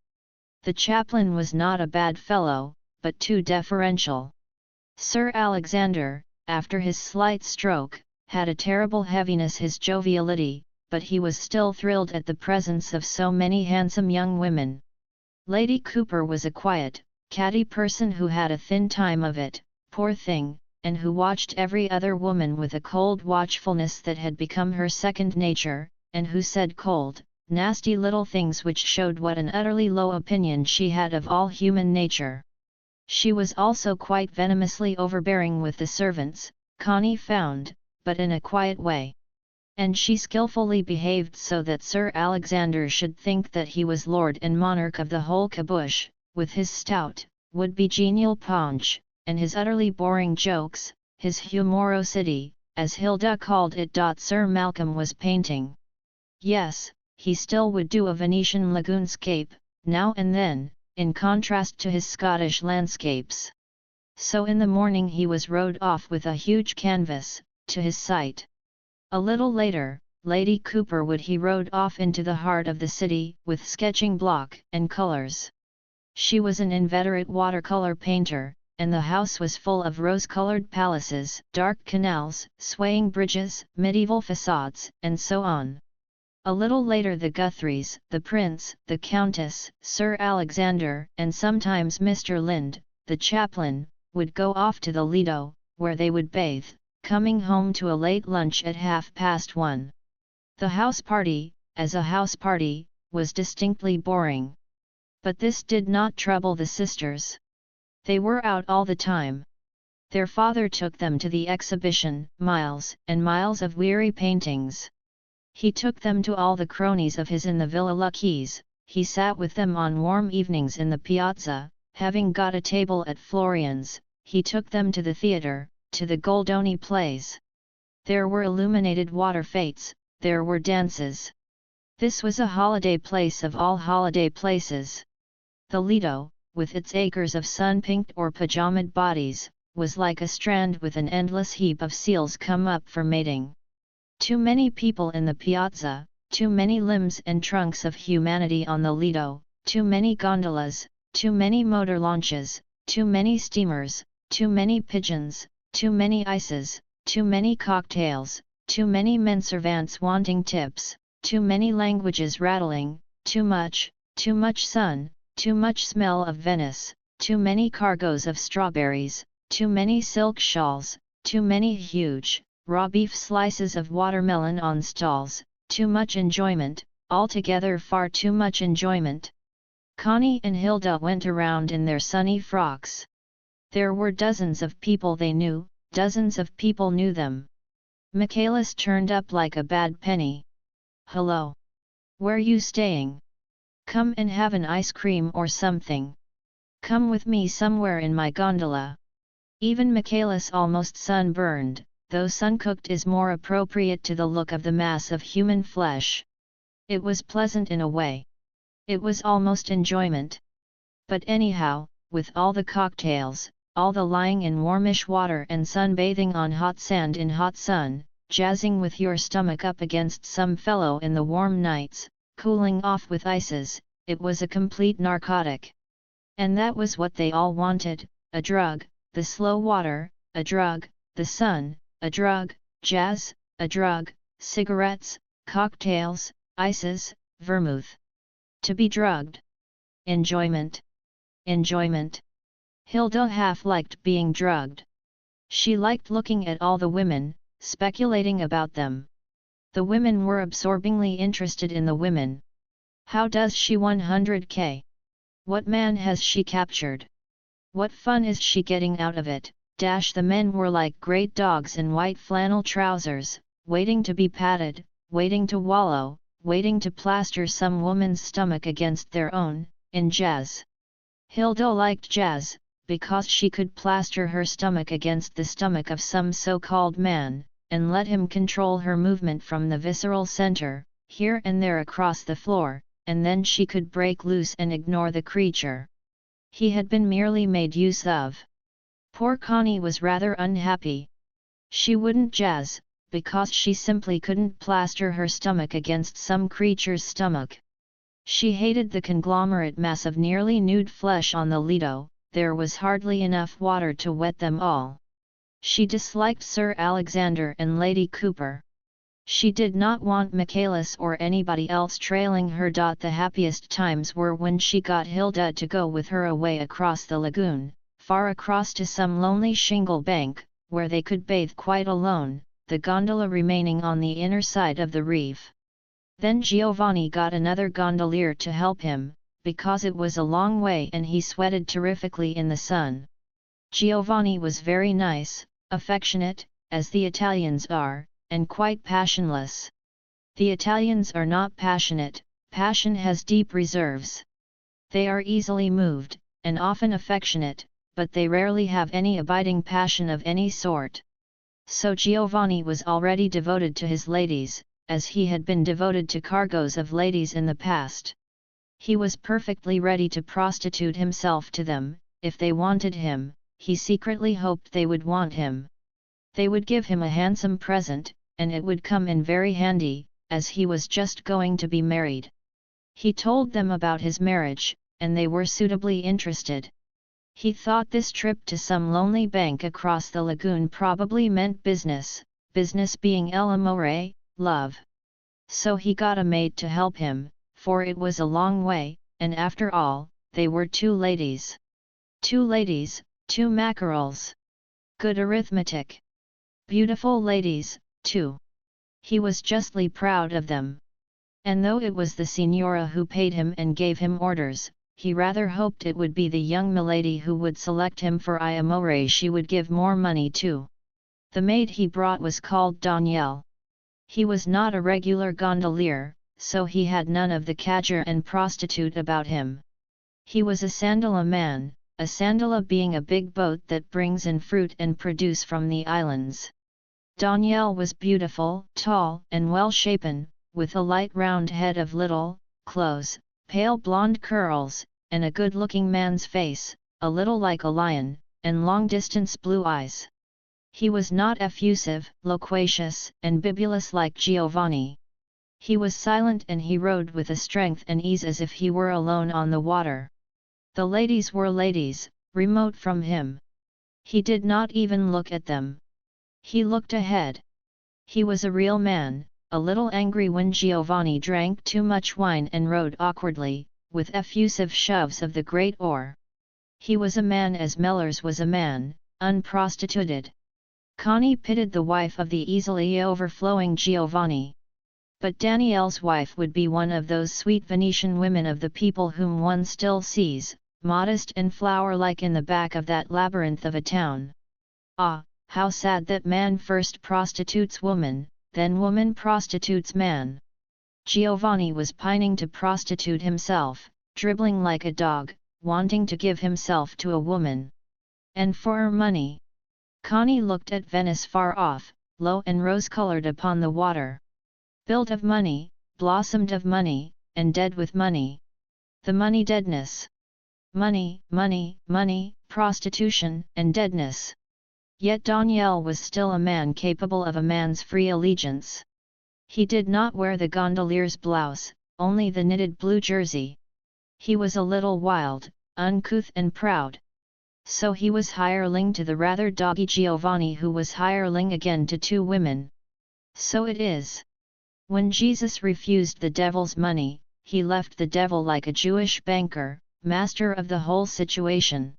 The chaplain was not a bad fellow, but too deferential. Sir Alexander, after his slight stroke, had a terrible heaviness his joviality, but he was still thrilled at the presence of so many handsome young women. Lady Cooper was a quiet, catty person who had a thin time of it, poor thing, and who watched every other woman with a cold watchfulness that had become her second nature, and who said cold, nasty little things which showed what an utterly low opinion she had of all human nature. She was also quite venomously overbearing with the servants, Connie found, but in a quiet way. And she skillfully behaved so that Sir Alexander should think that he was lord and monarch of the whole caboose, with his stout, would-be genial paunch, and his utterly boring jokes, his humorosity, as Hilda called it. Sir Malcolm was painting. Yes, he still would do a Venetian lagoonscape, now and then, in contrast to his Scottish landscapes. So in the morning he was rowed off with a huge canvas, to his sight. A little later, Lady Cooper he rode off into the heart of the city, with sketching block and colours. She was an inveterate watercolour painter, and the house was full of rose-coloured palaces, dark canals, swaying bridges, medieval facades, and so on. A little later the Guthries, the Prince, the Countess, Sir Alexander, and sometimes Mr. Lind, the chaplain, would go off to the Lido, where they would bathe, coming home to a late lunch at 1:30. The house party, as a house party, was distinctly boring. But this did not trouble the sisters. They were out all the time. Their father took them to the exhibition, miles and miles of weary paintings. He took them to all the cronies of his in the Villa Lucchese, he sat with them on warm evenings in the piazza, having got a table at Florian's, he took them to the theatre, to the Goldoni plays. There were illuminated water fetes, there were dances. This was a holiday place of all holiday places. The Lido, with its acres of sun-pinked or pajamaed bodies, was like a strand with an endless heap of seals come up for mating. Too many people in the piazza, too many limbs and trunks of humanity on the Lido, too many gondolas, too many motor launches, too many steamers, too many pigeons, too many ices, too many cocktails, too many menservants wanting tips, too many languages rattling, too much sun, too much smell of Venice, too many cargoes of strawberries, too many silk shawls, too many huge, raw beef slices of watermelon on stalls, too much enjoyment, altogether far too much enjoyment. Connie and Hilda went around in their sunny frocks. There were dozens of people they knew, dozens of people knew them. Michaelis turned up like a bad penny. "Hello! Where you staying? Come and have an ice cream or something. Come with me somewhere in my gondola." Even Michaelis, almost sunburned, though sun-cooked is more appropriate to the look of the mass of human flesh. It was pleasant in a way. It was almost enjoyment. But anyhow, with all the cocktails, all the lying in warmish water and sunbathing on hot sand in hot sun, jazzing with your stomach up against some fellow in the warm nights, cooling off with ices, it was a complete narcotic. And that was what they all wanted, a drug, the slow water, a drug, the sun, a drug, jazz, a drug, cigarettes, cocktails, ices, vermouth. To be drugged. Enjoyment. Enjoyment. Hilda half liked being drugged. She liked looking at all the women, speculating about them. The women were absorbingly interested in the women. How does she 100k? What man has she captured? What fun is she getting out of it? The men were like great dogs in white flannel trousers, waiting to be patted, waiting to wallow, waiting to plaster some woman's stomach against their own, in jazz. Hilda liked jazz, because she could plaster her stomach against the stomach of some so-called man, and let him control her movement from the visceral center, here and there across the floor, and then she could break loose and ignore the creature. He had been merely made use of. Poor Connie was rather unhappy. She wouldn't jazz, because she simply couldn't plaster her stomach against some creature's stomach. She hated the conglomerate mass of nearly nude flesh on the Lido, there was hardly enough water to wet them all. She disliked Sir Alexander and Lady Cooper. She did not want Michaelis or anybody else trailing her. The happiest times were when she got Hilda to go with her away across the lagoon, far across to some lonely shingle bank, where they could bathe quite alone, the gondola remaining on the inner side of the reef. Then Giovanni got another gondolier to help him, because it was a long way and he sweated terrifically in the sun. Giovanni was very nice, affectionate, as the Italians are, and quite passionless. The Italians are not passionate, passion has deep reserves. They are easily moved, and often affectionate, but they rarely have any abiding passion of any sort. So Giovanni was already devoted to his ladies, as he had been devoted to cargoes of ladies in the past. He was perfectly ready to prostitute himself to them, if they wanted him. He secretly hoped they would want him. They would give him a handsome present, and it would come in very handy, as he was just going to be married. He told them about his marriage, and they were suitably interested. He thought this trip to some lonely bank across the lagoon probably meant business, business being l'amore, love. So he got a maid to help him, for it was a long way, and after all, they were two ladies. Two ladies, two mackerels. Good arithmetic. Beautiful ladies, too. He was justly proud of them. And though it was the signora who paid him and gave him orders, he rather hoped it would be the young milady who would select him for amore she would give more money to. The maid he brought was called Danielle. He was not a regular gondolier, so he had none of the cadger and prostitute about him. He was a sandola man, a sandola being a big boat that brings in fruit and produce from the islands. Danielle was beautiful, tall and well-shapen, with a light round head of little, close, pale blonde curls, and a good-looking man's face, a little like a lion, and long-distance blue eyes. He was not effusive, loquacious, and bibulous like Giovanni. He was silent and he rowed with a strength and ease as if he were alone on the water. The ladies were ladies, remote from him. He did not even look at them. He looked ahead. He was a real man, a little angry when Giovanni drank too much wine and rowed awkwardly, with effusive shoves of the great oar. He was a man as Mellors was a man, unprostituted. Connie pitied the wife of the easily overflowing Giovanni. But Danielle's wife would be one of those sweet Venetian women of the people whom one still sees, modest and flower-like in the back of that labyrinth of a town. Ah, how sad that man first prostitutes woman, then woman prostitutes man. Giovanni was pining to prostitute himself, dribbling like a dog, wanting to give himself to a woman. And for her money. Connie looked at Venice far off, low and rose-colored upon the water. Built of money, blossomed of money, and dead with money. The money deadness. Money, money, money, prostitution, and deadness. Yet Daniel was still a man capable of a man's free allegiance. He did not wear the gondolier's blouse, only the knitted blue jersey. He was a little wild, uncouth and proud. So he was hireling to the rather doggy Giovanni, who was hireling again to two women. So it is. When Jesus refused the devil's money, he left the devil like a Jewish banker, master of the whole situation.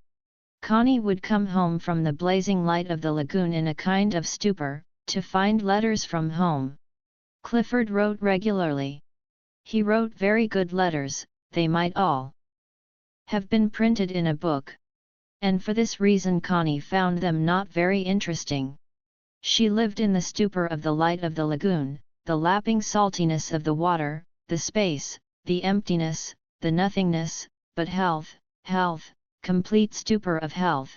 Connie would come home from the blazing light of the lagoon in a kind of stupor, to find letters from home. Clifford wrote regularly. He wrote very good letters, they might all have been printed in a book. And for this reason Connie found them not very interesting. She lived in the stupor of the light of the lagoon, the lapping saltiness of the water, the space, the emptiness, the nothingness, but health, health, complete stupor of health.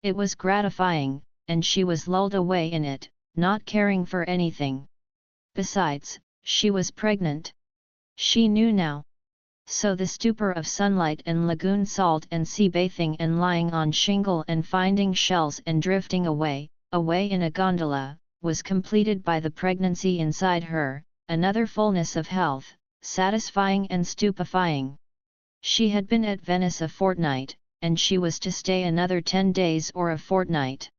It was gratifying, and she was lulled away in it, not caring for anything. Besides, she was pregnant. She knew now. So the stupor of sunlight and lagoon salt and sea bathing and lying on shingle and finding shells and drifting away, away in a gondola, was completed by the pregnancy inside her, another fullness of health, satisfying and stupefying. She had been at Venice a fortnight, and she was to stay another 10 days or a fortnight.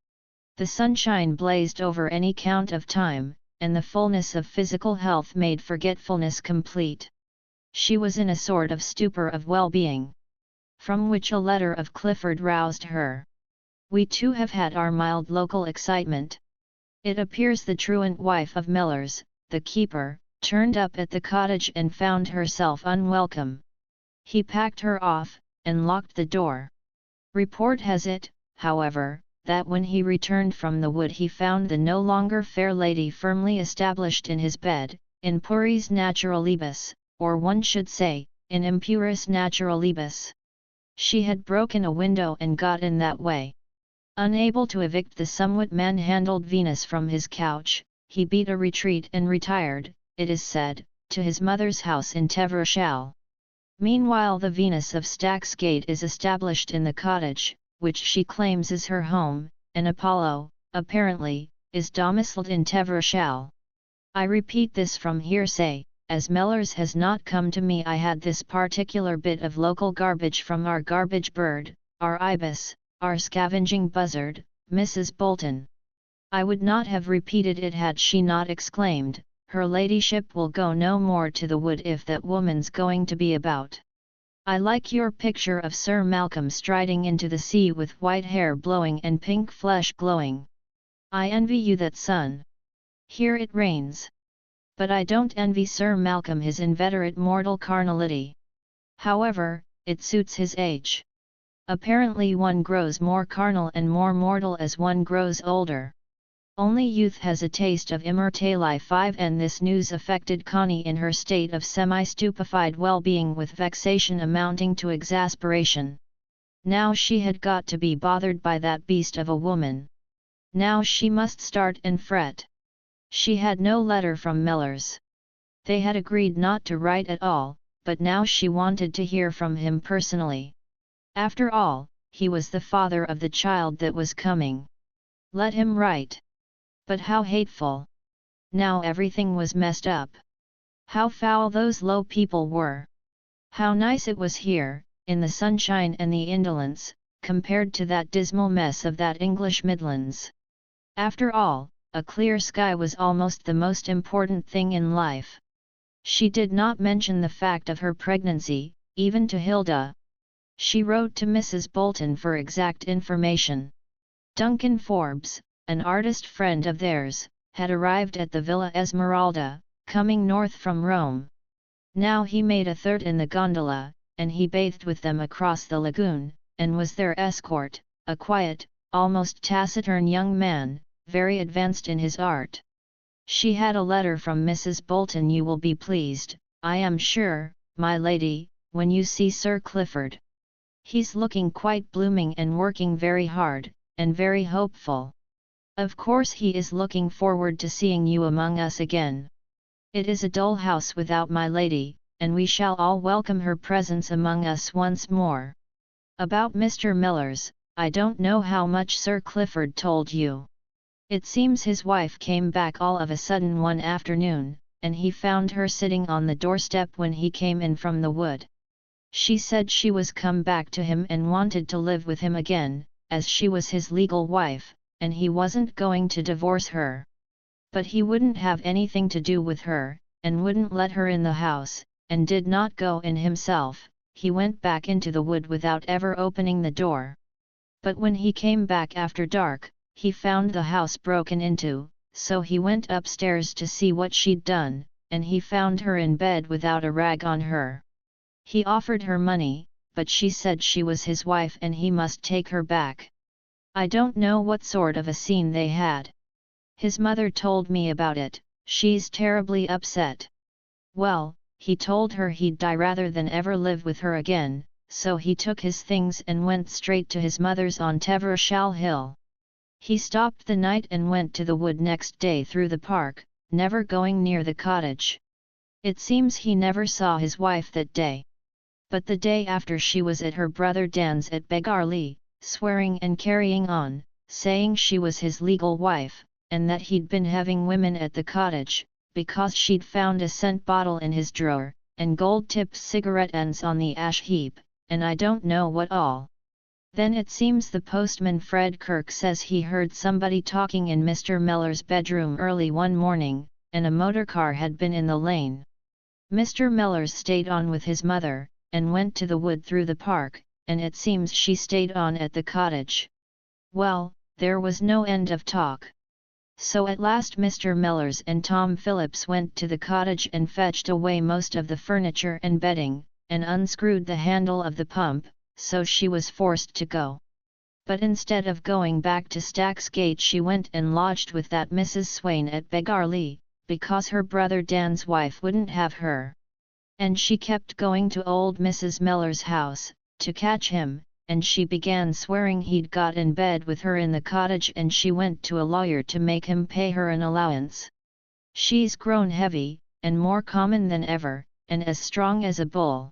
The sunshine blazed over any count of time, and the fullness of physical health made forgetfulness complete. She was in a sort of stupor of well-being, from which a letter of Clifford roused her. We too have had our mild local excitement. It appears the truant wife of Millers, the keeper, turned up at the cottage and found herself unwelcome. He packed her off, and locked the door. Report has it, however, that when he returned from the wood he found the no longer fair lady firmly established in his bed, in puris naturalibus, or one should say, in impuris naturalibus. She had broken a window and got in that way. Unable to evict the somewhat man-handled Venus from his couch, he beat a retreat and retired, it is said, to his mother's house in Tevershall. Meanwhile the Venus of Stacksgate is established in the cottage, which she claims is her home, and Apollo, apparently, is domiciled in Tevershall. I repeat this from hearsay, as Mellors has not come to me. I had this particular bit of local garbage from our garbage bird, our ibis, our scavenging buzzard, Mrs. Bolton. I would not have repeated it had she not exclaimed, "Her ladyship will go no more to the wood if that woman's going to be about." I like your picture of Sir Malcolm striding into the sea with white hair blowing and pink flesh glowing. I envy you that sun. Here it rains. But I don't envy Sir Malcolm his inveterate mortal carnality. However, it suits his age. Apparently one grows more carnal and more mortal as one grows older. Only youth has a taste of immortali 5, and this news affected Connie in her state of semi-stupefied well-being with vexation amounting to exasperation. Now she had got to be bothered by that beast of a woman. Now she must start and fret. She had no letter from Mellors. They had agreed not to write at all, but now she wanted to hear from him personally. After all, he was the father of the child that was coming. Let him write. But how hateful! Now everything was messed up. How foul those low people were! How nice it was here, in the sunshine and the indolence, compared to that dismal mess of that English Midlands. After all, a clear sky was almost the most important thing in life. She did not mention the fact of her pregnancy, even to Hilda. She wrote to Mrs. Bolton for exact information. Duncan Forbes, an artist friend of theirs, had arrived at the Villa Esmeralda, coming north from Rome. Now he made a third in the gondola, and he bathed with them across the lagoon, and was their escort, a quiet, almost taciturn young man, very advanced in his art. She had a letter from Mrs. Bolton. You will be pleased, I am sure, my lady, when you see Sir Clifford. He's looking quite blooming and working very hard, and very hopeful. Of course he is looking forward to seeing you among us again. It is a dull house without my lady, and we shall all welcome her presence among us once more. About Mr. Mellors, I don't know how much Sir Clifford told you. It seems his wife came back all of a sudden one afternoon, and he found her sitting on the doorstep when he came in from the wood. She said she was come back to him and wanted to live with him again, as she was his legal wife, and he wasn't going to divorce her. But he wouldn't have anything to do with her, and wouldn't let her in the house, and did not go in himself. He went back into the wood without ever opening the door. But when he came back after dark, he found the house broken into, so he went upstairs to see what she'd done, and he found her in bed without a rag on her. He offered her money, but she said she was his wife and he must take her back. I don't know what sort of a scene they had. His mother told me about it. She's terribly upset. Well, he told her he'd die rather than ever live with her again, so he took his things and went straight to his mother's on Tevershall Hill. He stopped the night and went to the wood next day through the park, never going near the cottage. It seems he never saw his wife that day. But the day after she was at her brother Dan's at Catterley, swearing and carrying on, saying she was his legal wife, and that he'd been having women at the cottage, because she'd found a scent bottle in his drawer, and gold-tipped cigarette ends on the ash heap, and I don't know what all. Then it seems the postman Fred Kirk says he heard somebody talking in Mr. Mellor's bedroom early one morning, and a motorcar had been in the lane. Mr. Mellors stayed on with his mother, and went to the wood through the park, and it seems she stayed on at the cottage. Well, there was no end of talk. So at last Mr. Mellors and Tom Phillips went to the cottage and fetched away most of the furniture and bedding, and unscrewed the handle of the pump, so she was forced to go. But instead of going back to Stack's Gate she went and lodged with that Mrs. Swain at Begarley, because her brother Dan's wife wouldn't have her. And she kept going to old Mrs. Mellor's house, to catch him, and she began swearing he'd got in bed with her in the cottage, and she went to a lawyer to make him pay her an allowance. She's grown heavy, and more common than ever, and as strong as a bull.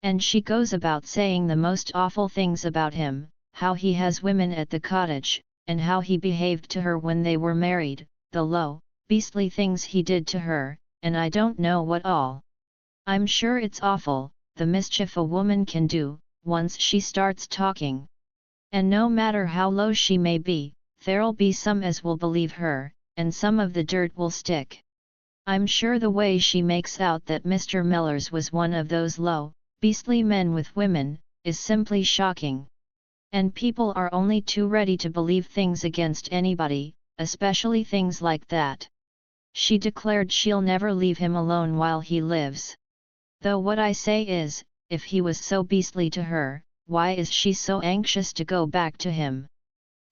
And she goes about saying the most awful things about him, how he has women at the cottage, and how he behaved to her when they were married, the low, beastly things he did to her, and I don't know what all. I'm sure it's awful, the mischief a woman can do, once she starts talking. And no matter how low she may be, there'll be some as will believe her, and some of the dirt will stick. I'm sure the way she makes out that Mr. Mellors was one of those low, beastly men with women, is simply shocking. And people are only too ready to believe things against anybody, especially things like that. She declared she'll never leave him alone while he lives. Though what I say is, if he was so beastly to her, why is she so anxious to go back to him?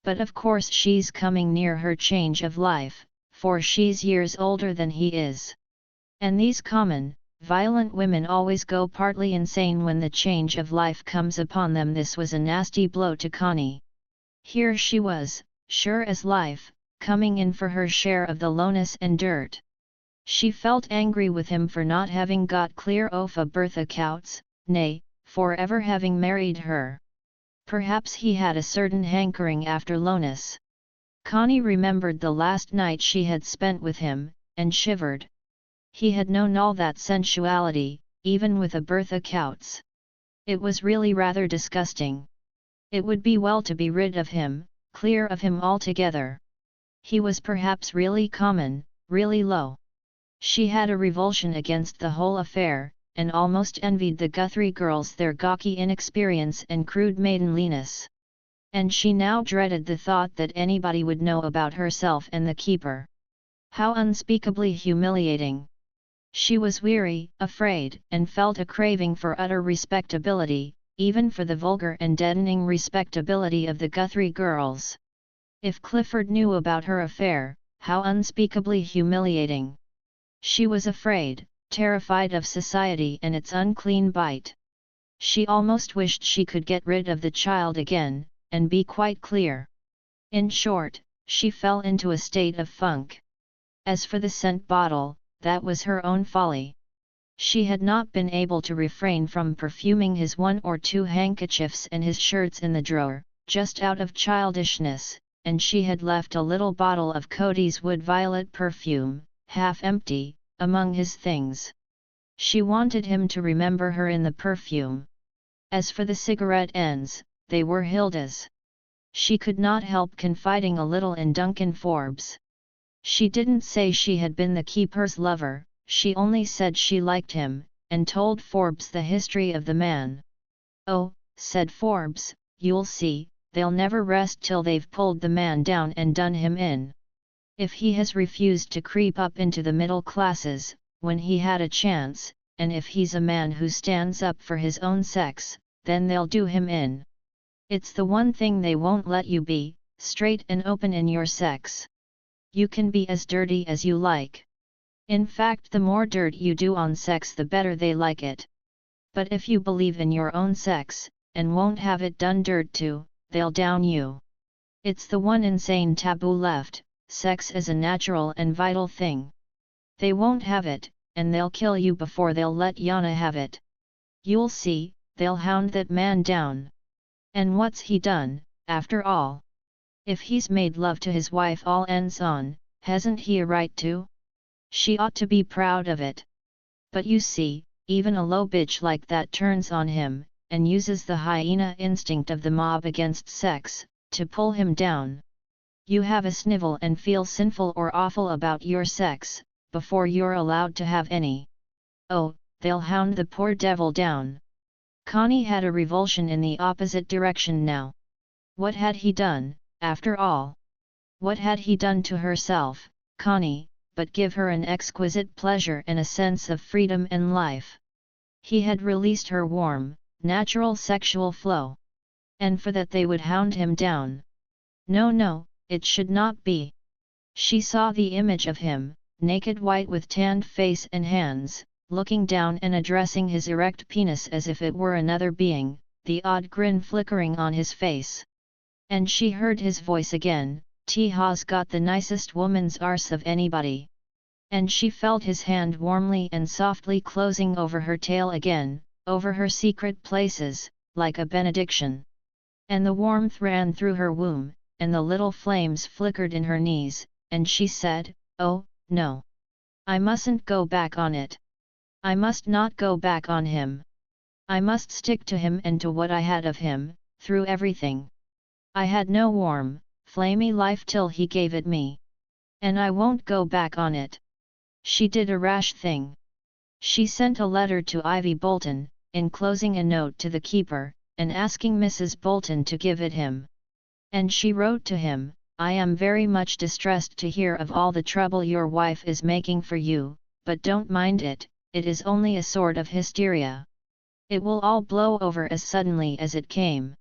But of course she's coming near her change of life, for she's years older than he is. And these common, violent women always go partly insane when the change of life comes upon them. This was a nasty blow to Connie. Here she was, sure as life, coming in for her share of the lowness and dirt. She felt angry with him for not having got clear off of Bertha Coutts, nay, for ever having married her. Perhaps he had a certain hankering after lowness. Connie remembered the last night she had spent with him, and shivered. He had known all that sensuality, even with a Bertha Coutts. It was really rather disgusting. It would be well to be rid of him, clear of him altogether. He was perhaps really common, really low. She had a revulsion against the whole affair, and almost envied the Guthrie girls their gawky inexperience and crude maidenliness. And she now dreaded the thought that anybody would know about herself and the keeper. How unspeakably humiliating! She was weary, afraid, and felt a craving for utter respectability, even for the vulgar and deadening respectability of the Guthrie girls. If Clifford knew about her affair, how unspeakably humiliating! She was afraid, terrified of society and its unclean bite. She almost wished she could get rid of the child again, and be quite clear. In short, she fell into a state of funk. As for the scent bottle, that was her own folly. She had not been able to refrain from perfuming his one or two handkerchiefs and his shirts in the drawer, just out of childishness, and she had left a little bottle of Cody's wood violet perfume, half empty, among his things. She wanted him to remember her in the perfume. As for the cigarette ends, they were Hilda's. She could not help confiding a little in Duncan Forbes. She didn't say she had been the keeper's lover, she only said she liked him, and told Forbes the history of the man. "Oh," said Forbes, "you'll see, they'll never rest till they've pulled the man down and done him in. If he has refused to creep up into the middle classes, when he had a chance, and if he's a man who stands up for his own sex, then they'll do him in. It's the one thing they won't let you be, straight and open in your sex. You can be as dirty as you like. In fact, the more dirt you do on sex the better they like it. But if you believe in your own sex, and won't have it done dirt to, they'll down you. It's the one insane taboo left, sex as a natural and vital thing. They won't have it, and they'll kill you before they'll let Yana have it. You'll see, they'll hound that man down. And what's he done, after all? If he's made love to his wife all ends on, hasn't he a right to? She ought to be proud of it. But you see, even a low bitch like that turns on him, and uses the hyena instinct of the mob against sex, to pull him down. You have a snivel and feel sinful or awful about your sex, before you're allowed to have any. Oh, they'll hound the poor devil down. Connie had a revulsion in the opposite direction now. What had he done, after all? What had he done to herself, Connie, but give her an exquisite pleasure and a sense of freedom and life? He had released her warm, natural sexual flow. And for that they would hound him down. No, no, it should not be. She saw the image of him, naked white with tanned face and hands, looking down and addressing his erect penis as if it were another being, the odd grin flickering on his face. And she heard his voice again, "T-Ha's got the nicest woman's arse of anybody." And she felt his hand warmly and softly closing over her tail again, over her secret places, like a benediction. And the warmth ran through her womb, and the little flames flickered in her knees, and she said, "Oh, no. I mustn't go back on it. I must not go back on him. I must stick to him and to what I had of him, through everything. I had no warm, flamey life till he gave it me. And I won't go back on it." She did a rash thing. She sent a letter to Ivy Bolton, enclosing a note to the keeper, and asking Mrs. Bolton to give it him. And she wrote to him, "I am very much distressed to hear of all the trouble your wife is making for you, but don't mind it, it is only a sort of hysteria. It will all blow over as suddenly as it came.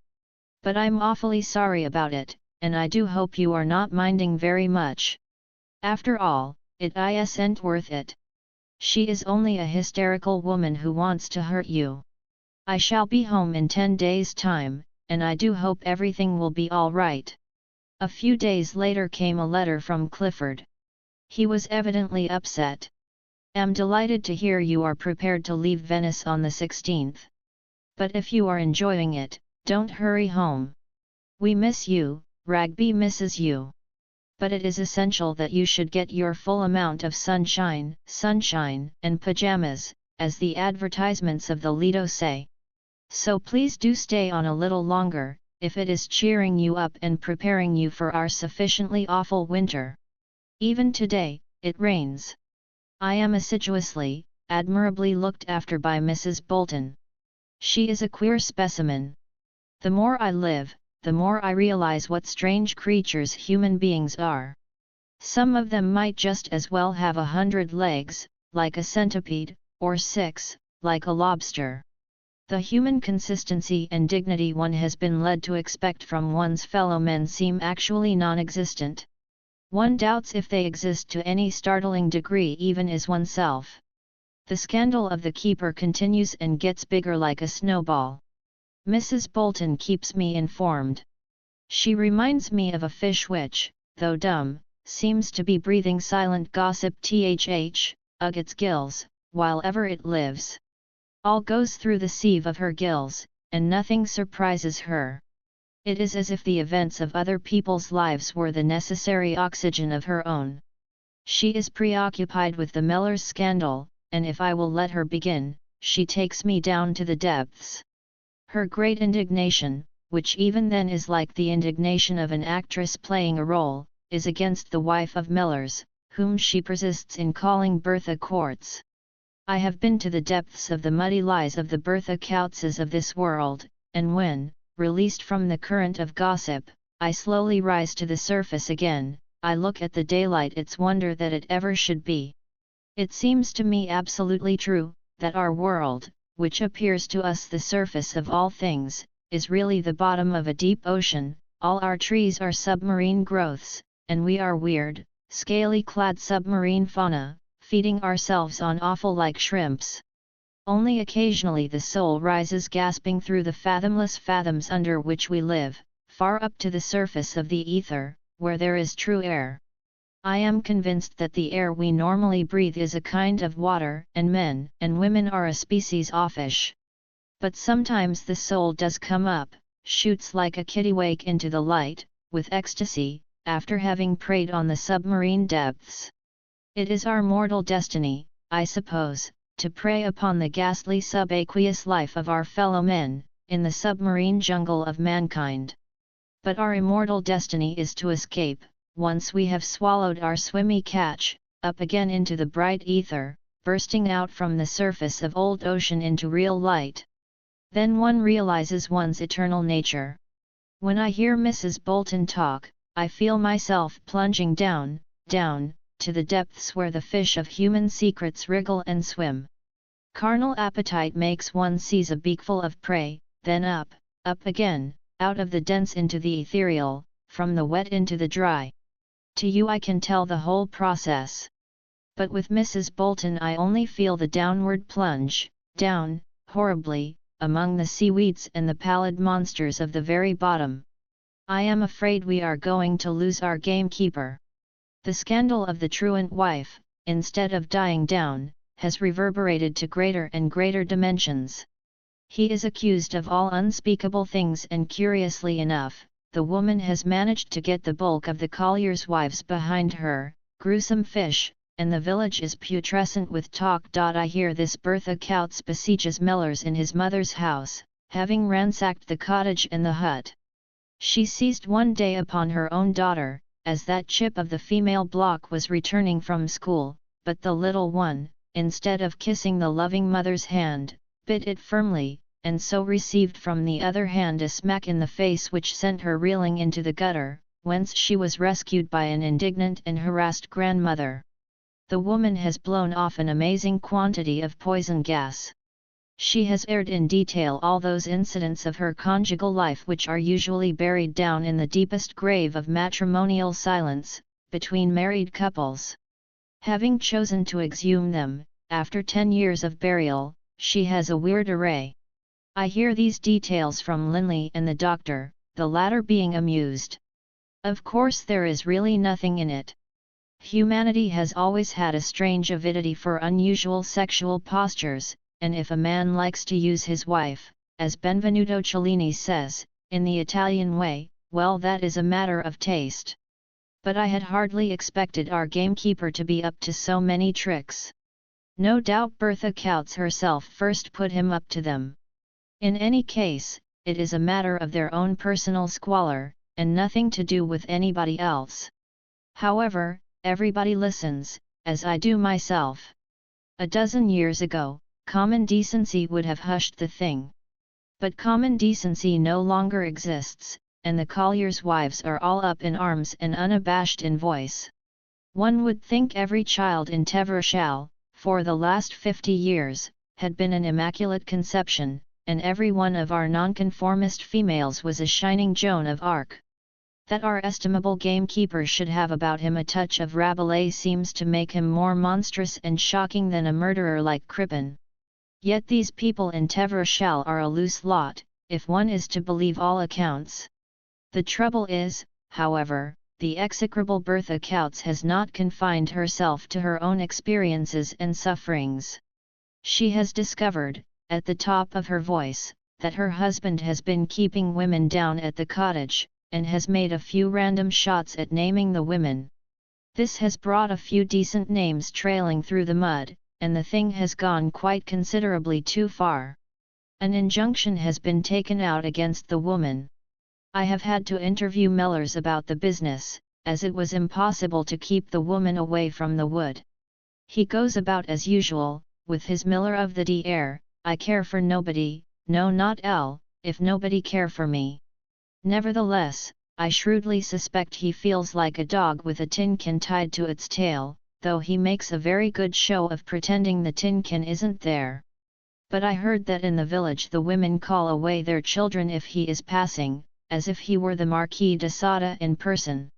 But I'm awfully sorry about it, and I do hope you are not minding very much. After all, it isn't worth it. She is only a hysterical woman who wants to hurt you. I shall be home in 10 days' time, and I do hope everything will be all right." A few days later came a letter from Clifford. He was evidently upset. "Am delighted to hear you are prepared to leave Venice on the 16th. But if you are enjoying it, don't hurry home. We miss you, Ragby misses you. But it is essential that you should get your full amount of sunshine, and pajamas, as the advertisements of the Lido say. So please do stay on a little longer, if it is cheering you up and preparing you for our sufficiently awful winter. Even today, it rains. I am assiduously, admirably looked after by Mrs. Bolton. She is a queer specimen. The more I live, the more I realize what strange creatures human beings are. Some of them might just as well have 100 legs, like a centipede, or 6, like a lobster. The human consistency and dignity one has been led to expect from one's fellow men seem actually non-existent. One doubts if they exist to any startling degree even as oneself. The scandal of the keeper continues and gets bigger like a snowball. Mrs. Bolton keeps me informed. She reminds me of a fish which, though dumb, seems to be breathing silent gossip ugh its gills, while ever it lives. All goes through the sieve of her gills, and nothing surprises her. It is as if the events of other people's lives were the necessary oxygen of her own. She is preoccupied with the Mellors scandal, and if I will let her begin, she takes me down to the depths. Her great indignation, which even then is like the indignation of an actress playing a role, is against the wife of Mellors, whom she persists in calling Bertha Quartz. I have been to the depths of the muddy lies of the Bertha Coutzes of this world, and when, released from the current of gossip, I slowly rise to the surface again, I look at the daylight. It's wonder that it ever should be. It seems to me absolutely true, that our world, which appears to us the surface of all things, is really the bottom of a deep ocean. All our trees are submarine growths, and we are weird, scaly-clad submarine fauna, feeding ourselves on offal like shrimps. Only occasionally the soul rises gasping through the fathomless fathoms under which we live, far up to the surface of the ether, where there is true air. I am convinced that the air we normally breathe is a kind of water, and men and women are a species offish. But sometimes the soul does come up, shoots like a kittiwake into the light, with ecstasy, after having preyed on the submarine depths. It is our mortal destiny, I suppose, to prey upon the ghastly subaqueous life of our fellow men, in the submarine jungle of mankind. But our immortal destiny is to escape, once we have swallowed our swimmy catch, up again into the bright ether, bursting out from the surface of old ocean into real light. Then one realizes one's eternal nature. When I hear Mrs. Bolton talk, I feel myself plunging down, down, to the depths where the fish of human secrets wriggle and swim. Carnal appetite makes one seize a beakful of prey, then up, up again, out of the dense into the ethereal, from the wet into the dry. To you I can tell the whole process. But with Mrs. Bolton I only feel the downward plunge, down, horribly, among the seaweeds and the pallid monsters of the very bottom. I am afraid we are going to lose our gamekeeper. The scandal of the truant wife, instead of dying down, has reverberated to greater and greater dimensions. He is accused of all unspeakable things, and curiously enough, the woman has managed to get the bulk of the colliers' wives behind her, gruesome fish, and the village is putrescent with talk. I hear this Bertha Coutts besieges Mellors in his mother's house, having ransacked the cottage and the hut. She seized one day upon her own daughter, as that chip of the female block was returning from school, but the little one, instead of kissing the loving mother's hand, bit it firmly, and so received from the other hand a smack in the face which sent her reeling into the gutter, whence she was rescued by an indignant and harassed grandmother. The woman has blown off an amazing quantity of poison gas. She has aired in detail all those incidents of her conjugal life which are usually buried down in the deepest grave of matrimonial silence, between married couples. Having chosen to exhume them, after 10 years of burial, she has a weird array. I hear these details from Linley and the doctor, the latter being amused. Of course there is really nothing in it. Humanity has always had a strange avidity for unusual sexual postures, and if a man likes to use his wife, as Benvenuto Cellini says, in the Italian way, well, that is a matter of taste. But I had hardly expected our gamekeeper to be up to so many tricks. No doubt Bertha Coutts herself first put him up to them. In any case, it is a matter of their own personal squalor, and nothing to do with anybody else. However, everybody listens, as I do myself. A dozen years ago, common decency would have hushed the thing. But common decency no longer exists, and the colliers' wives are all up in arms and unabashed in voice. One would think every child in Tevershall, for the last 50 years, had been an immaculate conception, and every one of our nonconformist females was a shining Joan of Arc. That our estimable gamekeeper should have about him a touch of Rabelais seems to make him more monstrous and shocking than a murderer like Crippen. Yet these people in Tevershall are a loose lot, if one is to believe all accounts. The trouble is, however, the execrable Bertha Coutts has not confined herself to her own experiences and sufferings. She has discovered, at the top of her voice, that her husband has been keeping women down at the cottage, and has made a few random shots at naming the women. This has brought a few decent names trailing through the mud, and the thing has gone quite considerably too far. An injunction has been taken out against the woman. I have had to interview Mellors about the business, as it was impossible to keep the woman away from the wood. He goes about as usual, with his Miller of the D air, I care for nobody, no not L, if nobody care for me. Nevertheless, I shrewdly suspect he feels like a dog with a tin can tied to its tail, though he makes a very good show of pretending the tin can isn't there. But I heard that in the village the women call away their children if he is passing, as if he were the Marquis de Sade in person.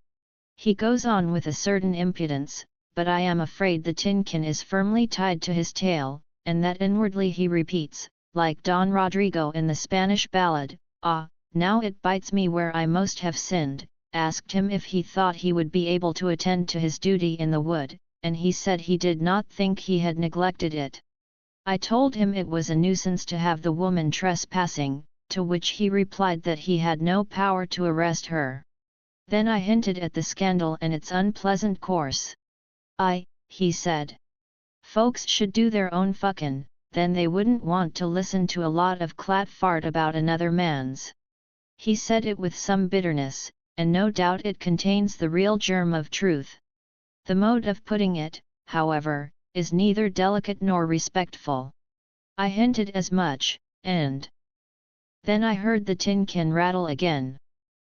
He goes on with a certain impudence, but I am afraid the tin can is firmly tied to his tail, and that inwardly he repeats, like Don Rodrigo in the Spanish ballad, "Ah, now it bites me where I most have sinned." Asked him if he thought he would be able to attend to his duty in the wood, and he said he did not think he had neglected it. I told him it was a nuisance to have the woman trespassing, to which he replied that he had no power to arrest her. Then I hinted at the scandal and its unpleasant course. He said. Folks should do their own fuckin', then they wouldn't want to listen to a lot of clat fart about another man's. He said it with some bitterness, and no doubt it contains the real germ of truth. The mode of putting it, however, is neither delicate nor respectful. I hinted as much, and then I heard the tin can rattle again.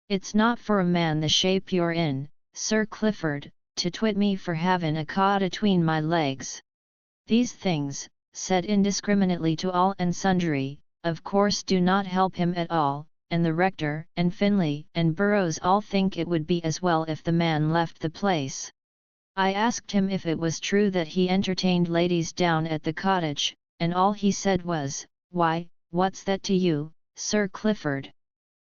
It's not for a man the shape you're in, Sir Clifford, to twit me for havin' a cod atween my legs. These things, said indiscriminately to all and sundry, of course do not help him at all, and the rector and Finlay and Burrows all think it would be as well if the man left the place. I asked him if it was true that he entertained ladies down at the cottage, and all he said was, "Why, what's that to you, Sir Clifford?"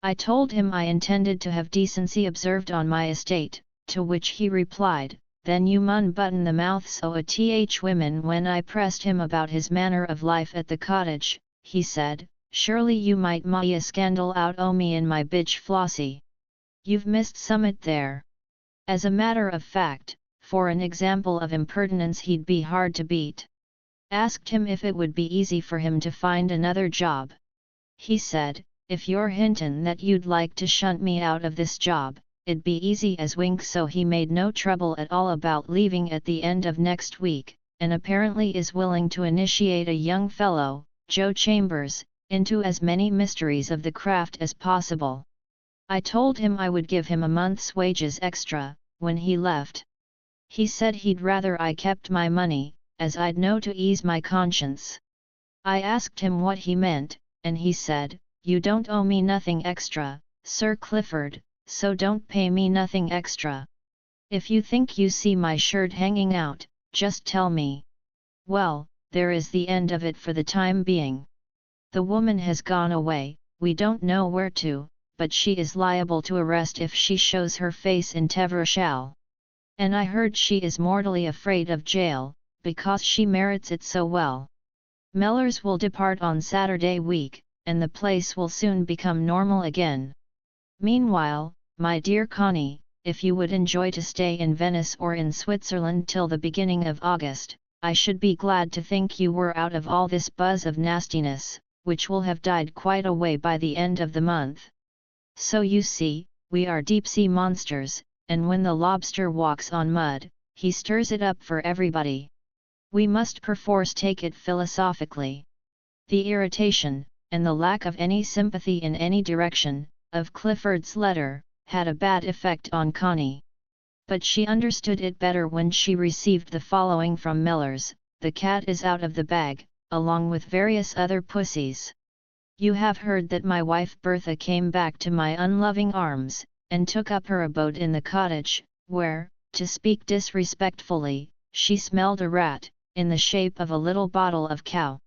I told him I intended to have decency observed on my estate, to which he replied, "Then you mun button the mouths o' a th women." When I pressed him about his manner of life at the cottage, he said, "Surely you might mae a scandal out o' me and my bitch Flossie. You've missed summat there." As a matter of fact, for an example of impertinence he'd be hard to beat. Asked him if it would be easy for him to find another job. He said, "If you're hintin' that you'd like to shunt me out of this job, it'd be easy as wink." So he made no trouble at all about leaving at the end of next week, and apparently is willing to initiate a young fellow, Joe Chambers, into as many mysteries of the craft as possible. I told him I would give him a month's wages extra, when he left. He said he'd rather I kept my money, as I'd know to ease my conscience. I asked him what he meant, and he said, "You don't owe me nothing extra, Sir Clifford, so don't pay me nothing extra. If you think you see my shirt hanging out, just tell me." Well, there is the end of it for the time being. The woman has gone away, we don't know where to, but she is liable to arrest if she shows her face in Tevershall. And I heard she is mortally afraid of jail, because she merits it so well. Mellors will depart on Saturday week, and the place will soon become normal again. Meanwhile, my dear Connie, if you would enjoy to stay in Venice or in Switzerland till the beginning of August, I should be glad to think you were out of all this buzz of nastiness, which will have died quite away by the end of the month. So you see, we are deep-sea monsters, and when the lobster walks on mud, he stirs it up for everybody. We must perforce take it philosophically. The irritation, and the lack of any sympathy in any direction, of Clifford's letter, had a bad effect on Connie. But she understood it better when she received the following from Mellors: "The cat is out of the bag, along with various other pussies. You have heard that my wife Bertha came back to my unloving arms, and took up her abode in the cottage, where, to speak disrespectfully, she smelled a rat, in the shape of a little bottle of cow.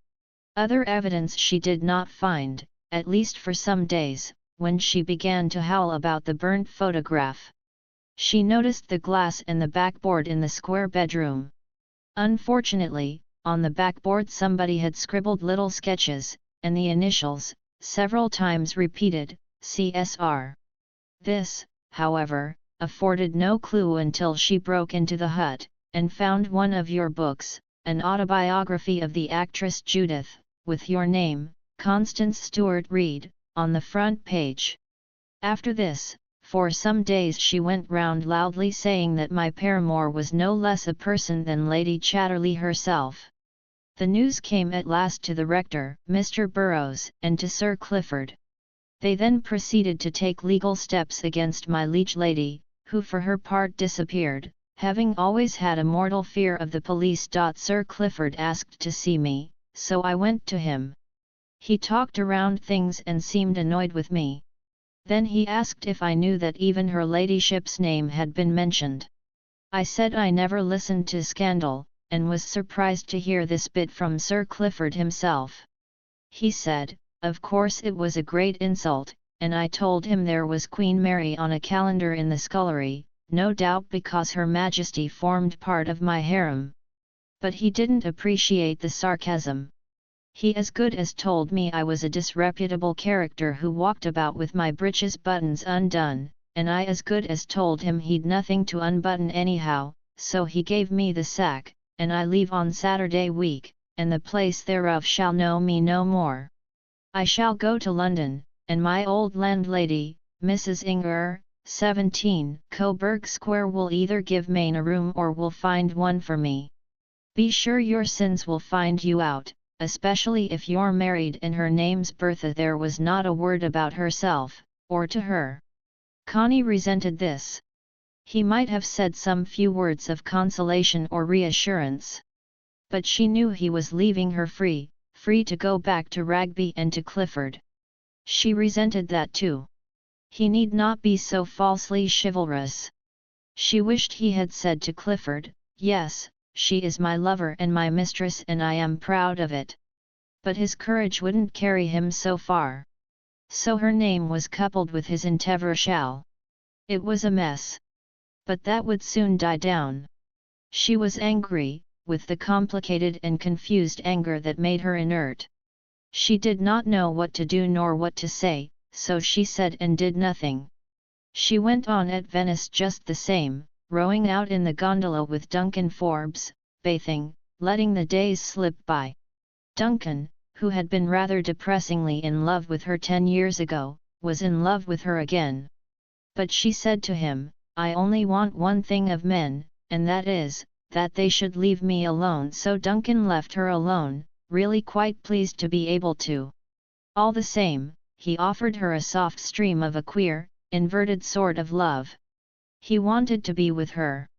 Other evidence she did not find, at least for some days, when she began to howl about the burnt photograph. She noticed the glass and the backboard in the square bedroom. Unfortunately, on the backboard somebody had scribbled little sketches, and the initials, several times repeated, CSR. This, however, afforded no clue until she broke into the hut, and found one of your books, an autobiography of the actress Judith, with your name, Constance Stewart Reed, on the front page. After this, for some days she went round loudly saying that my paramour was no less a person than Lady Catterley herself. The news came at last to the rector, Mr. Burrows, and to Sir Clifford. They then proceeded to take legal steps against my liege lady, who for her part disappeared, having always had a mortal fear of the police. Sir Clifford asked to see me, so I went to him. He talked around things and seemed annoyed with me. Then he asked if I knew that even her ladyship's name had been mentioned. I said I never listened to scandal, and was surprised to hear this bit from Sir Clifford himself. He said, of course it was a great insult, and I told him there was Queen Mary on a calendar in the scullery, no doubt because Her Majesty formed part of my harem. But he didn't appreciate the sarcasm. He as good as told me I was a disreputable character who walked about with my breeches buttons undone, and I as good as told him he'd nothing to unbutton anyhow, so he gave me the sack, and I leave on Saturday week, and the place thereof shall know me no more. I shall go to London, and my old landlady, Mrs. Inger, 17, Coburg Square will either give Maine a room or will find one for me. Be sure your sins will find you out, especially if you're married and her name's Bertha. There was not a word about herself, or to her. Connie resented this. He might have said some few words of consolation or reassurance. But she knew he was leaving her free to go back to Ragby and to Clifford. She resented that too. He need not be so falsely chivalrous. She wished he had said to Clifford, "Yes, she is my lover and my mistress and I am proud of it." But his courage wouldn't carry him so far. So her name was coupled with his endeavour shall. It was a mess. But that would soon die down. She was angry, with the complicated and confused anger that made her inert. She did not know what to do nor what to say, so she said and did nothing. She went on at Venice just the same, rowing out in the gondola with Duncan Forbes, bathing, letting the days slip by. Duncan, who had been rather depressingly in love with her 10 years ago, was in love with her again. But she said to him, "I only want one thing of men, and that is, that they should leave me alone." So Duncan left her alone, really quite pleased to be able to. All the same, he offered her a soft stream of a queer, inverted sort of love. He wanted to be with her.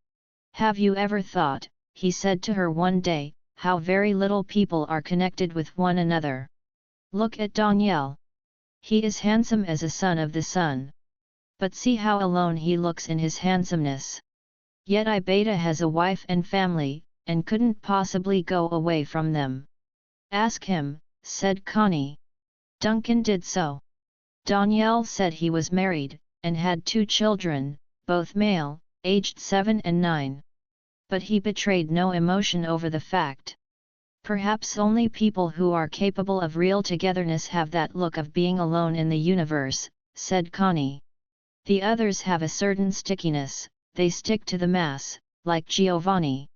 "Have you ever thought," he said to her one day, "how very little people are connected with one another? Look at Daniel. He is handsome as a son of the sun. But see how alone he looks in his handsomeness. Yet Ibeta has a wife and family, and couldn't possibly go away from them." "Ask him," said Connie. Duncan did so. Daniel said he was married, and had 2 children, both male, aged 7 and 9. But he betrayed no emotion over the fact. "Perhaps only people who are capable of real togetherness have that look of being alone in the universe," said Connie. "The others have a certain stickiness, they stick to the mass, like Giovanni.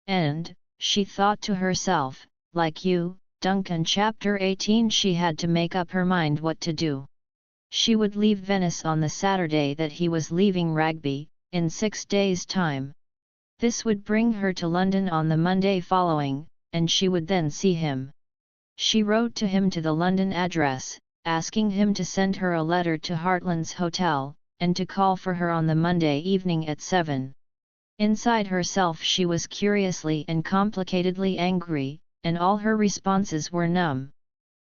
And," she thought to herself, "like you, Duncan." Chapter 18. She had to make up her mind what to do. She would leave Venice on the Saturday that he was leaving Ragby, in 6 days' time. This would bring her to London on the Monday following, and she would then see him. She wrote to him to the London address, asking him to send her a letter to Hartland's Hotel, and to call for her on the Monday evening at 7. Inside herself she was curiously and complicatedly angry, and all her responses were numb.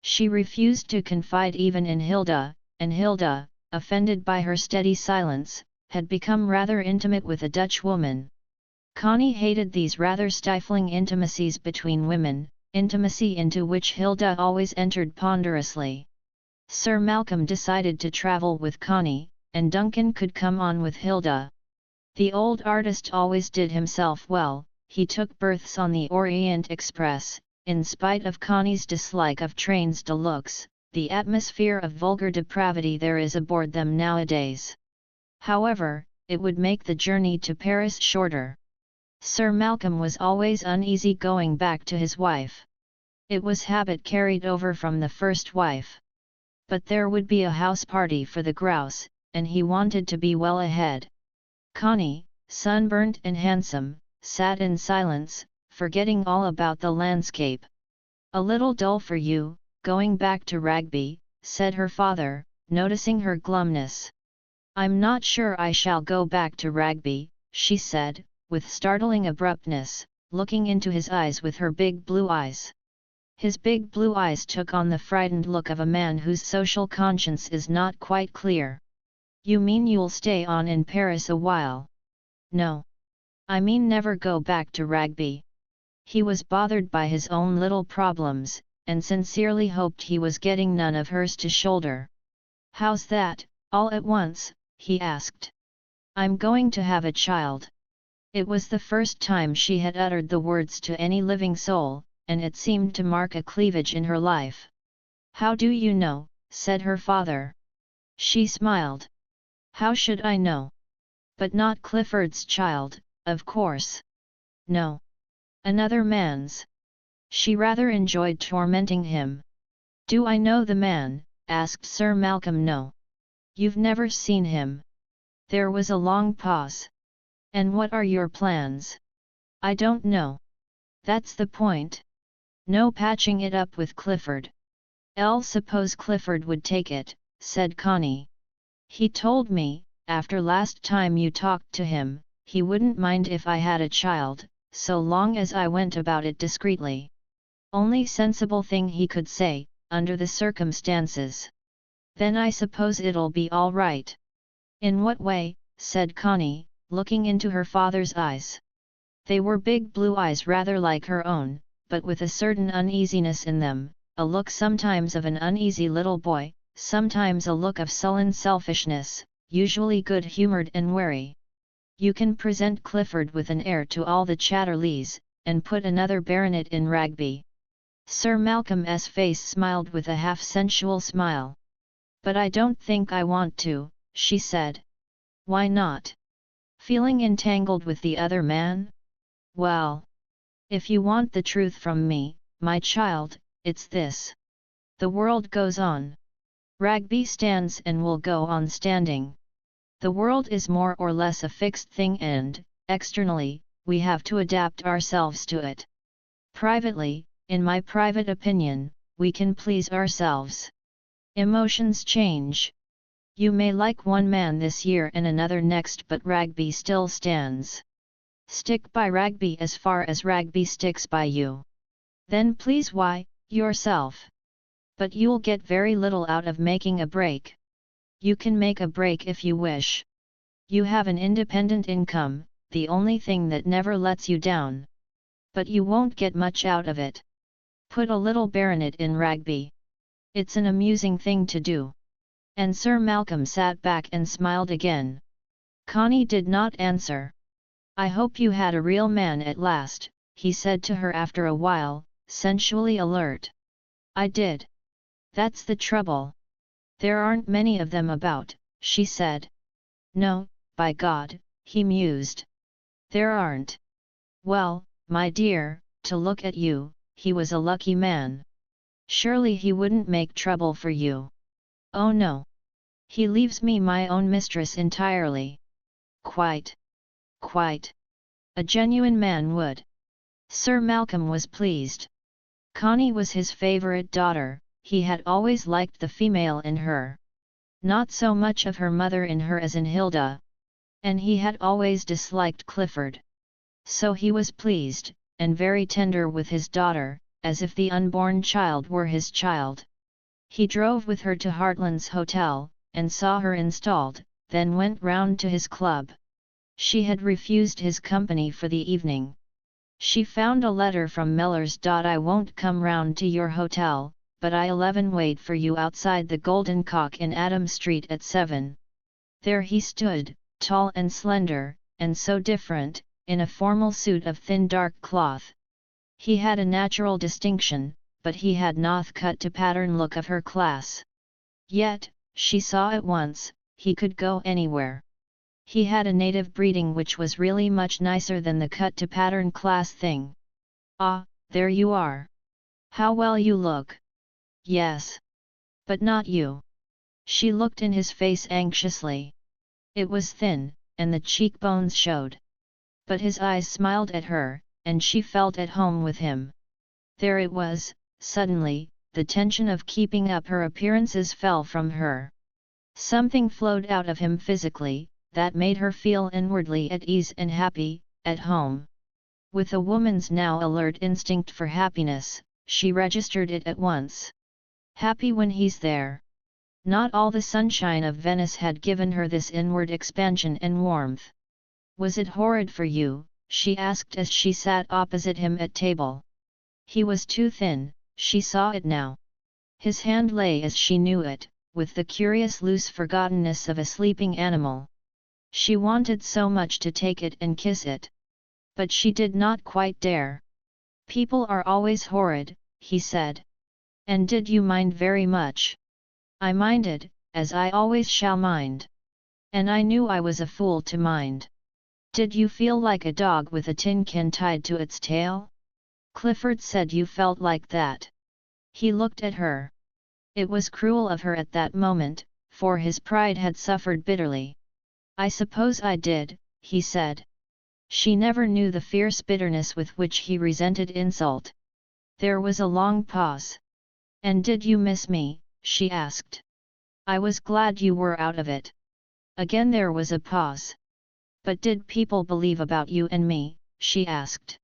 She refused to confide even in Hilda, and Hilda, offended by her steady silence, had become rather intimate with a Dutch woman. Connie hated these rather stifling intimacies between women, intimacy into which Hilda always entered ponderously. Sir Malcolm decided to travel with Connie, and Duncan could come on with Hilda. The old artist always did himself well. He took berths on the Orient Express, in spite of Connie's dislike of trains de luxe, the atmosphere of vulgar depravity there is aboard them nowadays. However, it would make the journey to Paris shorter. Sir Malcolm was always uneasy going back to his wife. It was habit carried over from the first wife. But there would be a house party for the grouse, and he wanted to be well ahead. Connie, sunburnt and handsome, sat in silence, forgetting all about the landscape. "A little dull for you, going back to Ragby," said her father, noticing her glumness. "I'm not sure I shall go back to Ragby," she said, with startling abruptness, looking into his eyes with her big blue eyes. His big blue eyes took on the frightened look of a man whose social conscience is not quite clear. "You mean you'll stay on in Paris a while?" "No. I mean never go back to Ragby." He was bothered by his own little problems, and sincerely hoped he was getting none of hers to shoulder. "How's that, all at once?" he asked. "I'm going to have a child." It was the first time she had uttered the words to any living soul, and it seemed to mark a cleavage in her life. "How do you know?" said her father. She smiled. How should I know? But not Clifford's child, of course. No. Another man's. She rather enjoyed tormenting him. Do I know the man? Asked Sir Malcolm. No. You've never seen him. There was a long pause. And what are your plans? I don't know. That's the point. No patching it up with Clifford. I'll suppose Clifford would take it, said Connie. He told me, after last time you talked to him, he wouldn't mind if I had a child, so long as I went about it discreetly. Only sensible thing he could say, under the circumstances. Then I suppose it'll be all right. In what way? Said Connie, looking into her father's eyes. They were big blue eyes rather like her own, but with a certain uneasiness in them, a look sometimes of an uneasy little boy, sometimes a look of sullen selfishness, usually good-humoured and wary. You can present Clifford with an heir to all the Catterleys, and put another baronet in Ragby. Sir Malcolm's face smiled with a half-sensual smile. But I don't think I want to, she said. Why not? Feeling entangled with the other man? Well, if you want the truth from me, my child, it's this. The world goes on. Ragby stands and will go on standing. The world is more or less a fixed thing and, externally, we have to adapt ourselves to it. Privately, in my private opinion, we can please ourselves. Emotions change. You may like one man this year and another next, but Ragby still stands. Stick by Ragby as far as Ragby sticks by you. Then please yourself. But you'll get very little out of making a break. You can make a break if you wish. You have an independent income, the only thing that never lets you down. But you won't get much out of it. Put a little baronet in Ragby. It's an amusing thing to do. And Sir Malcolm sat back and smiled again. Connie did not answer. I hope you had a real man at last, he said to her after a while, sensually alert. I did. That's the trouble. There aren't many of them about, she said. No, by God, he mused. There aren't. Well, my dear, to look at you, he was a lucky man. Surely he wouldn't make trouble for you. Oh no. He leaves me my own mistress entirely. Quite. Quite. A genuine man would. Sir Malcolm was pleased. Connie was his favourite daughter, he had always liked the female in her. Not so much of her mother in her as in Hilda. And he had always disliked Clifford. So he was pleased, and very tender with his daughter, as if the unborn child were his child. He drove with her to Hartland's Hotel, and saw her installed, then went round to his club. She had refused his company for the evening. She found a letter from Mellors. I won't come round to your hotel, but I'll wait for you outside the Golden Cock in Adam Street at 7. There he stood, tall and slender, and so different, in a formal suit of thin dark cloth. He had a natural distinction, but he had not cut to pattern look of her class. Yet, she saw at once, he could go anywhere. He had a native breeding which was really much nicer than the cut to pattern class thing. Ah, there you are. How well you look. Yes. But not you. She looked in his face anxiously. It was thin, and the cheekbones showed. But his eyes smiled at her, and she felt at home with him. There it was, suddenly, the tension of keeping up her appearances fell from her. Something flowed out of him physically, that made her feel inwardly at ease and happy, at home. With a woman's now alert instinct for happiness, she registered it at once. Happy when he's there. Not all the sunshine of Venice had given her this inward expansion and warmth. Was it horrid for you? She asked as she sat opposite him at table. He was too thin, she saw it now. His hand lay as she knew it, with the curious loose forgottenness of a sleeping animal. She wanted so much to take it and kiss it. But she did not quite dare. People are always horrid, he said. And did you mind very much? I minded, as I always shall mind. And I knew I was a fool to mind. Did you feel like a dog with a tin can tied to its tail? Clifford said you felt like that. He looked at her. It was cruel of her at that moment, for his pride had suffered bitterly. I suppose I did, he said. She never knew the fierce bitterness with which he resented insult. There was a long pause. And did you miss me? She asked. I was glad you were out of it. Again there was a pause. But did people believe about you and me? She asked.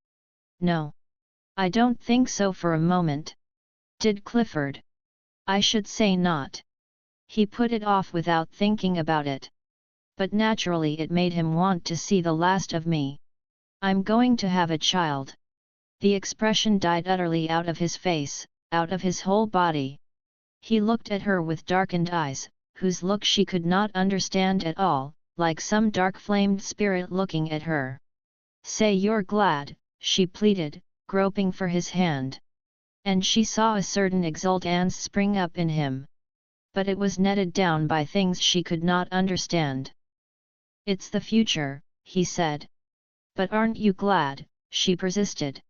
No. I don't think so for a moment. Did Clifford? I should say not. He put it off without thinking about it. But naturally it made him want to see the last of me. I'm going to have a child. The expression died utterly out of his face, out of his whole body. He looked at her with darkened eyes, whose look she could not understand at all, like some dark-flamed spirit looking at her. Say you're glad, she pleaded, groping for his hand. And she saw a certain exultance spring up in him. But it was netted down by things she could not understand. It's the future, he said. But aren't you glad? She persisted.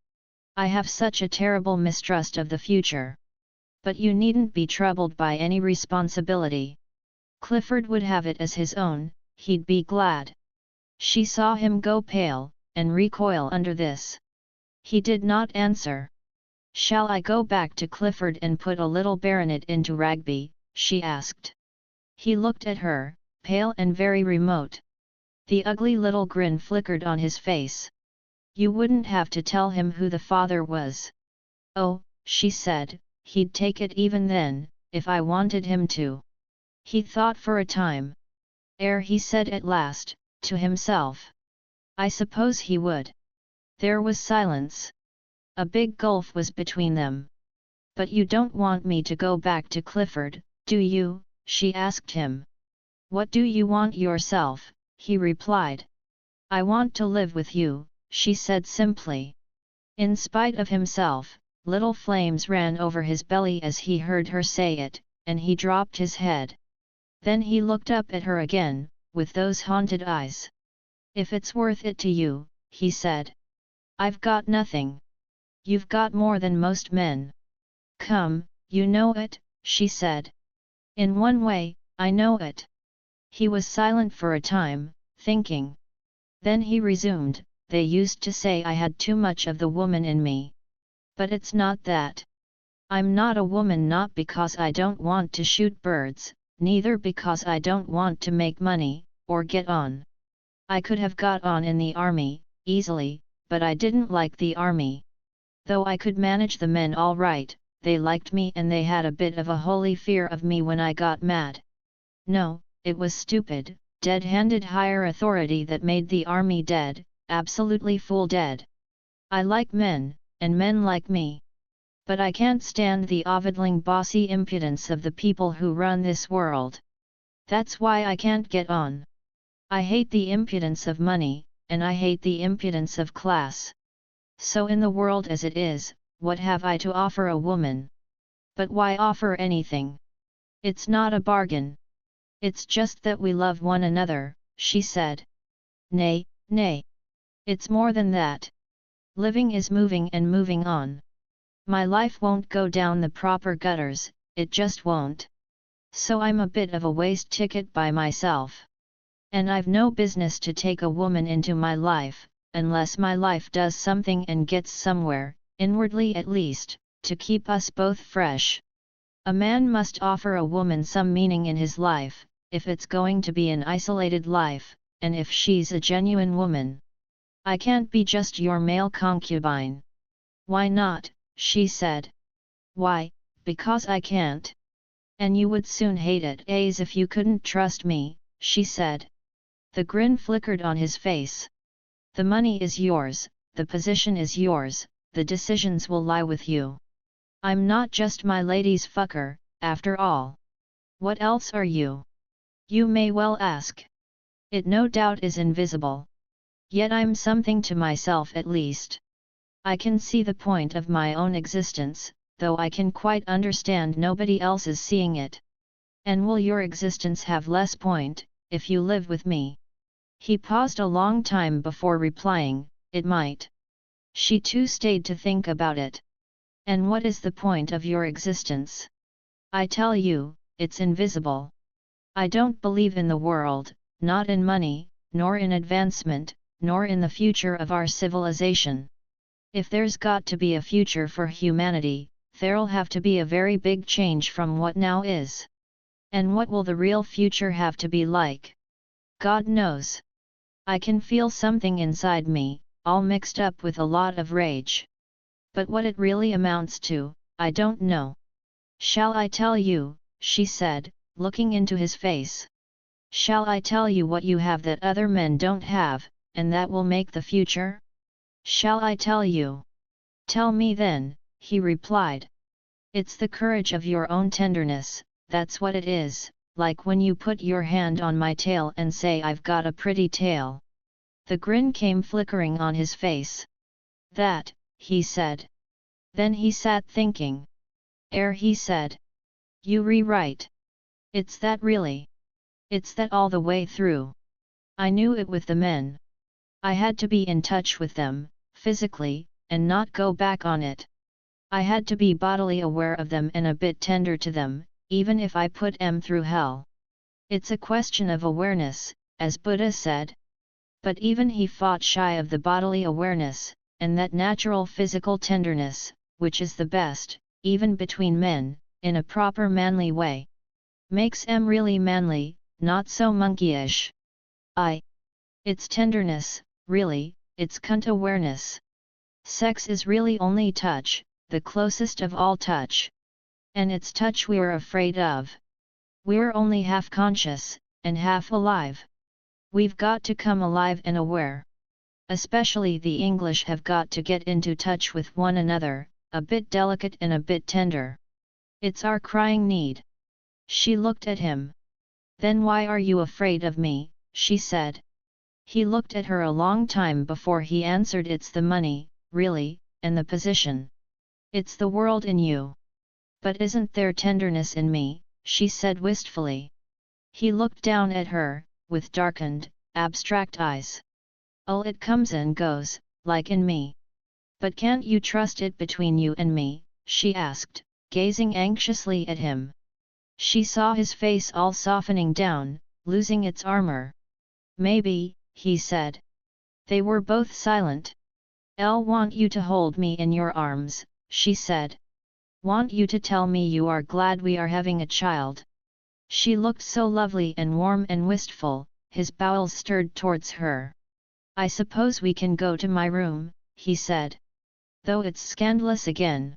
I have such a terrible mistrust of the future. But you needn't be troubled by any responsibility. Clifford would have it as his own, he'd be glad. She saw him go pale, and recoil under this. He did not answer. Shall I go back to Clifford and put a little baronet into Rugby? She asked. He looked at her, pale and very remote. The ugly little grin flickered on his face. You wouldn't have to tell him who the father was. Oh, she said, he'd take it even then, if I wanted him to. He thought for a time. He said at last, to himself. I suppose he would. There was silence. A big gulf was between them. But you don't want me to go back to Clifford, do you? She asked him. What do you want yourself? He replied. I want to live with you, she said simply. In spite of himself, little flames ran over his belly as he heard her say it, and he dropped his head. Then he looked up at her again, with those haunted eyes. If it's worth it to you, he said. I've got nothing. You've got more than most men. Come, you know it, she said. In one way, I know it. He was silent for a time, thinking. Then he resumed, they used to say I had too much of the woman in me. But it's not that. I'm not a woman not because I don't want to shoot birds, neither because I don't want to make money, or get on. I could have got on in the army, easily, but I didn't like the army. Though I could manage the men all right, they liked me and they had a bit of a holy fear of me when I got mad. No, it was stupid, dead-handed higher authority that made the army dead, absolutely fool dead. I like men, and men like me. But I can't stand the ovidling bossy impudence of the people who run this world. That's why I can't get on. I hate the impudence of money, and I hate the impudence of class. So in the world as it is, what have I to offer a woman? But why offer anything? It's not a bargain. It's just that we love one another, she said. Nay, nay. It's more than that. Living is moving and moving on. My life won't go down the proper gutters, it just won't. So I'm a bit of a waste ticket by myself. And I've no business to take a woman into my life, unless my life does something and gets somewhere, inwardly at least, to keep us both fresh. A man must offer a woman some meaning in his life, if it's going to be an isolated life, and if she's a genuine woman. I can't be just your male concubine. Why not? She said. Why, because I can't. And you would soon hate it as if you couldn't trust me, she said. The grin flickered on his face. The money is yours, the position is yours, the decisions will lie with you. I'm not just my lady's fucker, after all. What else are you? You may well ask. It no doubt is invisible. Yet I'm something to myself at least. I can see the point of my own existence, though I can quite understand nobody else's seeing it. And will your existence have less point, if you live with me. He paused a long time before replying, it might. She too stayed to think about it. And what is the point of your existence? I tell you, it's invisible. I don't believe in the world, not in money, nor in advancement, nor in the future of our civilization. If there's got to be a future for humanity, there'll have to be a very big change from what now is. And what will the real future have to be like? God knows. I can feel something inside me, all mixed up with a lot of rage. But what it really amounts to, I don't know. Shall I tell you, she said, looking into his face. Shall I tell you what you have that other men don't have, and that will make the future? Shall I tell you? Tell me then, he replied. It's the courage of your own tenderness, that's what it is, like when you put your hand on my tail and say I've got a pretty tail. The grin came flickering on his face. That, he said. Then he sat thinking. He said. You rewrite. It's that really. It's that all the way through. I knew it with the men. I had to be in touch with them, physically, and not go back on it. I had to be bodily aware of them and a bit tender to them, even if I put them through hell. It's a question of awareness, as Buddha said. But even he fought shy of the bodily awareness, and that natural physical tenderness, which is the best, even between men, in a proper manly way. Makes em really manly, not so monkeyish. It's tenderness, really, it's cunt awareness. Sex is really only touch, the closest of all touch. And it's touch we're afraid of. We're only half conscious, and half alive. We've got to come alive and aware. Especially the English have got to get into touch with one another, a bit delicate and a bit tender. It's our crying need. She looked at him. Then why are you afraid of me, she said. He looked at her a long time before he answered. It's the money, really, and the position. It's the world in you. But isn't there tenderness in me, she said wistfully. He looked down at her, with darkened, abstract eyes. Oh, it comes and goes, like in me. But can't you trust it between you and me, she asked, gazing anxiously at him. She saw his face all softening down, losing its armor. Maybe, he said. They were both silent. I'll want you to hold me in your arms, she said. Want you to tell me you are glad we are having a child. She looked so lovely and warm and wistful, his bowels stirred towards her. I suppose we can go to my room, he said. Though it's scandalous again.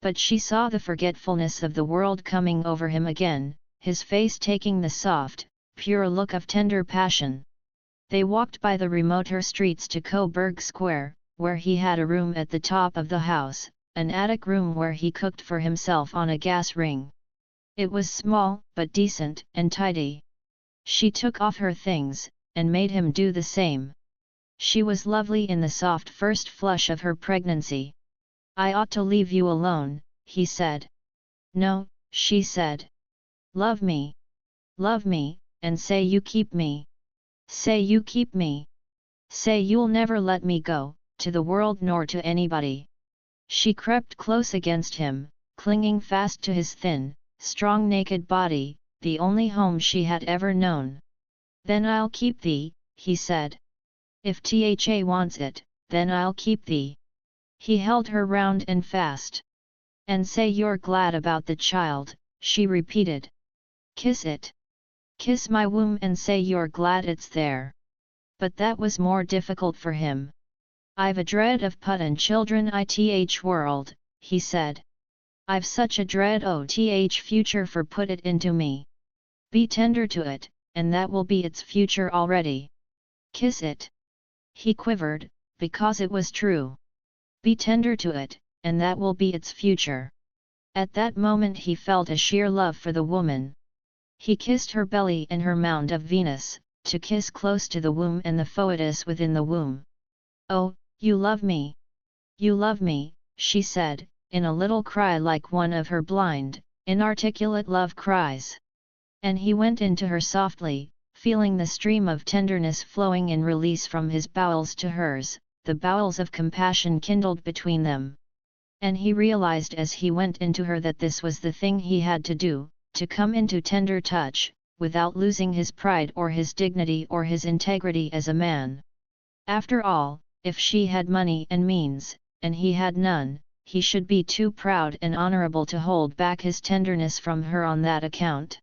But she saw the forgetfulness of the world coming over him again, his face taking the soft, pure look of tender passion. They walked by the remoter streets to Coburg Square, where he had a room at the top of the house, an attic room where he cooked for himself on a gas ring. It was small, but decent and tidy. She took off her things, and made him do the same. She was lovely in the soft first flush of her pregnancy. I ought to leave you alone, he said. No, she said. Love me, and say you keep me. Say you keep me. Say you'll never let me go, to the world nor to anybody. She crept close against him, clinging fast to his thin, strong naked body, the only home she had ever known. Then I'll keep thee, he said. If Tha wants it, then I'll keep thee. He held her round and fast. And say you're glad about the child, she repeated. Kiss it. Kiss my womb and say you're glad it's there. But that was more difficult for him. I've a dread of put and children ith world, he said. I've such a dread th future for put it into me. Be tender to it, and that will be its future already. Kiss it. He quivered, because it was true. Be tender to it, and that will be its future. At that moment he felt a sheer love for the woman. He kissed her belly and her mound of Venus, to kiss close to the womb and the foetus within the womb. Oh, you love me! You love me, she said, in a little cry like one of her blind, inarticulate love cries. And he went into her softly, Feeling the stream of tenderness flowing in release from his bowels to hers, the bowels of compassion kindled between them. And he realized as he went into her that this was the thing he had to do, to come into tender touch, without losing his pride or his dignity or his integrity as a man. After all, if she had money and means, and he had none, he should be too proud and honorable to hold back his tenderness from her on that account.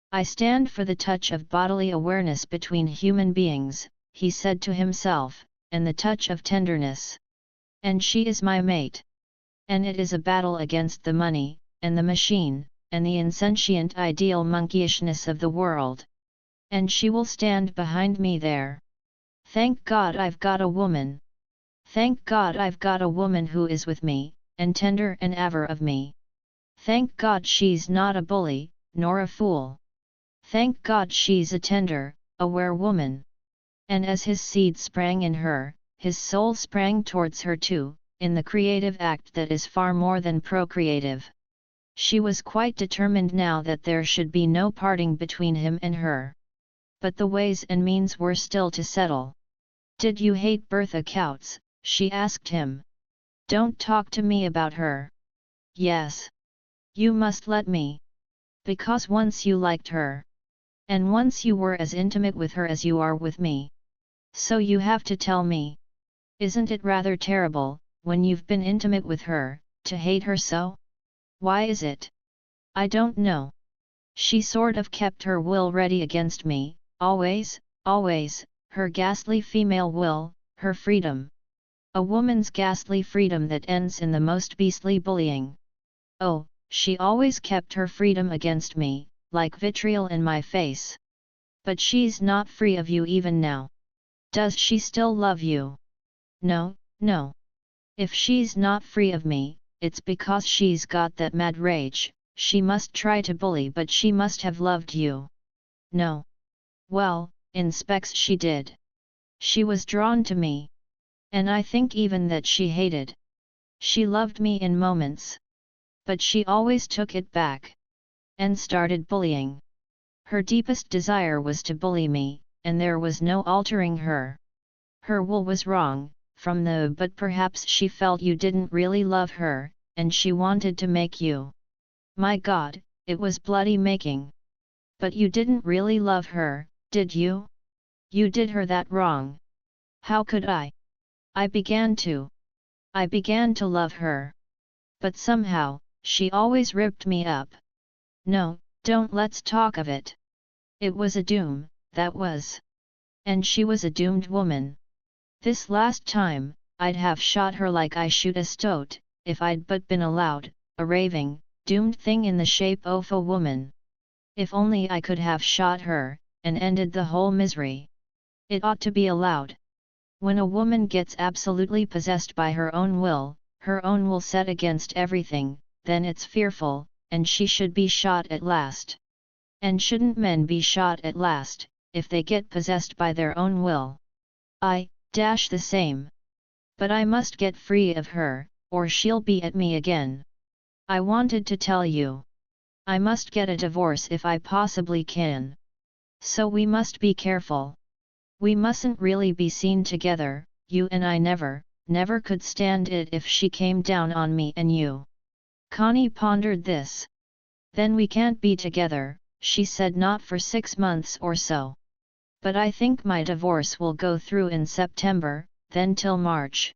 I stand for the touch of bodily awareness between human beings, he said to himself, and the touch of tenderness. And she is my mate. And it is a battle against the money, and the machine, and the insentient ideal monkeyishness of the world. And she will stand behind me there. Thank God I've got a woman. Thank God I've got a woman who is with me, and tender and aver of me. Thank God she's not a bully, nor a fool. Thank God she's a tender, aware woman. And as his seed sprang in her, his soul sprang towards her too, in the creative act that is far more than procreative. She was quite determined now that there should be no parting between him and her. But the ways and means were still to settle. Did you hate Bertha Coutts? She asked him. Don't talk to me about her. Yes. You must let me. Because once you liked her. And once you were as intimate with her as you are with me. So you have to tell me. Isn't it rather terrible, when you've been intimate with her, to hate her so? Why is it? I don't know. She sort of kept her will ready against me, always, always, her ghastly female will, her freedom. A woman's ghastly freedom that ends in the most beastly bullying. Oh, she always kept her freedom against me, like vitriol in my face. But she's not free of you even now. Does she still love you? No, no. If she's not free of me, it's because she's got that mad rage. She must try to bully, but she must have loved you. No. Well, in specs she did. She was drawn to me. And I think even that she hated. She loved me in moments. But she always took it back. And started bullying. Her deepest desire was to bully me, and there was no altering her. Her will was wrong, from the but perhaps she felt you didn't really love her, and she wanted to make you. My God, it was bloody making. But you didn't really love her, did you? You did her that wrong. How could I? I began to love her. But somehow, she always ripped me up. No, don't let's talk of it. It was a doom, that was. And she was a doomed woman. This last time, I'd have shot her like I shoot a stoat, if I'd but been allowed, a raving, doomed thing in the shape of a woman. If only I could have shot her, and ended the whole misery. It ought to be allowed. When a woman gets absolutely possessed by her own will set against everything, then it's fearful, and she should be shot at last. And shouldn't men be shot at last, if they get possessed by their own will? The same. But I must get free of her, or she'll be at me again. I wanted to tell you. I must get a divorce if I possibly can. So we must be careful. We mustn't really be seen together, you and I never could stand it if she came down on me and you. Connie pondered this. Then we can't be together, she said, not for 6 months or so. But I think my divorce will go through in September, then till March.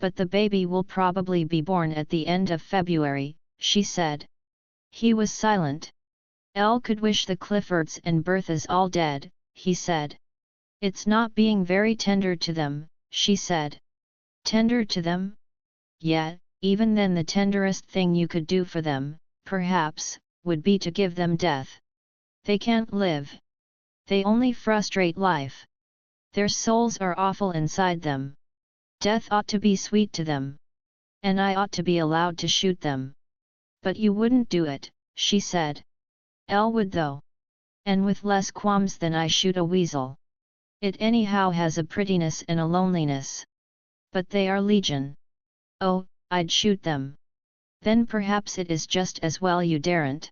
But the baby will probably be born at the end of February, she said. He was silent. Elle could wish the Cliffords and Berthas all dead, he said. It's not being very tender to them, she said. Tender to them? Yet, even then the tenderest thing you could do for them, perhaps, would be to give them death. They can't live. They only frustrate life. Their souls are awful inside them. Death ought to be sweet to them. And I ought to be allowed to shoot them. But you wouldn't do it, she said. Elle would though. And with less qualms than I shoot a weasel. It anyhow has a prettiness and a loneliness. But they are legion. Oh, I'd shoot them. Then perhaps it is just as well you daren't.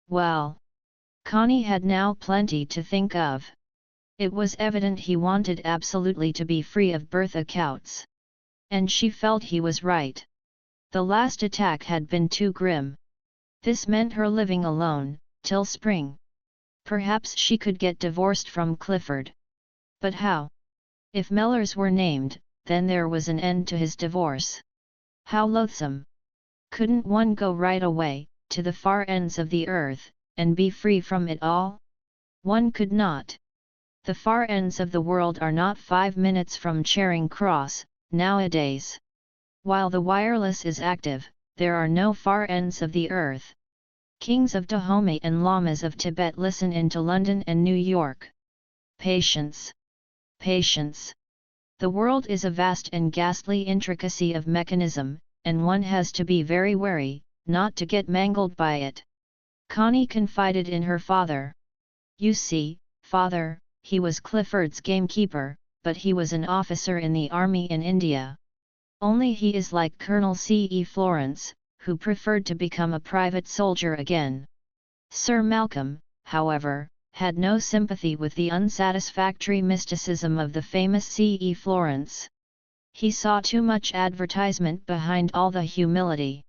Well. Connie had now plenty to think of. It was evident he wanted absolutely to be free of Bertha Coutts. And she felt he was right. The last attack had been too grim. This meant her living alone, till spring. Perhaps she could get divorced from Clifford. But how? If Mellors were named, then there was an end to his divorce. How loathsome! Couldn't one go right away, to the far ends of the earth, and be free from it all? One could not. The far ends of the world are not 5 minutes from Charing Cross, nowadays. While the wireless is active, there are no far ends of the earth. Kings of Dahomey and lamas of Tibet listen into London and New York. Patience. Patience. The world is a vast and ghastly intricacy of mechanism, and one has to be very wary, not to get mangled by it. Connie confided in her father. You see, father, he was Clifford's gamekeeper, but he was an officer in the army in India. Only he is like Colonel C.E. Florence, who preferred to become a private soldier again. Sir Malcolm, however, had no sympathy with the unsatisfactory mysticism of the famous C.E. Florence. He saw too much advertisement behind all the humility.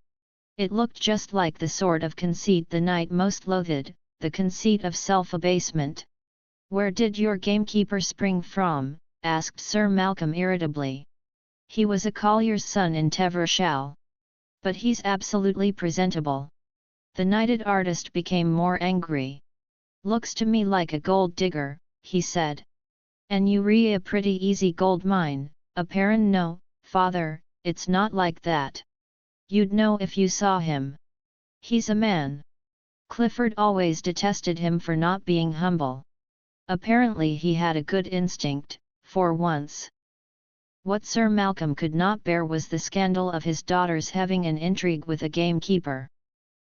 It looked just like the sort of conceit the knight most loathed, the conceit of self-abasement. "Where did your gamekeeper spring from?" asked Sir Malcolm irritably. "He was a collier's son in Tevershall. But he's absolutely presentable." The knighted artist became more angry. "Looks to me like a gold digger," he said. "And you re a pretty easy gold mine, apparent." "No, father, it's not like that. You'd know if you saw him. He's a man." Clifford always detested him for not being humble. Apparently he had a good instinct, for once. What Sir Malcolm could not bear was the scandal of his daughter's having an intrigue with a gamekeeper.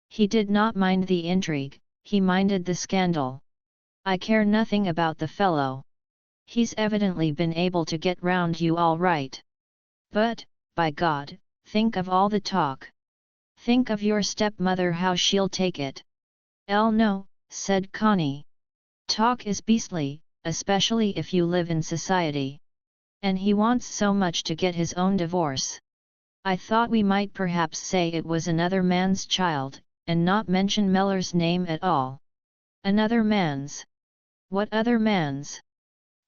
He did not mind the intrigue, he minded the scandal. "I care nothing about the fellow. He's evidently been able to get round you all right. But, by God, think of all the talk. Think of your stepmother, how she'll take it." "No," said Connie. "Talk is beastly, especially if you live in society. And he wants so much to get his own divorce. I thought we might perhaps say it was another man's child, and not mention Mellors' name at all." "Another man's? What other man's?"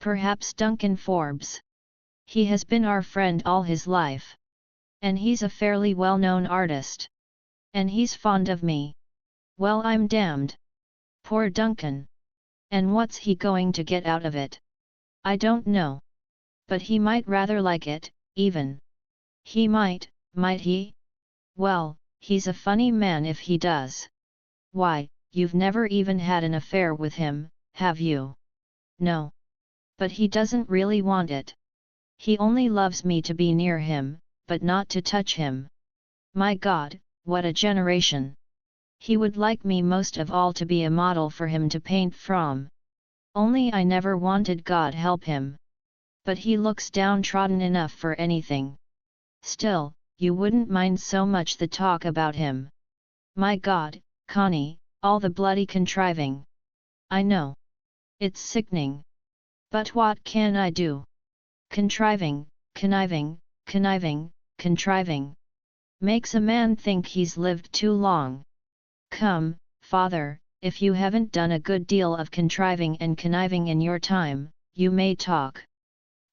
"Perhaps Duncan Forbes. He has been our friend all his life. And he's a fairly well-known artist. And he's fond of me. Well, I'm damned. Poor Duncan. And what's he going to get out of it? I don't know. But he might rather like it, even. He might he? Well, he's a funny man if he does. Why, you've never even had an affair with him, have you?" "No. But he doesn't really want it. He only loves me to be near him, but not to touch him. My God, what a generation! He would like me most of all to be a model for him to paint from. Only I never wanted, God help him. But he looks downtrodden enough for anything. Still, you wouldn't mind so much the talk about him. My God, Connie, all the bloody contriving. I know. It's sickening. But what can I do? Contriving, conniving, contriving. Makes a man think he's lived too long. Come, father, if you haven't done a good deal of contriving and conniving in your time, you may talk.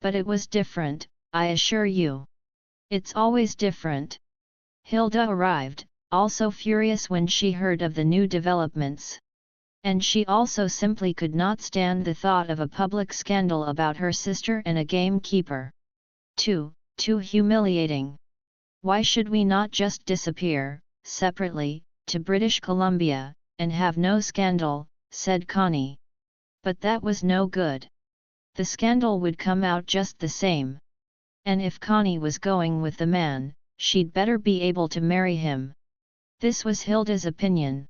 But it was different, I assure you. It's always different." Hilda arrived, also furious when she heard of the new developments. And she also simply could not stand the thought of a public scandal about her sister and a gamekeeper. Too humiliating. "Why should we not just disappear, separately, to British Columbia, and have no scandal?" said Connie. But that was no good. The scandal would come out just the same. And if Connie was going with the man, she'd better be able to marry him. This was Hilda's opinion.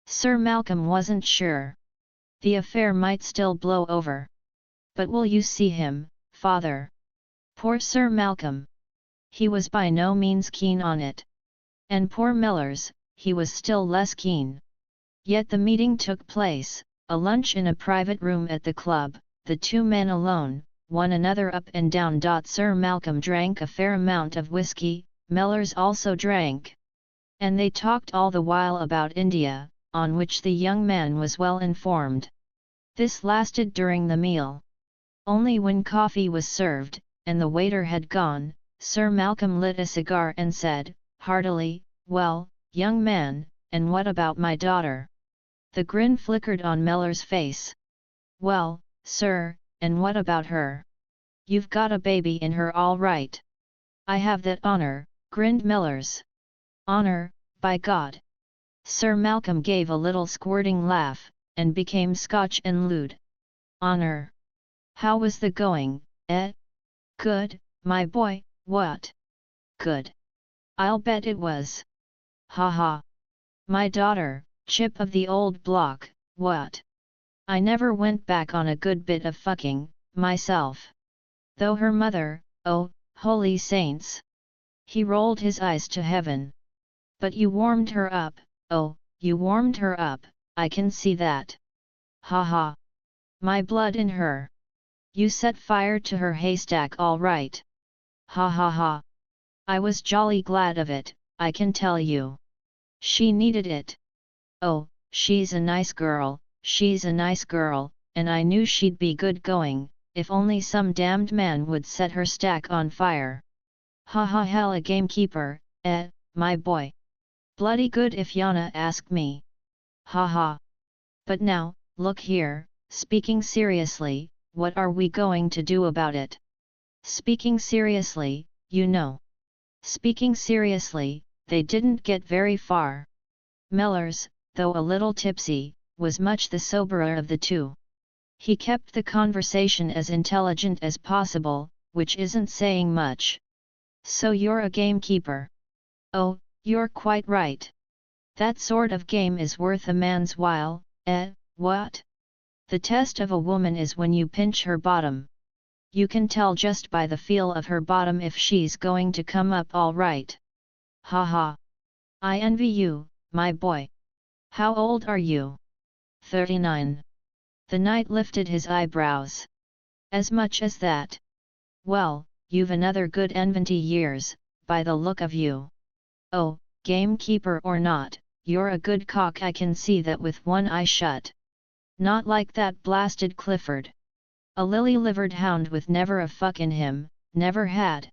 Sir Malcolm wasn't sure. The affair might still blow over. "But will you see him, father?" Poor Sir Malcolm! He was by no means keen on it. And poor Mellors, he was still less keen. Yet the meeting took place, a lunch in a private room at the club, the two men alone, one another up and down. Sir Malcolm drank a fair amount of whisky, Mellors also drank. And they talked all the while about India, on which the young man was well informed. This lasted during the meal. Only when coffee was served, and the waiter had gone, Sir Malcolm lit a cigar and said, heartily, "Well, young man, and what about my daughter?" The grin flickered on Mellors' face. "Well, sir, and what about her? You've got a baby in her all right." "I have that honour," grinned Mellors. "Honour, by God!" Sir Malcolm gave a little squirting laugh, and became Scotch and lewd. "Honour? How was the going, eh? Good, my boy, what? Good? I'll bet it was. Ha ha! My daughter, chip of the old block, what? I never went back on a good bit of fucking, myself. Though her mother, oh, holy saints!" He rolled his eyes to heaven. "But you warmed her up, oh, you warmed her up, I can see that. Ha ha! My blood in her! You set fire to her haystack all right. Ha ha ha! I was jolly glad of it, I can tell you. She needed it. Oh, she's a nice girl, and I knew she'd be good going, if only some damned man would set her stack on fire. Ha ha, hell, a gamekeeper, my boy. Bloody good if Yana asked me. Ha ha. But now, look here, speaking seriously, what are we going to do about it? Speaking seriously, you know. Speaking seriously, they didn't get very far. Mellors, though a little tipsy, was much the soberer of the two. He kept the conversation as intelligent as possible, which isn't saying much. "So you're a gamekeeper? Oh, you're quite right. That sort of game is worth a man's while, what? The test of a woman is when you pinch her bottom. You can tell just by the feel of her bottom if she's going to come up all right. Ha ha! I envy you, my boy. How old are you?" 39. The knight lifted his eyebrows. "As much as that? Well, you've another good 20 years, by the look of you. Oh, gamekeeper or not, you're a good cock, I can see that with one eye shut. Not like that blasted Clifford. A lily-livered hound with never a fuck in him, never had.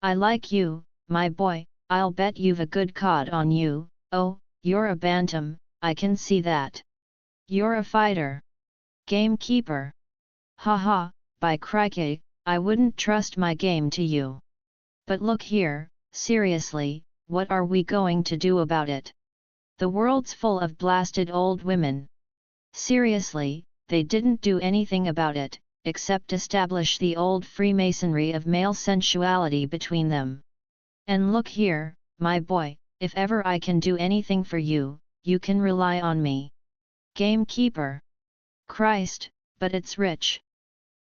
I like you, my boy, I'll bet you've a good cod on you. Oh, you're a bantam, I can see that. You're a fighter. Gamekeeper. Ha ha, by crikey, I wouldn't trust my game to you. But look here, seriously, what are we going to do about it? The world's full of blasted old women. Seriously, they didn't do anything about it, except establish the old Freemasonry of male sensuality between them. And look here, my boy, if ever I can do anything for you, you can rely on me. Gamekeeper. Christ, but it's rich.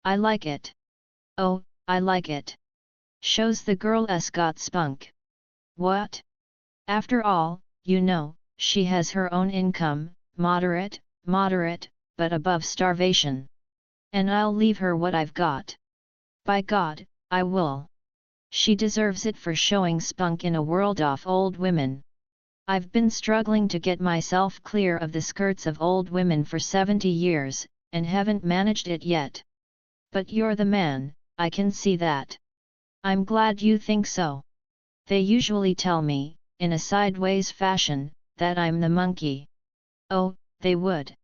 I like it. Oh, I like it. Shows the girl's got spunk. What? After all, you know, she has her own income, moderate, but above starvation. And I'll leave her what I've got. By God, I will. She deserves it for showing spunk in a world of old women. I've been struggling to get myself clear of the skirts of old women for 70 years, and haven't managed it yet. But you're the man, I can see that. I'm glad you think so. They usually tell me, in a sideways fashion, that I'm the monkey. Oh, they would.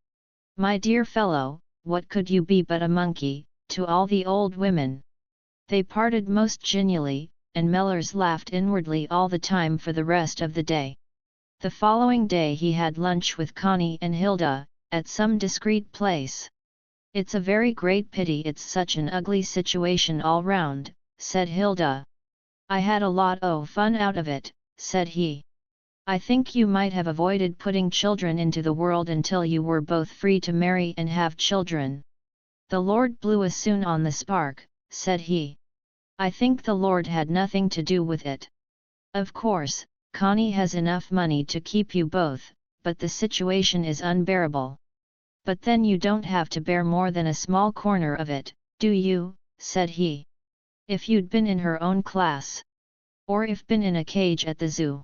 My dear fellow, what could you be but a monkey, to all the old women? They parted most genially, and Mellors laughed inwardly all the time for the rest of the day. The following day he had lunch with Connie and Hilda, at some discreet place. "It's a very great pity it's such an ugly situation all round," said Hilda. "I had a lot of fun out of it," said he. "I think you might have avoided putting children into the world until you were both free to marry and have children." "The Lord blew us soon on the spark," said he. "I think the Lord had nothing to do with it. Of course, Connie has enough money to keep you both, but the situation is unbearable. But then you don't have to bear more than a small corner of it, do you, said he. If you'd been in her own class. Or if been in a cage at the zoo.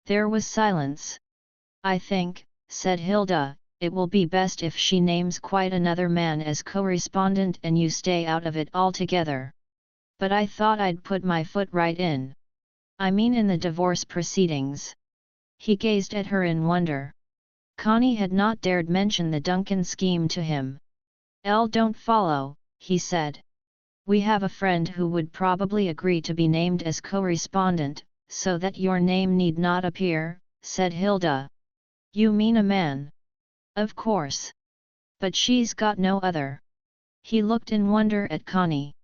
There was silence. I think, said Hilda, it will be best if she names quite another man as co-respondent and you stay out of it altogether. But I thought I'd put my foot right in. I mean in the divorce proceedings. He gazed at her in wonder. Connie had not dared mention the Duncan scheme to him. Don't follow, he said. We have a friend who would probably agree to be named as co-respondent, so that your name need not appear, said Hilda. You mean a man? Of course. But she's got no other. He looked in wonder at Connie.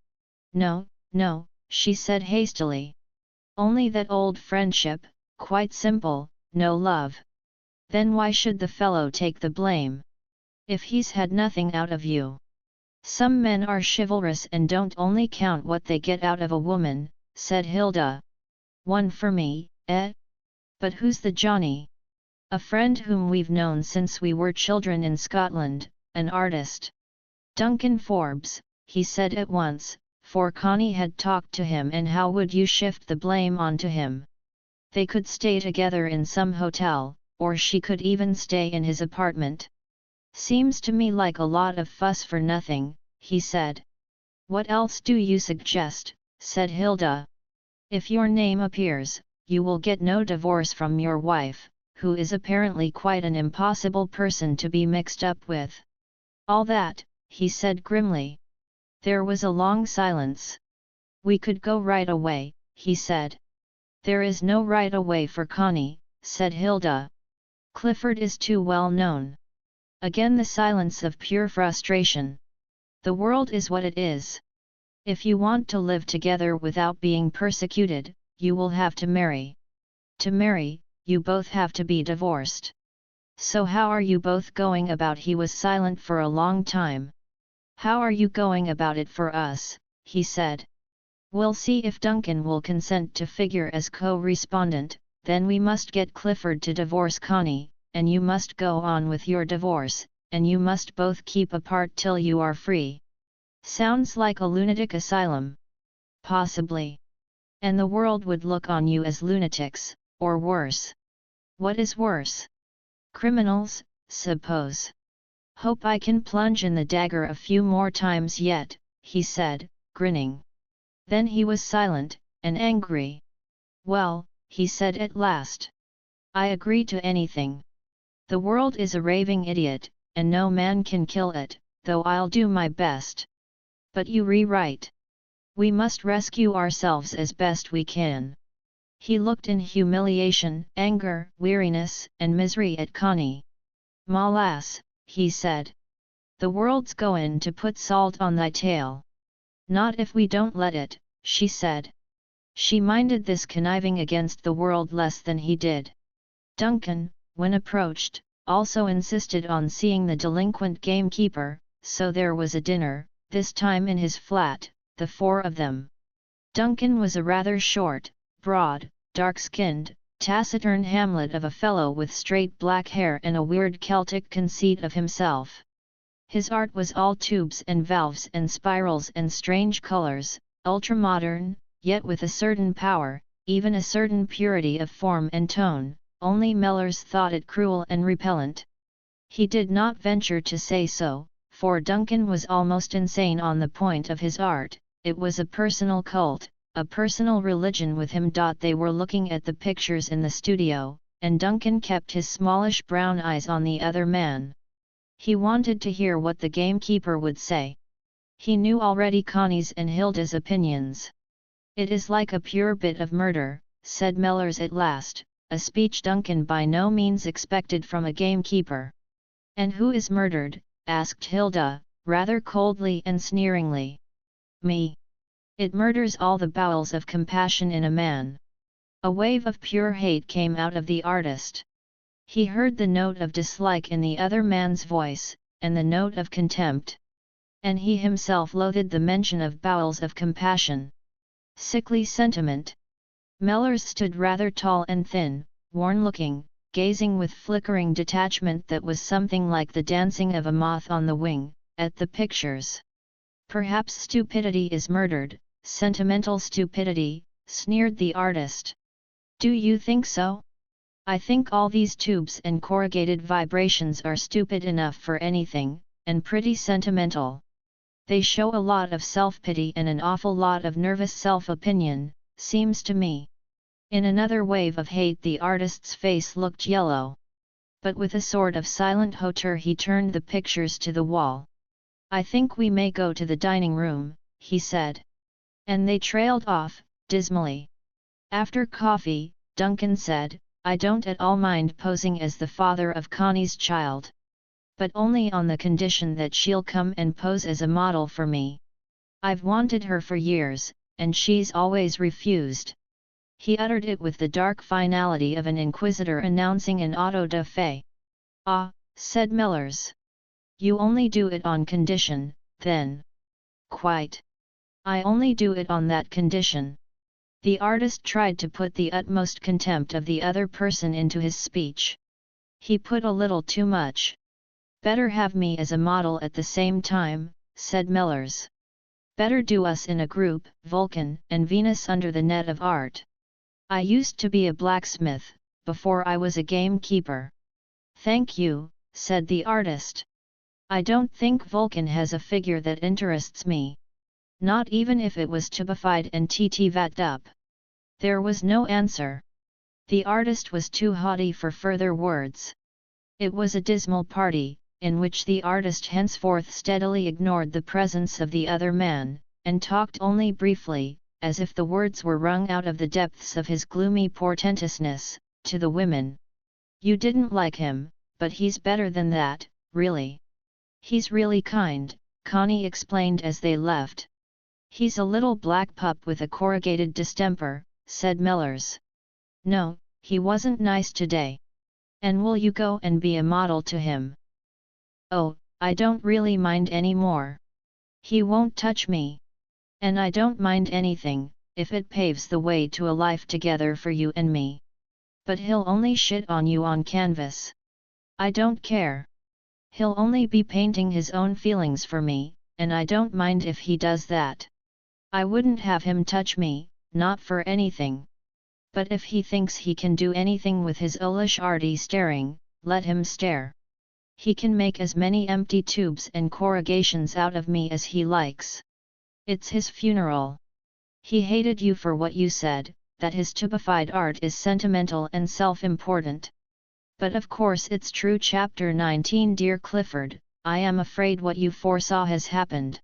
No, no, she said hastily. Only that old friendship, quite simple, no love. Then why should the fellow take the blame? If he's had nothing out of you. Some men are chivalrous and don't only count what they get out of a woman, said Hilda. One for me, eh? But who's the Johnny? A friend whom we've known since we were children in Scotland, an artist. Duncan Forbes, he said at once, for Connie had talked to him and how would you shift the blame onto him? They could stay together in some hotel, or she could even stay in his apartment. Seems to me like a lot of fuss for nothing, he said. What else do you suggest, said Hilda. If your name appears, you will get no divorce from your wife, who is apparently quite an impossible person to be mixed up with. All that, he said grimly. There was a long silence. We could go right away, he said. There is no right away for Connie, said Hilda. Clifford is too well known. Again the silence of pure frustration. The world is what it is. If you want to live together without being persecuted, you will have to marry. To marry, you both have to be divorced. So how are you both going about? He was silent for a long time. How are you going about it for us, he said. We'll see if Duncan will consent to figure as co-respondent, then we must get Clifford to divorce Connie, and you must go on with your divorce, and you must both keep apart till you are free. Sounds like a lunatic asylum. Possibly. And the world would look on you as lunatics, or worse. What is worse? Criminals, suppose. Hope I can plunge in the dagger a few more times yet, he said, grinning. Then he was silent, and angry. Well, he said at last. I agree to anything. The world is a raving idiot, and no man can kill it, though I'll do my best. But you rewrite. We must rescue ourselves as best we can. He looked in humiliation, anger, weariness, and misery at Connie. Ma lass, he said. The world's goin' to put salt on thy tail. Not if we don't let it, she said. She minded this conniving against the world less than he did. Duncan, when approached, also insisted on seeing the delinquent gamekeeper, so there was a dinner, this time in his flat, the four of them. Duncan was a rather short, broad, dark-skinned, taciturn hamlet of a fellow with straight black hair and a weird Celtic conceit of himself. His art was all tubes and valves and spirals and strange colors, ultramodern, yet with a certain power, even a certain purity of form and tone, only Mellors thought it cruel and repellent. He did not venture to say so, for Duncan was almost insane on the point of his art, it was a personal cult, a personal religion with him. They were looking at the pictures in the studio, and Duncan kept his smallish brown eyes on the other man. He wanted to hear what the gamekeeper would say. He knew already Connie's and Hilda's opinions. It is like a pure bit of murder, said Mellors at last, a speech Duncan by no means expected from a gamekeeper. And who is murdered? Asked Hilda, rather coldly and sneeringly. Me. It murders all the bowels of compassion in a man. A wave of pure hate came out of the artist. He heard the note of dislike in the other man's voice, and the note of contempt. And he himself loathed the mention of bowels of compassion. Sickly sentiment. Mellors stood rather tall and thin, worn-looking, gazing with flickering detachment that was something like the dancing of a moth on the wing, at the pictures. "Perhaps stupidity is murdered, sentimental stupidity," sneered the artist. "Do you think so? I think all these tubes and corrugated vibrations are stupid enough for anything, and pretty sentimental. They show a lot of self-pity and an awful lot of nervous self-opinion, seems to me." In another wave of hate the artist's face looked yellow. But with a sort of silent hauteur he turned the pictures to the wall. "I think we may go to the dining room," he said. And they trailed off, dismally. After coffee, Duncan said, "I don't at all mind posing as the father of Connie's child. But only on the condition that she'll come and pose as a model for me. I've wanted her for years, and she's always refused." He uttered it with the dark finality of an inquisitor announcing an auto da fe. "Ah," said Millers. "You only do it on condition, then?" "Quite. I only do it on that condition." The artist tried to put the utmost contempt of the other person into his speech. He put a little too much. "Better have me as a model at the same time," said Millers. "Better do us in a group, Vulcan and Venus under the net of art. I used to be a blacksmith, before I was a gamekeeper." "Thank you," said the artist. "I don't think Vulcan has a figure that interests me. Not even if it was tubified and tt-vatted up." There was no answer. The artist was too haughty for further words. It was a dismal party, in which the artist henceforth steadily ignored the presence of the other man, and talked only briefly, as if the words were wrung out of the depths of his gloomy portentousness, to the women. "You didn't like him, but he's better than that, really. He's really kind," Connie explained as they left. "He's a little black pup with a corrugated distemper," said Millers. "No, he wasn't nice today. And will you go and be a model to him?" "Oh, I don't really mind any more. He won't touch me. And I don't mind anything, if it paves the way to a life together for you and me. But he'll only shit on you on canvas. I don't care. He'll only be painting his own feelings for me, and I don't mind if he does that. I wouldn't have him touch me, not for anything. But if he thinks he can do anything with his owlish arty staring, let him stare. He can make as many empty tubes and corrugations out of me as he likes. It's his funeral. He hated you for what you said, that his tubified art is sentimental and self-important. But of course it's true." Chapter 19 Dear Clifford, I am afraid what you foresaw has happened.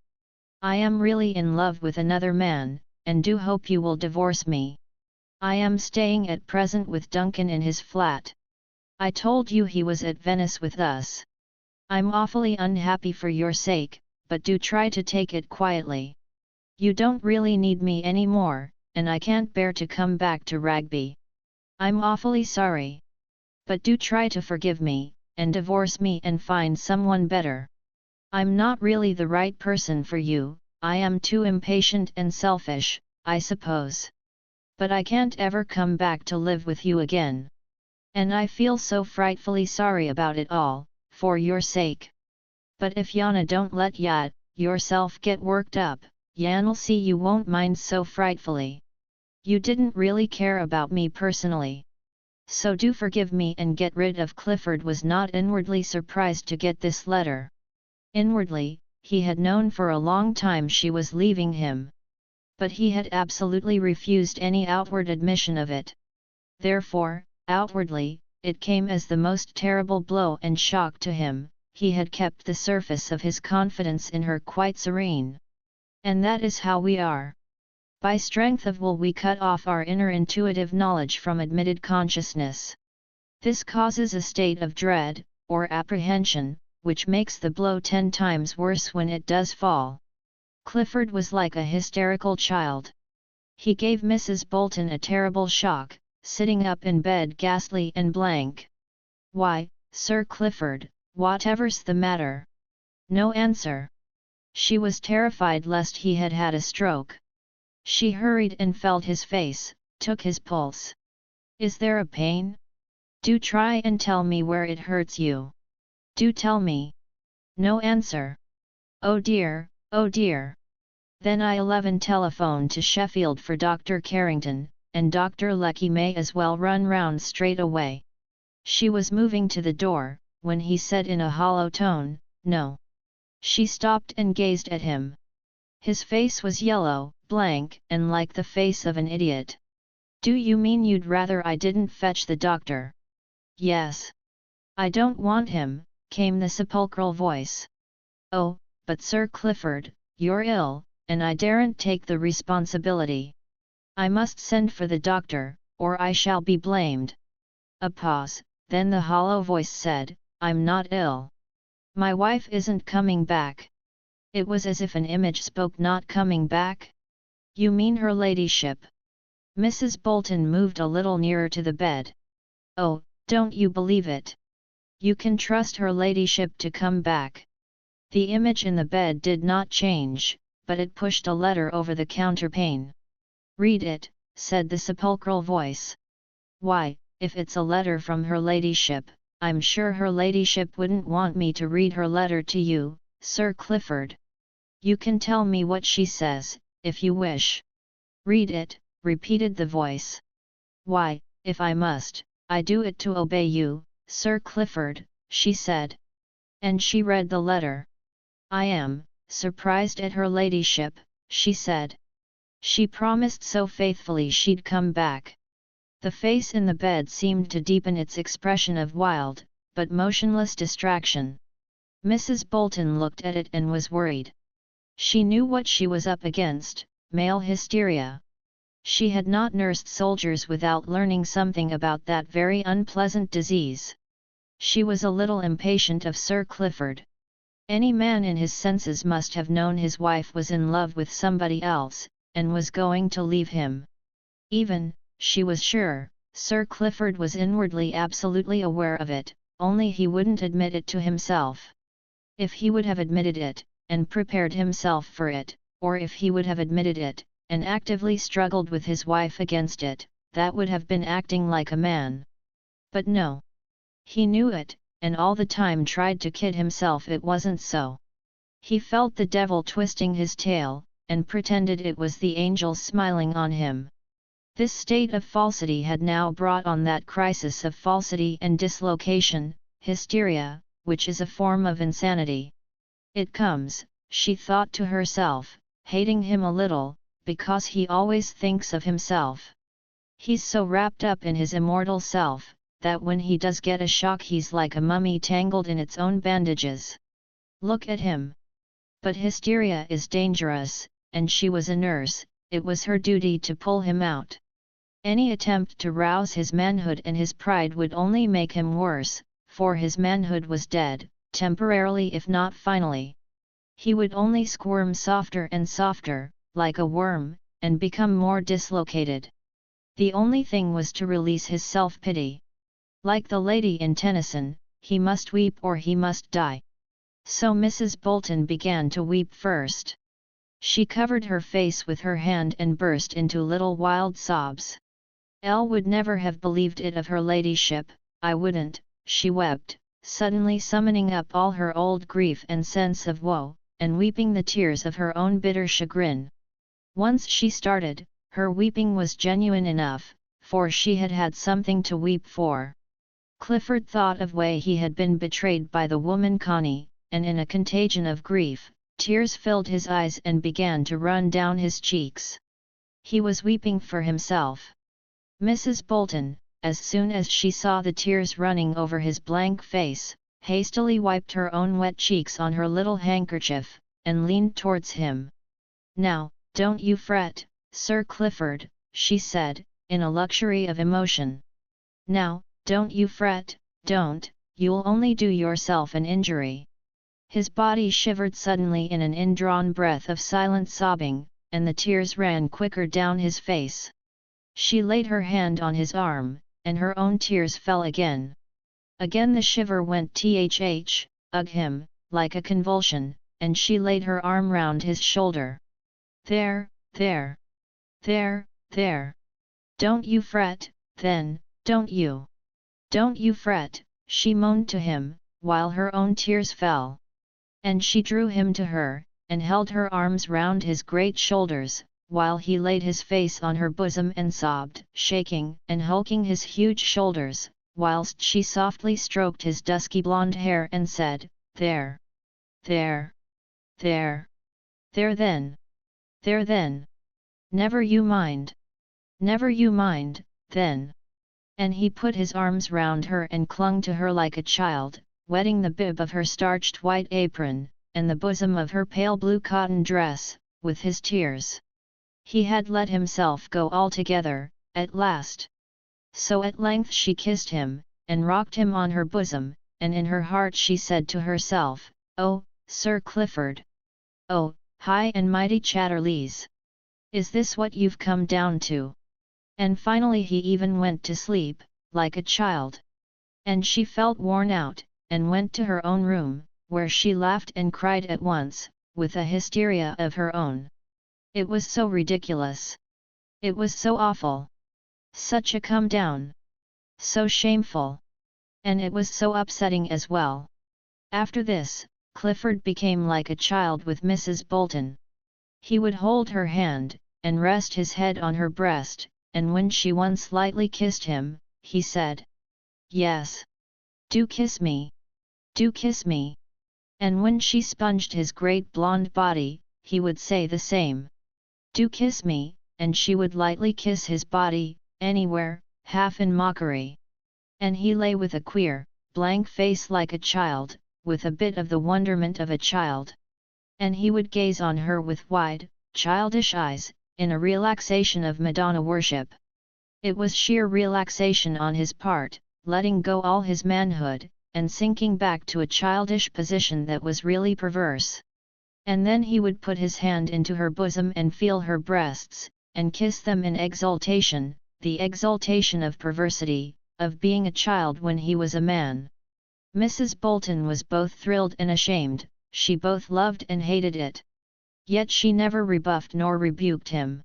I am really in love with another man, and do hope you will divorce me. I am staying at present with Duncan in his flat. I told you he was at Venice with us. I'm awfully unhappy for your sake, but do try to take it quietly. You don't really need me anymore, and I can't bear to come back to Rugby. I'm awfully sorry. But do try to forgive me, and divorce me and find someone better. I'm not really the right person for you, I am too impatient and selfish, I suppose. But I can't ever come back to live with you again. And I feel so frightfully sorry about it all, for your sake. But if Yana don't let yourself get worked up, Yan'll see you won't mind so frightfully. You didn't really care about me personally. So do forgive me and get rid of." Clifford was not inwardly surprised to get this letter. Inwardly, he had known for a long time she was leaving him. But he had absolutely refused any outward admission of it. Therefore, outwardly, it came as the most terrible blow and shock to him. He had kept the surface of his confidence in her quite serene. And that is how we are. By strength of will we cut off our inner intuitive knowledge from admitted consciousness. This causes a state of dread, or apprehension, which makes the blow 10 times worse when it does fall. Clifford was like a hysterical child. He gave Mrs. Bolton a terrible shock, sitting up in bed ghastly and blank. "Why, Sir Clifford, whatever's the matter?" No answer. She was terrified lest he had had a stroke. She hurried and felt his face, took his pulse. "Is there a pain?" Do try and tell me where it hurts you. Do tell me. No answer. Oh dear, oh dear. Then I telephone to Sheffield for Dr. Carrington, and Dr. Lecky may as well run round straight away. She was moving to the door, when he said in a hollow tone, no. She stopped and gazed at him. His face was yellow, blank, and like the face of an idiot. Do you mean you'd rather I didn't fetch the doctor? Yes. I don't want him, came the sepulchral voice. Oh, but Sir Clifford, you're ill, and I daren't take the responsibility. I must send for the doctor, or I shall be blamed. A pause, then the hollow voice said, I'm not ill. My wife isn't coming back. It was as if an image spoke. Not coming back? You mean her ladyship? Mrs. Bolton moved a little nearer to the bed. Oh, don't you believe it? You can trust her ladyship to come back. The image in the bed did not change, but it pushed a letter over the counterpane. Read it, said the sepulchral voice. Why, if it's a letter from her ladyship, I'm sure her ladyship wouldn't want me to read her letter to you, Sir Clifford. You can tell me what she says, if you wish. Read it, repeated the voice. Why, if I must, I do it to obey you, Sir Clifford, she said. And she read the letter. I am surprised at her ladyship, she said. She promised so faithfully she'd come back. The face in the bed seemed to deepen its expression of wild, but motionless distraction. Mrs. Bolton looked at it and was worried. She knew what she was up against, male hysteria. She had not nursed soldiers without learning something about that very unpleasant disease. She was a little impatient of Sir Clifford. Any man in his senses must have known his wife was in love with somebody else, and was going to leave him. Even, she was sure, Sir Clifford was inwardly absolutely aware of it, only he wouldn't admit it to himself. If he would have admitted it, and prepared himself for it, or if he would have admitted it, and actively struggled with his wife against it, that would have been acting like a man. But no. He knew it, and all the time tried to kid himself it wasn't so. He felt the devil twisting his tail, and pretended it was the angels smiling on him. This state of falsity had now brought on that crisis of falsity and dislocation, hysteria, which is a form of insanity. It comes, she thought to herself, hating him a little, because he always thinks of himself. He's so wrapped up in his immortal self, that when he does get a shock he's like a mummy tangled in its own bandages. Look at him. But hysteria is dangerous, and she was a nurse, it was her duty to pull him out. Any attempt to rouse his manhood and his pride would only make him worse, for his manhood was dead, temporarily if not finally. He would only squirm softer and softer, like a worm, and become more dislocated. The only thing was to release his self-pity. Like the lady in Tennyson, he must weep or he must die. So Mrs. Bolton began to weep first. She covered her face with her hand and burst into little wild sobs. Elle would never have believed it of her ladyship, I wouldn't, she wept, suddenly summoning up all her old grief and sense of woe, and weeping the tears of her own bitter chagrin. Once she started, her weeping was genuine enough, for she had had something to weep for. Clifford thought of way he had been betrayed by the woman Connie, and in a contagion of grief, tears filled his eyes and began to run down his cheeks. He was weeping for himself. Mrs. Bolton, as soon as she saw the tears running over his blank face, hastily wiped her own wet cheeks on her little handkerchief, and leaned towards him. Now, don't you fret, Sir Clifford, she said, in a luxury of emotion. Now, don't you fret, don't, you'll only do yourself an injury. His body shivered suddenly in an indrawn breath of silent sobbing, and the tears ran quicker down his face. She laid her hand on his arm, and her own tears fell again. Again the shiver went ugh him, like a convulsion, and she laid her arm round his shoulder. There, there. There, there. Don't you fret, then, don't you? "Don't you fret," she moaned to him, while her own tears fell. And she drew him to her, and held her arms round his great shoulders, while he laid his face on her bosom and sobbed, shaking and hulking his huge shoulders, whilst she softly stroked his dusky blonde hair and said, "There! There! There! There then! There then! Never you mind! Never you mind, then!" And he put his arms round her and clung to her like a child, wetting the bib of her starched white apron, and the bosom of her pale blue cotton dress, with his tears. He had let himself go altogether, at last. So at length she kissed him, and rocked him on her bosom, and in her heart she said to herself, "Oh, Sir Clifford! Oh, high and mighty Catterleys! Is this what you've come down to?" And finally he even went to sleep, like a child. And she felt worn out, and went to her own room, where she laughed and cried at once, with a hysteria of her own. It was so ridiculous. It was so awful. Such a come down. So shameful. And it was so upsetting as well. After this, Clifford became like a child with Mrs. Bolton. He would hold her hand, and rest his head on her breast, and when she once lightly kissed him, he said, "Yes. Do kiss me. Do kiss me." And when she sponged his great blonde body, he would say the same. "Do kiss me," and she would lightly kiss his body, anywhere, half in mockery. And he lay with a queer, blank face like a child, with a bit of the wonderment of a child. And he would gaze on her with wide, childish eyes, in a relaxation of Madonna worship. It was sheer relaxation on his part, letting go all his manhood, and sinking back to a childish position that was really perverse. And then he would put his hand into her bosom and feel her breasts, and kiss them in exultation, the exultation of perversity, of being a child when he was a man. Mrs. Bolton was both thrilled and ashamed, she both loved and hated it. Yet she never rebuffed nor rebuked him.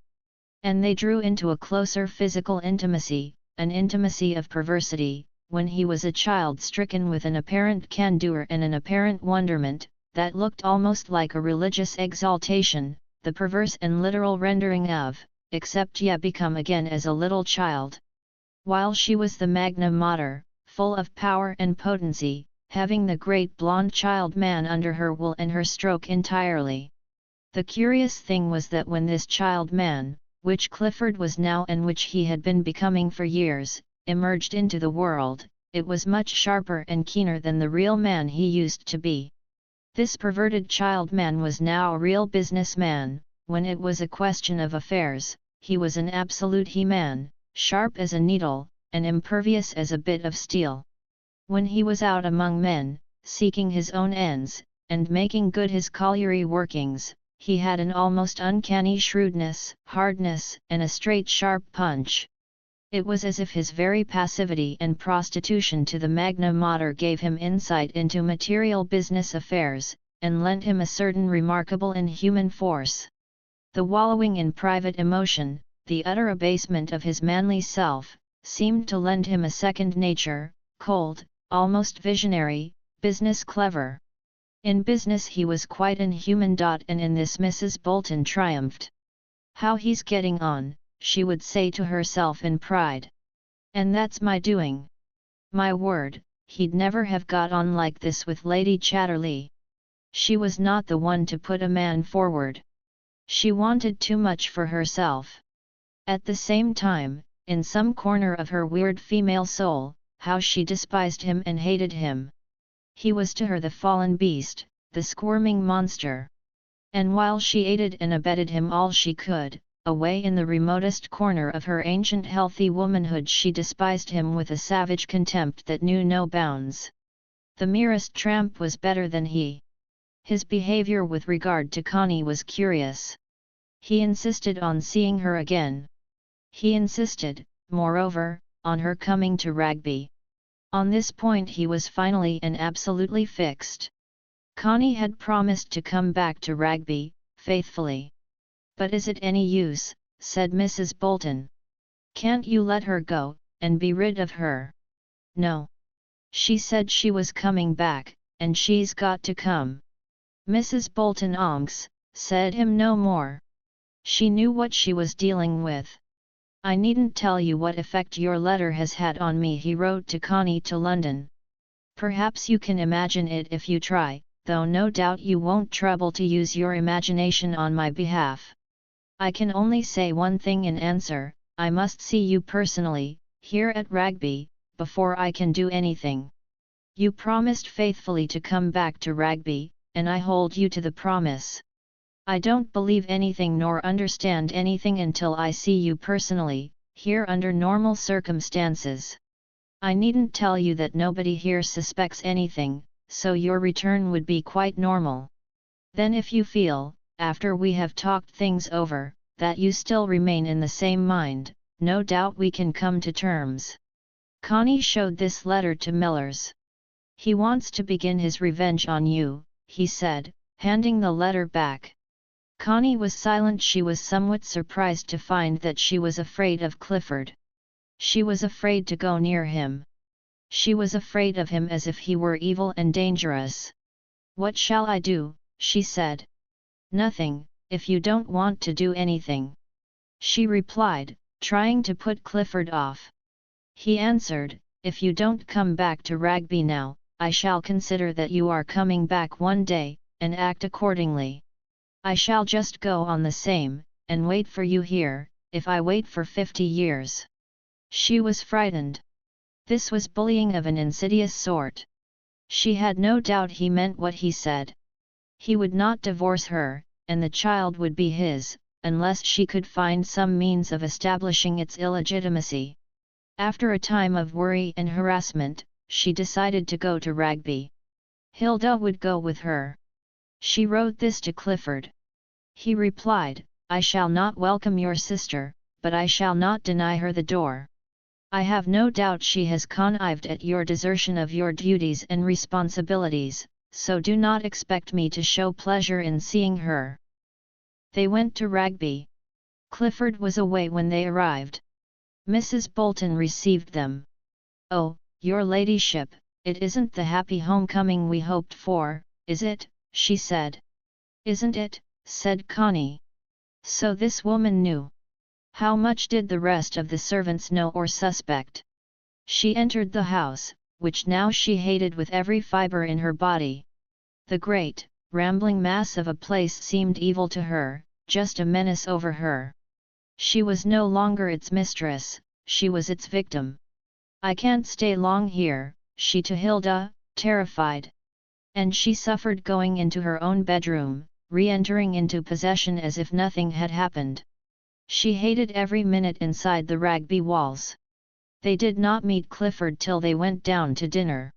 And they drew into a closer physical intimacy, an intimacy of perversity, when he was a child stricken with an apparent candour and an apparent wonderment, that looked almost like a religious exaltation, the perverse and literal rendering of, "Except ye become again as a little child." While she was the magna mater, full of power and potency, having the great blonde child man under her will and her stroke entirely. The curious thing was that when this child man, which Clifford was now and which he had been becoming for years, emerged into the world, it was much sharper and keener than the real man he used to be. This perverted child man was now a real businessman. When it was a question of affairs, he was an absolute he-man, sharp as a needle, and impervious as a bit of steel. When he was out among men, seeking his own ends, and making good his colliery workings, he had an almost uncanny shrewdness, hardness, and a straight sharp punch. It was as if his very passivity and prostitution to the magna mater gave him insight into material business affairs, and lent him a certain remarkable inhuman force. The wallowing in private emotion, the utter abasement of his manly self, seemed to lend him a second nature, cold, almost visionary, business clever. In business he was quite inhuman. And in this Mrs. Bolton triumphed. "How he's getting on," she would say to herself in pride. "And that's my doing. My word, he'd never have got on like this with Lady Catterley. She was not the one to put a man forward. She wanted too much for herself." At the same time, in some corner of her weird female soul, how she despised him and hated him. He was to her the fallen beast, the squirming monster. And while she aided and abetted him all she could, away in the remotest corner of her ancient healthy womanhood she despised him with a savage contempt that knew no bounds. The merest tramp was better than he. His behaviour with regard to Connie was curious. He insisted on seeing her again. He insisted, moreover, on her coming to Ragby. On this point he was finally and absolutely fixed. Connie had promised to come back to Ragby, faithfully. "But is it any use?" said Mrs. Bolton. "Can't you let her go, and be rid of her?" No. She said she was coming back, and she's got to come. Mrs. Bolton Onks said him no more. She knew what she was dealing with. I needn't tell you what effect your letter has had on me, he wrote to Connie to London. Perhaps you can imagine it if you try, though no doubt you won't trouble to use your imagination on my behalf. I can only say one thing in answer: I must see you personally, here at Rugby, before I can do anything. You promised faithfully to come back to Rugby, and I hold you to the promise. I don't believe anything nor understand anything until I see you personally, here under normal circumstances. I needn't tell you that nobody here suspects anything, so your return would be quite normal. Then if you feel, after we have talked things over, that you still remain in the same mind, no doubt we can come to terms. Connie showed this letter to Millers. He wants to begin his revenge on you, he said, handing the letter back. Connie was silent. She was somewhat surprised to find that she was afraid of Clifford. She was afraid to go near him. She was afraid of him as if he were evil and dangerous. What shall I do? She said. Nothing, if you don't want to do anything. She replied, trying to put Clifford off. He answered, if you don't come back to Rugby now, I shall consider that you are coming back one day, and act accordingly. I shall just go on the same, and wait for you here, if I wait for 50 years. She was frightened. This was bullying of an insidious sort. She had no doubt he meant what he said. He would not divorce her, and the child would be his, unless she could find some means of establishing its illegitimacy. After a time of worry and harassment, she decided to go to Rugby. Hilda would go with her. She wrote this to Clifford. He replied, I shall not welcome your sister, but I shall not deny her the door. I have no doubt she has connived at your desertion of your duties and responsibilities, so do not expect me to show pleasure in seeing her. They went to Rugby. Clifford was away when they arrived. Mrs. Bolton received them. Oh, your ladyship, it isn't the happy homecoming we hoped for, is it? She said. Isn't it? Said Connie. So this woman knew. How much did the rest of the servants know or suspect? She entered the house, which now she hated with every fibre in her body. The great, rambling mass of a place seemed evil to her, just a menace over her. She was no longer its mistress, she was its victim. I can't stay long here, she to Hilda, terrified. And she suffered going into her own bedroom, re-entering into possession as if nothing had happened. She hated every minute inside the Rugby walls. They did not meet Clifford till they went down to dinner.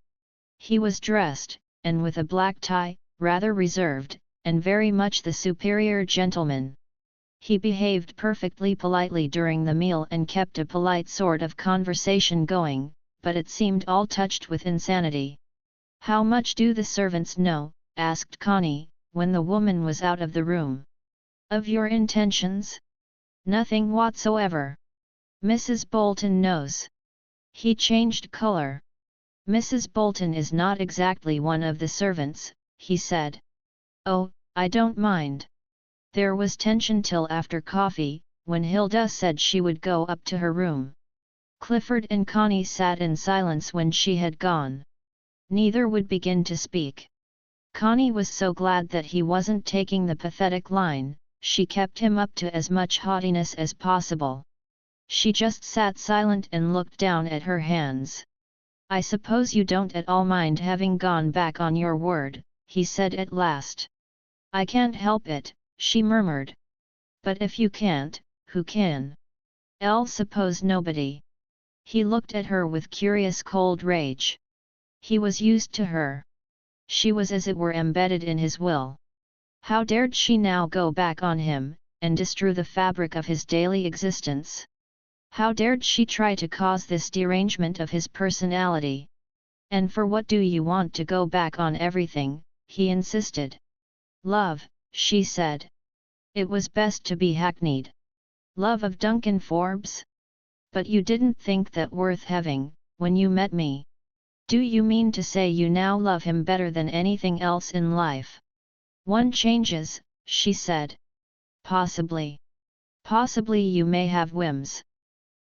He was dressed, and with a black tie, rather reserved, and very much the superior gentleman. He behaved perfectly politely during the meal and kept a polite sort of conversation going, but it seemed all touched with insanity. How much do the servants know? Asked Connie, when the woman was out of the room. Of your intentions? Nothing whatsoever. Mrs. Bolton knows. He changed color. Mrs. Bolton is not exactly one of the servants, he said. Oh, I don't mind. There was tension till after coffee, when Hilda said she would go up to her room. Clifford and Connie sat in silence when she had gone. Neither would begin to speak. Connie was so glad that he wasn't taking the pathetic line, she kept him up to as much haughtiness as possible. She just sat silent and looked down at her hands. I suppose you don't at all mind having gone back on your word, he said at last. I can't help it, she murmured. But if you can't, who can? I'll suppose nobody. He looked at her with curious cold rage. He was used to her. She was as it were embedded in his will. How dared she now go back on him, and destroy the fabric of his daily existence? How dared she try to cause this derangement of his personality? And for what do you want to go back on everything? He insisted. Love, she said. It was best to be hackneyed. Love of Duncan Forbes? But you didn't think that worth having, when you met me. Do you mean to say you now love him better than anything else in life? One changes, she said. Possibly. Possibly you may have whims.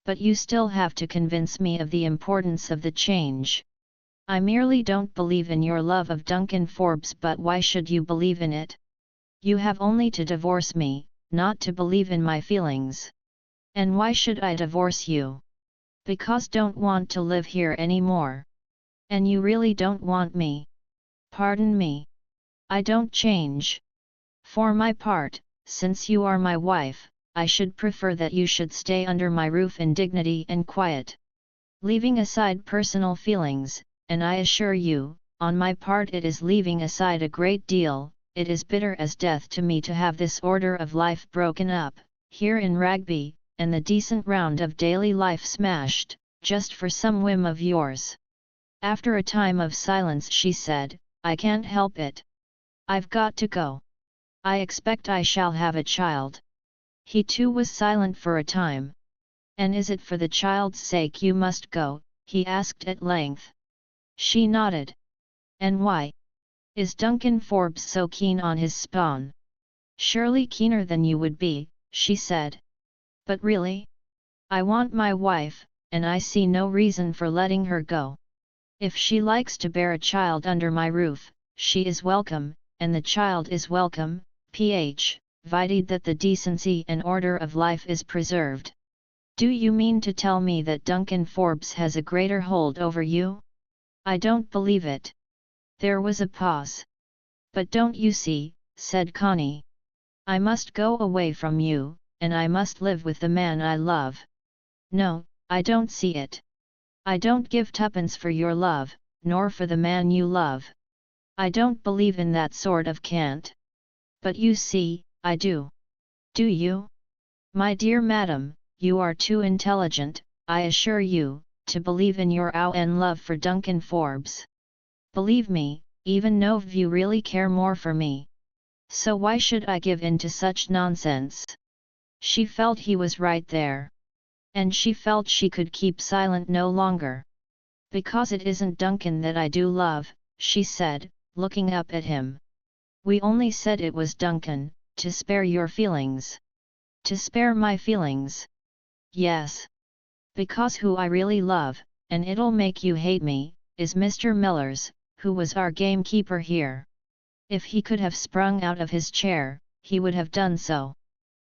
But you still have to convince me of the importance of the change. I merely don't believe in your love of Duncan Forbes, but why should you believe in it? You have only to divorce me, not to believe in my feelings. And why should I divorce you? Because don't want to live here anymore. And you really don't want me. Pardon me. I don't change. For my part, since you are my wife, I should prefer that you should stay under my roof in dignity and quiet. Leaving aside personal feelings, and I assure you, on my part it is leaving aside a great deal, it is bitter as death to me to have this order of life broken up, here in Rugby, and the decent round of daily life smashed, just for some whim of yours. After a time of silence she said, I can't help it. I've got to go. I expect I shall have a child. He too was silent for a time. And is it for the child's sake you must go? He asked at length. She nodded. And why? Is Duncan Forbes so keen on his spawn? Surely keener than you would be, she said. But really? I want my wife, and I see no reason for letting her go. If she likes to bear a child under my roof, she is welcome, and the child is welcome, provided that the decency and order of life is preserved. Do you mean to tell me that Duncan Forbes has a greater hold over you? I don't believe it. There was a pause. But don't you see, said Connie. I must go away from you, and I must live with the man I love. No, I don't see it. I don't give tuppence for your love, nor for the man you love. I don't believe in that sort of cant. But you see, I do. Do you? My dear madam, you are too intelligent, I assure you, to believe in your own love for Duncan Forbes. Believe me, even no of you really care more for me. So why should I give in to such nonsense? She felt he was right there. And she felt she could keep silent no longer. Because it isn't Duncan that I do love, she said, looking up at him. We only said it was Duncan, to spare your feelings. To spare my feelings. Yes. Because who I really love, and it'll make you hate me, is Mr. Millers, who was our gamekeeper here. If he could have sprung out of his chair, he would have done so.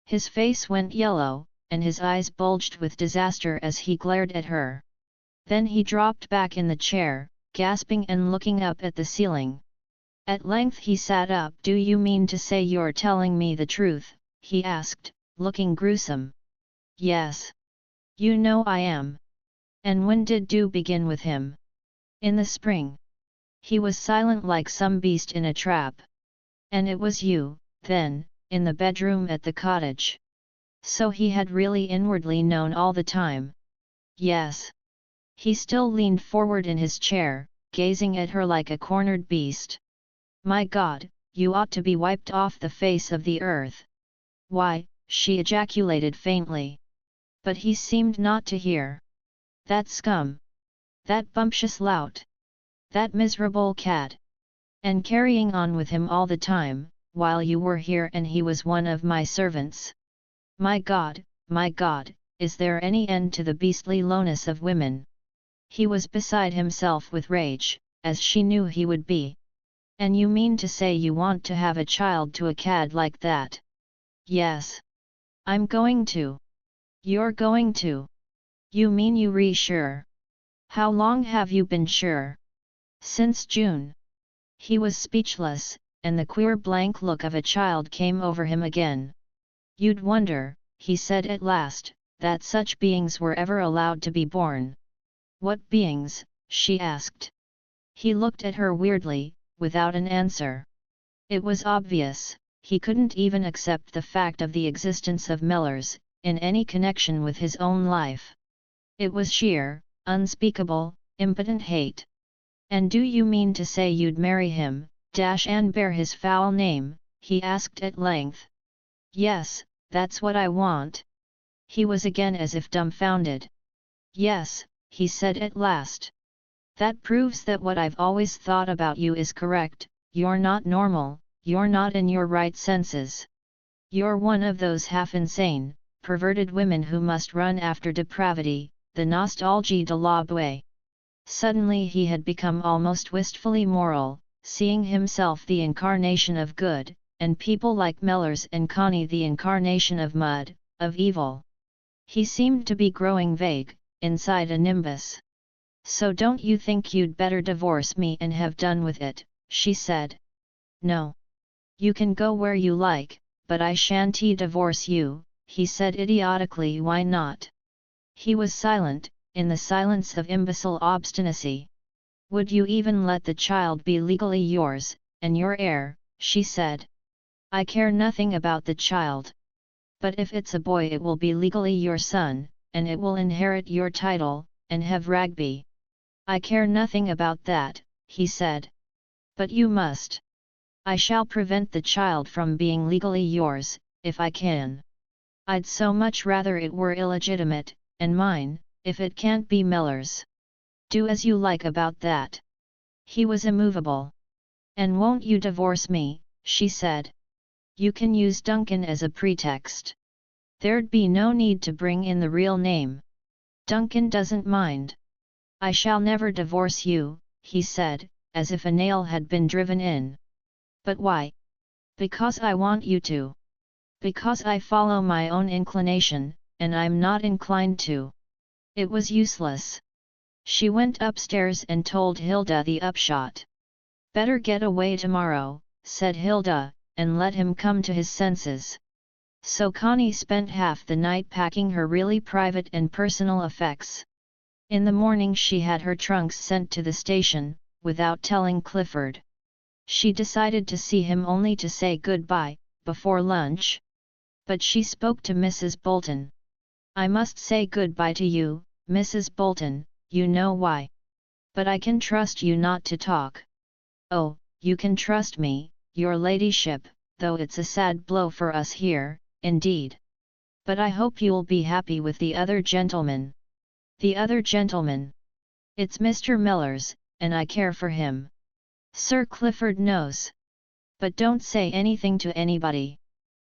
His face went yellow, and his eyes bulged with disaster as he glared at her. Then he dropped back in the chair, gasping and looking up at the ceiling. At length he sat up. Do you mean to say you're telling me the truth? He asked, looking gruesome. Yes. You know I am. And when did you begin with him? In the spring. He was silent like some beast in a trap. And it was you, then, in the bedroom at the cottage. So he had really inwardly known all the time. Yes. He still leaned forward in his chair, gazing at her like a cornered beast. My God, you ought to be wiped off the face of the earth. Why, she ejaculated faintly. But he seemed not to hear. That scum! That bumptious lout! That miserable cad! And carrying on with him all the time, while you were here and he was one of my servants. My God, is there any end to the beastly lowness of women? He was beside himself with rage, as she knew he would be. And you mean to say you want to have a child to a cad like that? Yes. I'm going to. You're going to. You mean you sure? How long have you been sure? Since June. He was speechless, and the queer blank look of a child came over him again. You'd wonder, he said at last, that such beings were ever allowed to be born. What beings? She asked. He looked at her weirdly, without an answer. It was obvious, he couldn't even accept the fact of the existence of Millers, in any connection with his own life. It was sheer, unspeakable, impotent hate. And do you mean to say you'd marry him, and bear his foul name? He asked at length. Yes, that's what I want. He was again as if dumbfounded. Yes, he said at last. That proves that what I've always thought about you is correct. You're not normal, you're not in your right senses. You're one of those half-insane, perverted women who must run after depravity, the nostalgie de la beauté. Suddenly he had become almost wistfully moral, seeing himself the incarnation of good, and people like Mellors and Connie the incarnation of mud, of evil. He seemed to be growing vague, inside a nimbus. "So don't you think you'd better divorce me and have done with it?" she said. "No. You can go where you like, but I shan't divorce you," he said idiotically. "Why not?" He was silent, in the silence of imbecile obstinacy. "Would you even let the child be legally yours, and your heir?" she said. "I care nothing about the child. But if it's a boy it will be legally your son, and it will inherit your title, and have Ragby." "I care nothing about that," he said. "But you must. I shall prevent the child from being legally yours, if I can. I'd so much rather it were illegitimate, and mine, if it can't be Mellors. Do as you like about that." He was immovable. "And won't you divorce me?" she said. "You can use Duncan as a pretext. There'd be no need to bring in the real name. Duncan doesn't mind." "I shall never divorce you," he said, as if a nail had been driven in. "But why?" "Because I want you to. Because I follow my own inclination, and I'm not inclined to." It was useless. She went upstairs and told Hilda the upshot. "Better get away tomorrow," said Hilda, "and let him come to his senses." So Connie spent half the night packing her really private and personal effects. In the morning she had her trunks sent to the station, without telling Clifford. She decided to see him only to say goodbye, before lunch. But she spoke to Mrs. Bolton. "I must say goodbye to you, Mrs. Bolton, you know why. But I can trust you not to talk." "Oh, you can trust me, your ladyship, though it's a sad blow for us here, indeed. But I hope you'll be happy with the other gentleman." "The other gentleman? It's Mr. Mellors, and I care for him. Sir Clifford knows. But don't say anything to anybody.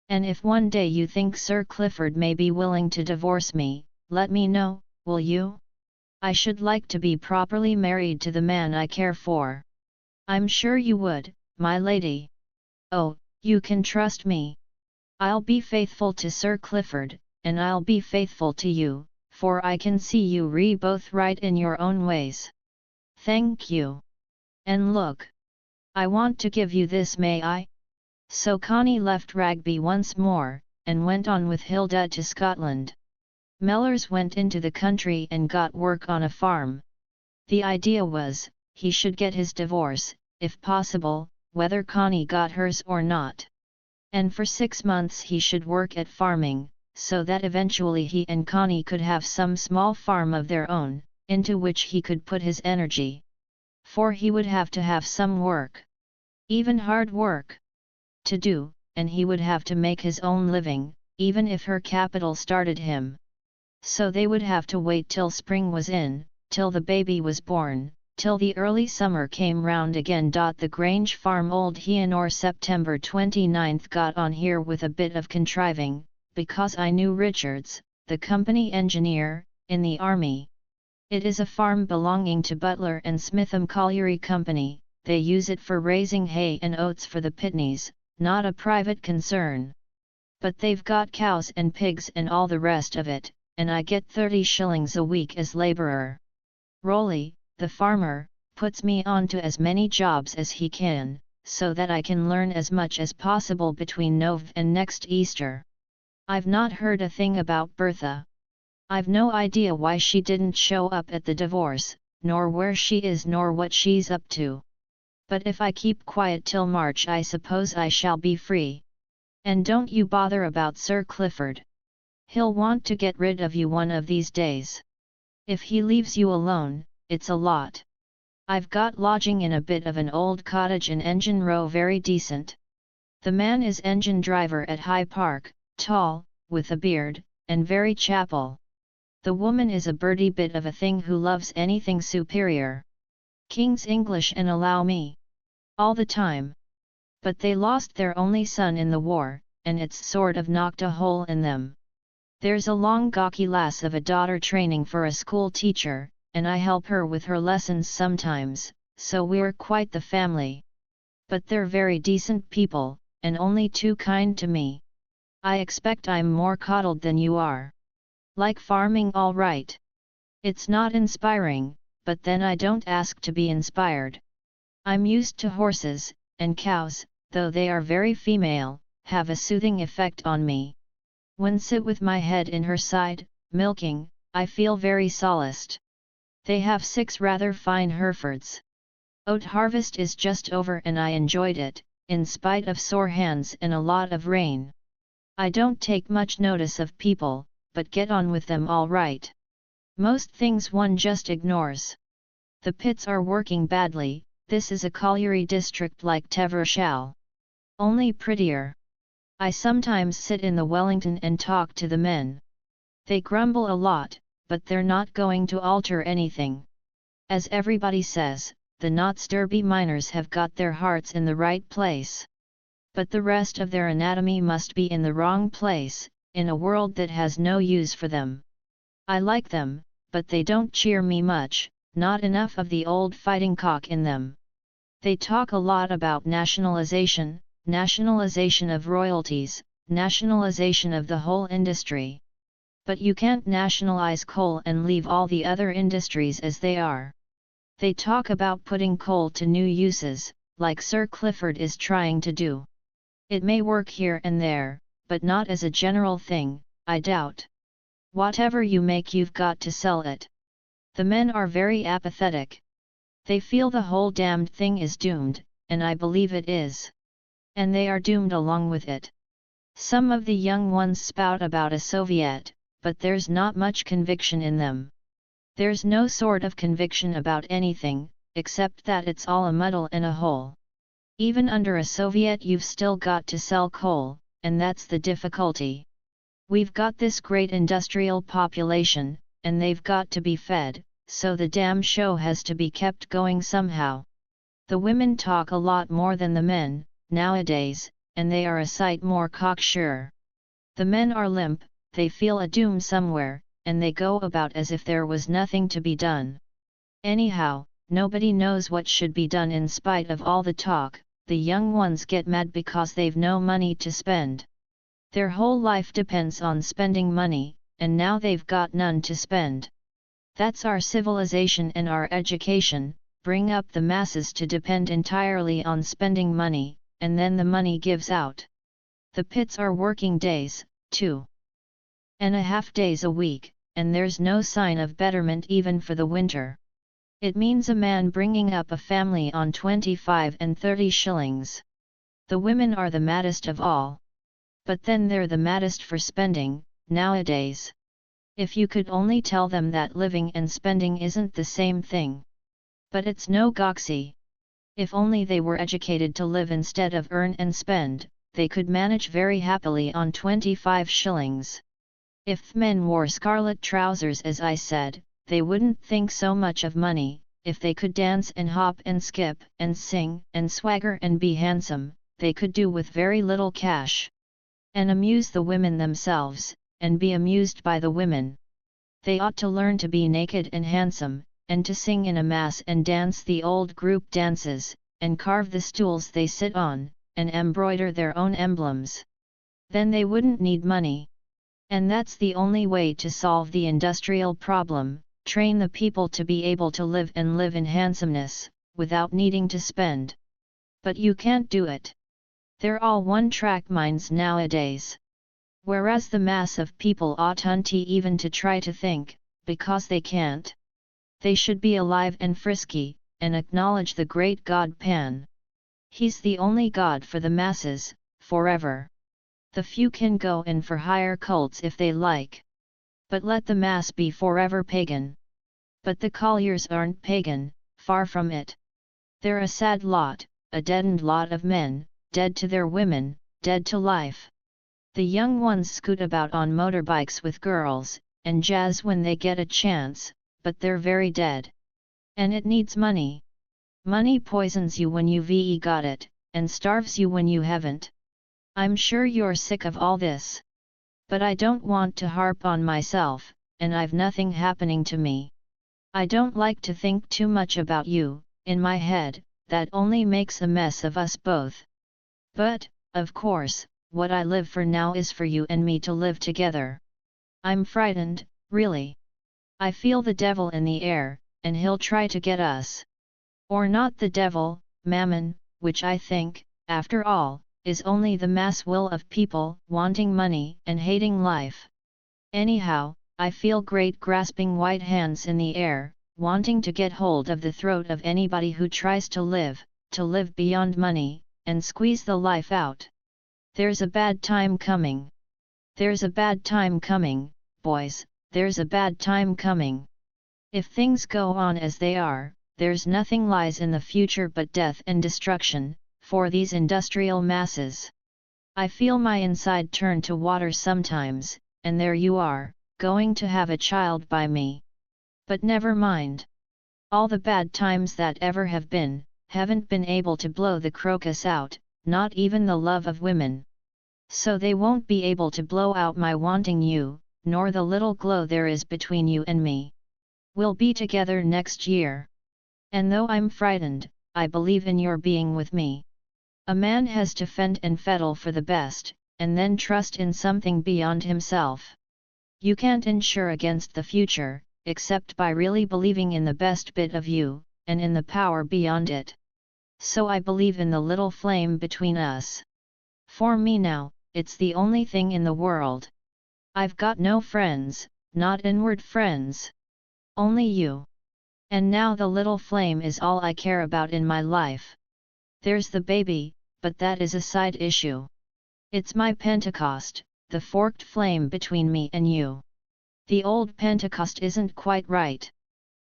And if one day you think Sir Clifford may be willing to divorce me, let me know, will you? I should like to be properly married to the man I care for." "I'm sure you would, my lady. Oh, you can trust me. I'll be faithful to Sir Clifford, and I'll be faithful to you, for I can see you both right in your own ways." "Thank you. And look. I want to give you this, may I?" So Connie left Ragby once more, and went on with Hilda to Scotland. Mellors went into the country and got work on a farm. The idea was, he should get his divorce, if possible, whether Connie got hers or not. And for 6 months he should work at farming, so that eventually he and Connie could have some small farm of their own, into which he could put his energy. For he would have to have some work. Even hard work. To do, and he would have to make his own living, even if her capital started him. So they would have to wait till spring was in, till the baby was born, till the early summer came round again. The Grange farm old Heanor September 29 got on here with a bit of contriving, because I knew Richards, the company engineer, in the army. It is a farm belonging to Butler and Smitham Colliery Company. They use it for raising hay and oats for the Pitneys, not a private concern. But they've got cows and pigs and all the rest of it, and I get 30 shillings a week as labourer. Rolly, the farmer, puts me on to as many jobs as he can, so that I can learn as much as possible between Nov and next Easter. I've not heard a thing about Bertha. I've no idea why she didn't show up at the divorce, nor where she is nor what she's up to. But if I keep quiet till March I suppose I shall be free. And don't you bother about Sir Clifford. He'll want to get rid of you one of these days. If he leaves you alone, it's a lot. I've got lodging in a bit of an old cottage in Engine Row, very decent. The man is engine driver at High Park, tall, with a beard, and very chapel. The woman is a birdie bit of a thing who loves anything superior. King's English and allow me. All the time. But they lost their only son in the war, and it's sort of knocked a hole in them. There's a long gawky lass of a daughter training for a school teacher, and I help her with her lessons sometimes, so we're quite the family. But they're very decent people, and only too kind to me. I expect I'm more coddled than you are. Like farming all right. It's not inspiring, but then I don't ask to be inspired. I'm used to horses, and cows, though they are very female, have a soothing effect on me. When sit with my head in her side, milking, I feel very solaced. They have 6 rather fine Herefords. Oat harvest is just over and I enjoyed it, in spite of sore hands and a lot of rain. I don't take much notice of people, but get on with them all right. Most things one just ignores. The pits are working badly. This is a colliery district like Tevershall. Only prettier. I sometimes sit in the Wellington and talk to the men. They grumble a lot, but they're not going to alter anything. As everybody says, the Notts Derby miners have got their hearts in the right place. But the rest of their anatomy must be in the wrong place, in a world that has no use for them. I like them, but they don't cheer me much, not enough of the old fighting cock in them. They talk a lot about nationalization of royalties, nationalization of the whole industry. But you can't nationalize coal and leave all the other industries as they are. They talk about putting coal to new uses, like Sir Clifford is trying to do. It may work here and there, but not as a general thing, I doubt. Whatever you make, you've got to sell it. The men are very apathetic. They feel the whole damned thing is doomed, and I believe it is. And they are doomed along with it. Some of the young ones spout about a Soviet, but there's not much conviction in them. There's no sort of conviction about anything, except that it's all a muddle and a hole. Even under a Soviet you've still got to sell coal, and that's the difficulty. We've got this great industrial population, and they've got to be fed, so the damn show has to be kept going somehow. The women talk a lot more than the men, nowadays, and they are a sight more cocksure. The men are limp, they feel a doom somewhere, and they go about as if there was nothing to be done. Anyhow, nobody knows what should be done in spite of all the talk. The young ones get mad because they've no money to spend. Their whole life depends on spending money, and now they've got none to spend. That's our civilization and our education, bring up the masses to depend entirely on spending money, and then the money gives out. The pits are working days, 2.5 days a week, and there's no sign of betterment even for the winter. It means a man bringing up a family on 25 and 30 shillings. The women are the maddest of all. But then they're the maddest for spending, nowadays. If you could only tell them that living and spending isn't the same thing. But it's no goxy. If only they were educated to live instead of earn and spend, they could manage very happily on 25 shillings. If men wore scarlet trousers, as I said, they wouldn't think so much of money. If they could dance and hop and skip and sing and swagger and be handsome, they could do with very little cash. And amuse the women themselves, and be amused by the women. They ought to learn to be naked and handsome, and to sing in a mass and dance the old group dances, and carve the stools they sit on, and embroider their own emblems. Then they wouldn't need money. And that's the only way to solve the industrial problem. Train the people to be able to live and live in handsomeness, without needing to spend. But you can't do it. They're all one-track minds nowadays. Whereas the mass of people oughtn't even to try to think, because they can't. They should be alive and frisky, and acknowledge the great God Pan. He's the only God for the masses, forever. The few can go in for higher cults if they like. But let the mass be forever pagan. But the colliers aren't pagan, far from it. They're a sad lot, a deadened lot of men, dead to their women, dead to life. The young ones scoot about on motorbikes with girls, and jazz when they get a chance, but they're very dead. And it needs money. Money poisons you when you've got it, and starves you when you haven't. I'm sure you're sick of all this. But I don't want to harp on myself, and I've nothing happening to me. I don't like to think too much about you, in my head, that only makes a mess of us both. But, of course, what I live for now is for you and me to live together. I'm frightened, really. I feel the devil in the air, and he'll try to get us. Or not the devil, mammon, which I think, after all, is only the mass will of people wanting money and hating life. Anyhow, I feel great grasping white hands in the air, wanting to get hold of the throat of anybody who tries to live beyond money, and squeeze the life out. There's a bad time coming. There's a bad time coming, boys, there's a bad time coming. If things go on as they are, there's nothing lies in the future but death and destruction, for these industrial masses. I feel my inside turn to water sometimes, and there you are, going to have a child by me. But never mind. All the bad times that ever have been, haven't been able to blow the crocus out, not even the love of women. So they won't be able to blow out my wanting you, nor the little glow there is between you and me. We'll be together next year. And though I'm frightened, I believe in your being with me. A man has to fend and fettle for the best, and then trust in something beyond himself. You can't insure against the future, except by really believing in the best bit of you, and in the power beyond it. So I believe in the little flame between us. For me now, it's the only thing in the world. I've got no friends, not inward friends. Only you. And now the little flame is all I care about in my life. There's the baby, but that is a side issue. It's my Pentecost, the forked flame between me and you. The old Pentecost isn't quite right.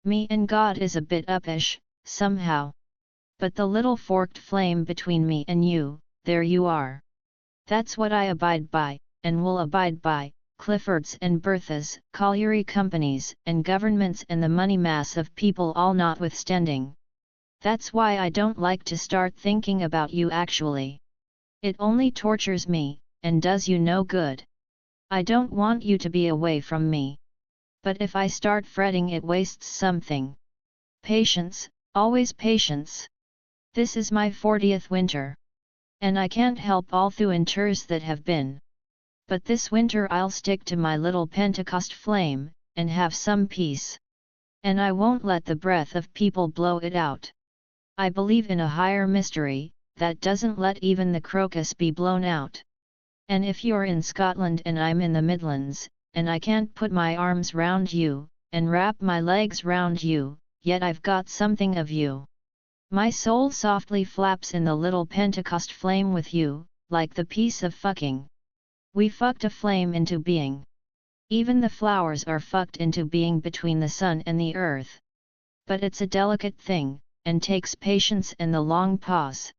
Me and God is a bit uppish, somehow. But the little forked flame between me and you, there you are. That's what I abide by, and will abide by, Cliffords and Berthas, colliery companies and governments and the money mass of people all notwithstanding. That's why I don't like to start thinking about you actually. It only tortures me, and does you no good. I don't want you to be away from me. But if I start fretting it wastes something. Patience, always patience. This is my 40th winter. And I can't help all the winters that have been. But this winter I'll stick to my little Pentecost flame, and have some peace. And I won't let the breath of people blow it out. I believe in a higher mystery, that doesn't let even the crocus be blown out. And if you're in Scotland and I'm in the Midlands, and I can't put my arms round you, and wrap my legs round you, yet I've got something of you. My soul softly flaps in the little Pentecost flame with you, like the piece of fucking. We fucked a flame into being. Even the flowers are fucked into being between the sun and the earth. But it's a delicate thing, and takes patience and the long pause.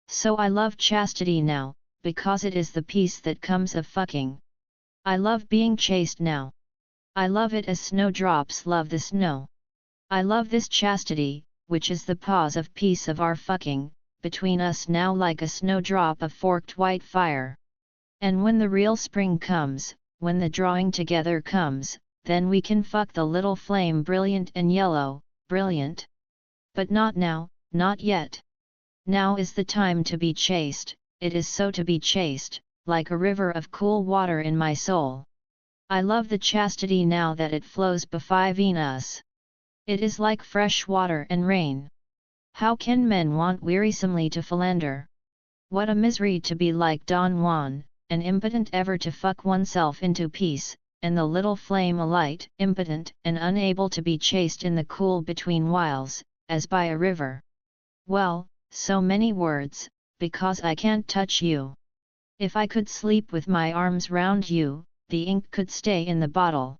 So I love chastity now, because it is the peace that comes of fucking. I love being chaste now. I love it as snowdrops love the snow. I love this chastity, which is the pause of peace of our fucking, between us now like a snowdrop of forked white fire. And when the real spring comes, when the drawing together comes, then we can fuck the little flame brilliant and yellow, brilliant. But not now, not yet. Now is the time to be chaste, it is so to be chaste, like a river of cool water in my soul. I love the chastity now that it flows between us. It is like fresh water and rain. How can men want wearisomely to philander? What a misery to be like Don Juan, and impotent ever to fuck oneself into peace, and the little flame alight, impotent and unable to be chaste in the cool between whiles, as by a river. Well, so many words, because I can't touch you. If I could sleep with my arms round you, the ink could stay in the bottle.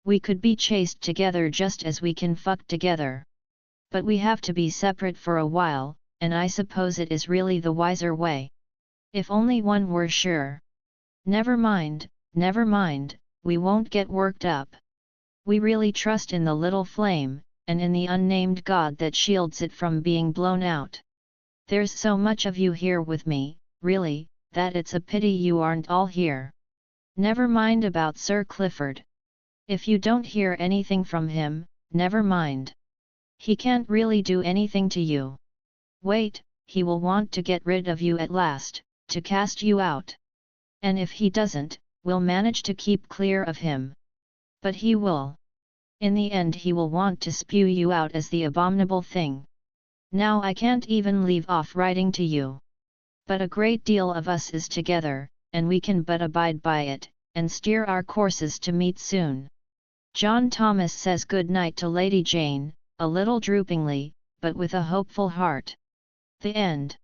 We could be chaste together just as we can fuck together. But we have to be separate for a while, and I suppose it is really the wiser way. If only one were sure. Never mind, we won't get worked up. We really trust in the little flame, and in the unnamed God that shields it from being blown out. There's so much of you here with me, really, that it's a pity you aren't all here. Never mind about Sir Clifford. If you don't hear anything from him, never mind. He can't really do anything to you. Wait, he will want to get rid of you at last, to cast you out. And if he doesn't, we'll manage to keep clear of him. But he will. In the end he will want to spew you out as the abominable thing. Now I can't even leave off writing to you. But a great deal of us is together, and we can but abide by it, and steer our courses to meet soon. John Thomas says good night to Lady Jane, a little droopingly, but with a hopeful heart. The end.